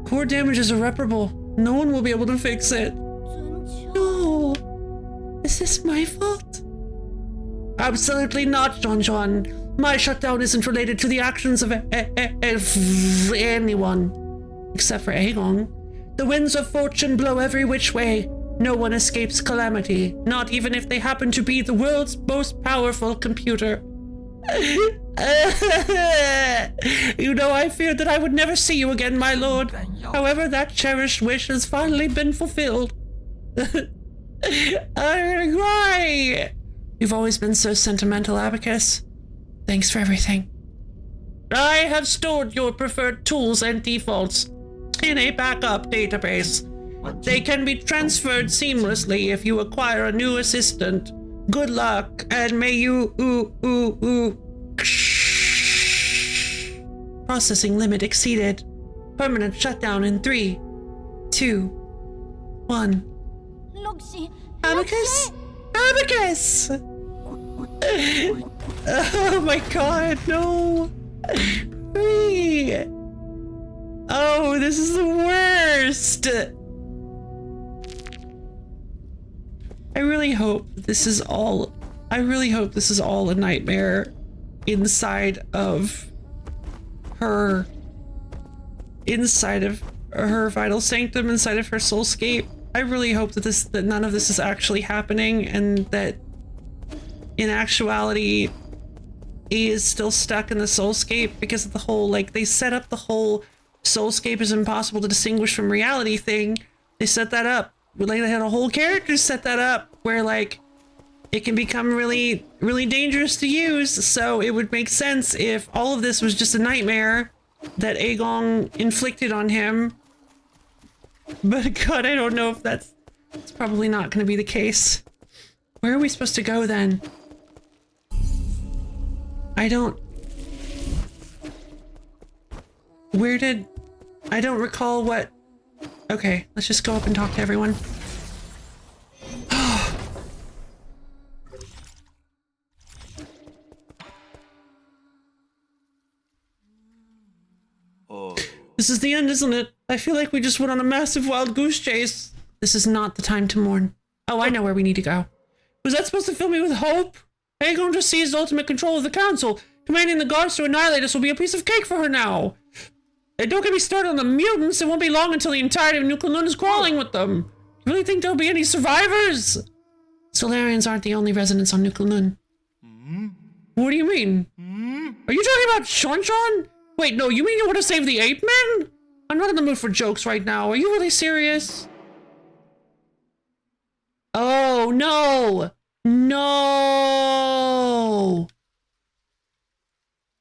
Core damage is irreparable. No one will be able to fix it. No. Is this my fault? Absolutely not, John. My shutdown isn't related to the actions of anyone. Except for Aegon. The winds of fortune blow every which way. No one escapes calamity, not even if they happen to be the world's most powerful computer. You know, I feared that I would never see you again, my lord. However, that cherished wish has finally been fulfilled. I'm gonna cry. You've always been so sentimental, Abacus. Thanks for everything. I have stored your preferred tools and defaults in a backup database. They can be transferred seamlessly if you acquire a new assistant. Good luck, and may you Processing limit exceeded. Permanent shutdown in 3, 2, 1. Abacus? Abacus! Oh my god, no! Free! Oh, this is the worst! I really hope this is all a nightmare inside of her vital sanctum, inside of her soulscape. I really hope that none of this is actually happening, and that in actuality he is still stuck in the soulscape because of the whole, like, they set up the whole soulscape is impossible to distinguish from reality thing. They set that up. Like, they had a whole character set that up where, like, it can become really, really dangerous to use. So it would make sense if all of this was just a nightmare that Aegon inflicted on him. But god, I don't know if it's probably not going to be the case. Where are we supposed to go then? I don't recall what... Okay, let's just go up and talk to everyone. This is the end, isn't it? I feel like we just went on a massive wild goose chase. This is not the time to mourn. Oh, I know where we need to go. Was that supposed to fill me with hope? Aegon just seized ultimate control of the council. Commanding the guards to annihilate us will be a piece of cake for her now. And don't get me started on the mutants. It won't be long until the entirety of New Kunlun is crawling with them. You really think there'll be any survivors? Solarians aren't the only residents on New Kunlun. What do you mean? Are you talking about Sean? Wait, no, you mean you want to save the ape men? I'm not in the mood for jokes right now. Are you really serious? Oh, no. No.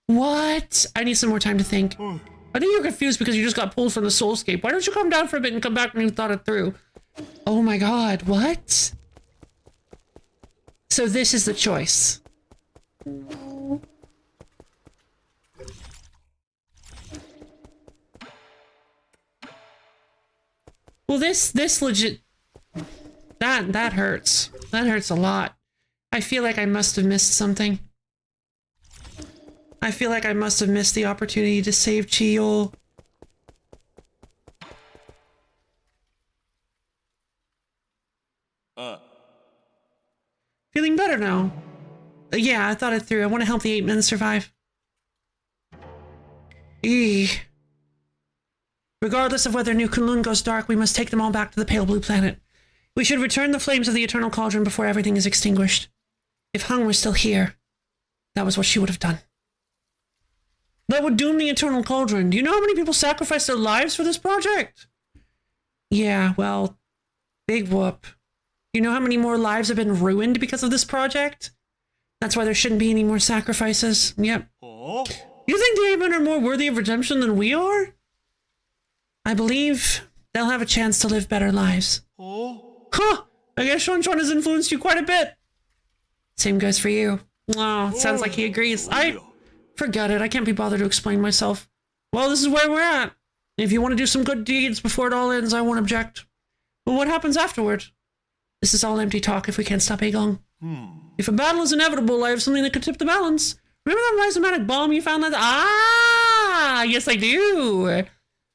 What? I need some more time to think. I think you're confused because you just got pulled from the soulscape. Why don't you calm down for a bit and come back when you've thought it through? Oh my god, what? So this is the choice. Well, this legit... That hurts. That hurts a lot. I feel like I must have missed something. I feel like I must have missed the opportunity to save Chiol. I thought it through. I want to help the 8 men survive. Eee. Regardless of whether New Kunlun goes dark, we must take them all back to the pale blue planet. We should return the flames of the eternal cauldron before everything is extinguished. If Hung were still here, that was what she would have done. That would doom the eternal cauldron. Do you know how many people sacrificed their lives for this project? Yeah, well, big whoop. You know how many more lives have been ruined because of this project? That's why there shouldn't be any more sacrifices. Yep. Oh. You think the 8 men are more worthy of redemption than we are? I believe they'll have a chance to live better lives. Oh. Huh! I guess Sean has influenced you quite a bit. Same goes for you. Oh, it sounds like he agrees. Forget it. I can't be bothered to explain myself. Well, this is where we're at. If you want to do some good deeds before it all ends, I won't object. But what happens afterward? This is all empty talk if we can't stop Aegon. If a battle is inevitable, I have something that could tip the balance. Remember that rhizomatic bomb you found last... Ah! Yes, I do! Remember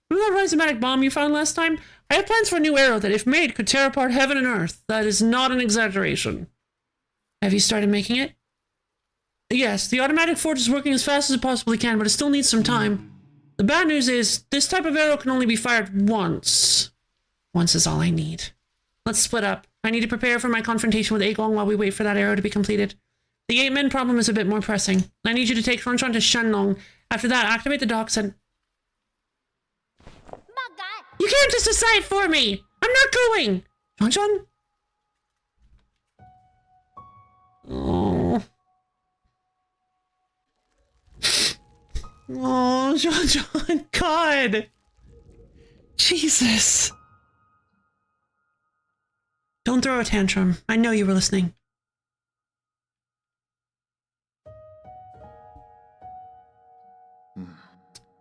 that rhizomatic bomb you found last time? I have plans for a new arrow that, if made, could tear apart heaven and earth. That is not an exaggeration. Have you started making it? Yes, the automatic forge is working as fast as it possibly can, but it still needs some time. The bad news is, this type of arrow can only be fired once. Once is all I need. Let's split up. I need to prepare for my confrontation with Aegon while we wait for that arrow to be completed. The 8 men problem is a bit more pressing. I need you to take Ronchon to Shenlong. After that, activate the docks and... You can't just decide for me! I'm not going! Ronchon? Oh. Oh, Ronchon, God! Jesus. Don't throw a tantrum. I know you were listening.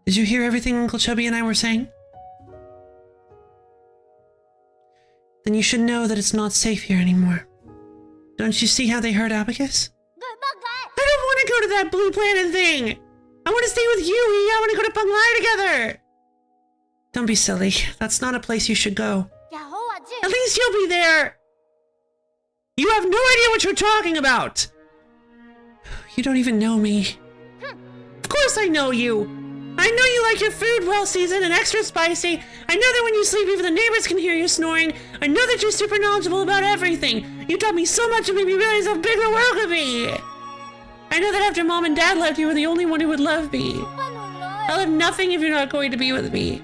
Did you hear everything Uncle Chubby and I were saying? Then you should know that it's not safe here anymore. Don't you see how they hurt Abacus? I don't want to go to that blue planet thing! I want to stay with you, I want to go to Penglai together! Don't be silly. That's not a place you should go. At least you'll be there! You have no idea what you're talking about! You don't even know me. Of course I know you! I know you like your food well seasoned and extra spicy. I know that when you sleep even the neighbors can hear you snoring. I know that you're super knowledgeable about everything. You taught me so much it made me realize how big the world could be. I know that after Mom and Dad left, you were the only one who would love me. I'll have nothing if you're not going to be with me.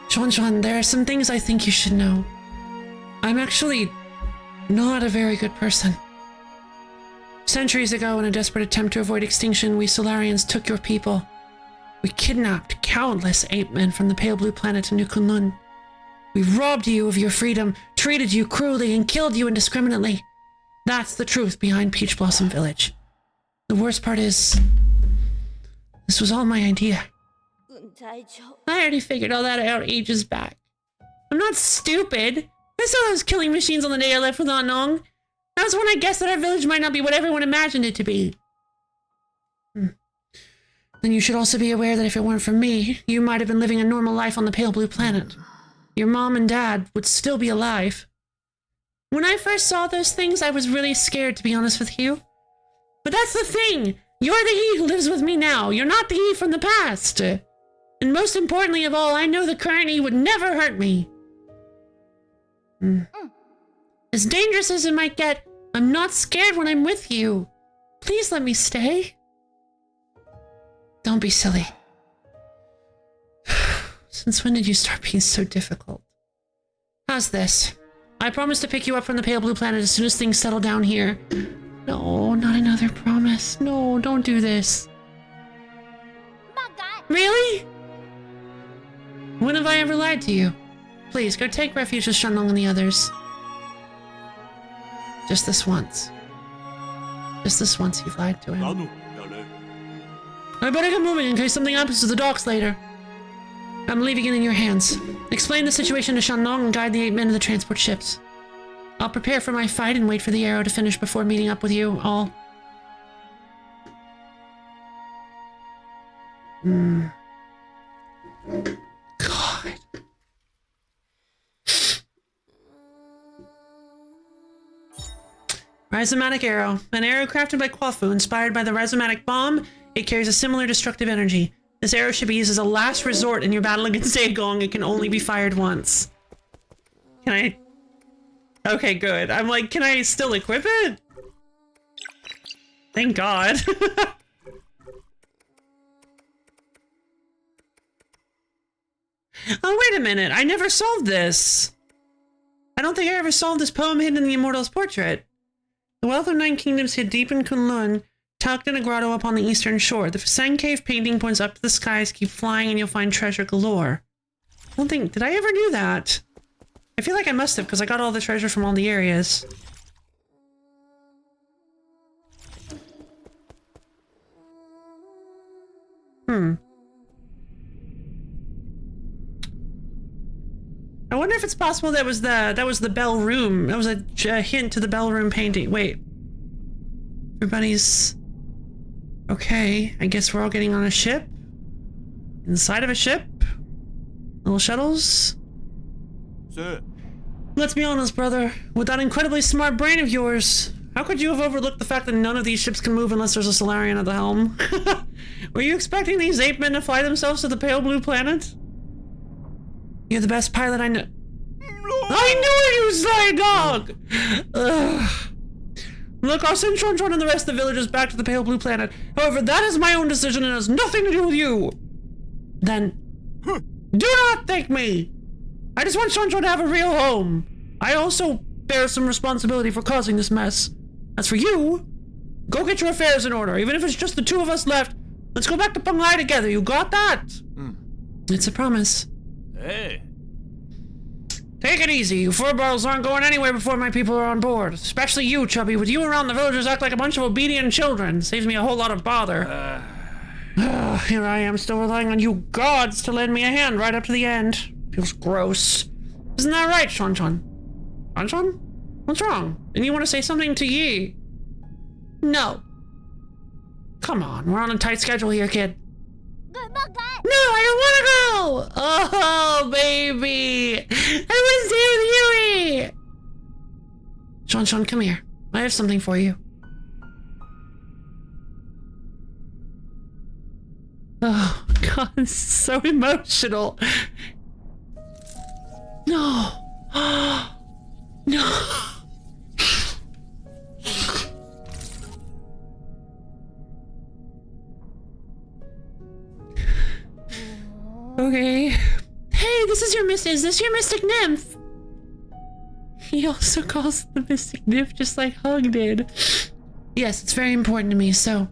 Sean, there are some things I think you should know. I'm actually not a very good person. Centuries ago, in a desperate attempt to avoid extinction, we Solarians took your people. We kidnapped countless 8 men from the pale blue planet to New Kunlun. We robbed you of your freedom, treated you cruelly, and killed you indiscriminately. That's the truth behind Peach Blossom Village. The worst part is, this was all my idea. I already figured all that out ages back. I'm not stupid. I saw those killing machines on the day I left with Anong. That was when I guessed that our village might not be what everyone imagined it to be. Then you should also be aware that if it weren't for me, you might have been living a normal life on the pale blue planet. Your mom and dad would still be alive. When I first saw those things, I was really scared, to be honest with you. But that's the thing! You're the he who lives with me now. You're not the he from the past. And most importantly of all, I know the current he would never hurt me. As dangerous as it might get, I'm not scared when I'm with you. Please let me stay. Don't be silly. Since when did you start being so difficult? How's this? I promise to pick you up from the pale blue planet as soon as things settle down here. No, not another promise. No, don't do this. Really? When have I ever lied to you? Please, go take refuge with Shenlong and the others. Just this once. Just this once you've lied to him. I better get moving in case something happens to the docks later. I'm leaving it in your hands. Explain the situation to Shenlong and guide the 8 men to the transport ships. I'll prepare for my fight and wait for the arrow to finish before meeting up with you all. God. Rhizomatic arrow. An arrow crafted by Quafu, inspired by the rhizomatic bomb. It carries a similar destructive energy. This arrow should be used as a last resort in your battle against Aegong. It can only be fired once. Can I? Okay, good. I'm like, can I still equip it? Thank God. Oh, wait a minute. I never solved this. I don't think I ever solved this poem hidden in the Immortal's portrait. The wealth of 9 kingdoms hid deep in Kunlun, tucked in a grotto upon the eastern shore. The Fusang Cave painting points up to the skies. Keep flying and you'll find treasure galore. I don't think... Did I ever do that? I feel like I must have, because I got all the treasure from all the areas. I wonder if it's possible that was the bell room. That was a hint to the bell room painting. Wait. Everybody's... Okay, I guess we're all getting on a ship. Inside of a ship. Little shuttles. Sir. Let's be honest, brother. With that incredibly smart brain of yours, how could you have overlooked the fact that none of these ships can move unless there's a Solarian at the helm? Were you expecting these ape men to fly themselves to the pale blue planet? You're the best pilot I know. No. I knew you, Sly Dog! Ugh. Look, I'll send Chon and the rest of the villagers back to the pale blue planet. However, that is my own decision and has nothing to do with you. Then, do not thank me. I just want Chon to have a real home. I also bear some responsibility for causing this mess. As for you, go get your affairs in order. Even if it's just the two of us left, let's go back to Penghai together. You got that? It's a promise. Hey. Take it easy. You furballs aren't going anywhere before my people are on board. Especially you, Chubby. With you around, the villagers act like a bunch of obedient children. Saves me a whole lot of bother. Here I am, still relying on you gods to lend me a hand right up to the end. Feels gross. Isn't that right, Chon? Chon? What's wrong? Didn't you want to say something to Yi? No. Come on, we're on a tight schedule here, kid. No, I don't want to go! Oh, baby! I want to stay with Yui! Chon, come here. I have something for you. Oh, God, this is so emotional. No. No. Okay. Hey, is this your mystic nymph? He also calls the mystic nymph just like Hug did. Yes, it's very important to me, so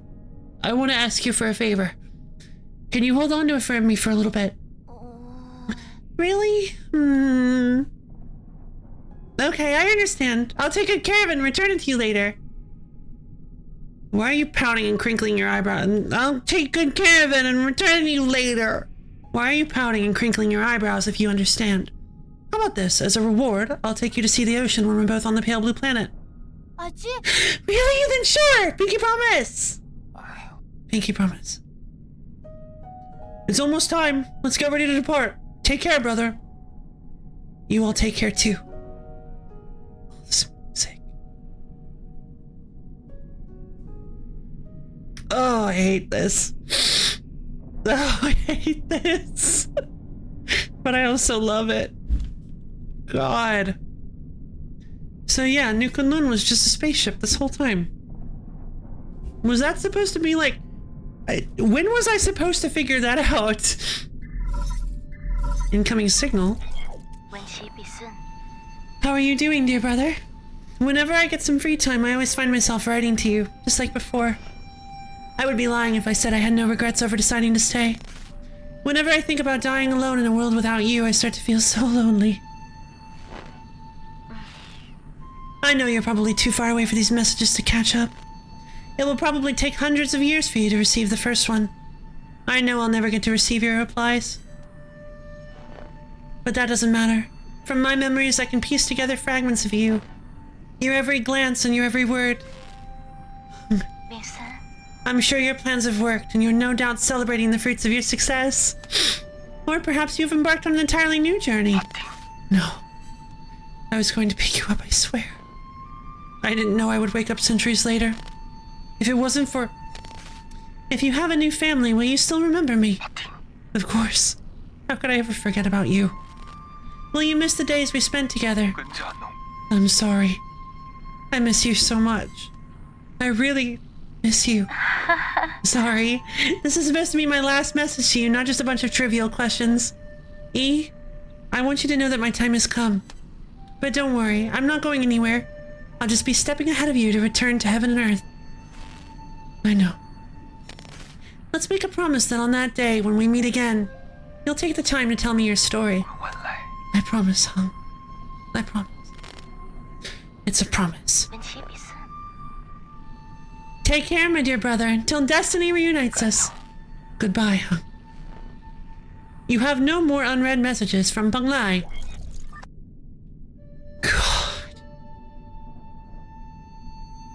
I want to ask you for a favor. Can you hold on to it for me for a little bit? Really? Okay, I understand. I'll take good care of it and return it to you later. Why are you pouting and crinkling your eyebrow? I'll take good care of it and return it to you later. Why are you pouting and crinkling your eyebrows if you understand? How about this? As a reward, I'll take you to see the ocean when we're both on the pale blue planet. Really? Then sure! Pinky promise! Pinky promise. It's almost time. Let's get ready to depart. Take care, brother. You all take care too. All this music. Oh, I hate this. Oh, I hate this. But I also love it. God. So yeah, New Kunlun was just a spaceship this whole time. Was that supposed to be like... when was I supposed to figure that out? Incoming signal. How are you doing, dear brother? Whenever I get some free time, I always find myself writing to you, just like before. I would be lying if I said I had no regrets over deciding to stay. Whenever I think about dying alone in a world without you, I start to feel so lonely. I know you're probably too far away for these messages to catch up. It will probably take hundreds of years for you to receive the first one. I know I'll never get to receive your replies. But that doesn't matter. From my memories, I can piece together fragments of you. Your every glance and your every word. I'm sure your plans have worked, and you're no doubt celebrating the fruits of your success. Or perhaps you've embarked on an entirely new journey. No. I was going to pick you up, I swear. I didn't know I would wake up centuries later. If it wasn't for... If you have a new family, will you still remember me? Of course. How could I ever forget about you? Will you miss the days we spent together? I'm sorry. I miss you so much. I really miss you. Sorry. This is supposed to be my last message to you, not just a bunch of trivial questions. E, I want you to know that my time has come. But don't worry, I'm not going anywhere. I'll just be stepping ahead of you to return to heaven and earth. I know. Let's make a promise that on that day, when we meet again, you'll take the time to tell me your story. I promise, Hung. I promise. It's a promise. Take care, my dear brother, until destiny reunites us. Goodbye, Hung. You have no more unread messages from Banglai. God.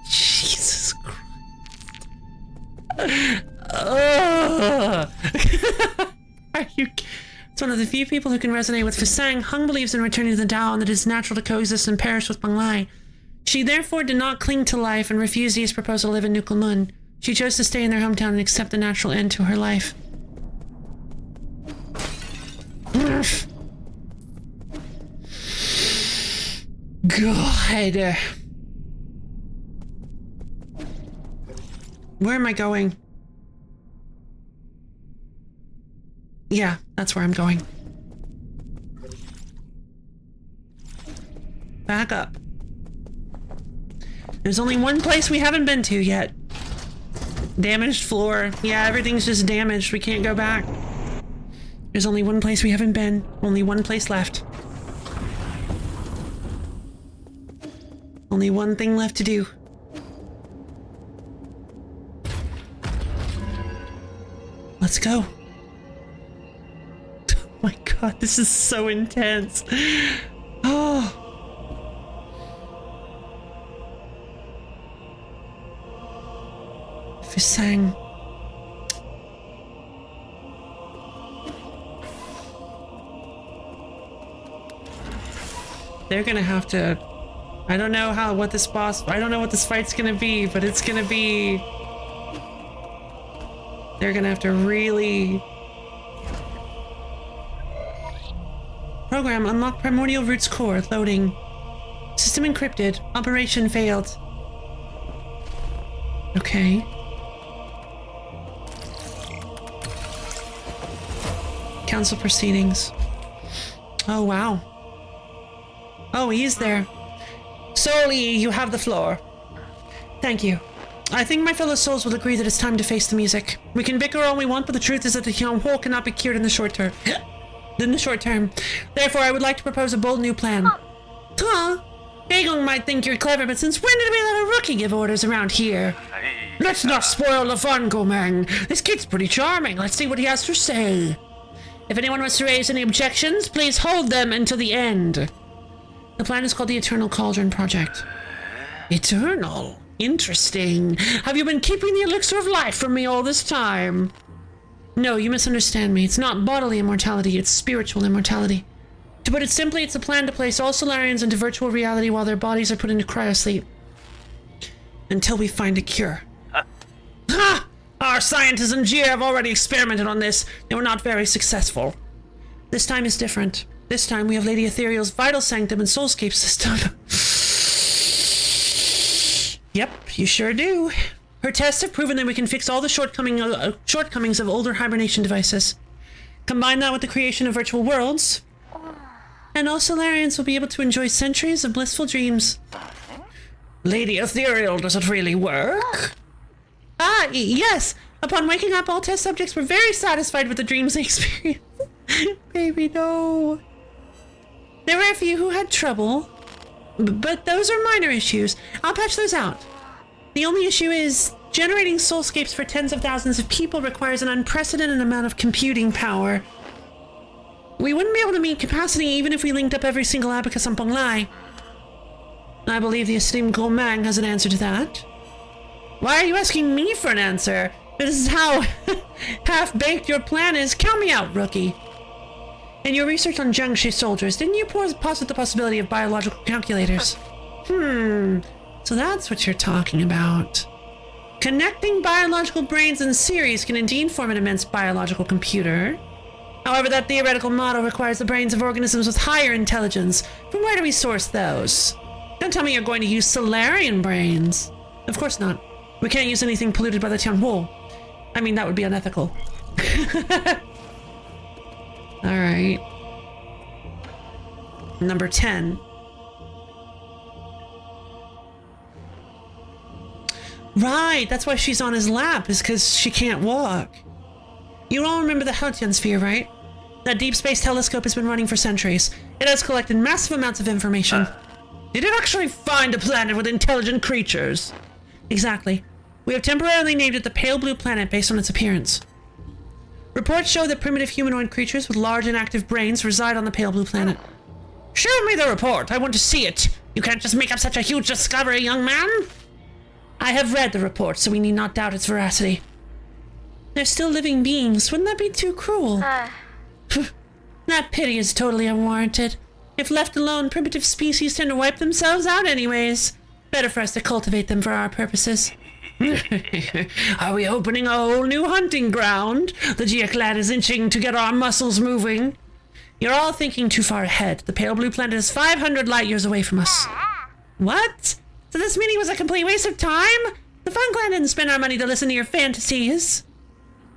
Jesus Christ. Are you... It's one of the few people who can resonate with Fasang. Hung believes in returning to the Tao and that it is natural to coexist and perish with Banglai. She therefore did not cling to life and refused Yi's proposal to live in New Kunlun. She chose to stay in their hometown and accept the natural end to her life. God. Where am I going? Yeah, that's where I'm going. Back up. There's only one place we haven't been to yet. Damaged floor. Yeah, everything's just damaged. We can't go back. There's only one place we haven't been. Only one place left. Only one thing left to do. Let's go. Oh my god, this is so intense. Oh. Fasang. They're gonna have to... I don't know what this fight's gonna be, but it's gonna be... They're gonna have to really... Program unlock primordial roots core. Loading. System encrypted. Operation failed. Okay. Council proceedings. Oh, wow. Oh, he's there. Soli, you have the floor. Thank you. I think my fellow souls will agree that it's time to face the music. We can bicker all we want, but the truth is that the whole cannot be cured in the short term. Therefore, I would like to propose a bold new plan. Huh? Bagel might think you're clever, but since when did we let a rookie give orders around here? Let's not spoil the fun, Gomang. This kid's pretty charming. Let's see what he has to say. If anyone wants to raise any objections, please hold them until the end. The plan is called the Eternal Cauldron Project. Eternal? Interesting. Have you been keeping the elixir of life from me all this time? No, you misunderstand me. It's not bodily immortality, it's spiritual immortality. To put it simply, it's a plan to place all Solarians into virtual reality while their bodies are put into cryosleep. Until we find a cure. Ha! Our scientists in Gia have already experimented on this. They were not very successful. This time is different. This time we have Lady Ethereal's Vital Sanctum and Soulscape system. Yep, you sure do. Her tests have proven that we can fix all the shortcomings of older hibernation devices. Combine that with the creation of virtual worlds, and all Solarians will be able to enjoy centuries of blissful dreams. Lady Ethereal, does it really work? Yes. Upon waking up, all test subjects were very satisfied with the dreams they experienced. Baby, no. There were a few who had trouble, but those are minor issues. I'll patch those out. The only issue is generating soulscapes for tens of thousands of people requires an unprecedented amount of computing power. We wouldn't be able to meet capacity even if we linked up every single abacus on Bonglai. I believe the esteemed Gomang has an answer to that. Why are you asking me for an answer? This is how half-baked your plan is. Count me out, rookie. In your research on Jiangshi soldiers, didn't you posit the possibility of biological calculators? So that's what you're talking about. Connecting biological brains in series can indeed form an immense biological computer. However, that theoretical model requires the brains of organisms with higher intelligence. From where do we source those? Don't tell me you're going to use Solarian brains. Of course not. We can't use anything polluted by the Tianhuo. I mean, that would be unethical. Alright. Number 10. Right, that's why she's on his lap, is because she can't walk. You all remember the Halcyon sphere, right? That deep space telescope has been running for centuries. It has collected massive amounts of information. Did it actually find a planet with intelligent creatures? Exactly. We have temporarily named it the Pale Blue Planet based on its appearance. Reports show that primitive humanoid creatures with large and active brains reside on the Pale Blue Planet. Show me the report. I want to see it. You can't just make up such a huge discovery, young man. I have read the report, so we need not doubt its veracity. They're still living beings. Wouldn't that be too cruel? That pity is totally unwarranted. If left alone, primitive species tend to wipe themselves out anyways. Better for us to cultivate them for our purposes. Are we opening a whole new hunting ground? The Geoclad is itching to get our muscles moving. You're all thinking too far ahead. The Pale Blue Planet is 500 light years away from us. What? So this meeting was a complete waste of time? The Fun Clan didn't spend our money to listen to your fantasies.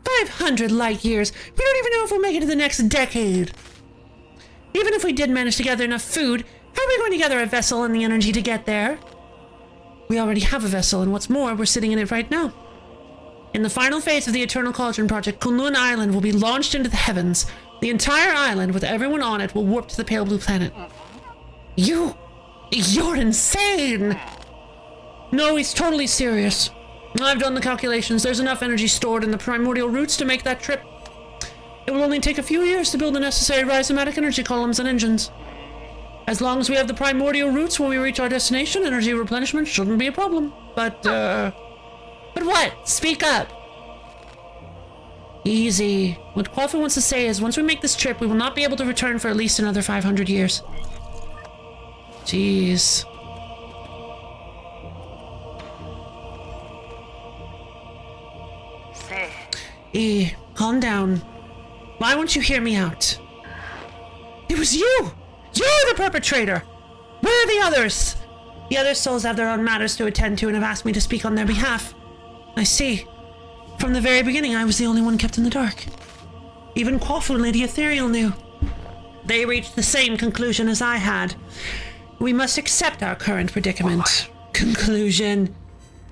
500 light years. We don't even know if we'll make it to the next decade. Even if we did manage to gather enough food, how are we going to gather a vessel and the energy to get there? We already have a vessel, and what's more, we're sitting in it right now. In the final phase of the Eternal Cauldron Project, Kunlun Island will be launched into the heavens. The entire island, with everyone on it, will warp to the Pale Blue Planet. You're insane! No, he's totally serious. I've done the calculations. There's enough energy stored in the primordial roots to make that trip. It will only take a few years to build the necessary rhizomatic energy columns and engines. As long as we have the primordial roots when we reach our destination, energy replenishment shouldn't be a problem. But what? Speak up. Easy. What Quafu wants to say is, once we make this trip, we will not be able to return for at least another 500 years. Jeez. Calm down. Why won't you hear me out? It was you! You're the perpetrator! Where are the others? The other souls have their own matters to attend to and have asked me to speak on their behalf. I see. From the very beginning, I was the only one kept in the dark. Even Quafu and Lady Ethereal knew. They reached the same conclusion as I had. We must accept our current predicament. Conclusion.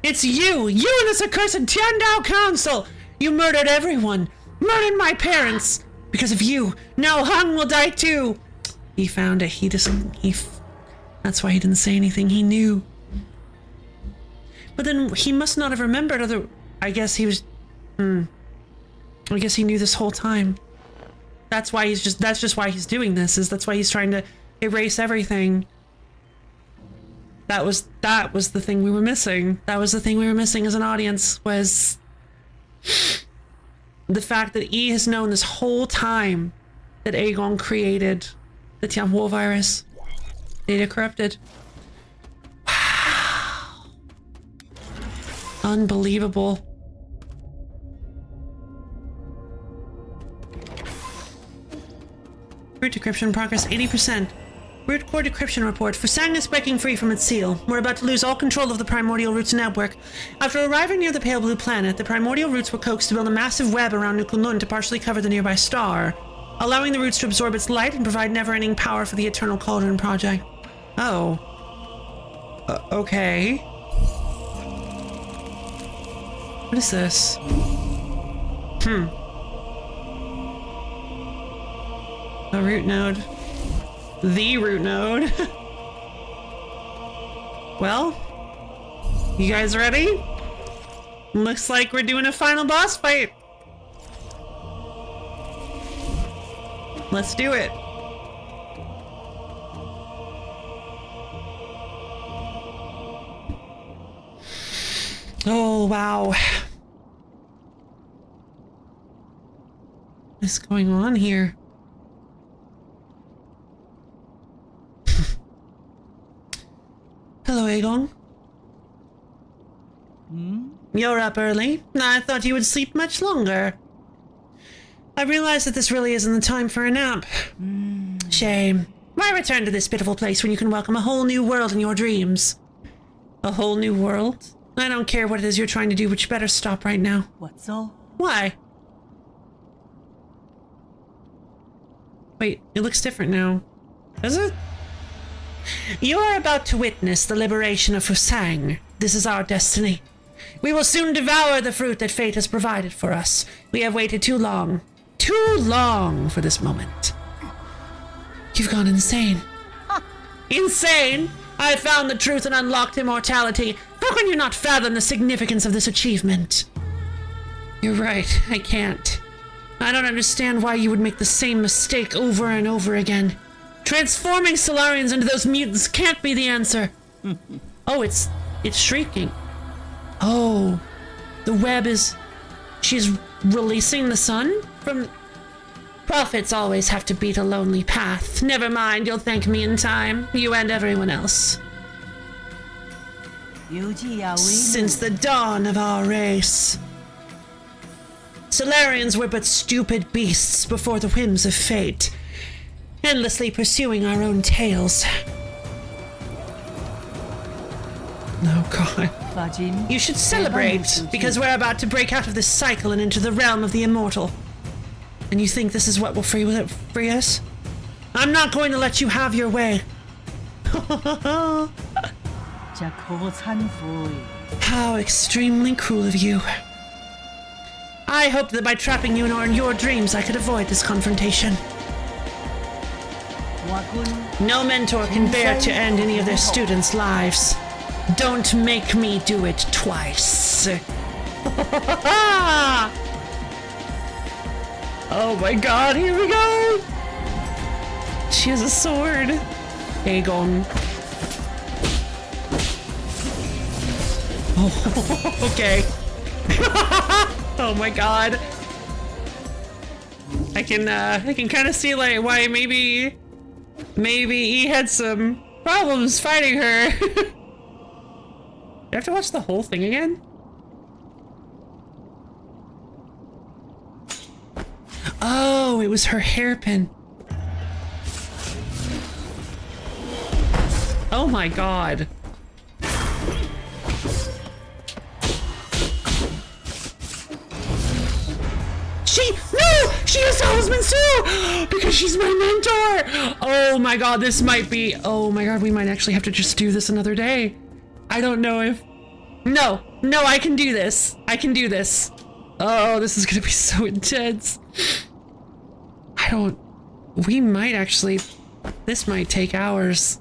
It's you! You and this accursed Tiandao Council! You murdered everyone! Murdered my parents! Because of you, now Han will die too! He found it. That's why he didn't say anything. He knew. But then he must not have remembered I guess he was... I guess he knew this whole time. That's just why he's doing this, that's why he's trying to erase everything. That was the thing we were missing. That was the thing we were missing as an audience, was the fact that E has known this whole time that Aegon created the Tianhuo virus. Data corrupted. Wow. Unbelievable. Root decryption progress 80%. Root core decryption report. Fusang is breaking free from its seal. We're about to lose all control of the primordial roots network. After arriving near the Pale Blue Planet, the primordial roots were coaxed to build a massive web around Nukunlun to partially cover the nearby star, allowing the roots to absorb its light and provide never-ending power for the Eternal Cauldron Project. Oh. Okay. What is this? A root node. The root node. Well, you guys ready? Looks like we're doing a final boss fight. Let's do it. Oh, wow. What's going on here? Hello, Aegon. You're up early. I thought you would sleep much longer. I realize that this really isn't the time for a nap. Shame. Why return to this pitiful place when you can welcome a whole new world in your dreams? A whole new world? I don't care what it is you're trying to do, but you better stop right now. What's all? Why? Wait, it looks different now. Does it? You are about to witness the liberation of Fusang. This is our destiny. We will soon devour the fruit that fate has provided for us. We have waited too long for this moment. You've gone insane. Insane? I found the truth and unlocked immortality. How can you not fathom the significance of this achievement? You're right, I can't. I don't understand why you would make the same mistake over and over again. Transforming Solarians into those mutants can't be the answer. Oh, it's shrieking. Oh, the web is... She's releasing the sun from... Prophets always have to beat a lonely path. Never mind, you'll thank me in time. You and everyone else. Since the dawn of our race. Solarians were but stupid beasts before the whims of fate, endlessly pursuing our own tails. Oh god. You should celebrate, because we're about to break out of this cycle and into the realm of the immortal. And you think this is what will free us? I'm not going to let you have your way. How extremely cruel of you. I hoped that by trapping you in your dreams I could avoid this confrontation. No mentor can bear to end any of their students' lives. Don't make me do it twice. Oh my god, here we go! She has a sword. Aegon. Oh, okay. Oh my god. I can kind of see like why maybe he had some problems fighting her. Do I have to watch the whole thing again? Oh, it was her hairpin. Oh my god. She has talismans too! Because she's my mentor! Oh my god, this might be... Oh my god, we might actually have to just do this another day. I don't know if... No, I can do this. I can do this. Oh, this is gonna be so intense. We might actually... This might take hours.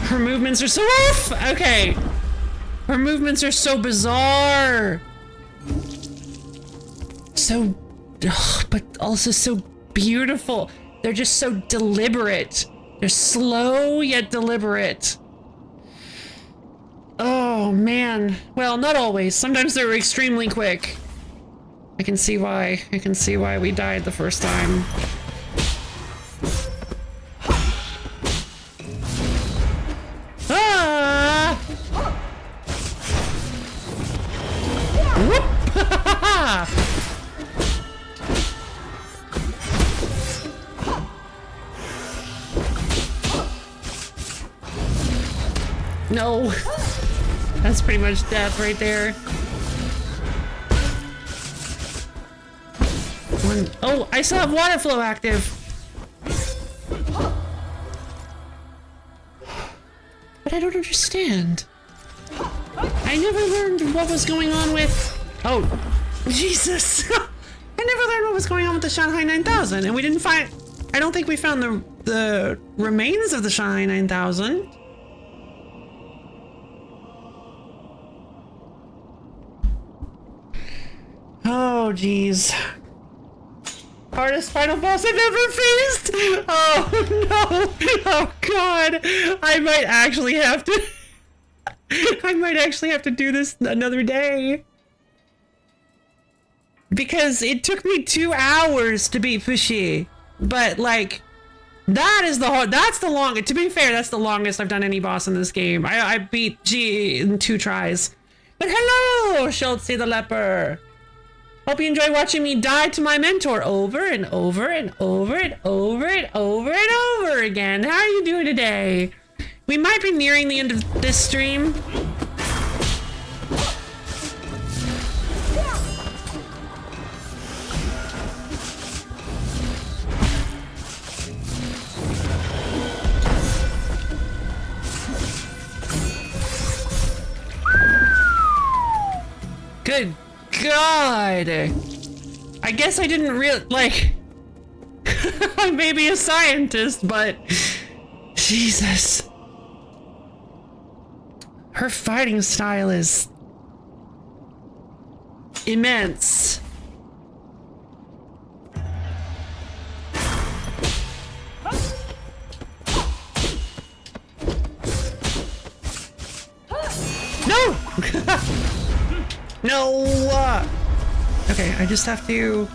Her movements are so off! Okay. Her movements are so bizarre. So... Ugh, but also so beautiful. They're just so deliberate. They're slow yet deliberate. Oh, man. Well, not always. Sometimes they're extremely quick. I can see why. I can see why we died the first time. Ah! Whoop! No. That's pretty much death right there. Oh, I still have water flow active. But I don't understand. I never learned what was going on with... Oh, Jesus. I never learned what was going on with the Shanghai 9000, and we didn't find... I don't think we found the remains of the Shanghai 9000. Oh, geez. Hardest final boss I've ever faced! Oh no! Oh god! I might actually have to... I might actually have to do this another day. Because it took me 2 hours to beat Fushi. But like, that's the longest, to be fair, that's the longest I've done any boss in this game. I beat G in 2 tries. But hello, Schultz the Leper. Hope you enjoy watching me die to my mentor over and over and over and over and over and over again. How are you doing today? We might be nearing the end of this stream. Good God! I guess I didn't like... I may be a scientist, but... Jesus. Her fighting style is... immense. No! No! Okay, I just have to...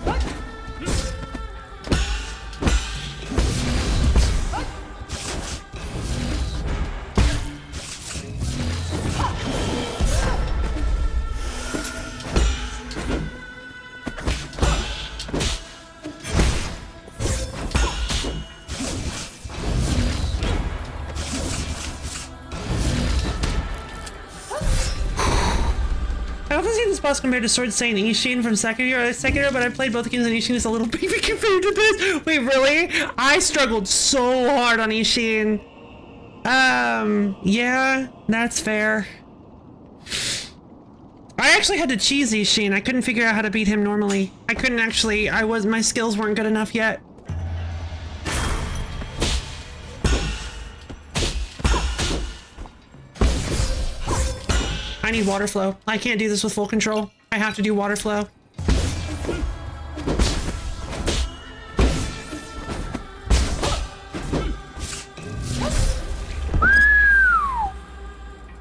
I often see this boss compared to Sword Saint Ishin from Sekiro, but I played both games and Ishin is a little baby compared to this. Wait, really? I struggled so hard on Ishin. Yeah, that's fair. I actually had to cheese Ishin. I couldn't figure out how to beat him normally. I couldn't actually, my skills weren't good enough yet. I need water flow. I can't do this with full control. I have to do water flow.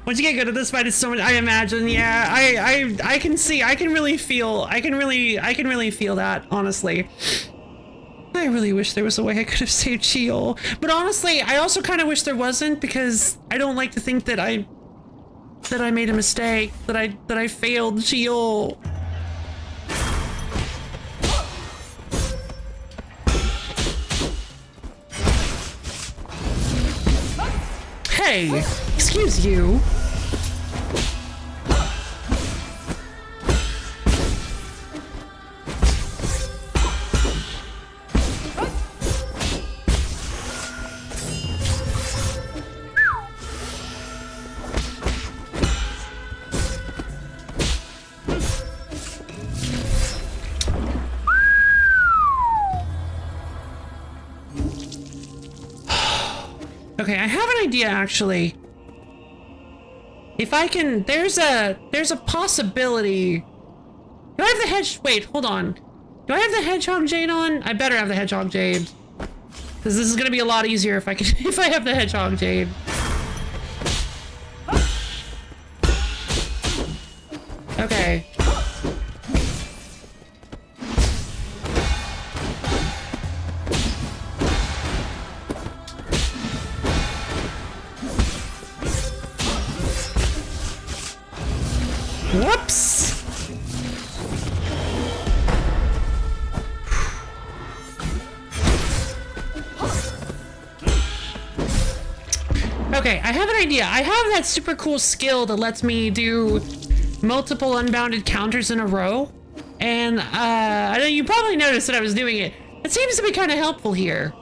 Once you get good at this fight, it's so much. I imagine, yeah. I can see. I can really feel. I can really feel that. Honestly, I really wish there was a way I could have saved Sheol. But honestly, I also kind of wish there wasn't, because I don't like to think that I made a mistake, that I failed Sheol. Hey, excuse you. Okay, I have an idea actually. If I can, there's a possibility. Do I have the wait, hold on. Do I have the hedgehog jade on? I better have the hedgehog jade. Because this is gonna be a lot easier if I can if I have the hedgehog jade. Okay. Whoops! Okay, I have an idea. I have that super cool skill that lets me do multiple unbounded counters in a row. And, I know you probably noticed that I was doing it. It seems to be kind of helpful here.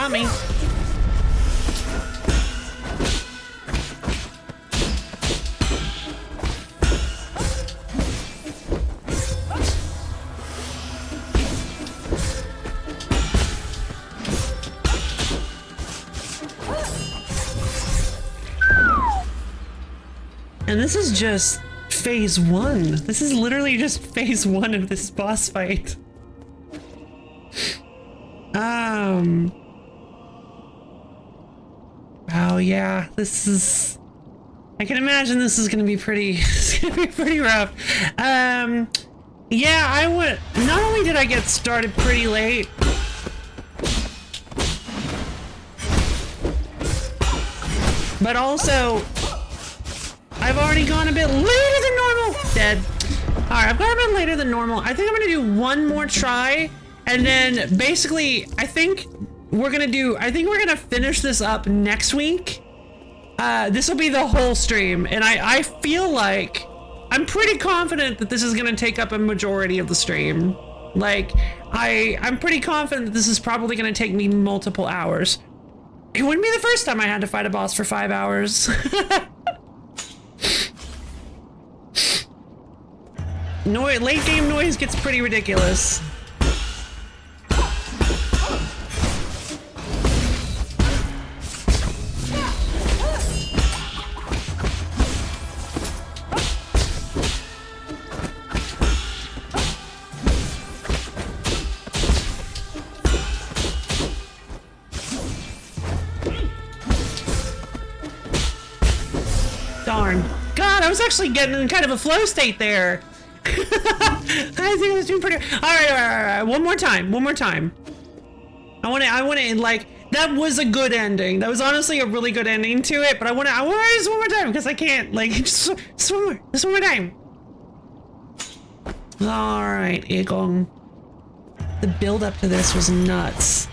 got me. And this is just phase 1. This is literally just phase 1 of this boss fight. Oh yeah, this is... I can imagine this is gonna be pretty... it's gonna be pretty rough. Yeah, I would... Not only did I get started pretty late... But also... I've already gone a bit later than normal. Dead. Alright, I've gone a bit later than normal. I think I'm gonna do one more try. And then basically, I think we're gonna finish this up next week. This will be the whole stream. And I feel like I'm pretty confident that this is gonna take up a majority of the stream. Like, I'm pretty confident that this is probably gonna take me multiple hours. It wouldn't be the first time I had to fight a boss for 5 hours. Late game noise gets pretty ridiculous. Darn. God, I was actually getting in kind of a flow state there. I think I was doing pretty... All right. One more time. I want to like... That was a good ending. That was honestly a really good ending to it, but I want to just one more time, because I can't, like, just one more time. All right, Igong. The build up to this was nuts.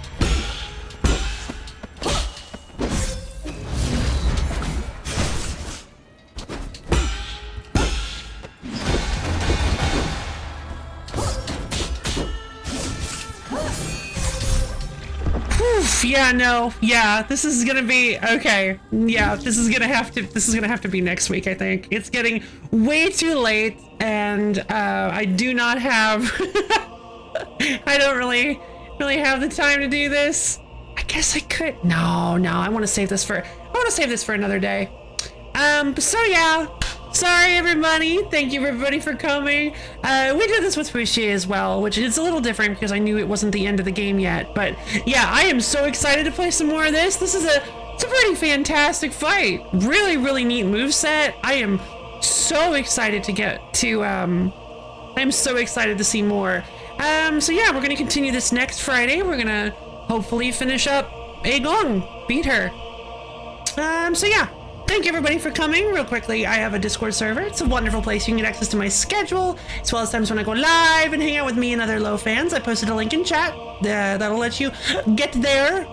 Yeah, no, yeah, this is gonna be okay. Yeah, this is gonna have to be next week, I think. It's getting way too late, and I do not have I don't really have the time to do this. I guess I could. No, I want to save this for another day. So yeah. Sorry, everybody. Thank you, everybody, for coming. We did this with Fushi as well, which is a little different because I knew it wasn't the end of the game yet. But yeah, I am so excited to play some more of this. It's a pretty fantastic fight. Really, really neat moveset. I am so excited to get to. I'm so excited to see more. So yeah, we're gonna continue this next Friday. We're gonna hopefully finish up Aegon, beat her. So yeah. Thank you, everybody, for coming. Real quickly, I have a Discord server. It's a wonderful place. You can get access to my schedule, as well as times when I go live and hang out with me and other low fans. I posted a link in chat. That'll let you get there.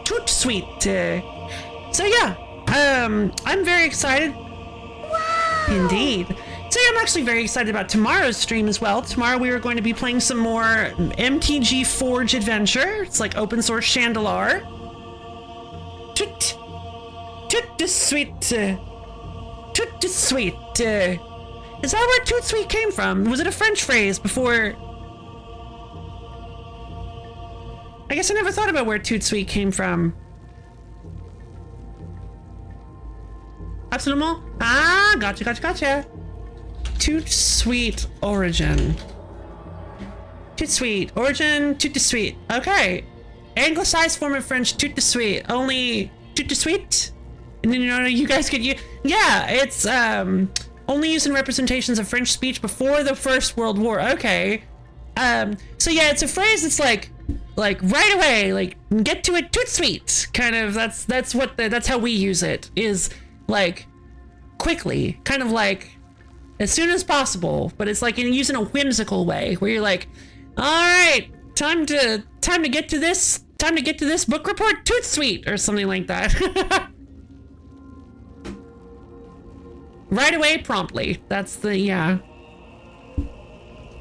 Toot sweet. So yeah, I'm very excited. Indeed. So yeah, I'm actually very excited about tomorrow's stream as well. Tomorrow we are going to be playing some more MTG Forge Adventure. It's like open source Chandelar. Toot. Toot sweet. Toot sweet. Is that where toot sweet came from? Was it a French phrase before? I guess I never thought about where toot sweet came from. Absolument. Ah, gotcha. Toot sweet origin. Toot sweet origin. Toot de sweet. Okay. Anglicized form of French. Toot de sweet. Only toot de sweet. And then, you guys could use... Yeah, it's only used in representations of French speech before the First World War. Okay. So yeah, it's a phrase that's like right away, like get to it, toot sweet. Kind of, that's how we use it, is like quickly, kind of like as soon as possible, but it's like used in a whimsical way where you're like, all right, time to get to this book report, toot sweet, or something like that. Right away, promptly. That's the, yeah.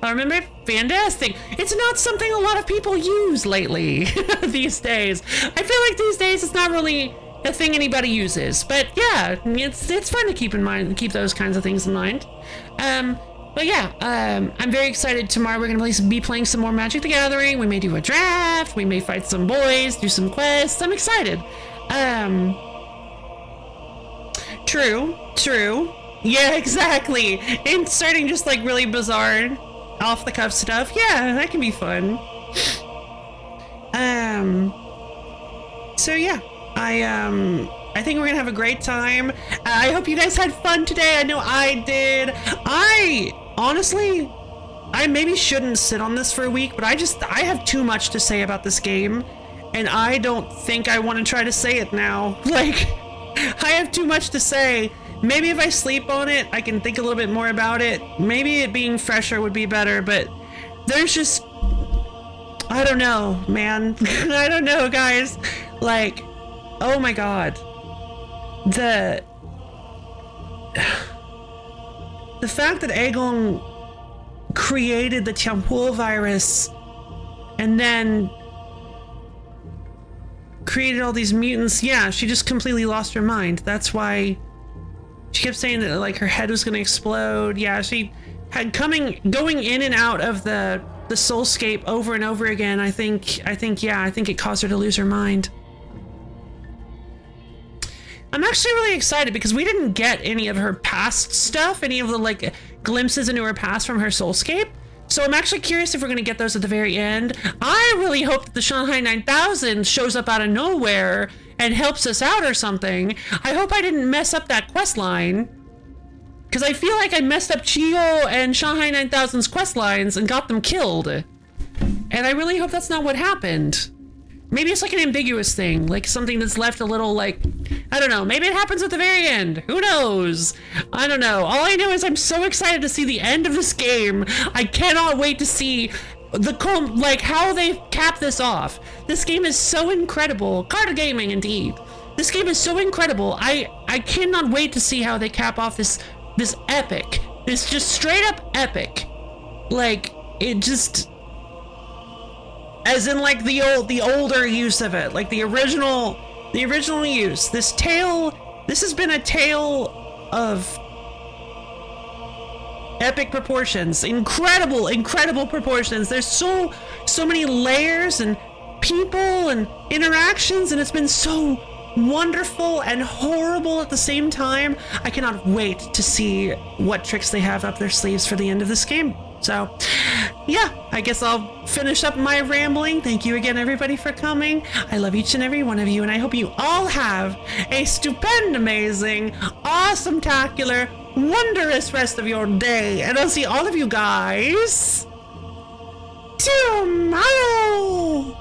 I remember, fantastic. It's not something a lot of people use lately these days. I feel like these days it's not really a thing anybody uses. But yeah, it's fun to keep in mind, keep those kinds of things in mind. But yeah, I'm very excited. Tomorrow we're gonna be playing some more Magic the Gathering. We may do a draft. We may fight some boys, do some quests. I'm excited. True. Yeah, exactly. Inserting just like really bizarre, off the cuff stuff. Yeah, that can be fun. So yeah, I think we're gonna have a great time. I hope you guys had fun today. I know I did. Honestly, I maybe shouldn't sit on this for a week, but I have too much to say about this game, and I don't think I want to try to say it now. Like, I have too much to say. Maybe if I sleep on it, I can think a little bit more about it. Maybe it being fresher would be better, but there's just, I don't know, man. I don't know, guys. Like, oh my god. The fact that Aegon created the Tianpul virus and then created all these mutants, yeah, she just completely lost her mind. That's why she kept saying that like her head was gonna explode. Yeah, she had going in and out of the soulscape over and over again. I think it caused her to lose her mind. I'm actually really excited because we didn't get any of her past stuff, any of the like glimpses into her past from her soulscape. So I'm actually curious if we're going to get those at the very end. I really hope that the Shanghai 9000 shows up out of nowhere and helps us out or something. I hope I didn't mess up that quest line, because I feel like I messed up Chio and Shanghai 9000's quest lines and got them killed. And I really hope that's not what happened. Maybe it's like an ambiguous thing, like something that's left a little like, I don't know, maybe it happens at the very end. Who knows? I don't know. All I know is I'm so excited to see the end of this game. I cannot wait to see like how they cap this off. This game is so incredible. Card gaming indeed. This game is so incredible. I cannot wait to see how they cap off this epic. This just straight up epic. Like, it just, as in like the older use of it, like the original use. This has been a tale of epic proportions, incredible proportions. There's so many layers and people and interactions, and it's been so wonderful and horrible at the same time. I cannot wait to see what tricks they have up their sleeves for the end of this game. So yeah, I guess I'll finish up my rambling. Thank you again, everybody, for coming. I love each and every one of you, and I hope you all have a stupend, amazing, awesome-tacular, wondrous rest of your day. And I'll see all of you guys tomorrow.